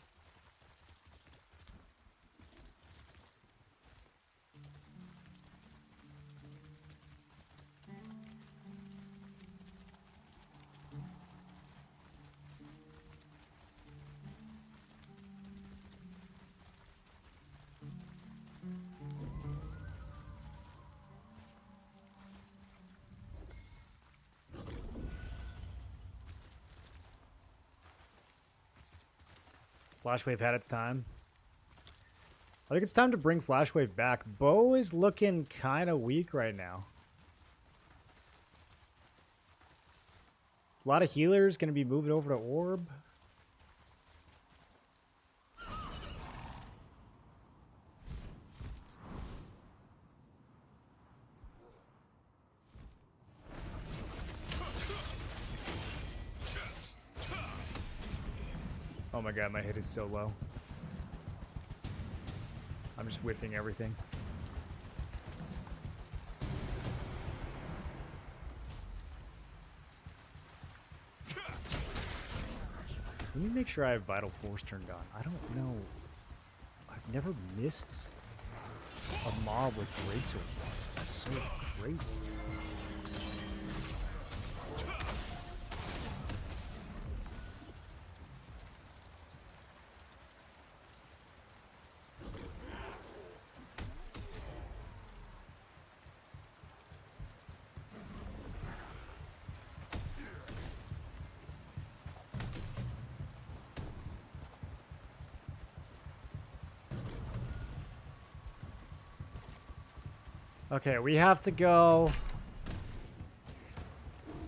Flashwave had its time. I think it's time to bring Flashwave back. Bo is looking kind of weak right now. A lot of healers going to be moving over to Orb. Oh my god, my hit is so low. I'm just whiffing everything. Let me make sure I have Vital Force turned on. I don't know. I've never missed a mob with Greatsword. That's so crazy. Okay, we have to go.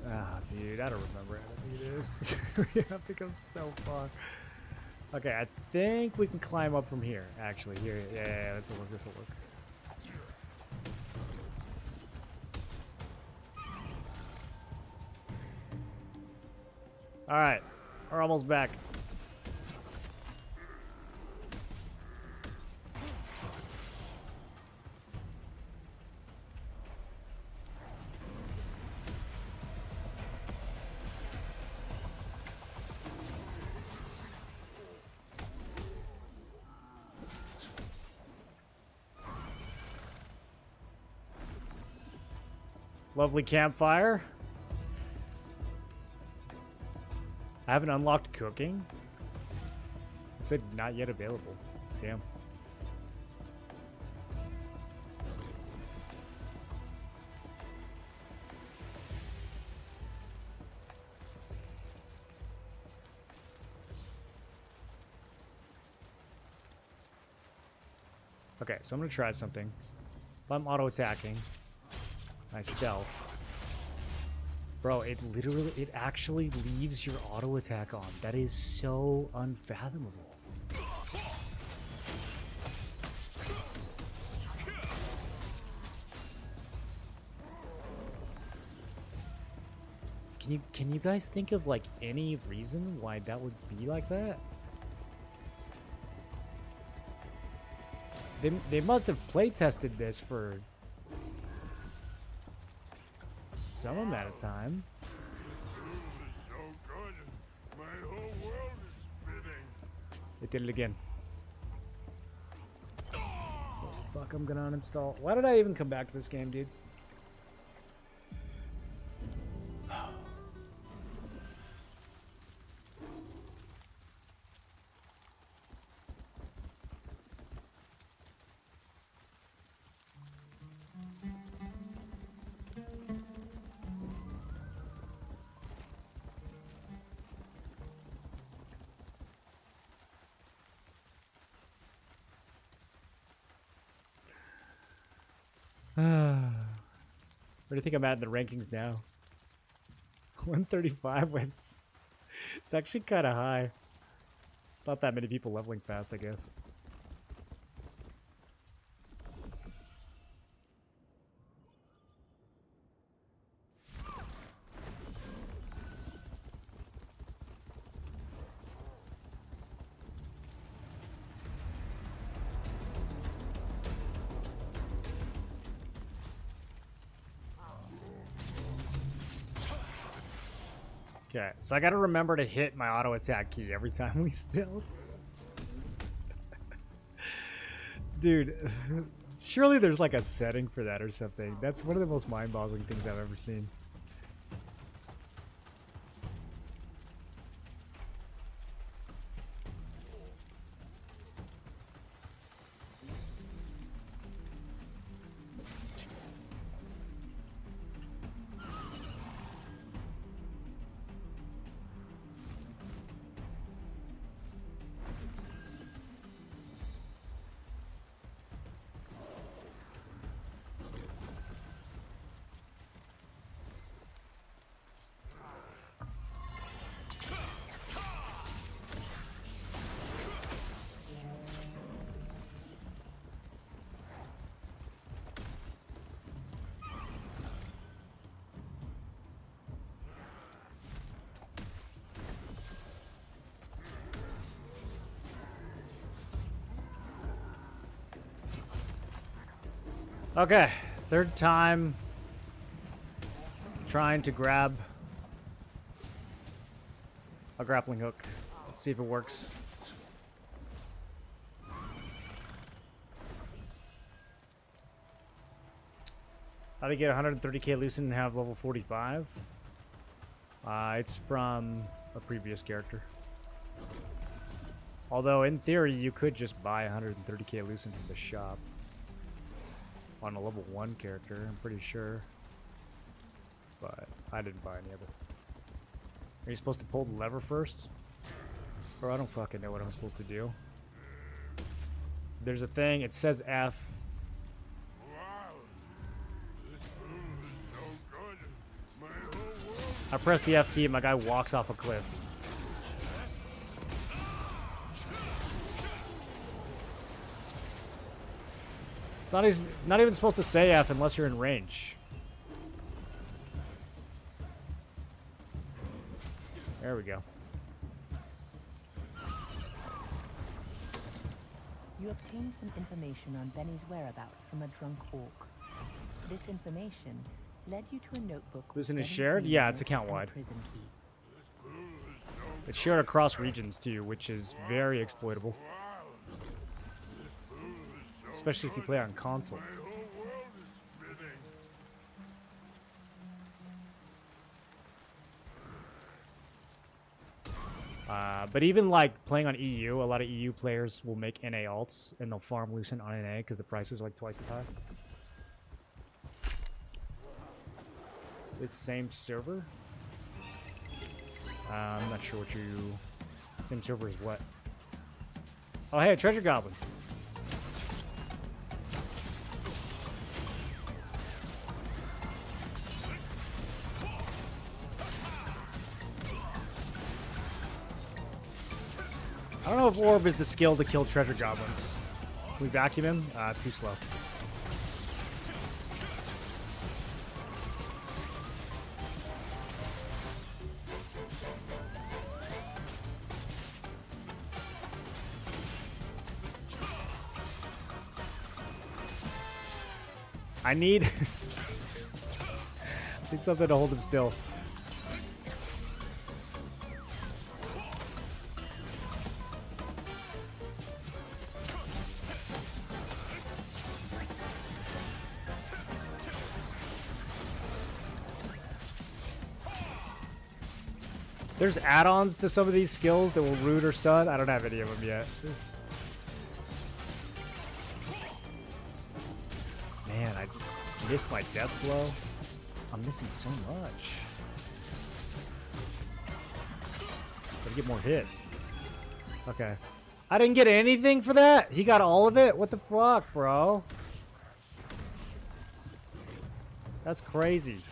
Ah, dude, I don't remember how to do this. We have to go so far. Okay, I think we can climb up from here. Actually, here, yeah, this will work. This will work. All right, we're almost back. Lovely campfire. I haven't unlocked cooking. It said not yet available. Damn. Okay, so I'm gonna try something. If I'm auto-attacking, my stealth. Bro, it actually leaves your auto attack on. That is so unfathomable. Can you guys think of like any reason why that would be like that? They must have play tested this for some amount of time. So good. My whole world is spinning. It did it again. Holy fuck, I'm gonna uninstall. Why did I even come back to this game, dude? Where do you think I'm at in the rankings now? 135 wins. It's actually kind of high. It's not that many people leveling fast, I guess. Okay, so I gotta remember to hit my auto attack key every time we stealth. Dude, surely there's like a setting for that or something. That's one of the most mind-boggling things I've ever seen. Okay, third time trying to grab a grappling hook. Let's see if it works. How to get 130k Lucent and have level 45? It's from a previous character. Although, in theory, you could just buy 130k Lucent from the shop. On a level 1 character, I'm pretty sure. But I didn't buy any of it. Are you supposed to pull the lever first? Bro, I don't fucking know what I'm supposed to do. There's a thing, it says F. I press the F key and my guy walks off a cliff. He's not even supposed to say F unless you're in range. There we go. You obtained some information on Benny's whereabouts from a drunk orc. This information led you to a notebook. Lucent is Benny's shared? name Yeah, it's and account-wide. prison key. It's shared across regions too, which is very exploitable. Especially if you play on console. But even like playing on EU, a lot of EU players will make NA alts and they'll farm Lucent on NA because the price is like twice as high. This same server? I'm not sure what you... Same server as what? Oh, hey, a treasure goblin. I don't know if Orb is the skill to kill treasure goblins. Can we vacuum him? Too slow. I need... need something to hold him still. There's add-ons to some of these skills that will root or stun. I don't have any of them yet. Man, I just missed my death blow. I'm missing so much. Gotta get more hit. Okay. I didn't get anything for that? He got all of it? What the fuck, bro? That's crazy.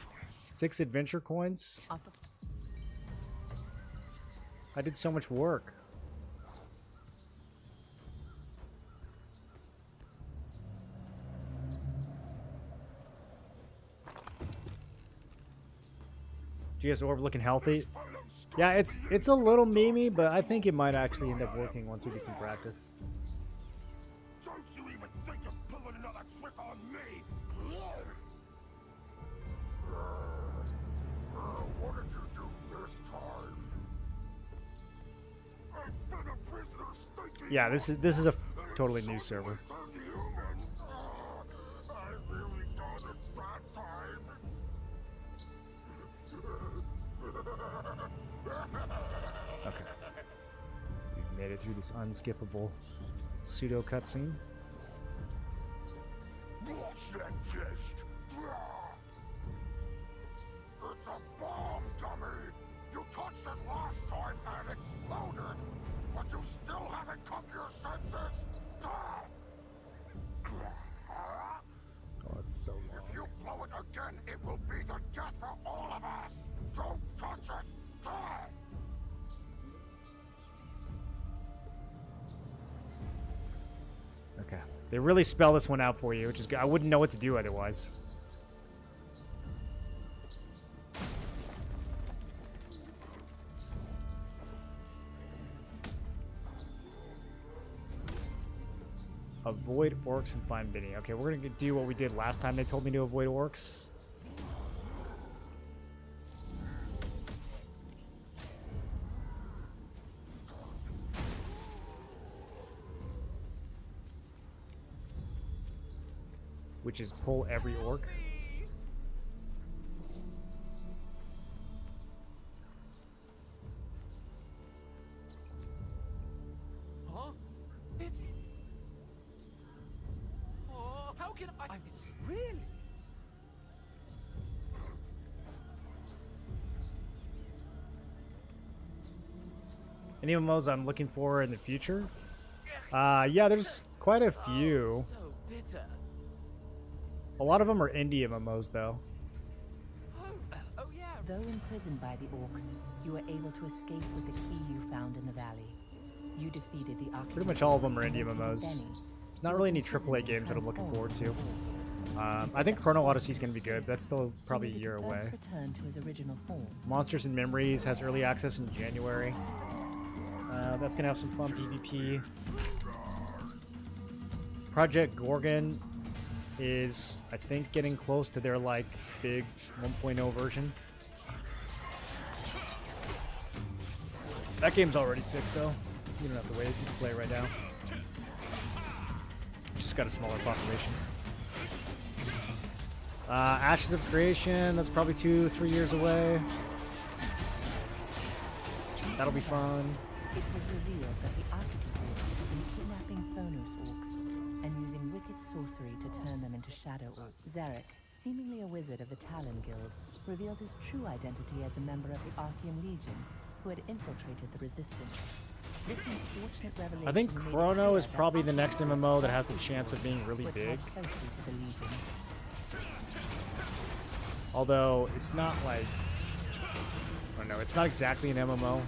6 adventure coins? I did so much work. GS Orb looking healthy. Yeah, it's a little memey, but I think it might actually end up working once we get some practice. Don't you even think of pulling another trick on me? What did you do this time? I fed a prisoner stinking. Yeah, this is a totally new server. I really got a bad time. Okay. We've made it through this unskippable pseudo cutscene. Watch that chest. It's a bomb, dummy. You touched it last time and exploded, but you still haven't come to your senses. Oh, it's so long. If you blow it again, it will be the death for all of us. Don't touch it. Okay. They really spell this one out for you, which is good. I wouldn't know what to do otherwise. Avoid orcs and find Benny. Okay, we're gonna do what we did last time they told me to avoid orcs. Which is pull every orc. Huh? It's... Oh, how can I... It's really... Any MMOs I'm looking for in the future? Yeah, there's quite a few. So bitter. A lot of them are indie MMOs, though. Oh yeah, Though imprisoned by the orcs, you were able to escape with the key you found in the valley. You defeated the architect. Pretty much all of them are indie MMOs. It's not really any AAA games that I'm looking forward to. I think Chrono Odyssey is going to be good. That's still probably a year away. To his original form. Monsters and Memories has early access in January. That's going to have some fun PvP. Project Gorgon is, I think, getting close to their, like, big 1.0 version. That game's already sick, though. You don't have to wait. You can play it right now. Just got a smaller population. Ashes of Creation, that's probably 2-3 years away. That'll be fun. It was revealed that the architect had been kidnapping Phonos orcs and using wicked sorcery to turn them into shadow orcs. Zarek, seemingly a wizard of the Talon Guild, revealed his true identity as a member of the Archean Legion who had infiltrated the Resistance. This unfortunate revelation, I think Chrono is probably the next MMO that has the chance of being really big. Although it's not like, I don't know, it's not exactly an MMO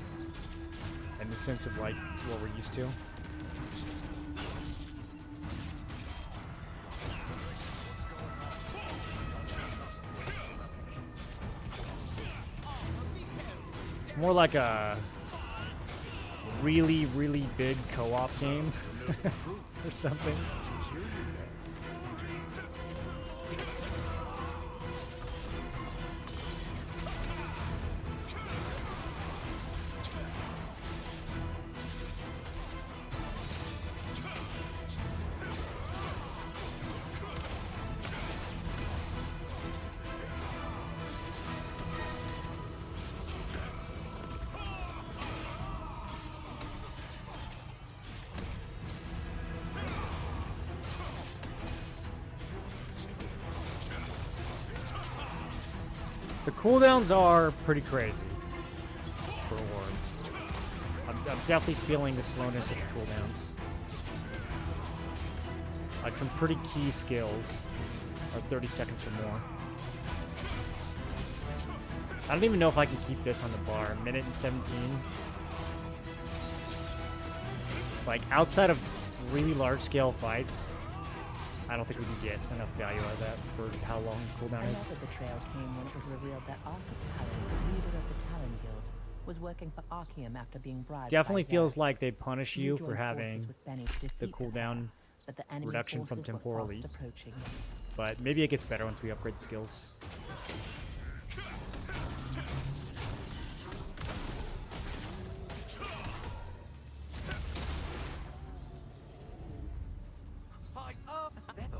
in the sense of like what we're used to. It's more like a really, really big co-op game or something. The cooldowns are pretty crazy for a Horde. I'm definitely feeling the slowness of the cooldowns. Like some pretty key skills are 30 seconds or more. I don't even know if I can keep this on the bar. A minute and 17. Like outside of really large scale fights, I don't think we can get enough value out of that for how long the cooldown is. Another betrayal came when it was revealed that Arthur Talon, the leader of the Talon Guild, was working for Archeum after being bribed. Definitely by feels Zarek. like they punish you for joined having forces with Benny to the defeat cooldown but the enemy reduction from forces were temporally. fast approaching. But maybe it gets better once we upgrade the skills.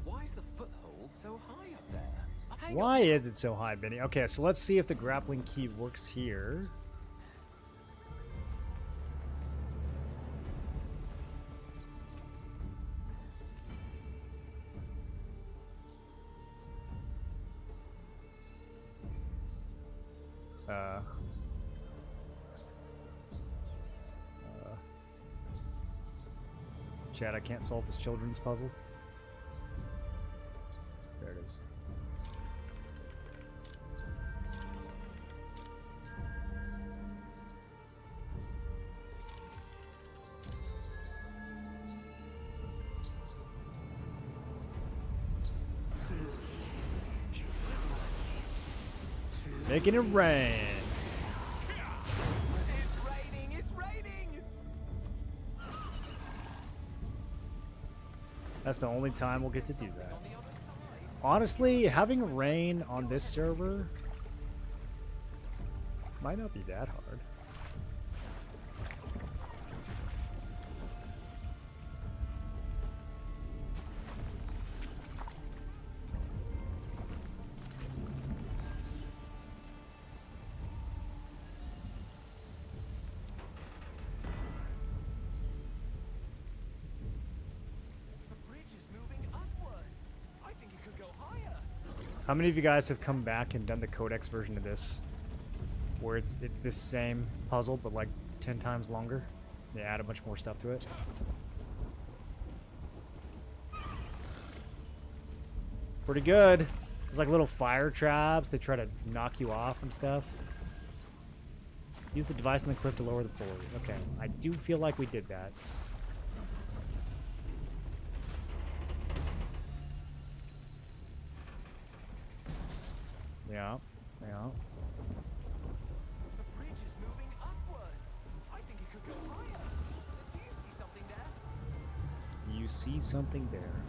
Why is the foothold so high up there? Why is it so high, Benny? Okay, so let's see if the grappling key works here. Chad, I can't solve this children's puzzle. There it is. Making it rain. It's raining! That's the only time we'll get to do that. Honestly, having rain on this server might not be that hard. How many of you guys have come back and done the Codex version of this? Where it's this same puzzle, but like 10 times longer? They added much more stuff to it. Pretty good. There's like little fire traps. They try to knock you off and stuff. Use the device on the cliff to lower the pulley. Okay, I do feel like we did that. Yeah, yeah. The bridge is moving upward. I think it could go higher. Do you see something there? You see something there.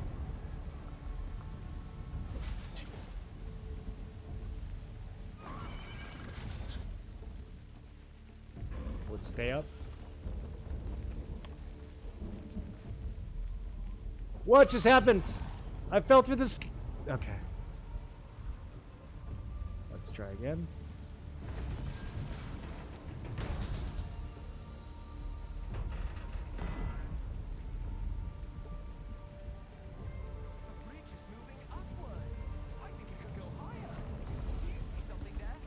Would stay up. What just happened? I fell through this. Okay. Let's try again. The bridge is moving upward. I think it could go higher. Do you see something there?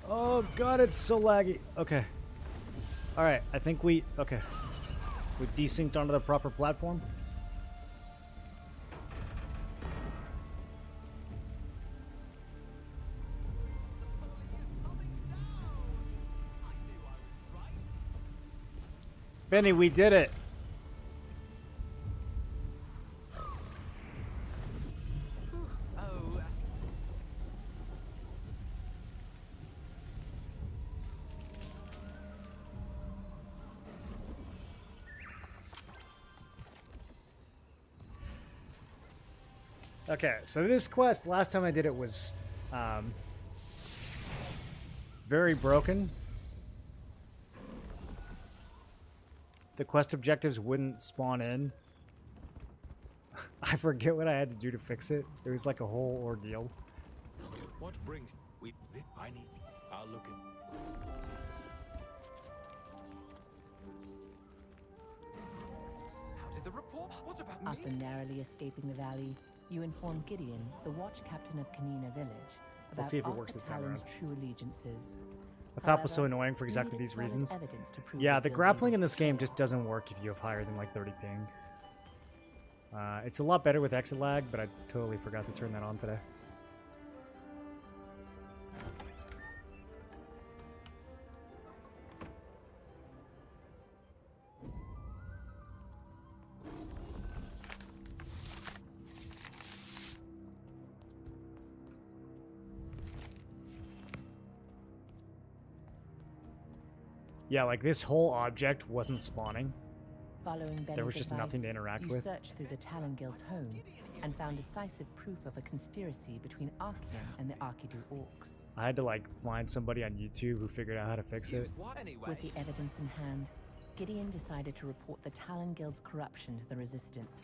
Oh god, it's so laggy. Okay. Alright, I think we... Okay. We desynced onto the proper platform. Benny, we did it! Oh, Okay, so this quest, last time I did it was very broken. The quest objectives wouldn't spawn in. I forget what I had to do to fix it. It was like a whole ordeal. What brings we? I need. I'll look at. how did the report? What about After me? narrowly escaping the valley, you inform Gideon, the watch captain of Kanina village, about Let's see if it works this time Talon's around. true allegiances. I thought it was so However, annoying for you exactly need these solid reasons. evidence to prove Yeah, your the guilt grappling of in this game betrayal. just doesn't work if you have higher than like 30 ping. It's a lot better with exit lag, but I totally forgot to turn that on today. Yeah, like this whole object wasn't spawning. Following Benny's There was just nothing to advice, interact you with. searched through the Talon Guild's home and found decisive proof of a conspiracy between Archean and the Archidu Orcs. I had to like find somebody on YouTube who figured out how to fix it. What anyway? With the evidence in hand, Gideon decided to report the Talon Guild's corruption to the Resistance.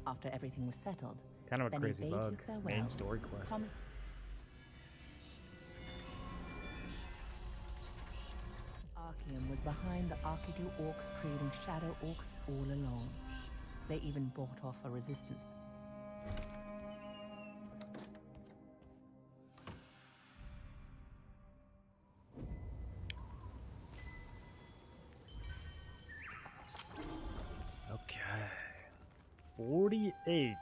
After everything was settled, Kind of a Benny crazy bade you bug. farewell, Main story quest. promis- Archean was behind the Archidu Orcs creating Shadow Orcs all along. They even bought off a Resistance. Okay. 48.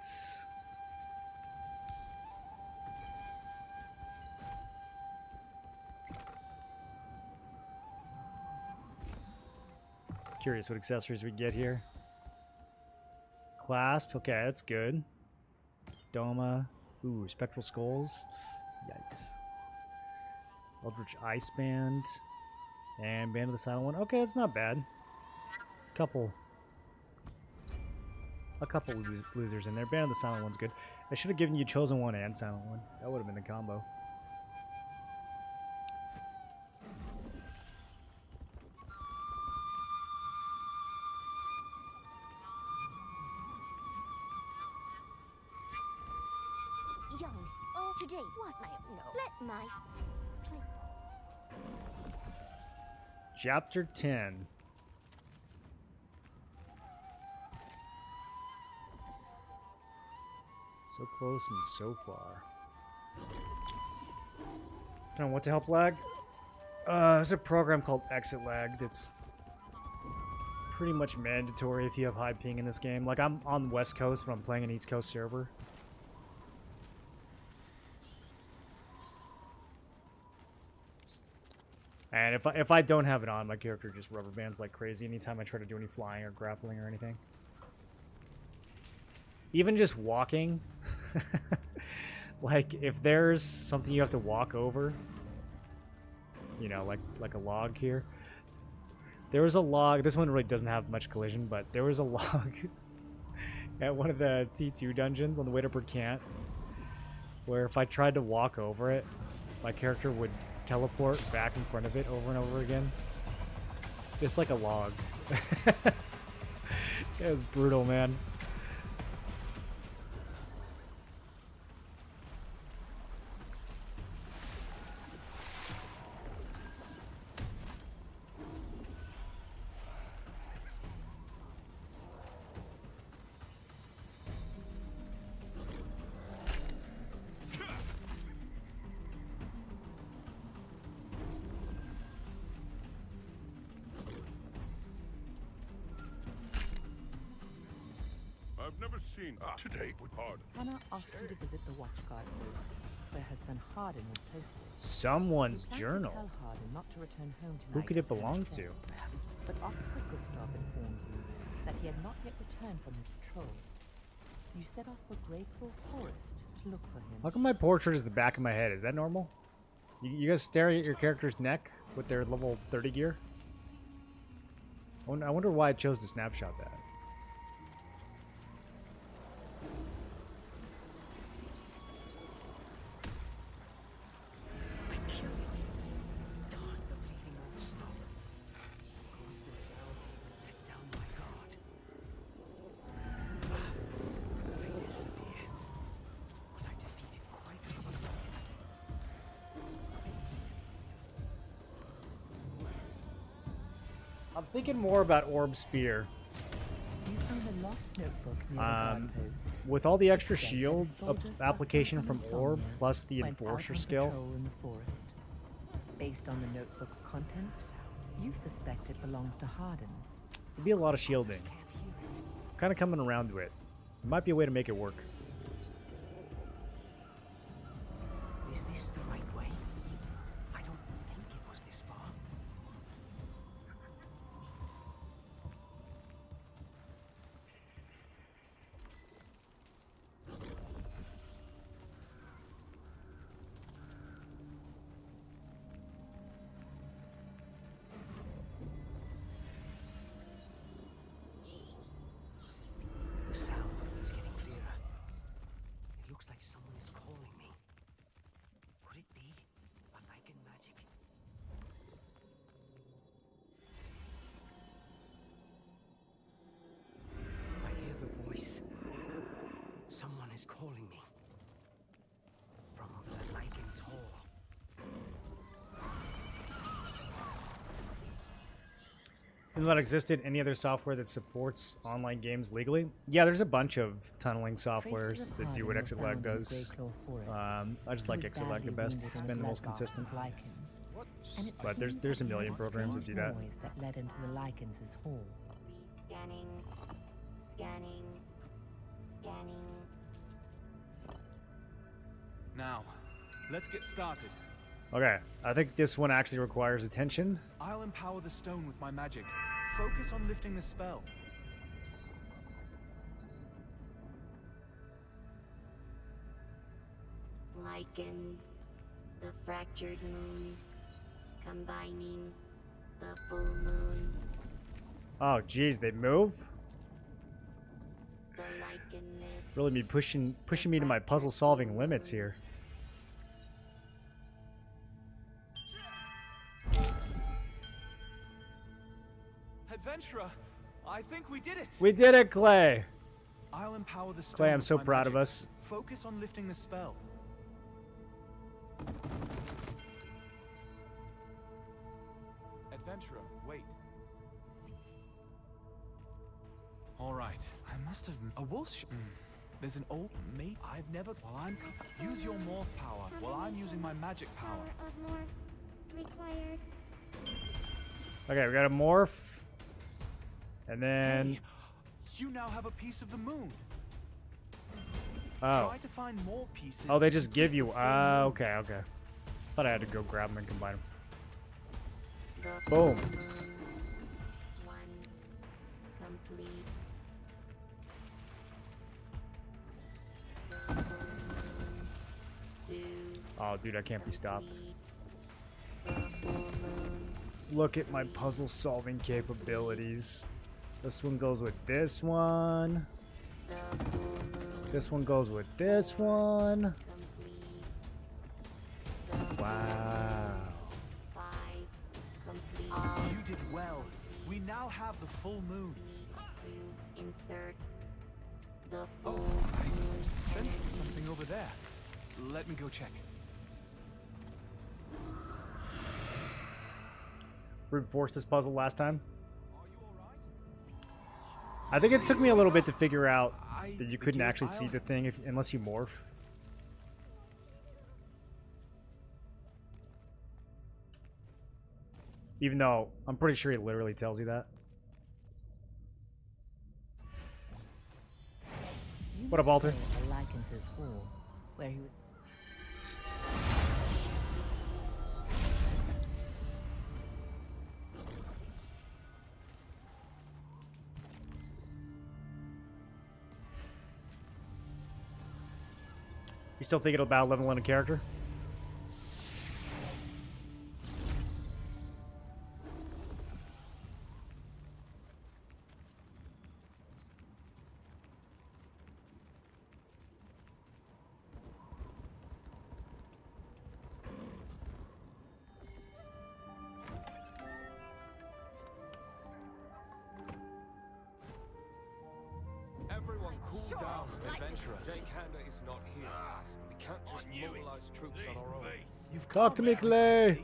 Curious what accessories we get here. Clasp, okay, that's good. Doma, ooh, spectral skulls. Yikes. Eldritch Ice Band. And Band of the Silent One. Okay, that's not bad. A couple losers in there. Band of the Silent One's good. I should have given you Chosen One and Silent One. That would have been the combo. Youngst, oh, today, what may no, let nice. Chapter 10. So close and so far. Come on, what to help lag? There's a program called Exit Lag that's pretty much mandatory if you have high ping in this game. Like, I'm on the West Coast, but I'm playing an East Coast server. And if I don't have it on, my character just rubber bands like crazy anytime I try to do any flying or grappling or anything. Even just walking. Like, if there's something you have to walk over, you know, like a log here. There was a log. This one really doesn't have much collision, but there was a log at one of the T2 dungeons on the way to Berkant, where if I tried to walk over it, my character would teleport back in front of it over and over again. Just like a log. It was brutal, man. I've never seen today with Hardin. Hannah asked you to visit the Watchguard post, where her son Hardin was posted. Someone's You journal. tried to tell Hardin not to return home tonight, Who could it as Hannah belong said. to? But Officer Gustav informed you that he had not yet returned from his patrol. You set off for Greyclaw Forest to look for him. How come my portrait is the back of my head? Is that normal? You guys staring at your character's neck with their level 30 gear? I wonder why I chose to snapshot that. I'm thinking more about Orb Spear. You found a lost notebook near the guard post. With all the extra Then shield a soldier application suffering from Orb insomnia plus the went Enforcer out on skill. patrol in the forest. Based on the notebook's contents, you suspect it belongs to Hardin. It'd be a lot of shielding. Kind of coming around to it. There might be a way to make it work. Is this the right way? I don't think it was this far. The sound is getting clearer. It looks like someone is calling me. Could it be a lichen magic? I hear the voice. Someone is calling me. From the Lycan's Hall. Didn't that existed any other software that supports online games legally? Yeah, there's a bunch of tunneling softwares that do what Exit Lag does. I just like Exit Lag the best. It's been the most consistent. But there's a million programs that do that. That led into the Lycans' hall. Scanning. Scanning. Scanning. Now, let's get started. Okay, I think this one actually requires attention. I'll empower the stone with my magic. Focus on lifting the spell. Lichens. The fractured moon. Combining. The full moon. Oh, geez, they move? The lichen myth. Really be pushing me to my puzzle-solving limits here. Adventurer, I think we did it. We did it, Clay! I'll empower the stone Clay, I'm with so my proud of magic. us. Focus on lifting the spell. Adventurer, wait. All right. I must have a wolf. There's an old mate. I've never. While I'm use your morph power while I'm using my magic power. required. Okay, we got a morph. And then... Hey, you now have a piece of the moon. Oh. Try to find more pieces. Oh, they to just complete give the you... full moon. okay, okay. Thought I had to go grab them and combine them. Boom. One complete. Two. Oh, dude, I can't be stopped. Look at my puzzle solving capabilities. This one goes with this one. This one goes with this one. Wow. You did well. We now have the full moon. Insert the Oh, full I moon sensed something over there. Let me go check. Brute force this puzzle last time. I think it took me a little bit to figure out that you couldn't actually see the thing unless you morph. Even though I'm pretty sure he literally tells you that. What up, Alter? Lycanth's hall, where he was. You still thinking about leveling a character? Everyone cool down. Adventurer. Jake Hander is not here. We can't just mobilize troops on our own. You've Talk to me, Clay.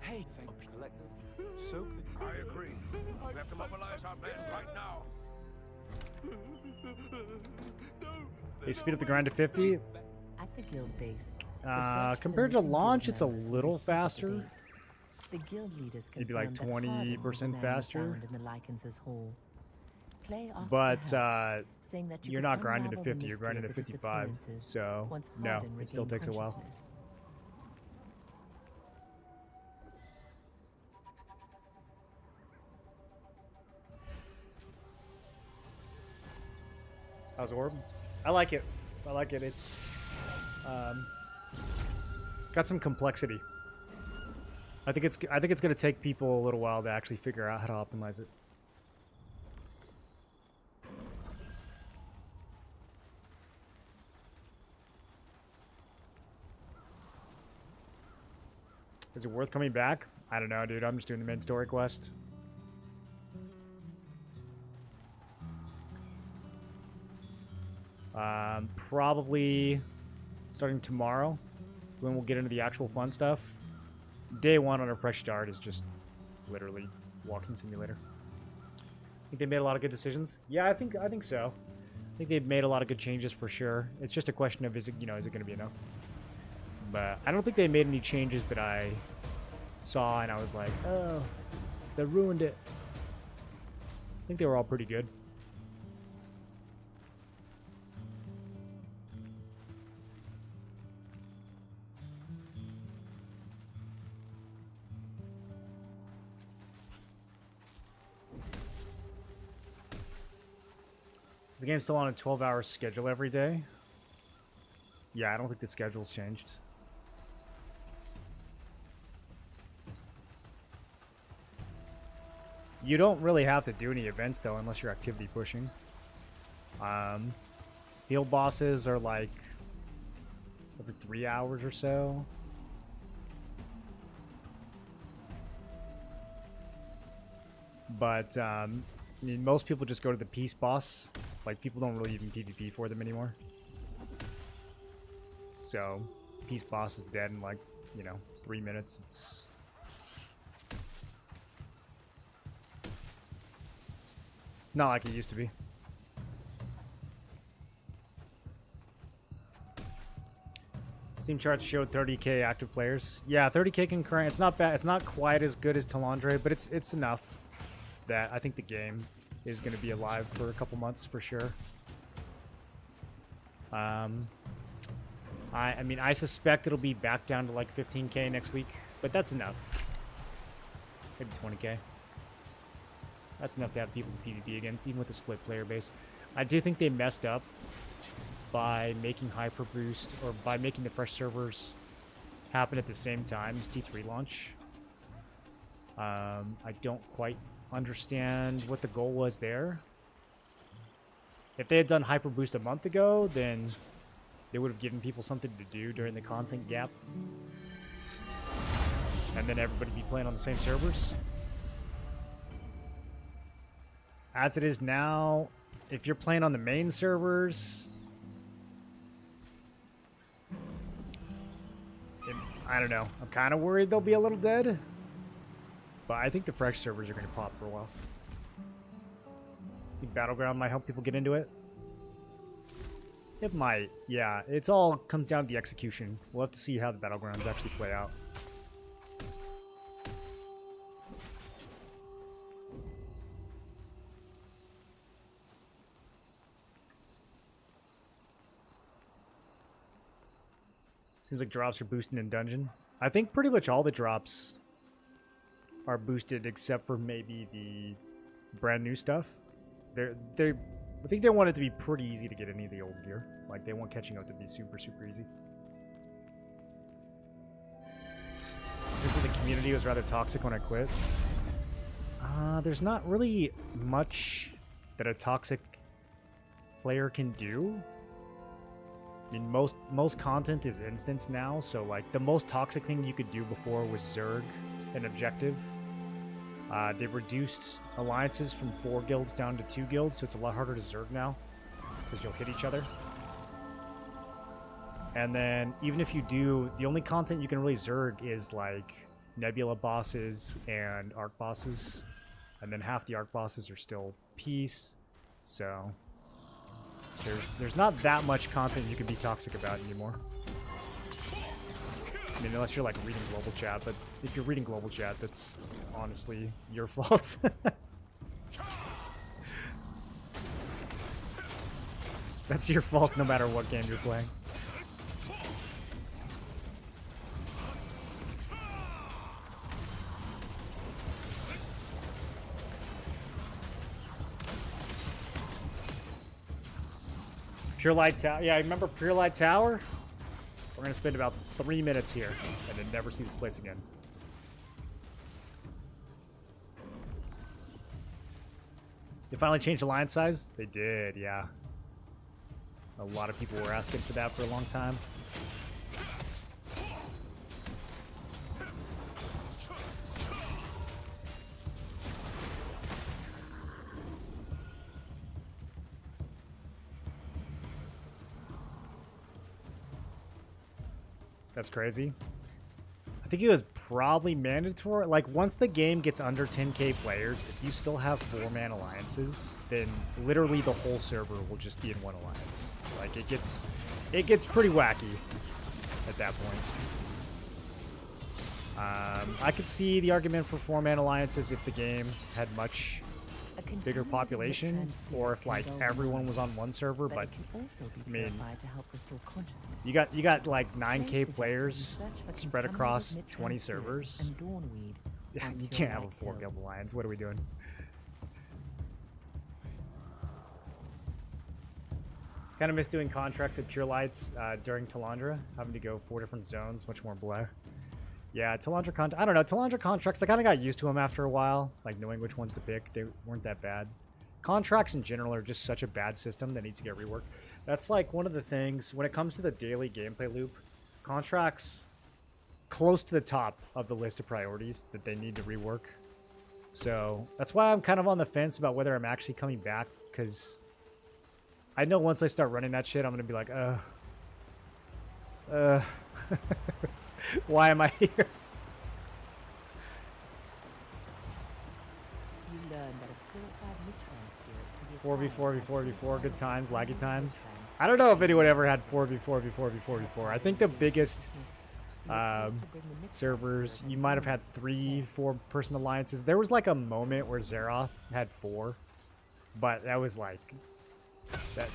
Hey, soak the I agree. We have to mobilize our men right now. They speed up the grind to 50. At the guild base. Compared to launch, it's a little faster. The guild leaders Maybe like confirmed that Harding was 20% the man faster. found in the Lycanth's hall. Clay asked But for help, saying that you you're could not grinding to unravel the 50, you're mystery grinding to of the 55. disappearances So, once no, Harding it still regained takes a while. consciousness. How's Orb? I like it. I like it. It's got some complexity. I think it's going to take people a little while to actually figure out how to optimize it. Is it worth coming back? I don't know, dude. I'm just doing the main story quest. Probably starting tomorrow, when we'll get into the actual fun stuff. Day one on a fresh start is just literally walking simulator. I think they made a lot of good decisions. Yeah, I think so. I think they've made a lot of good changes for sure. It's just a question of is it going to be enough? But I don't think they made any changes that I saw and I was like, oh, they ruined it. I think they were all pretty good. Is the game still on a 12-hour schedule every day? Yeah, I don't think the schedule's changed. You don't really have to do any events, though, unless you're activity pushing. Field bosses are like every 3 hours or so. But, I mean, most people just go to the peace boss. Like, people don't really even PvP for them anymore. So, peace boss is dead in, like, 3 minutes. It's not like it used to be. Steam charts showed 30k active players. Yeah, 30k concurrent. It's not bad. It's not quite as good as Talandre, but it's enough that I think the game is going to be alive for a couple months for sure. I mean, I suspect it'll be back down to like 15k next week, but that's enough. Maybe 20k. That's enough to have people to PvP against, even with the split player base. I do think they messed up by making Hyper Boost, or by making the fresh servers happen at the same time as T3 launch. I don't quite understand what the goal was there. If they had done Hyper Boost a month ago, then they would have given people something to do during the content gap. And then everybody be playing on the same servers. As it is now, if you're playing on the main servers, I don't know. I'm kind of worried they'll be a little dead. But I think the fresh servers are going to pop for a while. I think Battleground might help people get into it. It might. Yeah, it's all comes down to the execution. We'll have to see how the Battlegrounds actually play out. Seems like drops are boosted in dungeon. I think pretty much all the drops are boosted except for maybe the brand new stuff. I think they want it to be pretty easy to get any of the old gear. Like, they want catching up to be super, super easy. Since the community was rather toxic when I quit. There's not really much that a toxic player can do. I mean, most content is instance now, so like the most toxic thing you could do before was Zerg and Objective. They reduced alliances from 4 guilds down to 2 guilds, so it's a lot harder to Zerg now because you'll hit each other. And then even if you do, the only content you can really Zerg is like Nebula bosses and Arc bosses, and then half the Arc bosses are still peace, so there's not that much content you can be toxic about anymore. I mean, unless you're like reading global chat, but if you're reading global chat, that's honestly your fault. That's your fault no matter what game you're playing. Pure Light Tower. Yeah, I remember Pure Light Tower. We're going to spend about 3 minutes here and then never see this place again. They finally changed alliance size? They did, yeah. A lot of people were asking for that for a long time. That's crazy. I think it was probably mandatory. Like, once the game gets under 10k players, if you still have 4-man alliances, then literally the whole server will just be in one alliance. Like, it gets pretty wacky at that point. I could see the argument for 4-man alliances if the game had much bigger population, or if like everyone was on one server, but I mean, you got like 9k players spread across 20 servers. You can't have a 4-guild alliance. What are we doing? Kind of miss doing contracts at Pure Lights during Talandra, having to go 4 different zones, much more blur. Yeah, Talandra I don't know, Talandra contracts, I kind of got used to them after a while, like knowing which ones to pick. They weren't that bad. Contracts in general are just such a bad system that needs to get reworked. That's like one of the things, when it comes to the daily gameplay loop, contracts close to the top of the list of priorities that they need to rework. So that's why I'm kind of on the fence about whether I'm actually coming back, because I know once I start running that shit, I'm going to be like, why am I here? You learn that a purified Mitron spirit can be 4v4v4v4, good times, laggy times. I don't know if anyone ever had 4v4 before. I think the biggest servers, you might have had 3-4 person alliances. There was like a moment where Xerath had 4, but that was like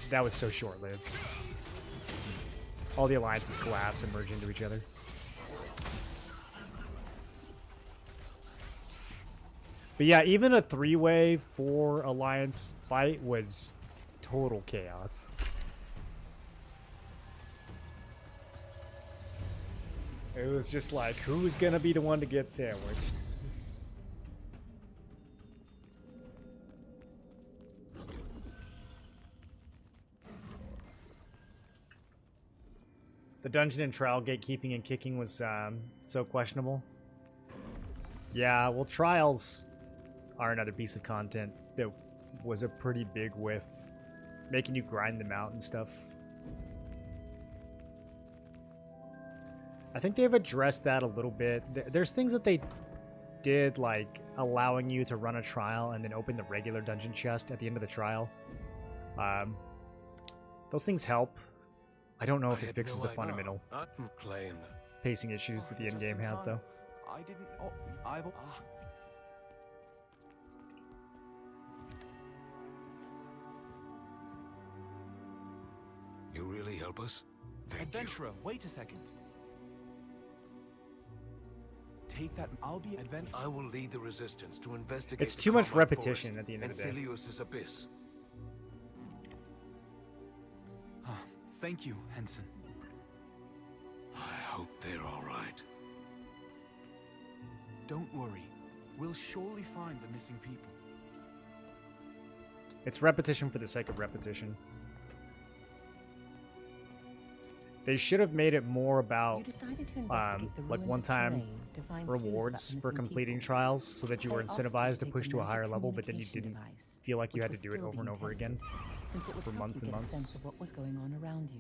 that was so short-lived. All the alliances collapse and merge into each other. But yeah, even a 3-way 4 alliance fight was total chaos. It was just like, who's gonna be the one to get sandwiched? The dungeon and trial gatekeeping and kicking was so questionable. Yeah, well, trials are another piece of content that was a pretty big with making you grind them out and stuff. I think they've addressed that a little bit. There's things that they did, like allowing you to run a trial and then open the regular dungeon chest at the end of the trial. Those things help. I don't know if it fixes the fundamental pacing issues that the endgame has, though. I didn't. Oh, I've. You really help us? Thank Adventurer, wait a second. Take that. I'll be adventurer. I will lead the resistance to investigate. It's too much repetition at the end of the day. Cilius's abyss. Thank you, Henson. I hope they're all right. Don't worry. We'll surely find the missing people. It's repetition for the sake of repetition. They should have made it more about like one-time rewards for completing trials so that you were incentivized to push to a higher level, but then you didn't feel like you had to do it over and over again for months and months. Sense of what was going on around you.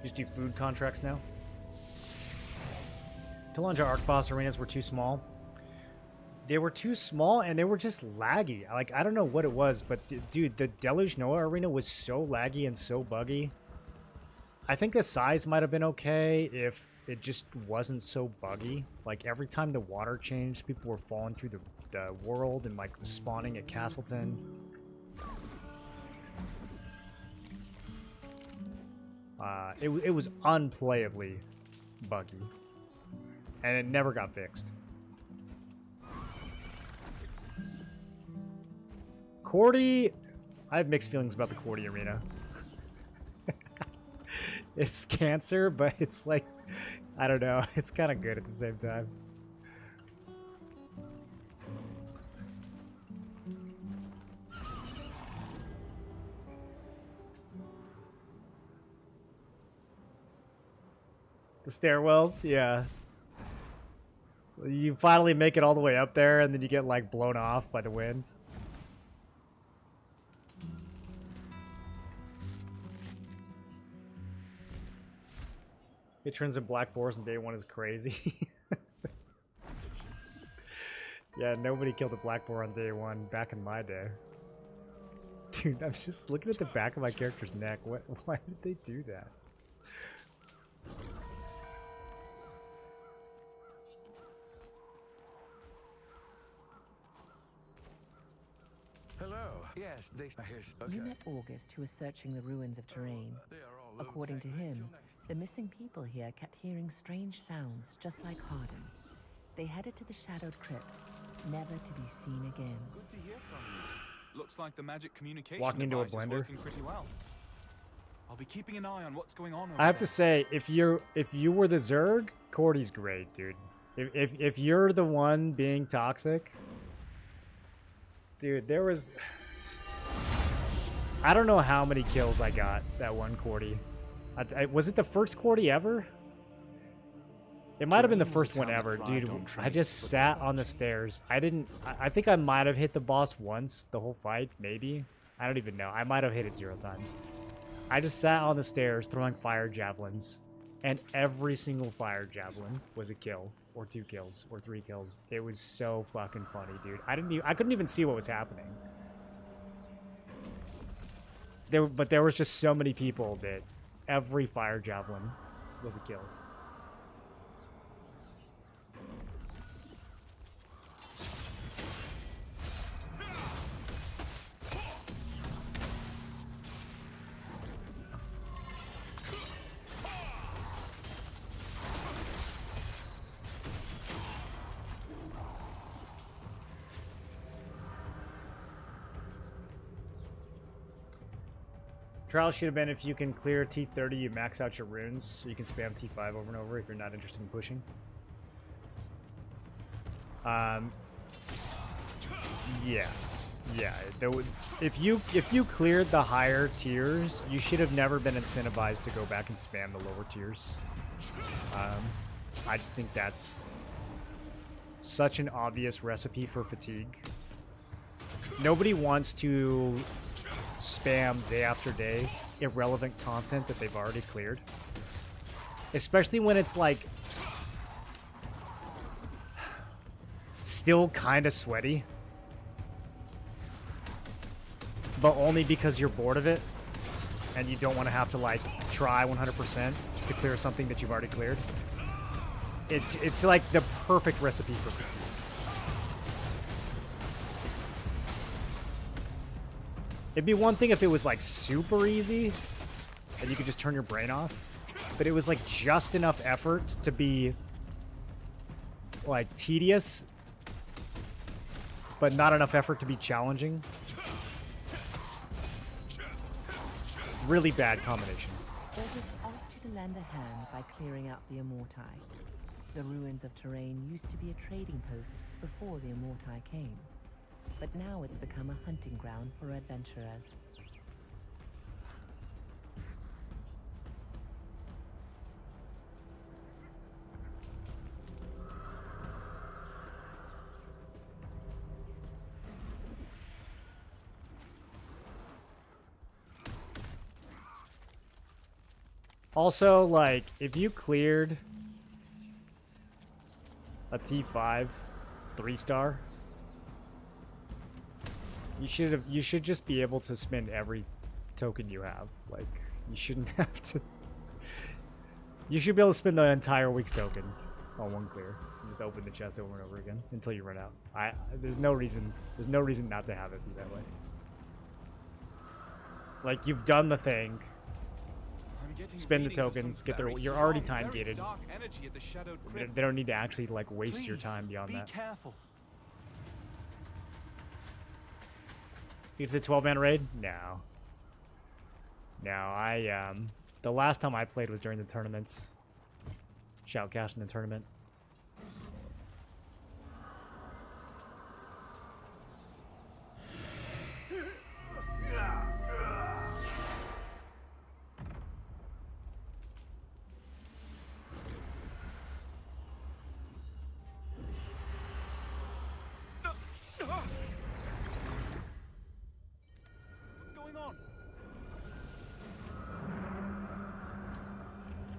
Just do food contracts now. Talonja Arc Boss arenas were too small. They were too small and they were just laggy. Like, I don't know what it was, but dude, the Deluge Noah arena was so laggy and so buggy. I think the size might have been okay if it just wasn't so buggy. Like, every time the water changed, people were falling through the world and, like, spawning at Castleton. It was unplayably buggy. And it never got fixed. Cordy, I have mixed feelings about the Cordy arena. It's cancer, but it's like, I don't know, it's kind of good at the same time. The stairwells, yeah. You finally make it all the way up there, and then you get, like, blown off by the wind. Patrons and black boars on day one is crazy. Yeah, nobody killed a black boar on day one back in my day. Dude, I'm just looking at the back of my character's neck. Why did they do that? Hello. Yes, they. Okay. You met August, who was searching the ruins of Terrain. According to him, the missing people here kept hearing strange sounds, just like Hardin. They headed to the shadowed crypt, never to be seen again. Good to hear from you. Looks like the magic communication Walking into a device is blender. working pretty well. I'll be keeping an eye on what's going on. I have to say, if you were the Zerg, Cordy's great, dude. If you're the one being toxic, dude, there was. I don't know how many kills I got that one Cordy. Was it the first Cordy ever? It might have been the first one ever, dude. I just sat on the stairs. I think I might have hit the boss once the whole fight, maybe. I don't even know. I might have hit it 0 times. I just sat on the stairs throwing fire javelins and every single fire javelin was a kill, or 2 kills, or 3 kills. It was so fucking funny, dude. I couldn't even see what was happening. But there was just so many people that every fire javelin was a kill. Trial should have been if you can clear T30, you max out your runes, so you can spam T5 over and over if you're not interested in pushing. Yeah. If you cleared the higher tiers, you should have never been incentivized to go back and spam the lower tiers. I just think that's such an obvious recipe for fatigue. Nobody wants to spam day after day irrelevant content that they've already cleared, especially when it's like still kind of sweaty, but only because you're bored of it and you don't want to have to like try 100% to clear something that you've already cleared. It's like the perfect recipe for fatigue. It'd be one thing if it was like super easy and you could just turn your brain off, but it was like just enough effort to be like tedious, but not enough effort to be challenging. Really bad combination. August asked you to lend a hand by clearing out the Immortai. The ruins of terrain used to be a trading post before the Immortai came. But now it's become a hunting ground for adventurers. Also, like, if you cleared a T5 3-star, you should just be able to spend every token you have. Like, you shouldn't have to. You should be able to spend the entire week's tokens on one clear. Just open the chest over and over again until you run out. There's no reason not to have it be that way. Like, you've done the thing. Spend the tokens, get their. You're already time gated. They don't need to actually like waste your time beyond that. Careful. You to the 12-man raid? No. No, the last time I played was during the tournaments. Shoutcast in the tournament.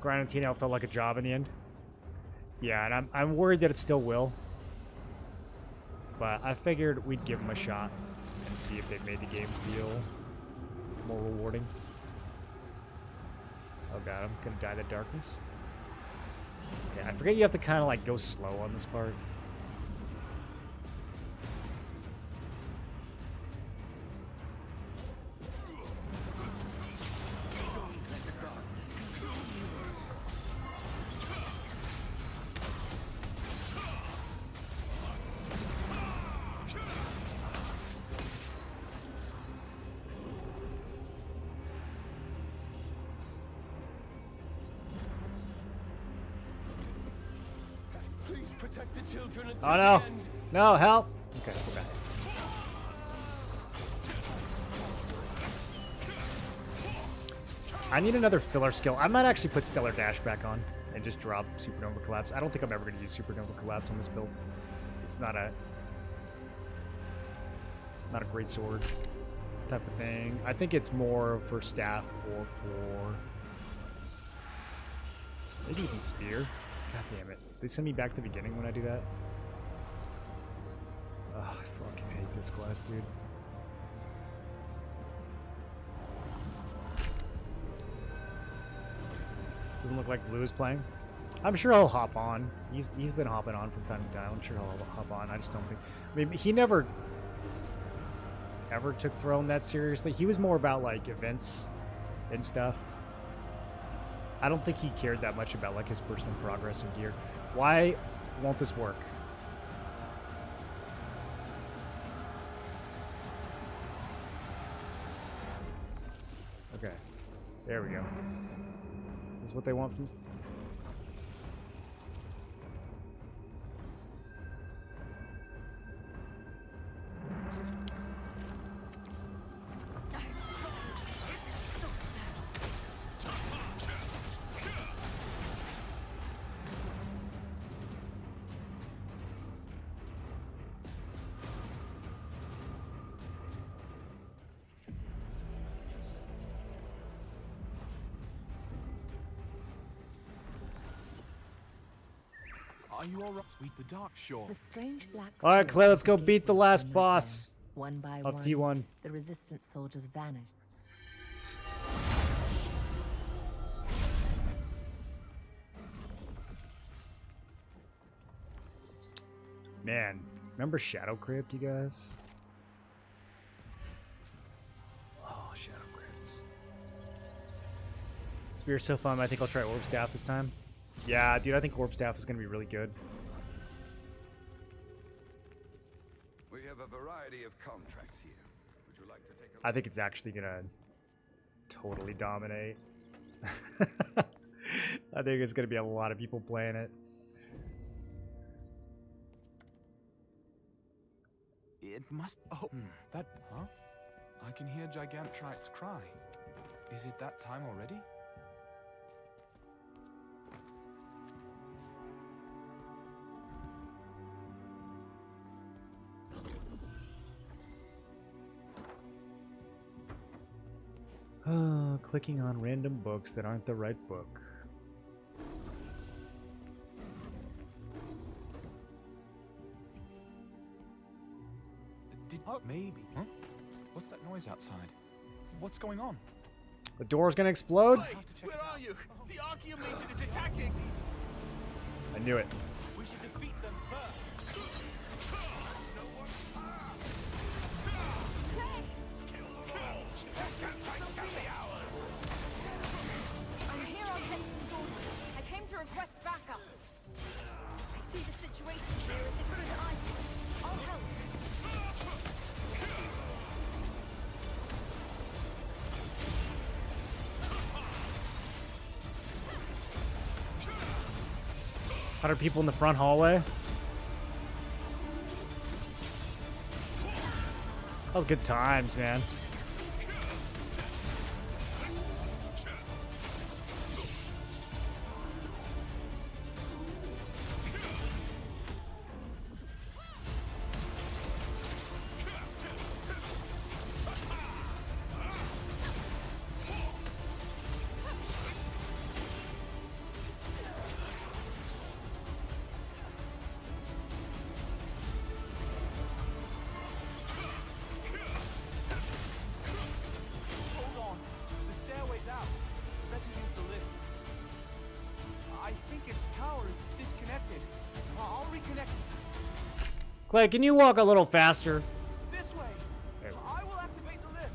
Grinding TNL felt like a job in the end. Yeah, and I'm worried that it still will. But I figured we'd give them a shot and see if they made the game feel more rewarding. Oh god, I'm gonna die in the darkness. Yeah, I forget you have to kind of like go slow on this part. Protect the children until Oh no! the end. No, help! Okay, go back. I need another filler skill. I might actually put Stellar Dash back on and just drop Supernova Collapse. I don't think I'm ever going to use Supernova Collapse on this build. It's not a great sword type of thing. I think it's more for staff or for Maybe even spear. God damn it. They send me back to the beginning when I do that. Oh, I fucking hate this quest, dude. Doesn't look like Blue is playing. I'm sure he'll hop on. He's been hopping on from time to time. I'm sure he'll hop on. I just don't think. I mean, he never ever took Throne that seriously. He was more about like events and stuff. I don't think he cared that much about like his personal progress and gear. Why won't this work? Okay, there we go. Is this what they want from? Are you alright? Sweep the dark shore. The strange black. All right, Clay, let's go beat the last boss. One by of one, T1. the resistance soldiers vanished. Man, remember Shadow Crypt, you guys? Oh, Shadow Crypt. Spear's so fun. I think I'll try Orb Staff this time. Yeah, dude, I think Orb Staff is going to be really good. We have a variety of contracts here. Would you like to take a I think it's actually going to totally dominate. I think it's going to be a lot of people playing it. It must. Oh, that. Huh? I can hear Gigantrite's cry. Is it that time already? Clicking on random books that aren't the right book. Maybe. Huh? What's that noise outside? What's going on? The door's gonna explode? Wait, where are you? The Archaeum Legion is attacking! I knew it. We should defeat them first. I'm here on Henson's orders. I came to request backup. I see the situation here as it could I. I'll help. Hundred people in the front hallway. That was good times, man. Clay, can you walk a little faster? This way. I will activate the lift.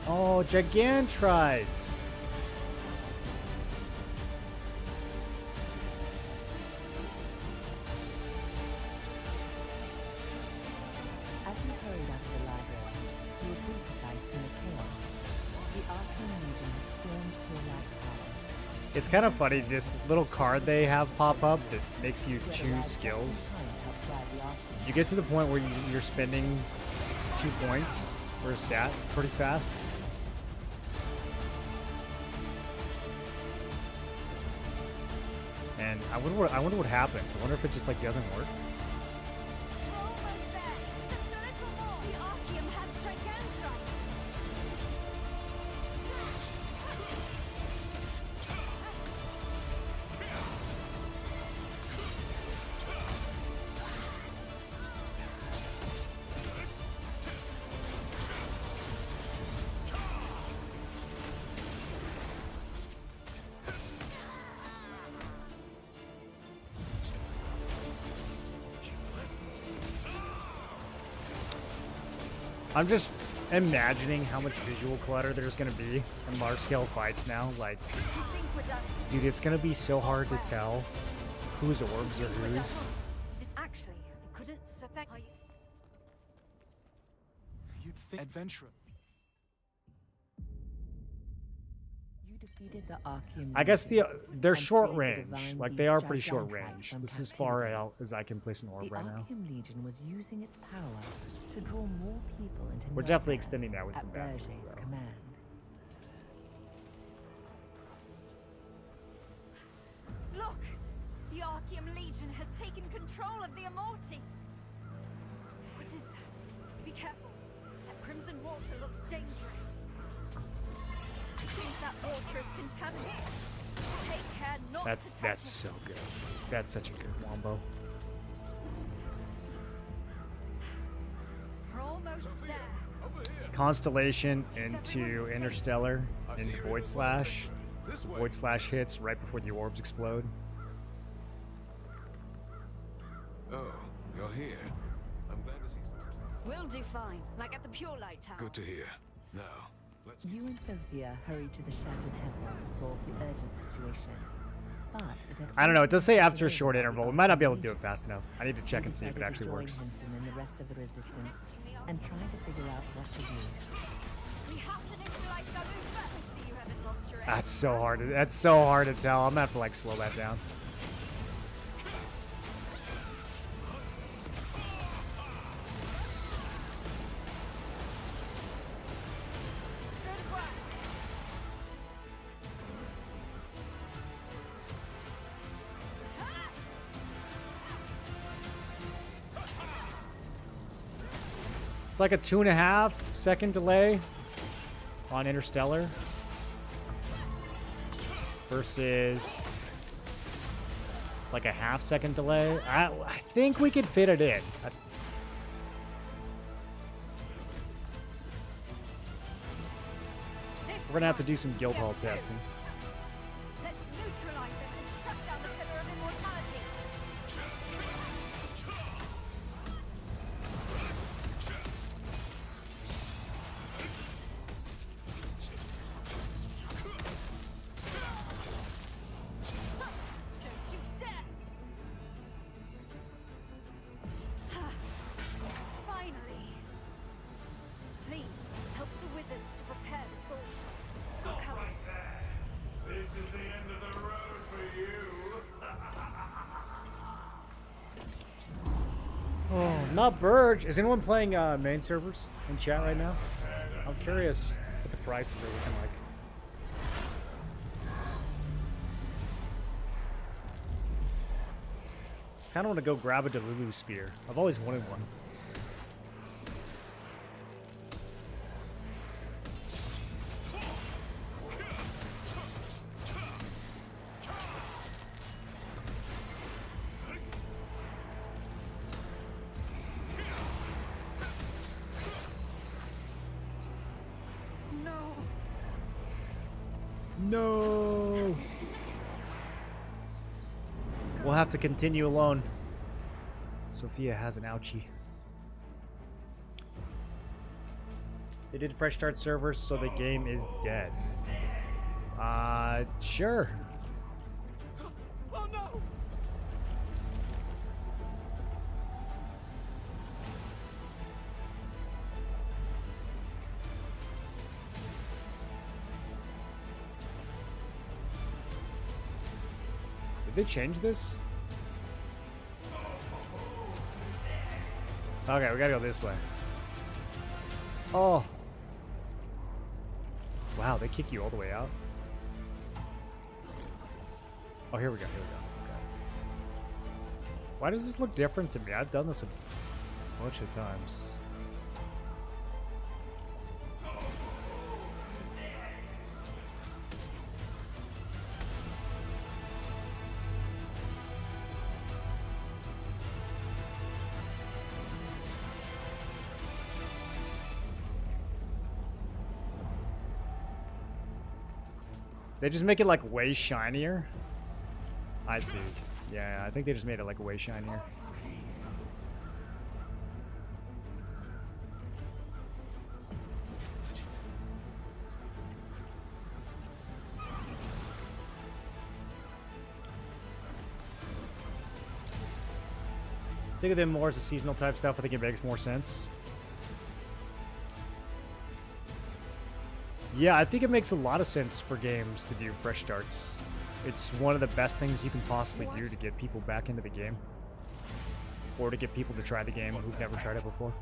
Oh, Gigantrites. It's kind of funny, this little card they have pop up that makes you choose skills. You get to the point where you're spending 2 points for a stat pretty fast. And I wonder what happens. I wonder if it just like doesn't work. We're almost there. Just a little more. The Archeum has Gigantron. I'm just imagining how much visual clutter there's gonna be in large-scale fights now. Like, You think we're done? dude, it's gonna be so hard to tell whose orbs are We're done. whose. Did actually, I couldn't suspect. You'd think adventure. You defeated the Archeum. I guess Legion they're and short freed the range. divine Like they beast are pretty short Gigantron range. from This is far captivity. out as I can place an orb The right now. Archeum Legion was using its power to draw more people into We're definitely Nordis extending that with at some bastards, Berger's though. command. Look! The Archeum Legion has taken control of the Immorti! What is that? Be careful. That crimson water looks dangerous. I think that water is contaminated. Take care not to touch That's it. so good. That's such a good wombo. We're almost there. Constellation into Interstellar and Void Slash. Void Slash hits right before the orbs explode. Oh, you're here. I'm glad to see you. We'll do fine, like at the Pure Light Tower. Good to hear. Now, let's... You and Sophia hurried to the Shattered Temple to solve the urgent situation. But it had I don't know. It does say already after a been short by the interval. We might not be able to do Archeum it fast enough. I need to check and see if it decided to actually join works. Henson and the rest of the resistance and try to figure out what to do. We have to neutralize Garufa. I see you haven't lost your That's so hard. That's so hard to tell. I'm gonna have to like slow that down. Good work. It's like a 2.5 second delay on Interstellar versus like a half second delay. I think we could fit it in. We're gonna have to do some guild hall testing. Let's neutralize them and shut down the Pillar of Immortality. Don't you dare! Finally! Please, help the wizards to prepare the soldiers. Stop right there. This is the end of the road for you. Oh, not Burge. Is anyone playing main servers in chat right now? I'm curious what the prices are looking like. Kind of want to go grab a Delulu spear. I've always wanted one. No! No. We'll have to continue alone. Sophia has an ouchie. They did fresh start servers, so the game is dead. Sure. Oh no! Did they change this? Okay, we gotta go this way. Oh. Wow, they kick you all the way out. Oh, here we go. Here we go. Okay. Why does this look different to me? I've done this a bunch of times. They just make it like way shinier. I see. Yeah, I think they just made it like way shinier. Think of them more as a seasonal type stuff. I think it makes more sense. Yeah, I think it makes a lot of sense for games to do fresh starts. It's one of the best things you can possibly do to get people back into the game. Or to get people to try the game who've never tried it before.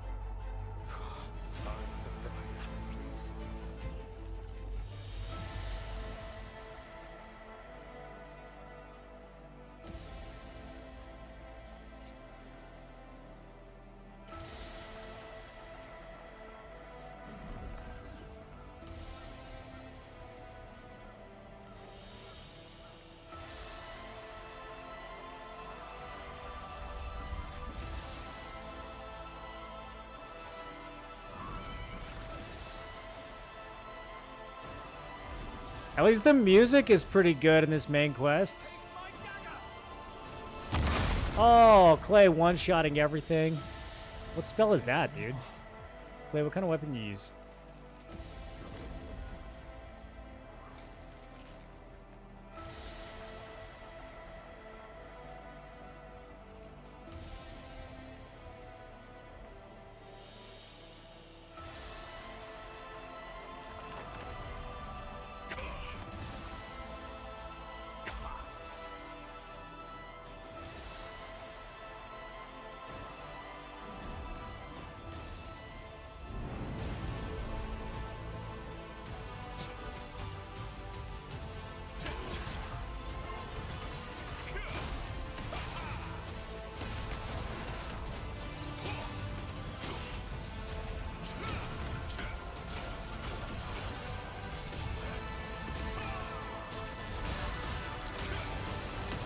At least the music is pretty good in this main quest. Oh, Clay one-shotting everything. What spell is that, dude? Clay, what kind of weapon do you use?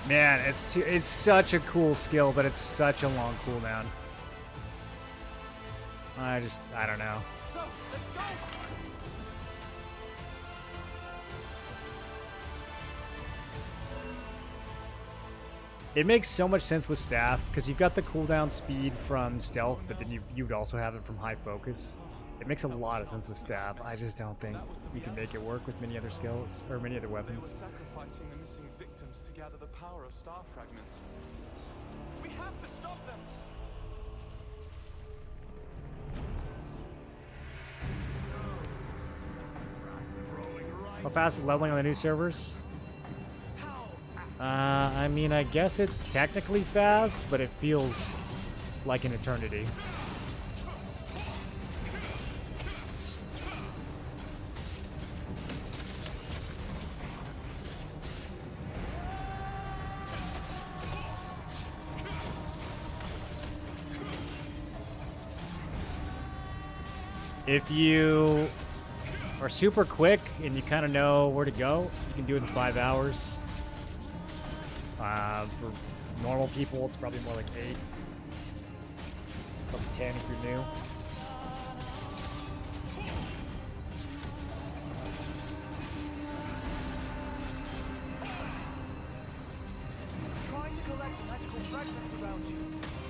Man, it's such a cool skill, but it's such a long cooldown. I don't know. So, let's go! It makes so much sense with staff, because you've got the cooldown speed from stealth, but then you'd also have it from high focus. It makes a lot of sense with staff. I just don't think you can make it work with many other skills, or many other weapons. They were sacrificing the missing victims to gather the power of star fragments. We have to stop them! How fast is leveling on the new servers? I mean, I guess it's technically fast, but it feels like an eternity. If you are super quick and you kind of know where to go, you can do it in 5 hours. For normal people, it's probably more like 8. Probably 10 if you're new. Trying to collect magical fragments around you.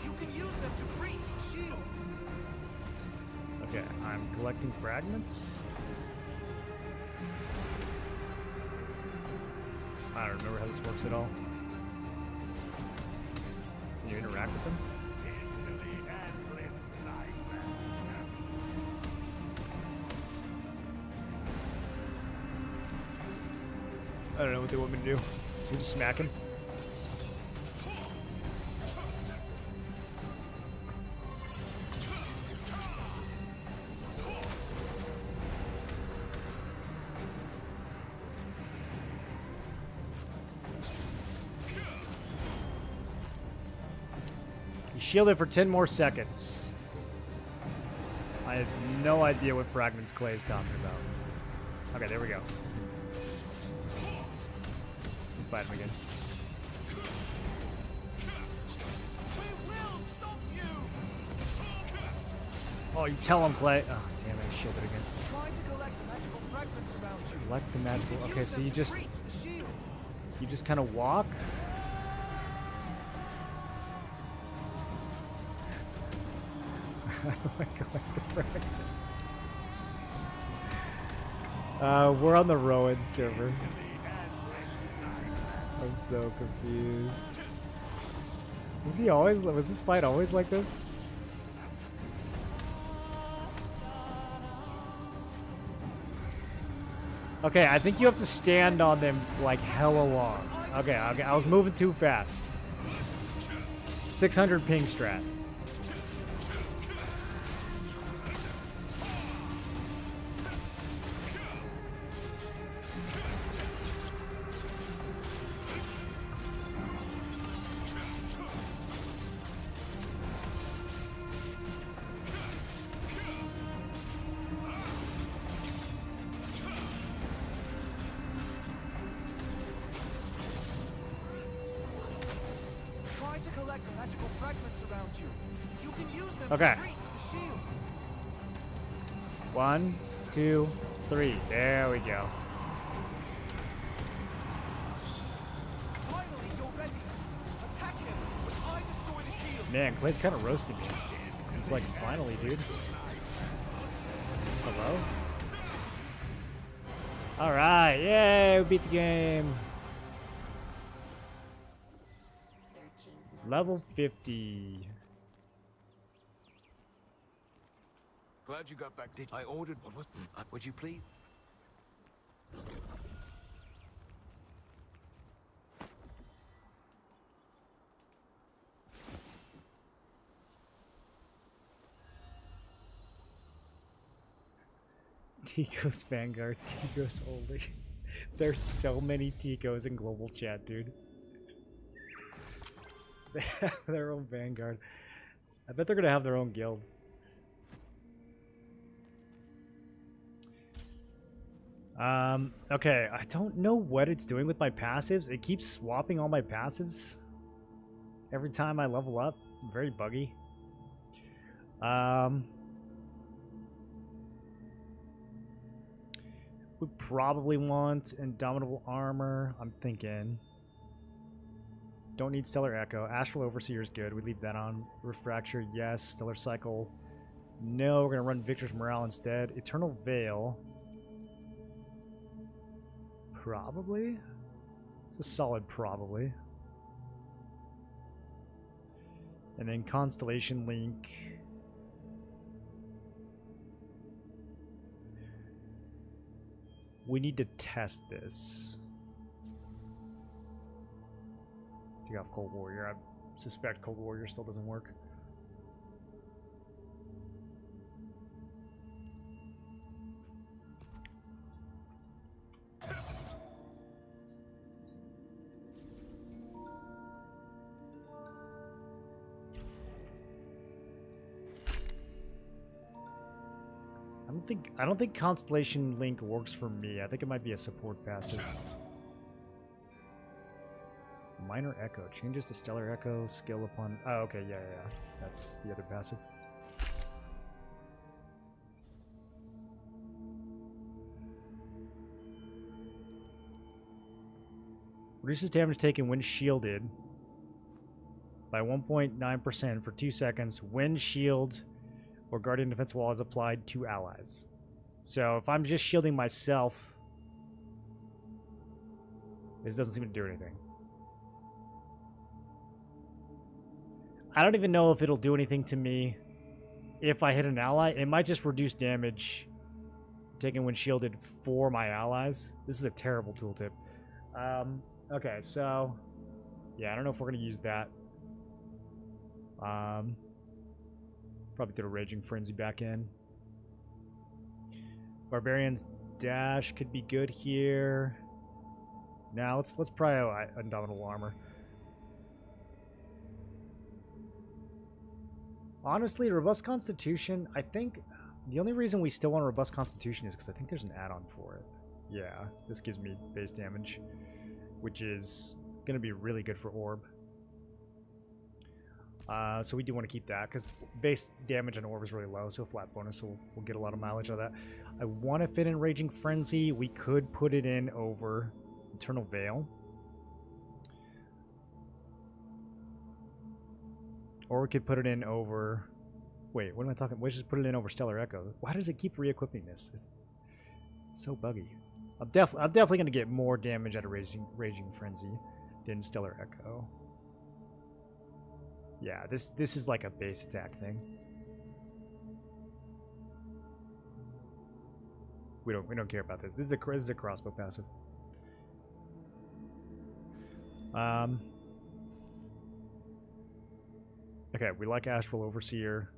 You can use them to breach the shield. Okay, I'm collecting fragments. I don't remember how this works at all. Can you interact with them? I don't know what they want me to do. We just smack him. Shielded for 10 more seconds. I have no idea what fragments Clay is talking about. Okay, there we go. Fight him again. Oh, you tell him, Clay. Oh, damn it, I shielded again. Trying to collect the magical fragments around you. Collect the magical. Okay, so you just kind of walk. How do I collect the fragments? We're on the Rowan server. I'm so confused. Was this fight always like this? Okay, I think you have to stand on them like hella long. Okay, I was moving too fast. 600 ping strat. Okay. 1, 2, 3. There we go. Man, Clay's kind of roasting me. He's like, finally, dude. Hello? Alright, yay, we beat the game. Level 50. Glad you got back. I ordered what was. Would you please? Tico's Vanguard, Tico's only. There's so many Ticos in global chat, dude. They have their own Vanguard. I bet they're gonna have their own guilds. Okay, I don't know what it's doing with my passives. It keeps swapping all my passives every time I level up. Very buggy. We probably want Indomitable Armor, I'm thinking. Don't need Stellar Echo. Astral Overseer is good. We leave that on. Refracture, yes. Stellar Cycle, no. We're going to run Victor's Morale instead. Eternal Veil. Probably. It's a solid probably. And then Constellation Link. We need to test this. Take off Cold Warrior. I suspect Cold Warrior still doesn't work. I don't think Constellation Link works for me. I think it might be a support passive. Minor Echo changes to Stellar Echo skill upon. Oh, okay, yeah. That's the other passive. Reduces damage taken when shielded by 1.9% for 2 seconds when shield or Guardian Defense Wall is applied to allies. So if I'm just shielding myself, this doesn't seem to do anything. I don't even know if it'll do anything to me if I hit an ally. It might just reduce damage taken when shielded for my allies. This is a terrible tooltip. Okay, so yeah, I don't know if we're gonna use that. Probably throw Raging Frenzy back in. Barbarian's Dash could be good here. Now let's prio Indomitable Armor. Honestly, robust constitution, I think the only reason we still want robust constitution is because I think there's an add-on for it. Yeah, this gives me base damage, which is going to be really good for orb. So we do want to keep that because base damage on orb is really low, so a flat bonus, so we'll get a lot of mileage out of that. I want to fit in Raging Frenzy. We could put it in over Eternal Veil. Or we could put it in over... Wait, what am I talking? We just put it in over Stellar Echo. Why does it keep re-equipping this? It's so buggy. I'm definitely going to get more damage out of Raging Frenzy than Stellar Echo. Yeah, this is like a base attack thing. We don't care about this. This is a crossbow passive. Okay, we like Astral Overseer.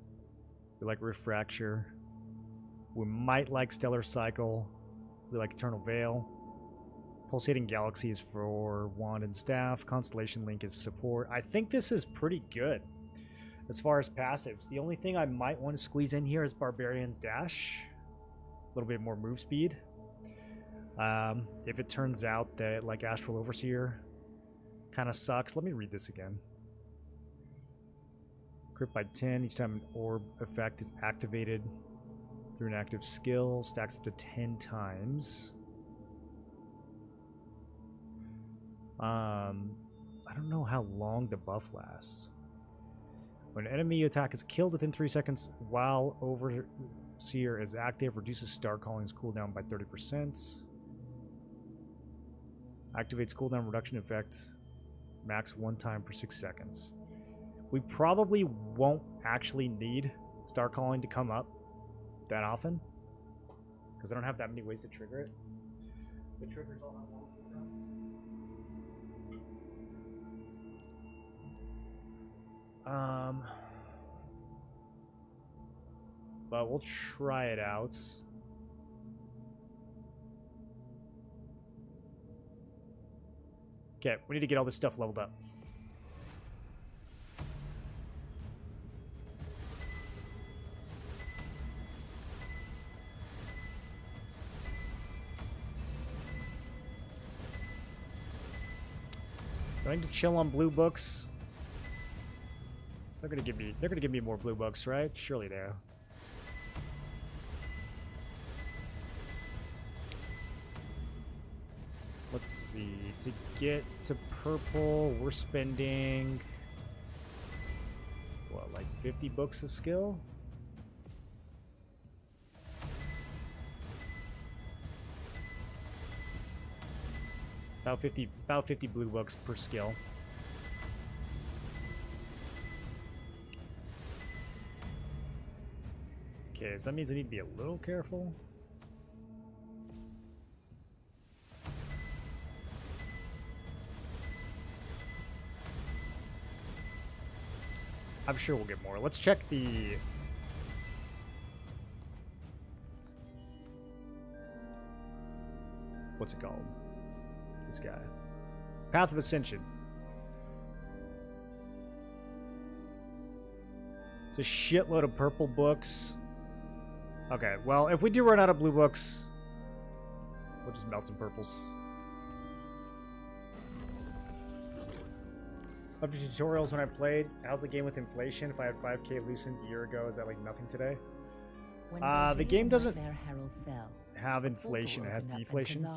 We like Refracture. We might like Stellar Cycle. We like Eternal Veil. Pulsating Galaxy is for Wand and Staff. Constellation Link is support. I think this is pretty good as far as passives. The only thing I might want to squeeze in here is Barbarian's Dash. A little bit more move speed. If it turns out that like Astral Overseer kind of sucks. Let me read this again. Crit by 10 each time an orb effect is activated through an active skill. Stacks up to 10 times. I don't know how long the buff lasts. When an enemy attack is killed within 3 seconds while Overseer is active, reduces Star Calling's cooldown by 30%. Activates cooldown reduction effect max 1 time per 6 seconds. We probably won't actually need Star Calling to come up that often because I don't have that many ways to trigger it. The triggers all have long cooldowns. But we'll try it out. Okay, we need to get all this stuff leveled up. Going to chill on blue books. They're gonna give me more blue books, right? Surely they are. Let's see. To get to purple, we're spending what, like 50 books of skill? About 50 blue books per skill. Okay, so that means I need to be a little careful. I'm sure we'll get more. Let's check the... What's it called? This guy. Path of Ascension. It's a shitload of purple books. Okay, well, if we do run out of blue books, we'll just melt some purples. Love your tutorials when I played. How's the game with inflation? If I had 5k Lucent a year ago, is that like nothing today? The game doesn't have inflation, it has deflation.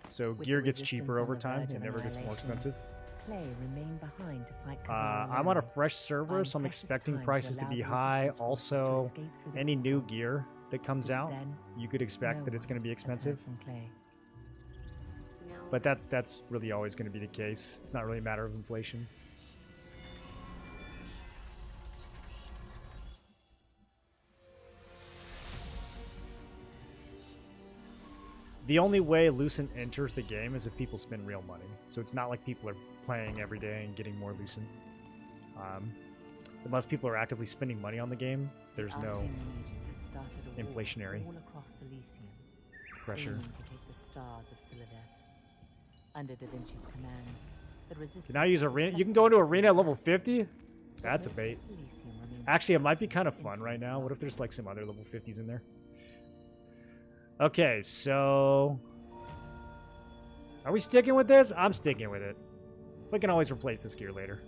So gear gets cheaper over time, it never gets more expensive. I'm on a fresh server, so I'm expecting prices to be high. Also, any new gear that comes out, you could expect that it's going to be expensive. But that's really always going to be the case. It's not really a matter of inflation. The only way Lucent enters the game is if people spend real money. So it's not like people are playing every day and getting more Lucent. Unless people are actively spending money on the game, there's no inflationary pressure. Under Da Vinci's command, the resistance Can I use arena? You can go into arena at level 50? That's a bait. Actually, it might be kind of fun right now. What if there's like some other level 50s in there? Okay, so... Are we sticking with this? I'm sticking with it. We can always replace this gear later.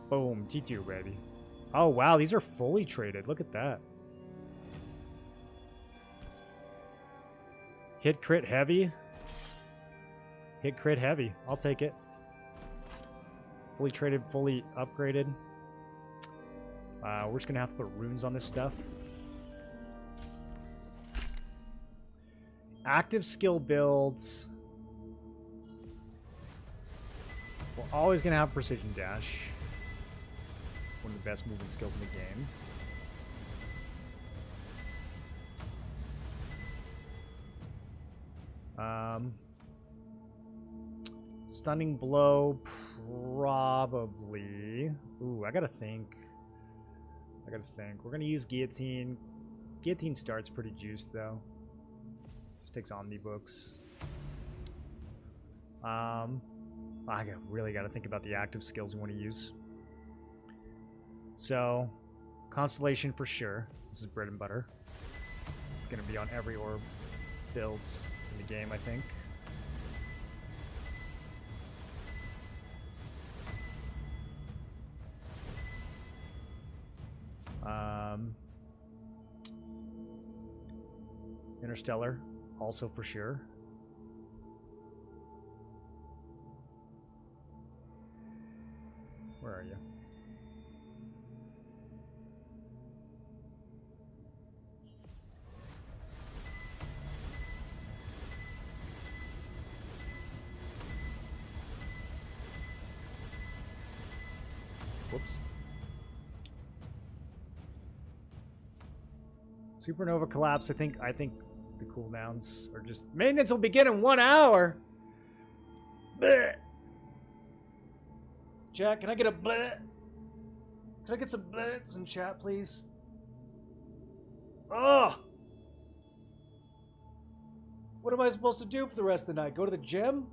Boom, T2, baby. Oh, wow, these are fully traded. Look at that. Hit crit heavy. Hit crit heavy. I'll take it. Fully traded, fully upgraded. We're just going to have to put runes on this stuff. Active skill builds. We're always going to have precision dash. One of the best movement skills in the game. Stunning blow, probably. Ooh, I gotta think. We're gonna use guillotine. Guillotine starts pretty juiced though. Just takes omnibooks. Really gotta think about the active skills we want to use. So, Constellation for sure. This is bread and butter. This is gonna be on every orb builds in the game, I think. Interstellar, also for sure. Where are you? Whoops. Supernova collapse. I think the cooldowns are just maintenance will begin in 1 hour. Blech. Jack, can I get a bleh? Can I get some blitz in chat, please? Oh! What am I supposed to do for the rest of the night? Go to the gym?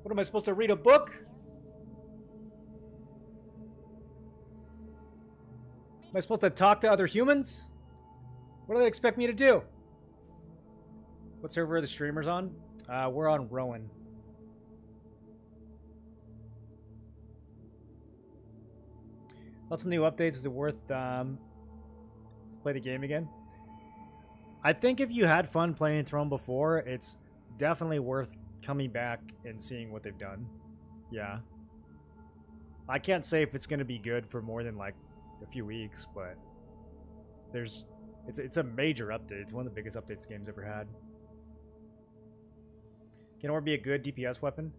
What am I supposed to read a book? Am I supposed to talk to other humans? What do they expect me to do? What server are the streamers on? We're on Rowan. Lots of new updates. Is it worth to play the game again? I think if you had fun playing Throne before, it's definitely worth coming back and seeing what they've done. Yeah. I can't say if it's going to be good for more than like a few weeks, but it's a major update. It's one of the biggest updates the game's ever had. Can Orb be a good DPS weapon?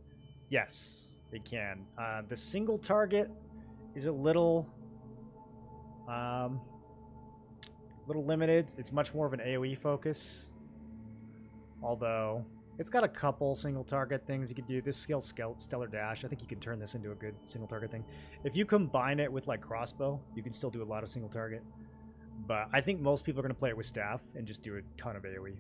Yes, it can. The single target is a little limited. It's much more of an AoE focus. Although it's got a couple single target things you can do. This skill, Stellar Dash, I think you can turn this into a good single target thing. If you combine it with like crossbow, you can still do a lot of single target. But I think most people are going to play it with staff and just do a ton of AoE.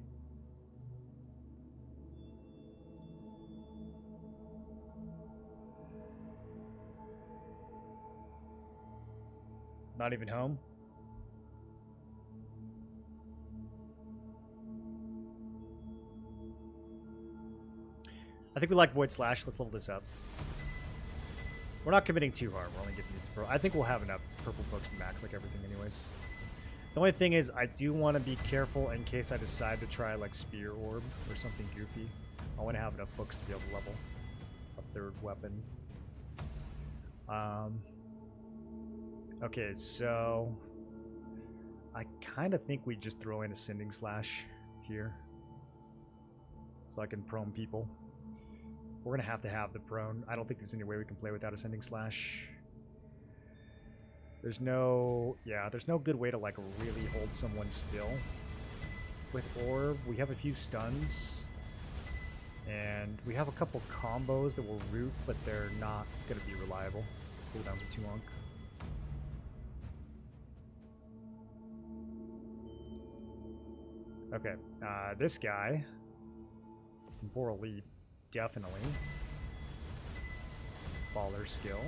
Not even home? I think we like Void Slash. Let's level this up. We're not committing too hard. We're only getting these pro. I think we'll have enough purple books to max like everything anyways. The only thing is I do want to be careful in case I decide to try like Spear Orb or something goofy. I want to have enough books to be able to level a third weapon. Okay, so I kind of think we just throw in Ascending Slash here so I can prone people. We're going to have the prone. I don't think there's any way we can play without Ascending Slash. There's no good way to like really hold someone still. With Orb, we have a few stuns. And we have a couple combos that will root, but they're not going to be reliable. Cooldowns are too long. Okay, this guy, Temporal Lead. definitely. Baller skill.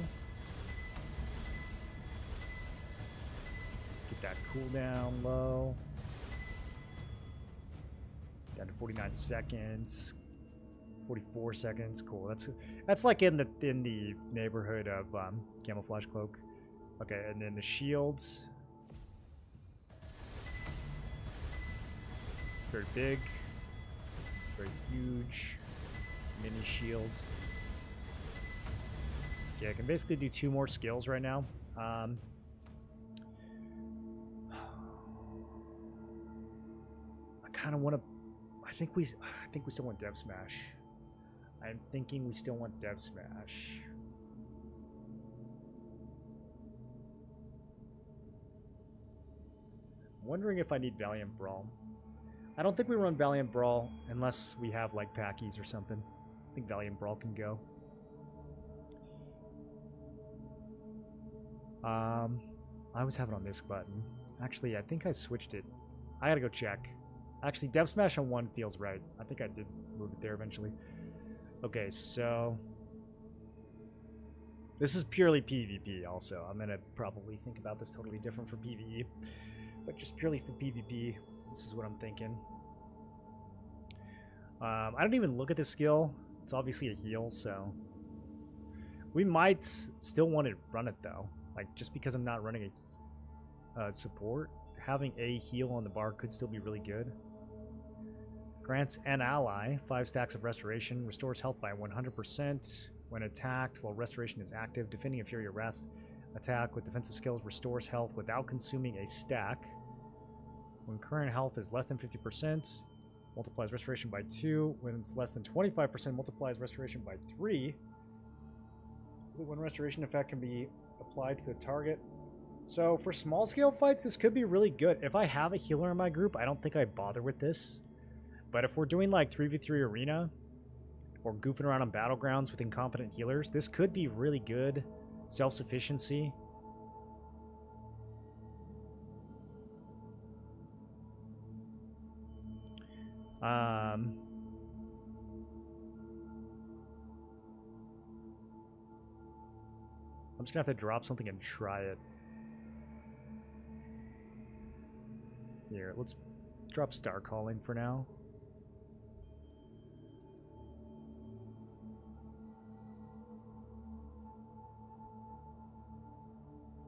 Get that cooldown low. Down to 49 seconds. 44 seconds. Cool. That's like in the neighborhood of camouflage cloak. Okay, and then the shields. Very big. Very huge. Mini shields. Yeah, I can basically do 2 more skills right now. I kind of want to. I think we still want Dev Smash. I'm thinking we still want Dev Smash. I'm wondering if I need Valiant Brawl. I don't think we run Valiant Brawl unless we have like Packies or something. I think Valiant Brawl can go. I always have it on this button. Actually, I think I switched it. I gotta go check. Actually, Dev Smash on 1 feels right. I think I did move it there eventually. Okay, so this is purely PvP also. I'm gonna probably think about this totally different for PvE. But just purely for PvP, this is what I'm thinking. I don't even look at the skill. It's obviously a heal, so we might still want to run it though. Like, just because I'm not running a support, having a heal on the bar could still be really good. Grants an ally 5 stacks of restoration, restores health by 100% when attacked while restoration is active. Defending a Fury of Wrath attack with defensive skills restores health without consuming a stack. When current health is less than 50%, multiplies restoration by 2. When it's less than 25%, multiplies restoration by 3. When restoration effect can be applied to the target. So for small scale fights, this could be really good. If I have a healer in my group, I don't think I'd bother with this. But if we're doing like 3v3 arena or goofing around on battlegrounds with incompetent healers, this could be really good. Self-sufficiency. I'm just gonna have to drop something and try it. Here, let's drop Star Calling for now.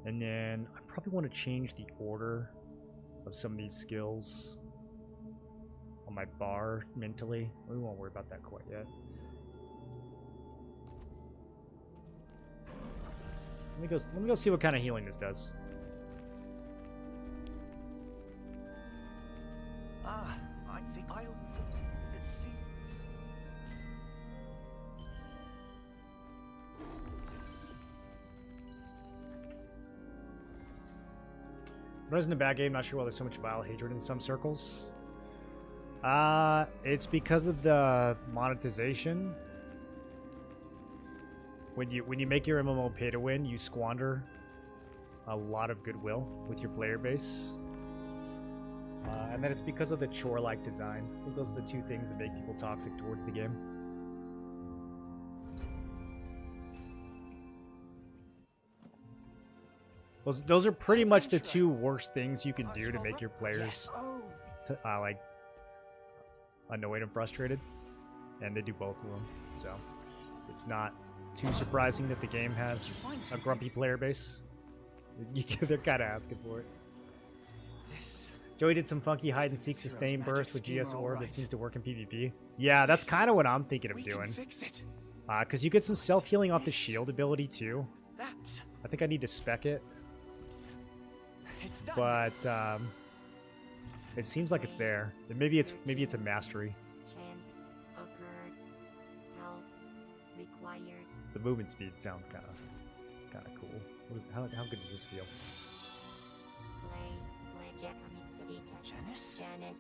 And then I probably want to change the order of some of these skills on my bar mentally. We won't worry about that quite yet. Let me go see what kind of healing this does. I think I'll see. But isn't a bad game. Not sure why there's so much vile hatred in some circles. It's because of the monetization. When you make your MMO pay to win, you squander a lot of goodwill with your player base. And then it's because of the chore-like design. I think those are the 2 things that make people toxic towards the game. Those are pretty much the 2 worst things you can do to make your players like annoyed and frustrated, and they do both of them. So it's not too surprising that the game has a grumpy player base. They're kind of asking for it. Joey did some funky hide and seek sustain burst with GS Orb that seems to work in PvP. Yeah, that's kind of what I'm thinking of doing. Because you get some self-healing off the shield ability too. I think I need to spec it. But it seems like it's there. Maybe it's a mastery. Chance occurred. Help required. The movement speed sounds kind of cool. How good does this feel? Janice.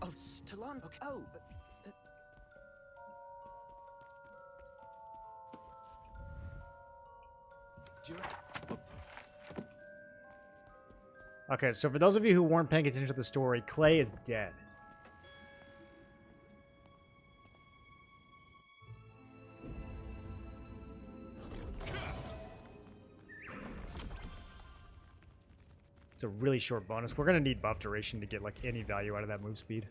Oh, Talon. Okay. Oh. Okay, so for those of you who weren't paying attention to the story, Clay is dead. It's a really short bonus. We're going to need buff duration to get like any value out of that move speed.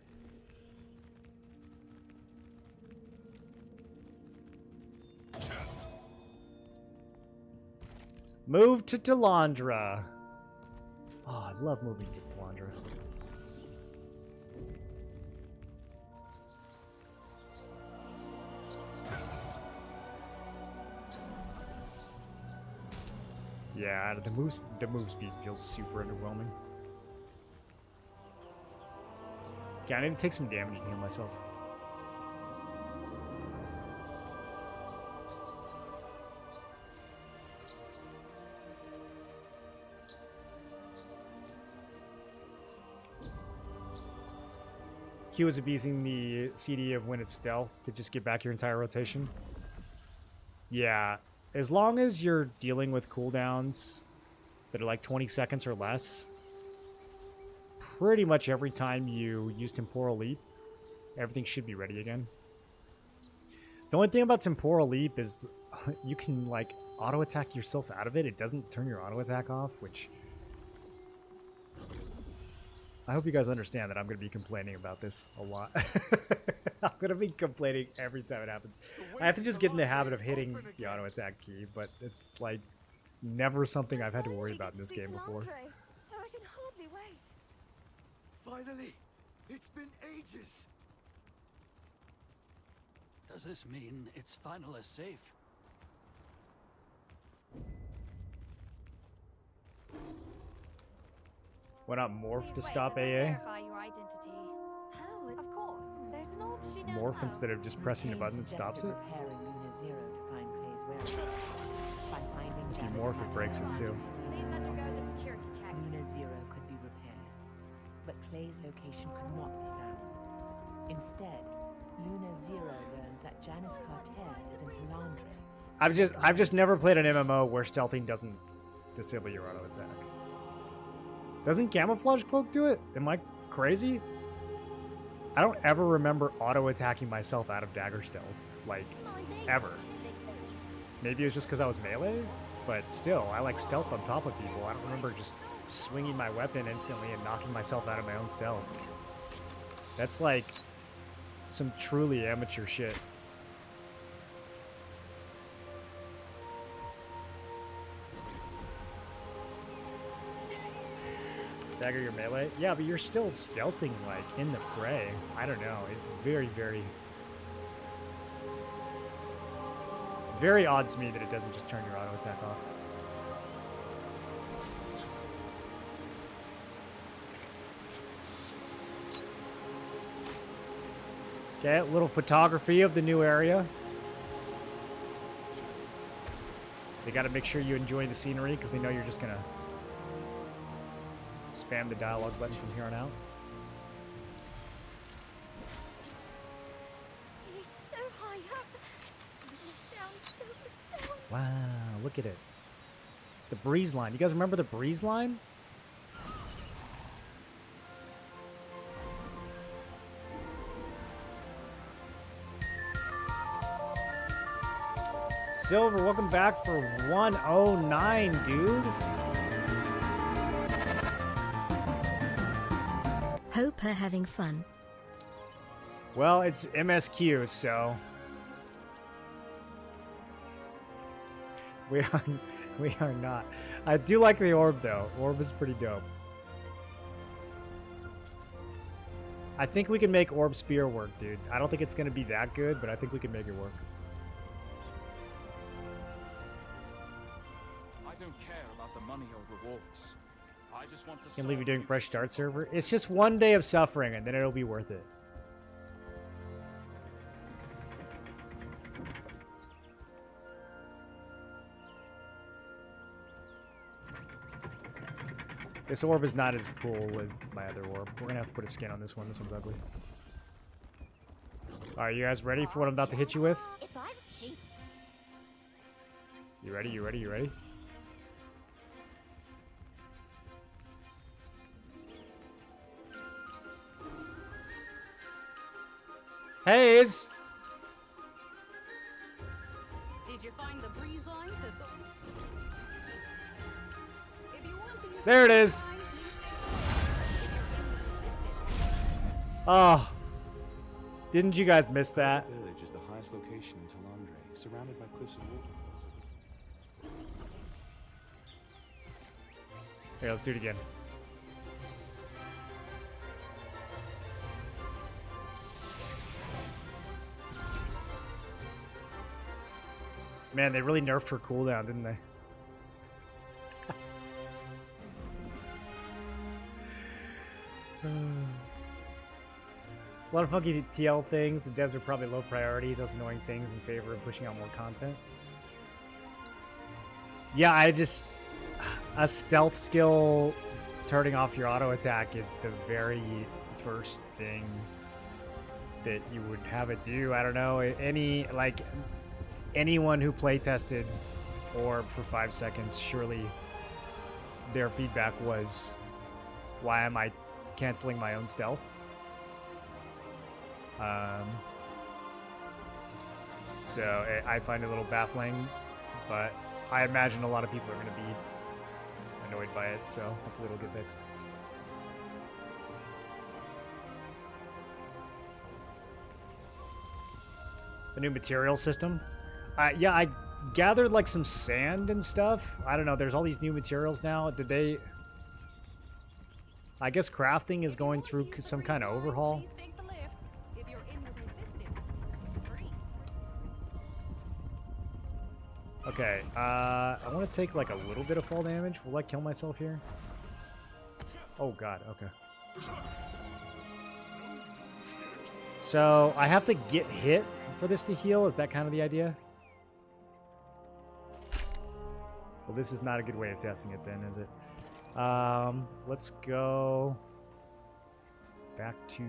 Move to Delandra. Oh, I love moving to Delandra. Yeah, the move speed feels super underwhelming. Okay, I need to take some damage and heal myself. Q is abusing the CD of when it's stealth to just get back your entire rotation. Yeah, as long as you're dealing with cooldowns that are like 20 seconds or less, pretty much every time you use Temporal Leap, everything should be ready again. The only thing about Temporal Leap is you can like auto attack yourself out of it. It doesn't turn your auto attack off, which I hope you guys understand that I'm going to be complaining about this a lot. I'm going to be complaining every time it happens. I have to just get in the habit of hitting the auto attack key, but it's like never something I've had to worry about in this game before. I can hardly wait. Finally! It's been ages! Does this mean it's finally safe? Why not morph to stop AA? Verify your identity. Oh, of course. There's an old she knows Morph how. instead of just pressing the button that stops it? If you morph, it breaks it too. Please undergo the security check. Luna Zero could be repaired, but Clay's location could not be found. Instead, Luna Zero learns that Janice Carter is in Calandre. I've just never played an MMO where stealthing doesn't disable your auto attack. Doesn't Camouflage Cloak do it? Am I crazy? I don't ever remember auto attacking myself out of dagger stealth, like ever. Maybe it was just because I was melee, but still, I like stealth on top of people. I don't remember just swinging my weapon instantly and knocking myself out of my own stealth. That's like some truly amateur shit. Dagger your melee? Yeah, but you're still stealthing, like, in the fray. I don't know. It's very, very odd to me that it doesn't just turn your auto attack off. Okay, a little photography of the new area. They gotta make sure you enjoy the scenery, because they know you're just gonna spam the dialogue button from here on out. It's so high up. It's down, so down. Wow, look at it. The breeze line. You guys remember the breeze line? Silver, welcome back for 109, dude. Hope her having fun. Well, it's MSQ, so we are not. I do like the orb though. Orb is pretty dope. I think we can make orb spear work, dude. I don't think it's gonna be that good, but I think we can make it work. I don't care about the money or rewards. I just want to Can't leave you doing fresh start server. It's just one day of suffering, and then it'll be worth it. This orb is not as cool as my other orb. We're gonna have to put a skin on this one. This one's ugly. Alright, you guys ready for what I'm about to hit you with? You ready? You ready? You ready? Hayes! Did you find the breeze line to the... If you want to use There it is. Oh, didn't you guys miss that? The village is the highest location in Talandre, surrounded by cliffs and waterfalls. Here, let's do it again. Man, they really nerfed her cooldown, didn't they? A lot of funky TL things. The devs are probably low priority, those annoying things, in favor of pushing out more content. Yeah, a stealth skill turning off your auto attack is the very first thing that you would have it do. I don't know, anyone who play tested Orb for 5 seconds, surely their feedback was, why am I canceling my own stealth? So I find it a little baffling, but I imagine a lot of people are going to be annoyed by it, so hopefully it'll get fixed. The new material system. Yeah, I gathered like some sand and stuff. I don't know, there's all these new materials now. Did they... I guess crafting is going through some kind of overhaul. Okay, I want to take like a little bit of fall damage. Will I kill myself here? Oh god, okay. So, I have to get hit for this to heal? Is that kind of the idea? Well, this is not a good way of testing it then, is it? Let's go back to...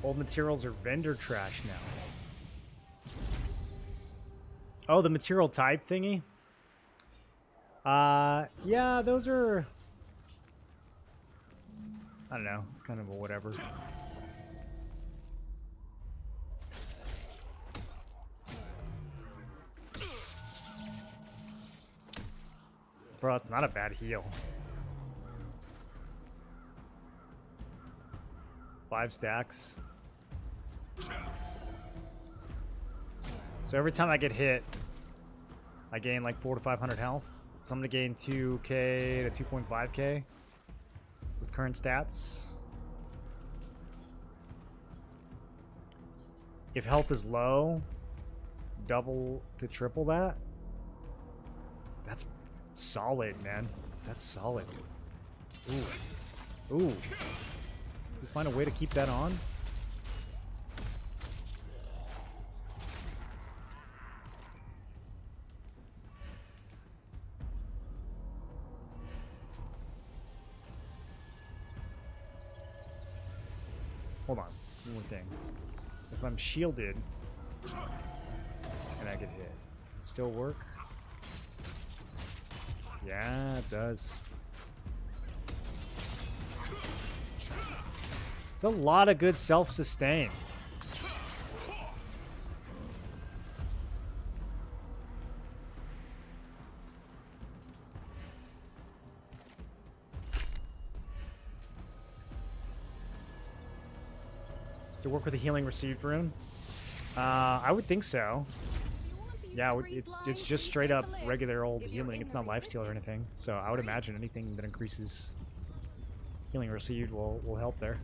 Old materials are vendor trash now. Oh, the material type thingy? Yeah, those are... I don't know. It's kind of a whatever. Bro, it's not a bad heal. 5 stacks. So every time I get hit, I gain like 400 to 500 health. So I'm gonna gain 2k to 2.5k with current stats. If health is low, double to triple that. That's solid, man. That's solid. Ooh. Ooh. We find a way to keep that on? Hold on. One more thing. If I'm shielded and I get hit, does it still work? Yeah, it does. It's a lot of good self-sustain. To work with a healing received rune? I would think so. Yeah, it's just straight up regular old healing. It's not lifesteal or anything. So I would imagine anything that increases healing received will help there.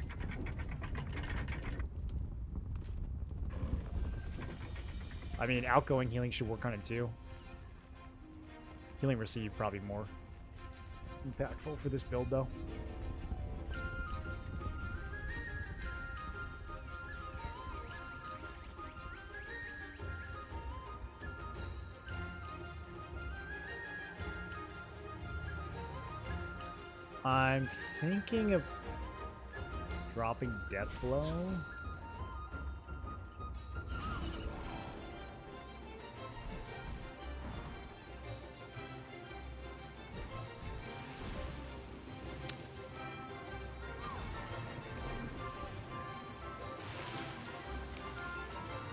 I mean, outgoing healing should work on it too. Healing received probably more impactful for this build though. I'm thinking of dropping Death Blow.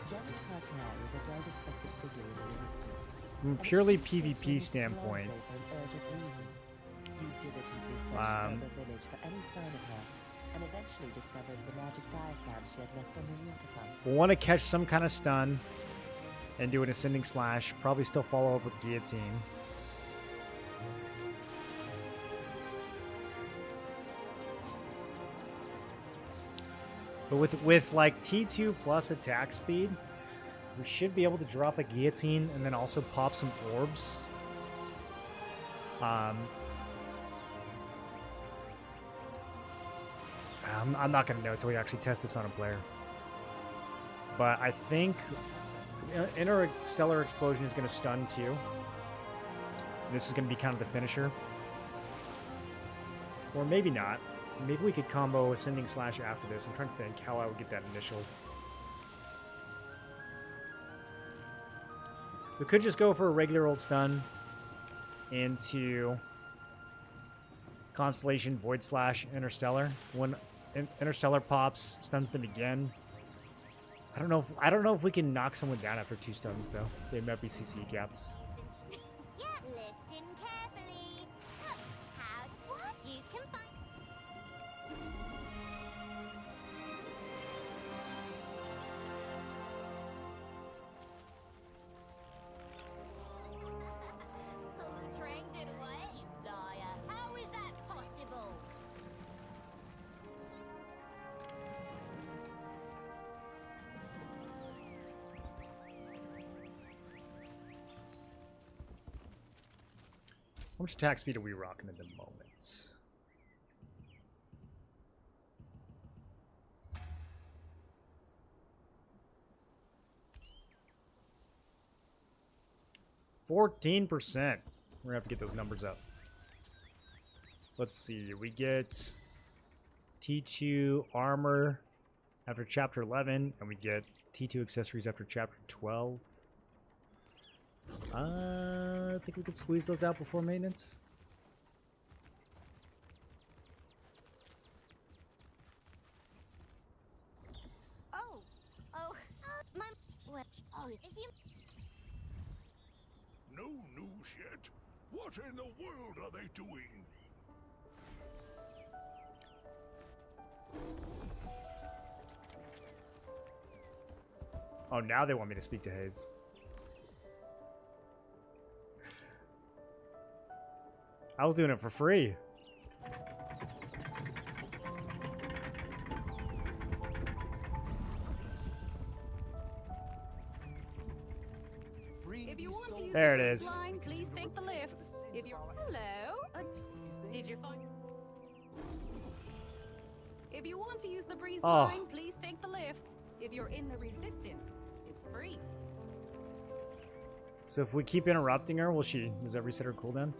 Jarvis Cartel is a well-respected figure in the Resistance. From a purely PvP standpoint, You diligently searched the village for any sign of her, and eventually discovered the magic diaphragm she had left on the water pump. we'll want to catch some kind of stun and do an ascending slash. Probably still follow up with guillotine. But with like T2 plus attack speed, we should be able to drop a guillotine and then also pop some orbs. I'm not going to know until we actually test this on a player. But I think Interstellar Explosion is going to stun too. This is going to be kind of the finisher. Or maybe not. Maybe we could combo Ascending Slash after this. I'm trying to think how I would get that initial. We could just go for a regular old stun into Constellation, Void Slash, Interstellar. When Interstellar pops, stuns them again. I don't know if we can knock someone down after 2 stuns though. They might be CC gapped. Listen carefully. How? What? You can find. The train did what? You liar. How is that possible? How much attack speed are we rocking at the moment? 14%. We're gonna have to get those numbers up. Let's see. We get T2 armor after chapter 11, and we get T2 accessories after chapter 12. I think we could squeeze those out before maintenance. If you. No news yet? What in the world are they doing? Oh, now they want me to speak to Hayes. I was doing it for free. If you want to use There the it is. line, please take the lift. If you're hello, did you find? If you want to use the breeze line, please take the lift. If you're in the resistance, it's free. So if we keep interrupting her, does that reset her cooldown?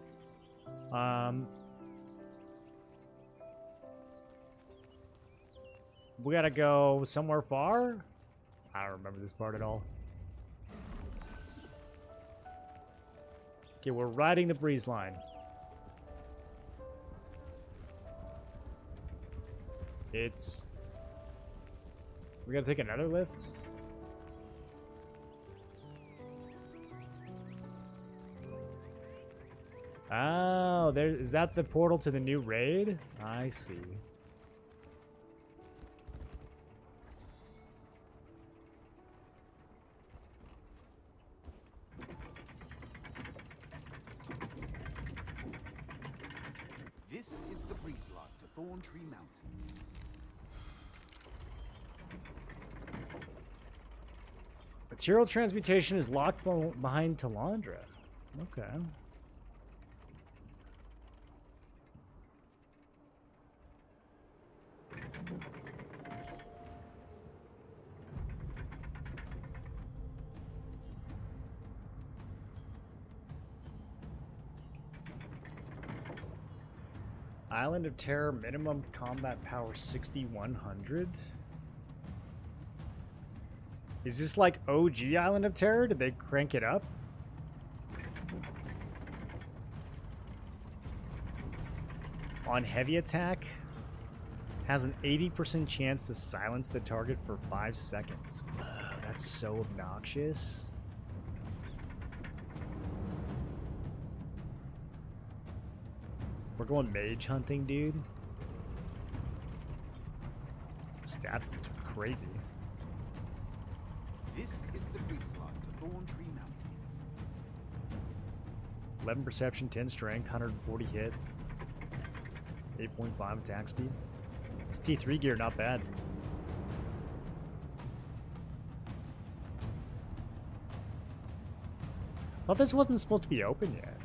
We gotta go somewhere far? I don't remember this part at all. Okay, we're riding the breeze line. We gotta take another lift? Oh, is that the portal to the new raid? I see. This is the breeze line to Thorntree Mountains. Material transmutation is locked behind Talandra. Okay. Island of Terror, minimum combat power 6,100. Is this like OG Island of Terror? Did they crank it up? On heavy attack, has an 80% chance to silence the target for 5 seconds. That's so obnoxious. We're going mage hunting, dude. Stats are crazy. This is the breeze line to Thorntree Mountains. 11 perception, 10 strength, 140 hit, 8.5 attack speed. This T3 gear not bad. Thought this wasn't supposed to be open yet.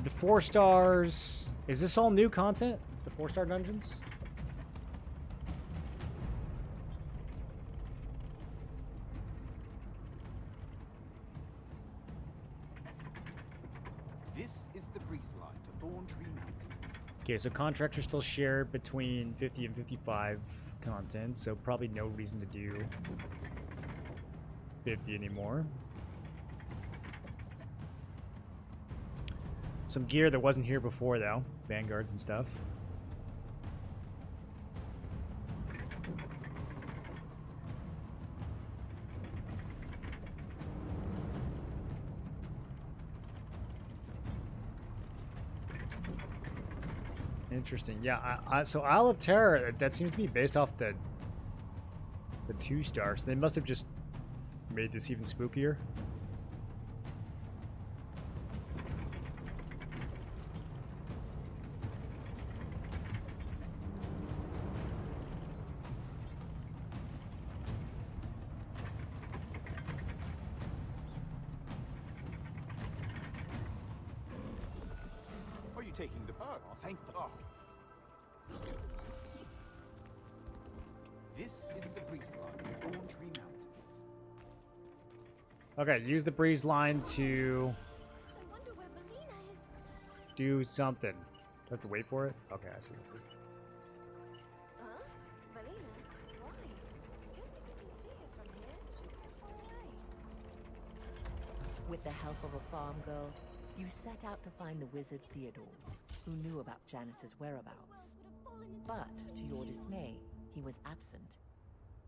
The 4 stars. Is this all new content? The 4-star dungeons? This is the breeze line to Thorntree Mountains. Okay, so contractors still share between 50 and 55 content, so probably no reason to do 50 anymore. Some gear that wasn't here before, though. Vanguards and stuff. Interesting. Yeah, so Isle of Terror, that seems to be based off the 2 stars. So they must have just made this even spookier. Are you taking the... Oh, thank God. This is the breeze line to Thorntree Mountains. Okay, use the breeze line to I wonder where Belina is. do something. Do I have to wait for it? Okay, I see. Huh? Belina? Why? I don't think you can see her from here. She's so far away. With the help of a farm girl, you set out to find the wizard Theodore, who knew about Janice's whereabouts. But, to your dismay, he was absent.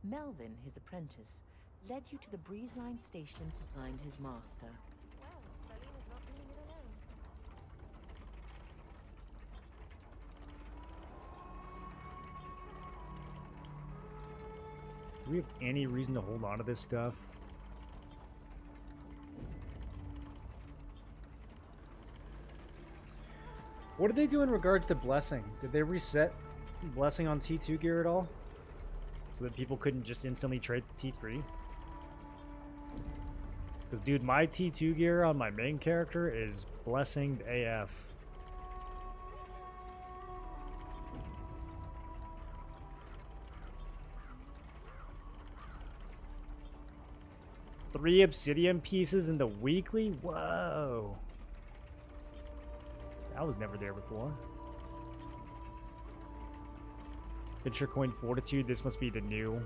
Melvin, his apprentice, led you to the Breeze Line station to find his master. Well, Belina's not doing it alone. Do we have any reason to hold on to this stuff? What did they do in regards to blessing? Did they reset blessing on T2 gear at all? So that people couldn't just instantly trade T3? Because, dude, my T2 gear on my main character is blessing AF. Three obsidian pieces in the weekly? Whoa. That was never there before. Venture Coin Fortitude, this must be the new.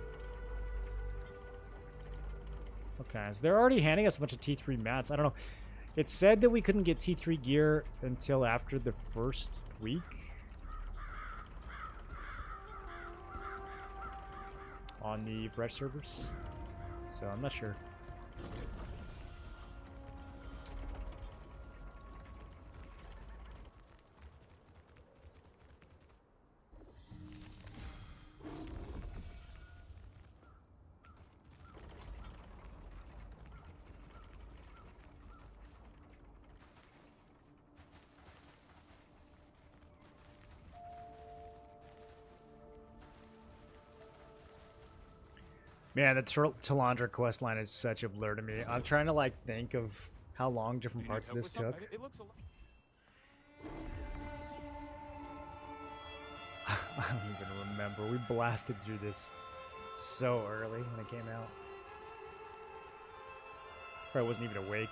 Okay, so they're already handing us a bunch of T3 mats. I don't know. It said that we couldn't get T3 gear until after the first week. On the fresh servers. So I'm not sure. Man, the Talandra questline is such a blur to me. I'm trying to like think of how long different parts of this took. It looks I don't even remember. We blasted through this so early when it came out. Probably wasn't even awake.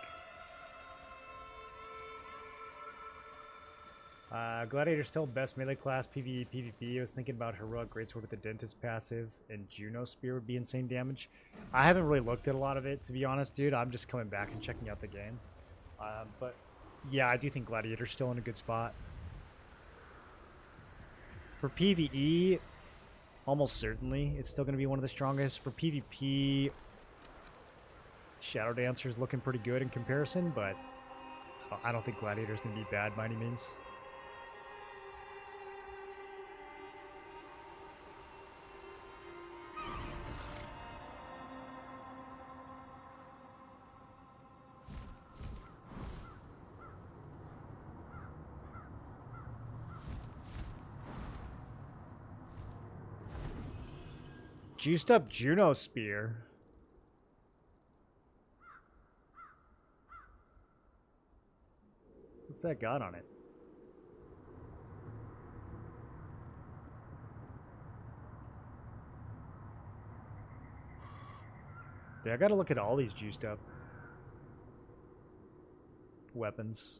Gladiator's still best melee class, PvE, PvP. I was thinking about Heroic Greatsword with the Dentist passive, and Juno Spear would be insane damage. I haven't really looked at a lot of it, to be honest, dude. I'm just coming back and checking out the game. But, yeah, I do think Gladiator's still in a good spot. For PvE, almost certainly, it's still going to be one of the strongest. For PvP, Shadow Dancer's looking pretty good in comparison, but I don't think Gladiator's going to be bad by any means. Juiced up Juno Spear. What's that got on it? Yeah, I gotta look at all these juiced up weapons.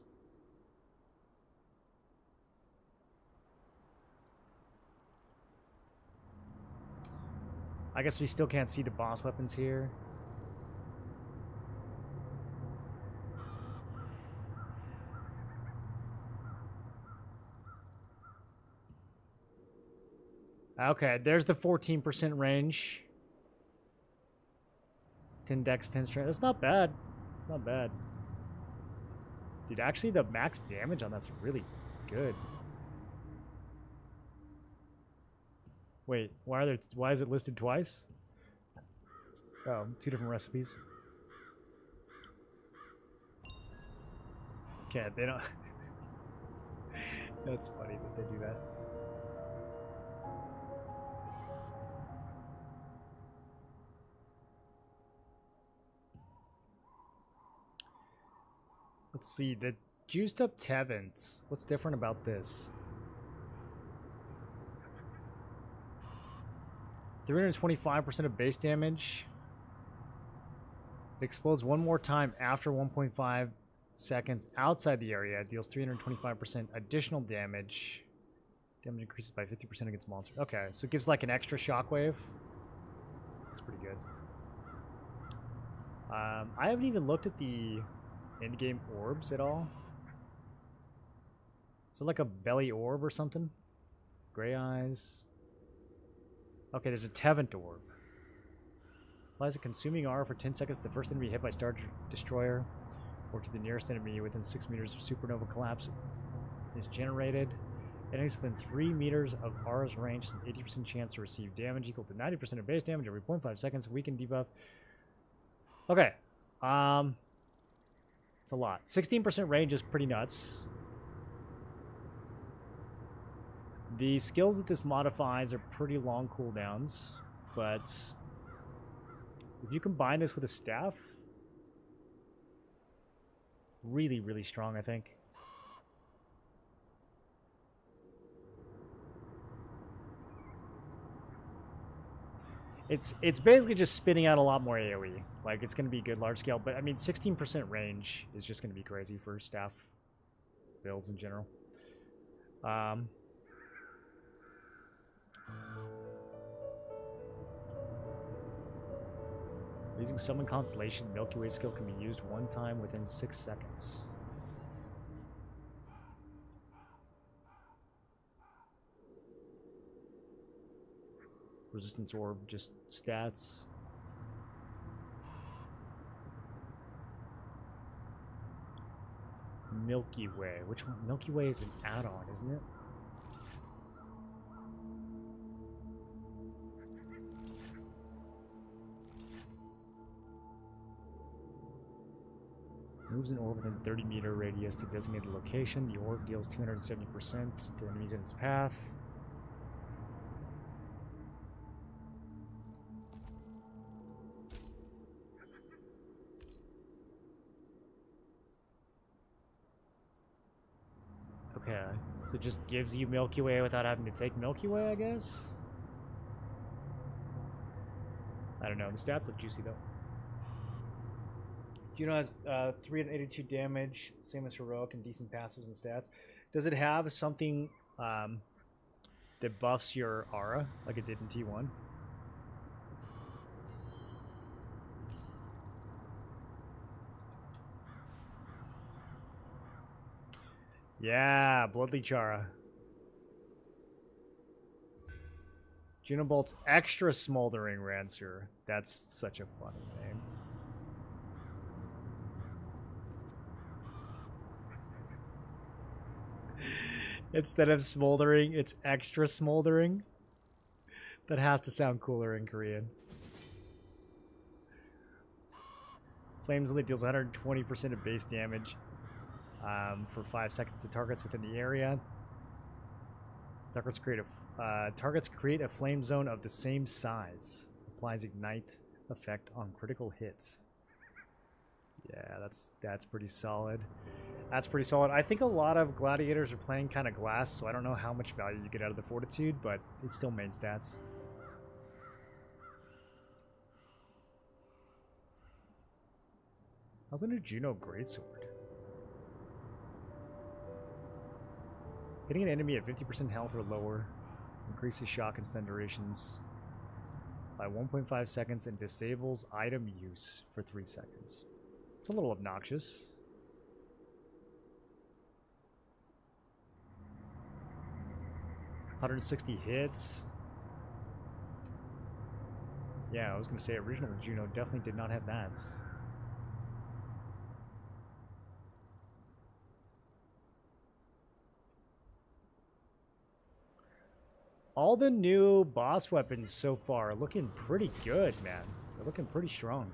I guess we still can't see the boss weapons here. Okay, there's the 14% range. 10 dex, 10 strength. That's not bad. It's not bad. Dude, actually the max damage on that's really good. Wait, why is it listed twice? Oh, 2 different recipes. Okay, they don't. That's funny that they do that. Let's see, the juiced up Tevins. What's different about this? 325% of base damage. It explodes one more time after 1.5 seconds outside the area. It deals 325% additional damage. Damage increases by 50% against monsters. Okay, so it gives like an extra shockwave. That's pretty good. I haven't even looked at the endgame orbs at all. So like a belly orb or something? Gray eyes. Okay, there's a Tevent orb. Applies a consuming aura for 10 seconds to the first enemy hit by Star Destroyer, or to the nearest enemy within 6 meters of supernova collapse is generated. Enemies within 3 meters of aura's range has an 80% chance to receive damage equal to 90% of base damage every 0.5 seconds. Weaken debuff. Okay. It's a lot. 16% range is pretty nuts. The skills that this modifies are pretty long cooldowns, but if you combine this with a staff, really, really strong, I think. It's basically just spitting out a lot more AoE. Like, it's going to be good large scale, but I mean, 16% range is just going to be crazy for staff builds in general. Using Summon Constellation, Milky Way skill can be used one time within 6 seconds. Resistance Orb, just stats. Milky Way. Which one? Milky Way is an add-on, isn't it? Moves an orb within 30-meter radius to designated location. The orb deals 270% to enemies in its path. Okay, so it just gives you Milky Way without having to take Milky Way, I guess? I don't know, the stats look juicy though. Juno has 382 damage, same as Heroic, and decent passives and stats. Does it have something that buffs your aura like it did in T1? Yeah, Bloodleech aura. Junobolt's extra smoldering Rancer. That's such a funny name. Instead of smoldering, it's extra smoldering. That has to sound cooler in Korean. Flames only deals 120% of base damage for 5 seconds to targets within the area. Targets create a flame zone of the same size. Applies ignite effect on critical hits. Yeah, that's pretty solid. That's pretty solid. I think a lot of gladiators are playing kind of glass, so I don't know how much value you get out of the fortitude, but it's still main stats. How's the new Juno Greatsword? Hitting an enemy at 50% health or lower increases shock and stun durations by 1.5 seconds and disables item use for 3 seconds. It's a little obnoxious. $160 hits. Yeah, I was going to say original Juno definitely did not have that. All the new boss weapons so far are looking pretty good, man. They're looking pretty strong.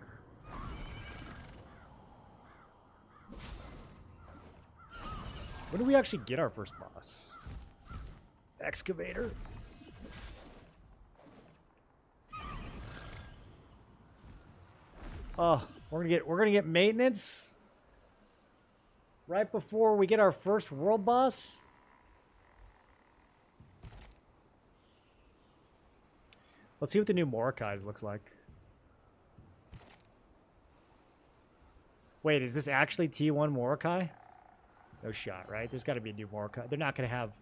When do we actually get our first boss? Excavator. Oh, we're gonna get maintenance right before we get our first world boss. Let's see what the new Morokai's looks like. Wait, is this actually T1 Morokai? No shot, right? There's got to be a new Morokai. They're not going to have...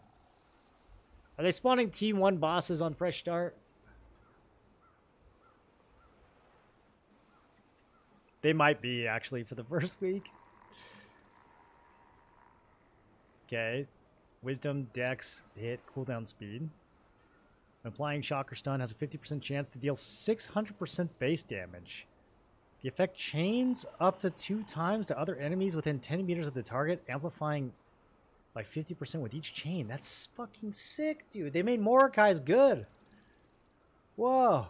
Are they spawning T1 bosses on Fresh Start? They might be, actually, for the first week. Okay. Wisdom, Dex, hit, cooldown speed. Applying shock or stun has a 50% chance to deal 600% base damage. The effect chains up to 2 times to other enemies within 10 meters of the target, amplifying by 50% with each chain. That's fucking sick, dude. They made Morokai's good. Whoa.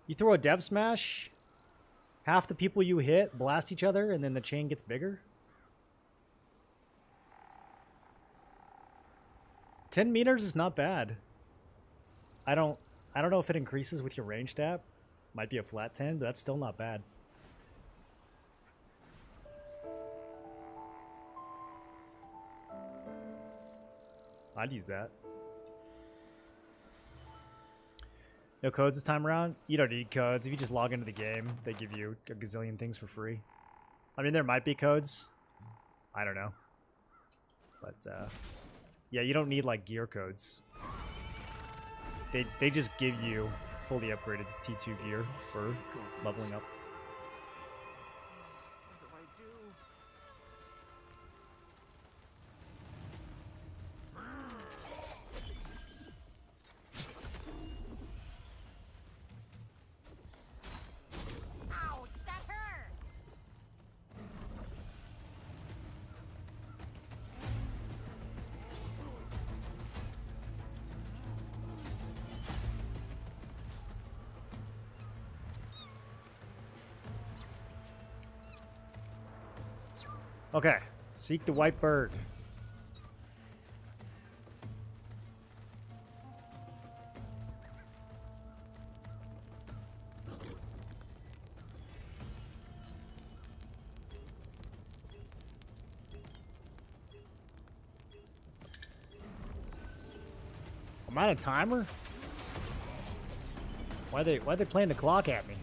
You throw a dev smash, half the people you hit blast each other, and then the chain gets bigger. 10 meters is not bad. I don't know if it increases with your range stat. Might be a flat 10, but that's still not bad. I'd use that. No codes this time around? You don't need codes. If you just log into the game, they give you a gazillion things for free. I mean, there might be codes. I don't know. But, yeah, you don't need, like, gear codes. They just give you fully upgraded T2 gear for leveling up. Okay, seek the white bird. I'm on a timer? Why they playing the clock at me?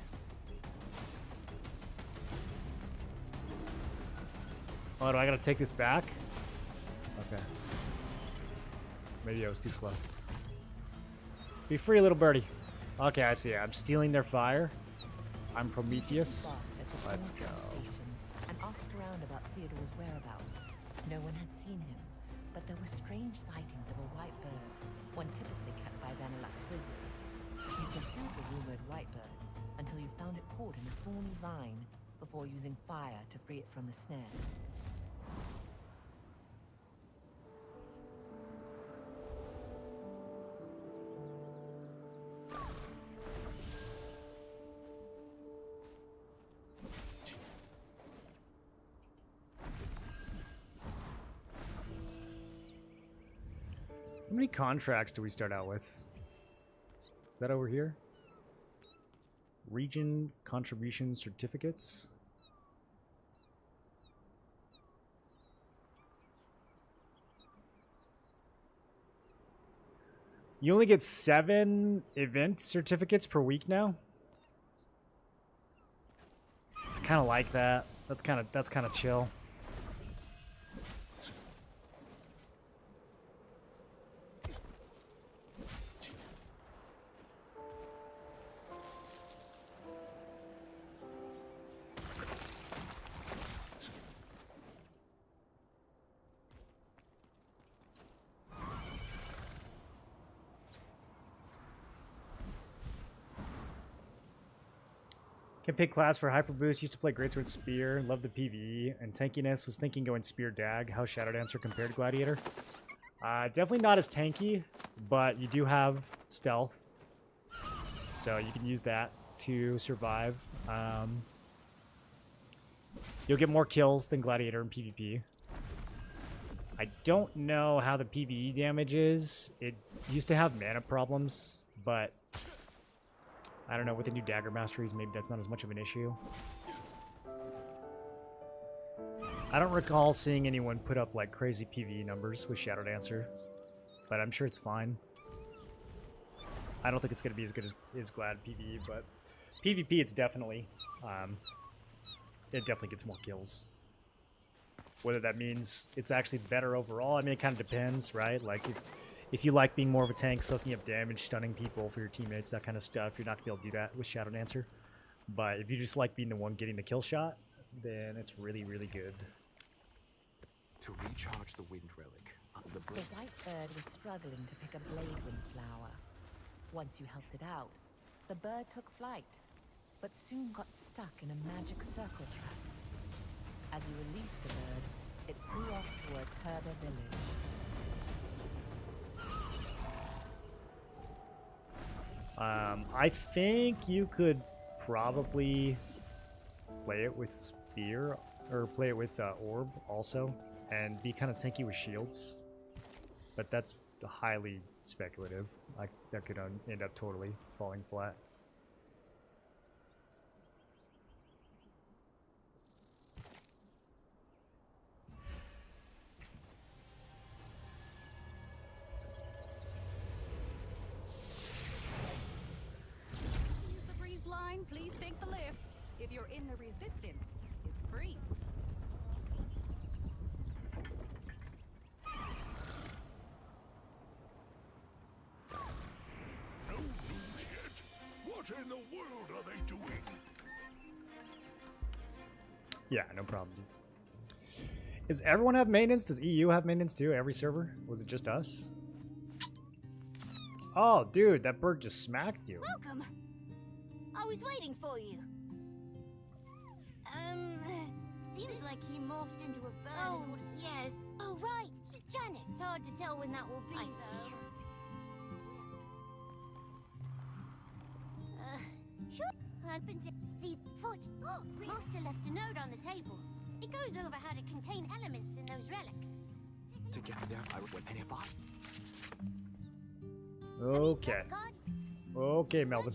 Oh, do I gotta take this back? Okay. Maybe I was too slow. Be free, little birdie. Okay, I see. I'm stealing their fire. I'm Prometheus. Let's go. And asked around about Theodore's whereabouts. No one had seen him, but there were strange sightings of a white bird, one typically kept by Vanillux's wizards. You pursued the rumored white bird until you found it caught in a thorny vine before using fire to free it from the snare. How many contracts do we start out with? Is that over here? Region contribution certificates. You only get 7 event certificates per week now. I kind of like that. That's kind of chill. Can pick class for Hyper Boost. Used to play Greatsword Spear. Love the PvE. And tankiness. Was thinking going Spear Dag. How Shadow Dancer compared to Gladiator? Definitely not as tanky, but you do have stealth. So you can use that to survive. You'll get more kills than Gladiator in PvP. I don't know how the PvE damage is. It used to have mana problems, but I don't know, with the new dagger masteries, maybe that's not as much of an issue. I don't recall seeing anyone put up like crazy PvE numbers with Shadow Dancer, but I'm sure it's fine. I don't think it's going to be as good as Glad PvE, but PvP it's definitely, it definitely gets more kills. Whether that means it's actually better overall, I mean, it kind of depends, right? Like, if you like being more of a tank, soaking up damage, stunning people for your teammates, that kind of stuff, you're not going to be able to do that with Shadow Dancer. But if you just like being the one getting the kill shot, then it's really, really good. To recharge the wind relic, The white bird was struggling to pick a bladewind flower. Once you helped it out, the bird took flight, but soon got stuck in a magic circle trap. As you released the bird, it flew off towards Herber village. I think you could probably play it with Spear, or play it with Orb also, and be kind of tanky with shields. But that's highly speculative. Like, that could end up totally falling flat. Please take the lift. If you're in the resistance, it's free. No news yet. What in the world are they doing? Yeah, no problem. Does everyone have maintenance? Does EU have maintenance too? Every server? Was it just us? Oh, dude, that bird just smacked you. Welcome. I was waiting for you. Seems like he morphed into a bird. Oh, yes. Oh, right. Janice. It's hard to tell when that will be, though. Sure. I've been to see Forge. Oh, Master left a note on the table. It goes over how to contain elements in those relics. to get there, I would win any fight. Okay. Okay, Melvin.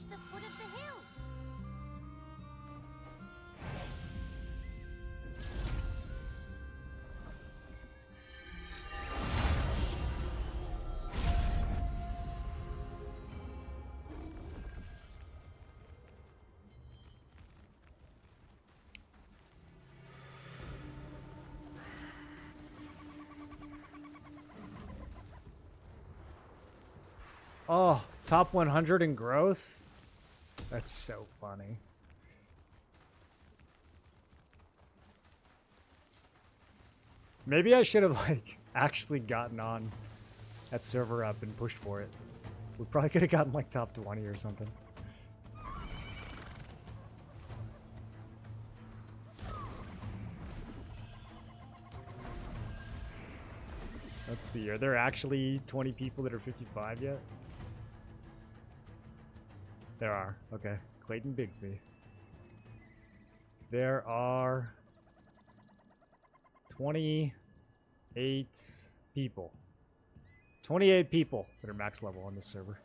Oh, top 100 in growth? That's so funny. Maybe I should have, like, actually gotten on that server up and pushed for it. We probably could have gotten, like, top 20 or something. Let's see, are there actually 20 people that are 55 yet? There are. Okay. Clayton Bigsby. There are 28 people. 28 people that are max level on this server.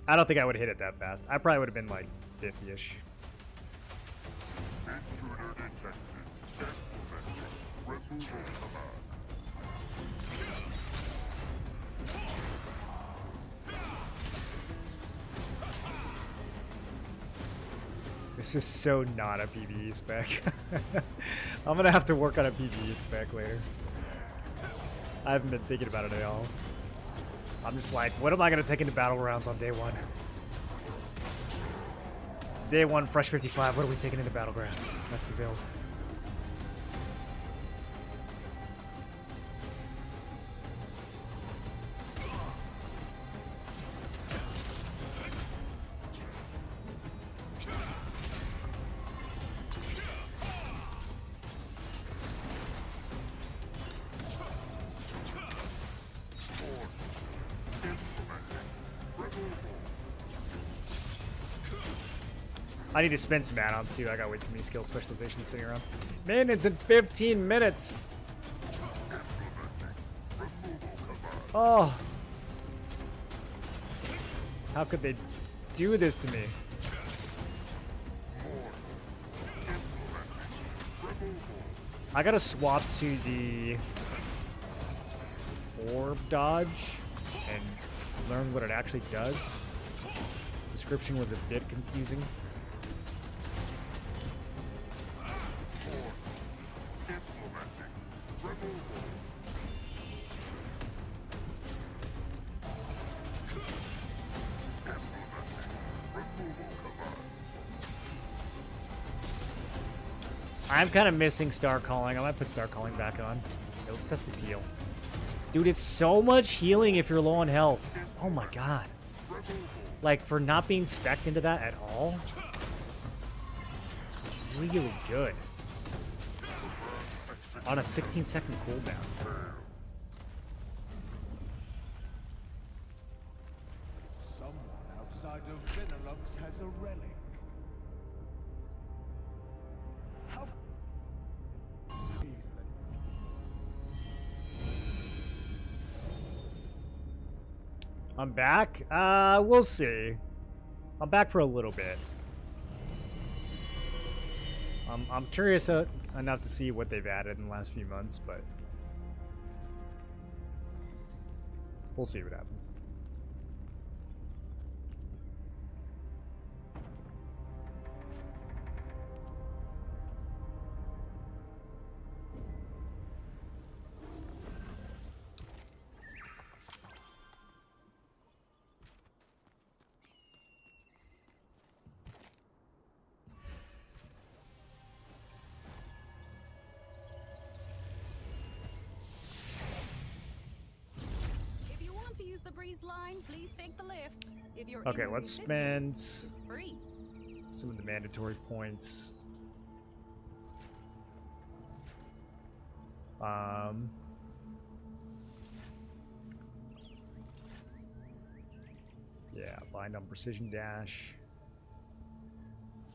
I don't think I would have hit it that fast. I probably would have been like 50-ish. This is so not a PvE spec. I'm gonna have to work on a PvE spec later. I haven't been thinking about it at all. I'm just like, what am I gonna take into battlegrounds on day one? Day one, fresh 55. What are we taking into battlegrounds? That's the build. I need to spend some add-ons too. I got way too many skill specializations sitting around. Man, it's in 15 minutes. Oh. How could they do this to me? I gotta swap to the orb dodge and learn what it actually does. Description was a bit confusing. I'm kind of missing Star Calling. I might put Star Calling back on. Okay, let's test this heal. Dude, it's so much healing if you're low on health. Oh my god. Like, for not being specced into that at all, it's really good. On a 16-second cooldown. Someone outside of Benelux has a relic. How? I'm back? We'll see. I'm back for a little bit. I'm curious enough to see what they've added in the last few months, but we'll see what happens. Please take the lift. If you're Okay, let's spend it's free. some of the mandatory points. Yeah, bind on precision dash.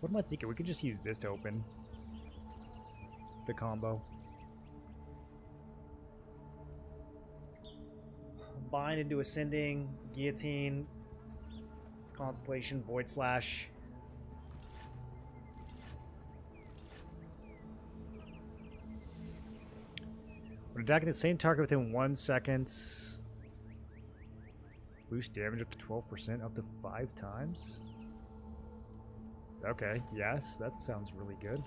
What am I thinking? We could just use this to open the combo. Bind into ascending, guillotine, constellation, void slash. When attacking the same target within 1 second, boost damage up to 12%, up to 5 times. Okay, yes, that sounds really good.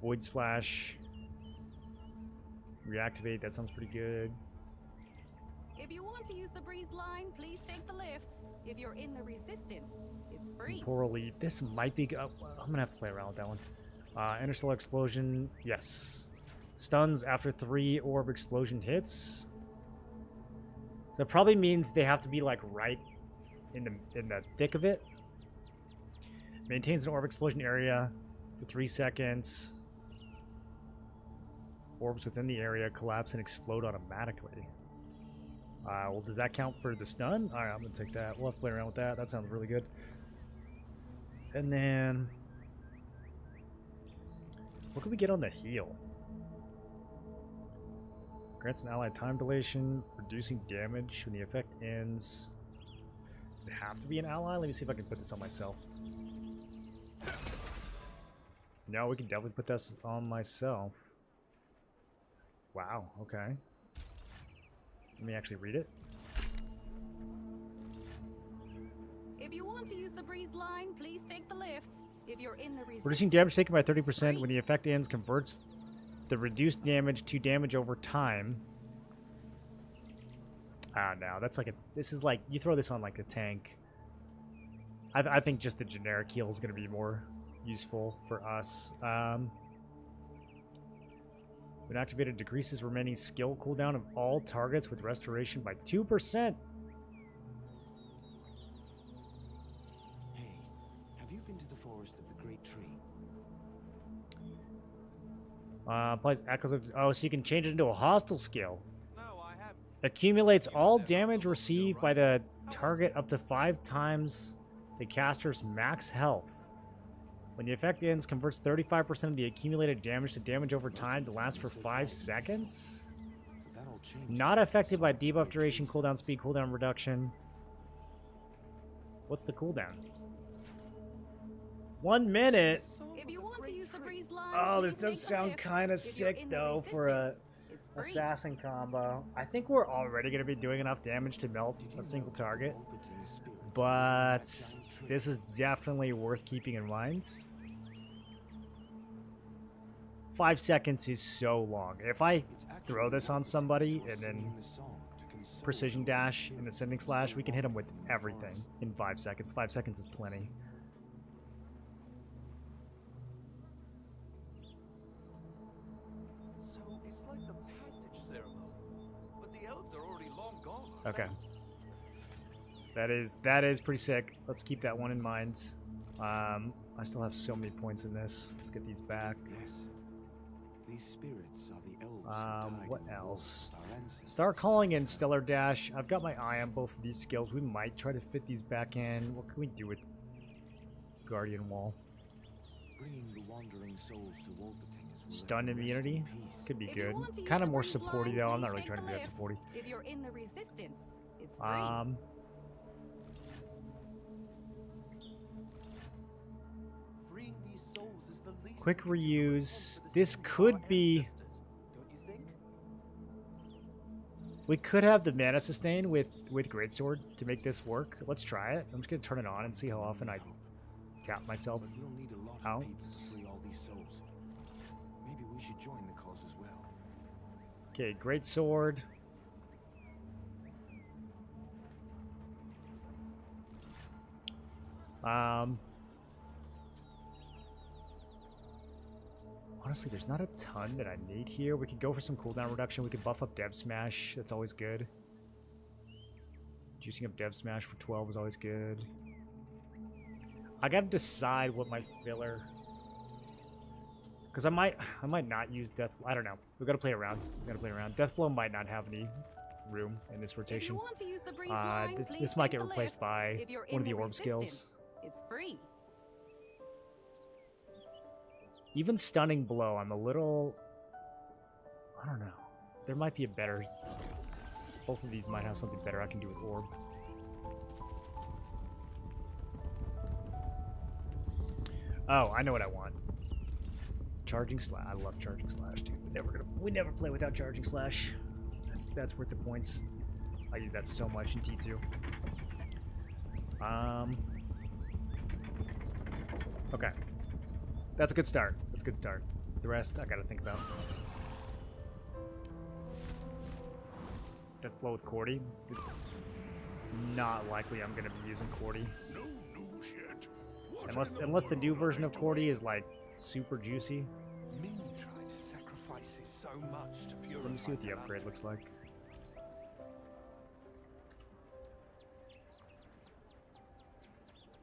Void Slash. Reactivate, that sounds pretty good. If you want to use the breeze line, please take the lift. If you're in the resistance, it's free. Temporal Lead, this might be good. I'm gonna have to play around with that one. Interstellar Explosion, yes. Stuns after 3 orb explosion hits. So it probably means they have to be like right in the thick of it. Maintains an orb explosion area for 3 seconds. Orbs within the area collapse and explode automatically. Well, does that count for the stun? Alright, I'm gonna take that. We'll have to play around with that. That sounds really good. And then what can we get on the heal? Grants an ally time dilation, reducing damage when the effect ends. Does it have to be an ally? Let me see if I can put this on myself. No, we can definitely put this on myself. Wow, okay. Let me actually read it. If you want to use the breeze line, please take the lift. If you're in the resistance, Reducing damage taken by 30% when the effect ends converts the reduced damage to damage over time. Ah, no, that's like a... This is like... You throw this on like a tank. I think just the generic heal is going to be more useful for us. When activated, decreases remaining skill cooldown of all targets with restoration by 2%. Hey, have you been to the forest of the Great Tree? Applies echoes of... Oh, so you can change it into a hostile skill. Accumulates all damage received by the target up to 5 times the caster's max health. When the effect ends, converts 35% of the accumulated damage to damage over time to last for 5 seconds. Not affected by debuff duration, cooldown speed, cooldown reduction. What's the cooldown? 1 minute? if you want to use the breeze line, Oh, this please does take the sound lift. kind of If you're sick, in the though, for a resistance, it's free. assassin combo. I think we're already going to be doing enough damage to melt a single target. But this is definitely worth keeping in mind. 5 seconds is so long. If I throw this on somebody and then precision dash and ascending slash, we can hit them with everything in 5 seconds. 5 seconds is plenty. So it's like the passage ceremony, but the elves are already long gone. Okay. That is pretty sick. Let's keep that one in mind. I still have so many points in this. Let's get these back. Yes. These spirits are the elves who died What in the else? wars with our ancestors. Star Calling and Stellar Dash. I've got my eye on both of these skills. We might try to fit these back in. What can we do with Guardian Wall? Bringing the wandering souls to Wolperting as well. Stun immunity could be If you good. want to use Kind of the more breeze supporty line, though. I'm please not really take trying to the be that lift. supporty. If you're in the resistance, it's free. Freeing these souls is the least Quick reuse. This could be... We could have the mana sustain with Greatsword to make this work. Let's try it. I'm just going to turn it on and see how often I tap myself But you'll need a lot out. of people to free all these souls. Maybe we should join the cause as well. Okay, Greatsword. Honestly, there's not a ton that I need here. We could go for some cooldown reduction. We could buff up Dev Smash. That's always good. Juicing up Dev Smash for 12 is always good. I gotta decide what my filler... Because I might not use Death... I don't know. We gotta play around. Deathblow might not have any room in this If you rotation. want to use the breeze line, please This might take get the replaced lift. by If you're one of in the orb skills. resistance, it's free. Even Stunning Blow, I'm a little... I don't know. There might be a better... Both of these might have something better I can do with Orb. Oh, I know what I want. Charging Slash. I love Charging Slash, dude. We never play without Charging Slash. That's worth the points. I use that so much in T2. Okay. That's a good start. That's a good start. The rest, I gotta think about. Death Blow with Cordy. It's not likely I'm gonna be using Cordy. No news yet. Unless the new version of Cordy is like super juicy. Mintrite sacrifices so much to purify. Let me see what the upgrade looks like.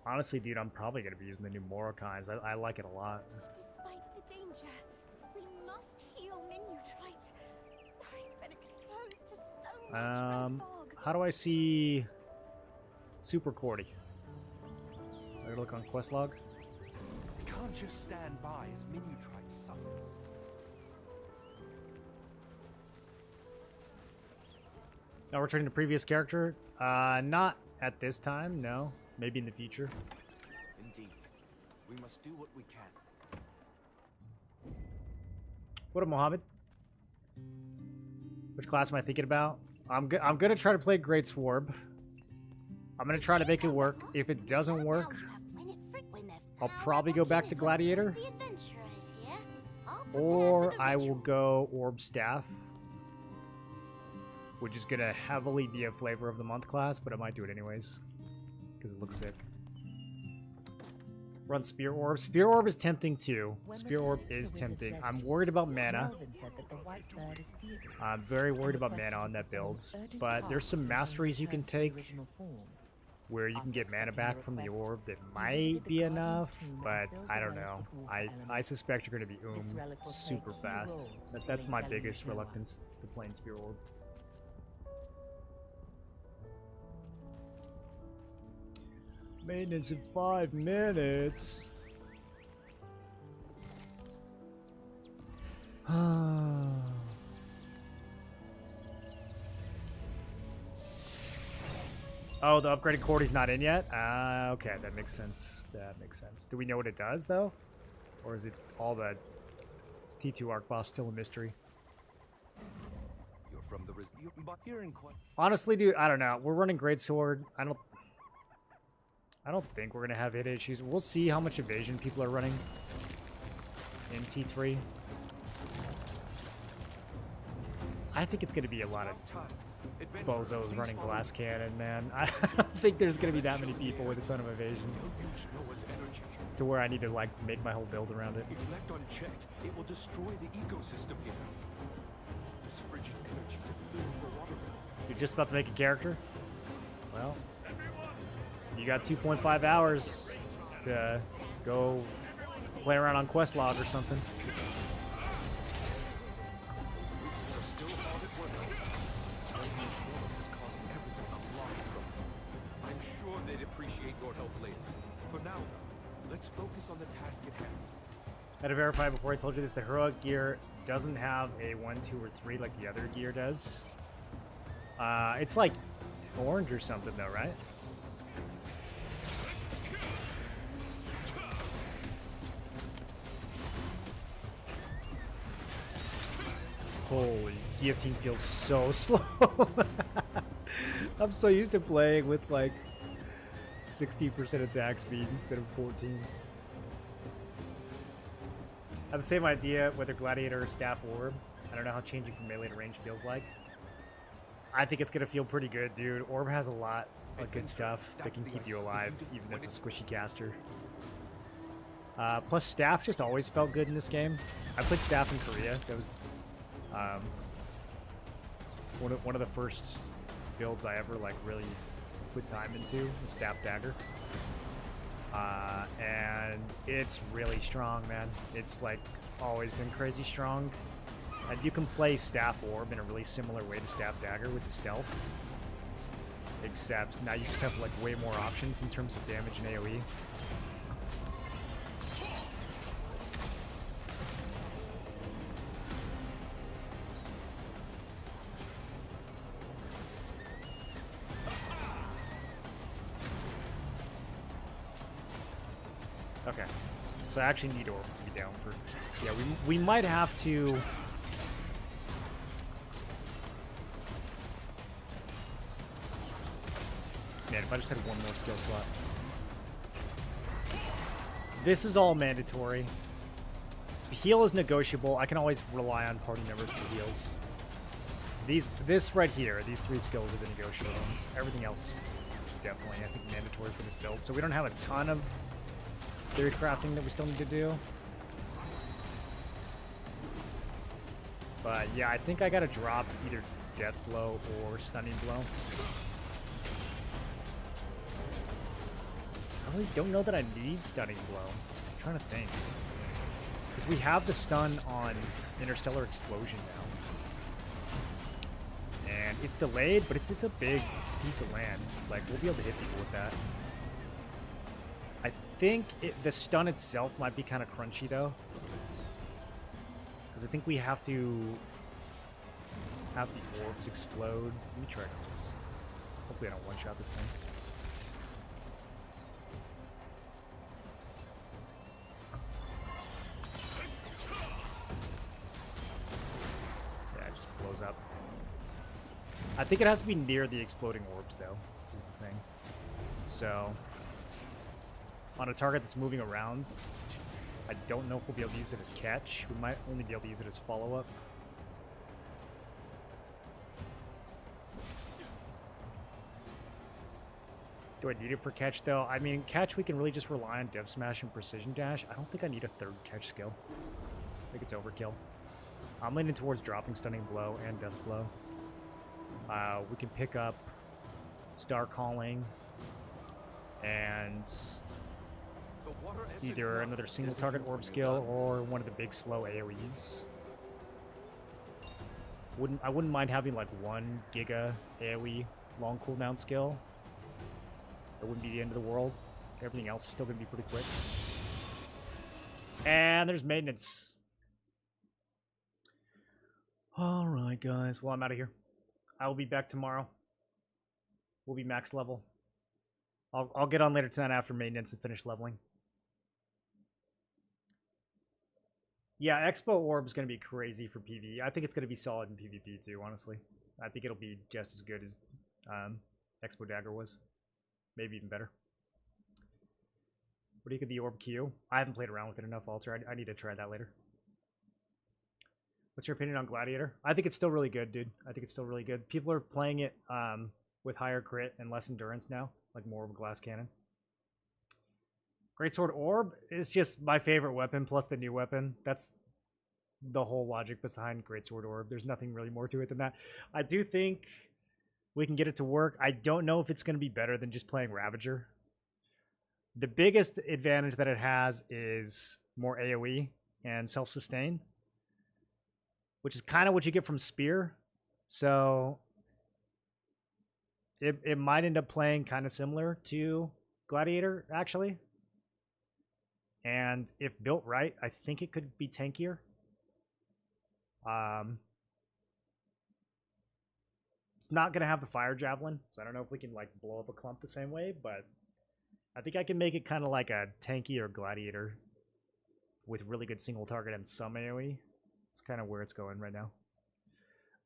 Honestly, dude, I'm probably gonna be using the new Morokines. I like it a lot. Despite the danger, we must heal Minutrite. It's been exposed to so much red fog. How do I see Super Cordy? I gotta look on quest log. We can't just stand by as Minutrite suffers. Now returning to previous character. Not at this time, no. Maybe in the future. Indeed. We must do what we can. What up, Mohammed? Which class am I thinking about? I'm gonna try to play Great Swarb. I'm gonna try to make it work. If it doesn't work, I'll probably go back to Gladiator. Or I will go Orb Staff. Which is gonna heavily be a Flavor of the Month class, but I might do it anyways. Because it looks sick. Run Spear Orb. Spear Orb is tempting too. Spear Orb is tempting. I'm worried about mana. I'm very worried about mana on that build. But there's some masteries you can take where you can get mana back from the orb that might be enough, but I don't know. I suspect you're going to be super fast. That's my biggest reluctance to playing Spear Orb. Maintenance in 5 minutes. Oh, the upgraded Cordy's not in yet? Okay, that makes sense. That makes sense. Do we know what it does, though? Or is it all the T2 arc boss still a mystery? You're from the but you're in Honestly, dude, I don't know. We're running Great Sword. I don't think we're gonna have hit issues. We'll see how much evasion people are running in T3. I think it's gonna be a lot of bozos running glass cannon, man. I don't think there's gonna be that many people with a ton of evasion to where I need to like make my whole build around it. If left unchecked, it will destroy the ecosystem here. This frigid energy to fill the water. You're just about to make a character? Well, you got 2.5 hours to go play around on quest log or something. I'm sure they'd appreciate your help later. For now, let's focus on the task at hand. I had to verify before I told you this, the heroic gear doesn't have a 1, 2, or 3 like the other gear does. It's like orange or something though, right? Holy, guillotine feels so slow. I'm so used to playing with like 60% attack speed instead of 14. I have the same idea whether Gladiator or Staff Orb. I don't know how changing from melee to range feels like. I think it's gonna feel pretty good, dude. Orb has a lot of good stuff that can keep you alive, even as a squishy caster. Plus, Staff just always felt good in this game. I played Staff in Korea. That was one of the first builds I ever like really put time into, the Staff Dagger. And it's really strong, man. It's like always been crazy strong. And you can play Staff Orb in a really similar way to Staff Dagger with the stealth. Except now you just have like way more options in terms of damage and AoE. Okay, so I actually need Orb to be down for... Yeah, we might have to... Man, if I just had one more skill slot. This is all mandatory. Heal is negotiable. I can always rely on party members for heals. This right here, these 3 skills are the negotiable ones. Everything else, definitely, I think, mandatory for this build. So we don't have a ton of theory crafting that we still need to do. But yeah, I think I gotta drop either Death Blow or Stunning Blow. I really don't know that I need Stunning Blow. I'm trying to think. Because we have the stun on Interstellar Explosion now. And it's delayed, but it's a big piece of land. Like, we'll be able to hit people with that. I think the stun itself might be kind of crunchy, though. Because I think we have to have the orbs explode. Let me try this. Hopefully I don't one-shot this thing. Yeah, it just blows up. I think it has to be near the exploding orbs, though, is the thing. So, on a target that's moving around, I don't know if we'll be able to use it as catch. We might only be able to use it as follow-up. Do I need it for catch, though? I mean, catch, we can really just rely on Dev Smash and Precision Dash. I don't think I need a 3rd catch skill. I think it's overkill. I'm leaning towards dropping Stunning Blow and Death Blow. We can pick up Star Calling and either another single target orb skill or one of the big slow AoEs. I wouldn't mind having like 1 Giga AoE long cooldown skill. That wouldn't be the end of the world. Everything else is still going to be pretty quick. And there's maintenance. Alright, guys. Well, I'm out of here. I will be back tomorrow. We'll be max level. I'll get on later tonight after maintenance and finish leveling. Yeah, Expo Orb is going to be crazy for PvE. I think it's going to be solid in PvP too, honestly. I think it'll be just as good as Expo Dagger was. Maybe even better. What do you think of the Orb Q? I haven't played around with it enough, Alter. I need to try that later. What's your opinion on Gladiator? I think it's still really good, dude. I think it's still really good. People are playing it with higher crit and less endurance now, like more of a glass cannon. Greatsword Orb is just my favorite weapon, plus the new weapon. That's the whole logic behind Greatsword Orb. There's nothing really more to it than that. I do think we can get it to work. I don't know if it's going to be better than just playing Ravager. The biggest advantage that it has is more AoE and self-sustain, which is kind of what you get from Spear. So it might end up playing kind of similar to Gladiator, actually. And if built right, I think it could be tankier. It's not going to have the Fire Javelin, so I don't know if we can like blow up a clump the same way, but I think I can make it kind of like a tankier Gladiator with really good single target and some AoE. It's kind of where it's going right now.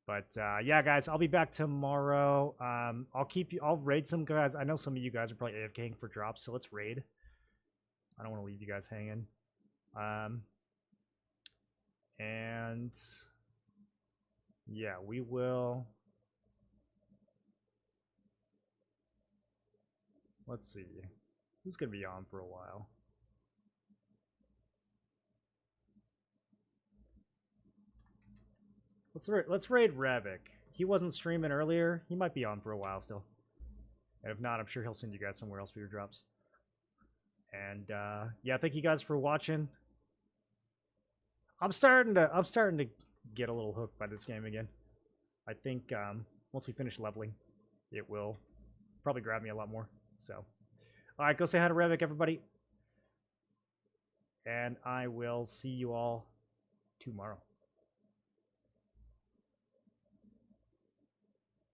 But yeah, guys, I'll be back tomorrow. I'll raid some guys. I know some of you guys are probably AFKing for drops, so let's raid. I don't want to leave you guys hanging. And yeah, we will. Let's see. Who's going to be on for a while? Let's raid Ravik. He wasn't streaming earlier. He might be on for a while still. And if not, I'm sure he'll send you guys somewhere else for your drops. And yeah, thank you guys for watching. I'm starting to get a little hooked by this game again. I think once we finish leveling, it will probably grab me a lot more. So, all right, go say hi to Ravik, everybody. And I will see you all tomorrow.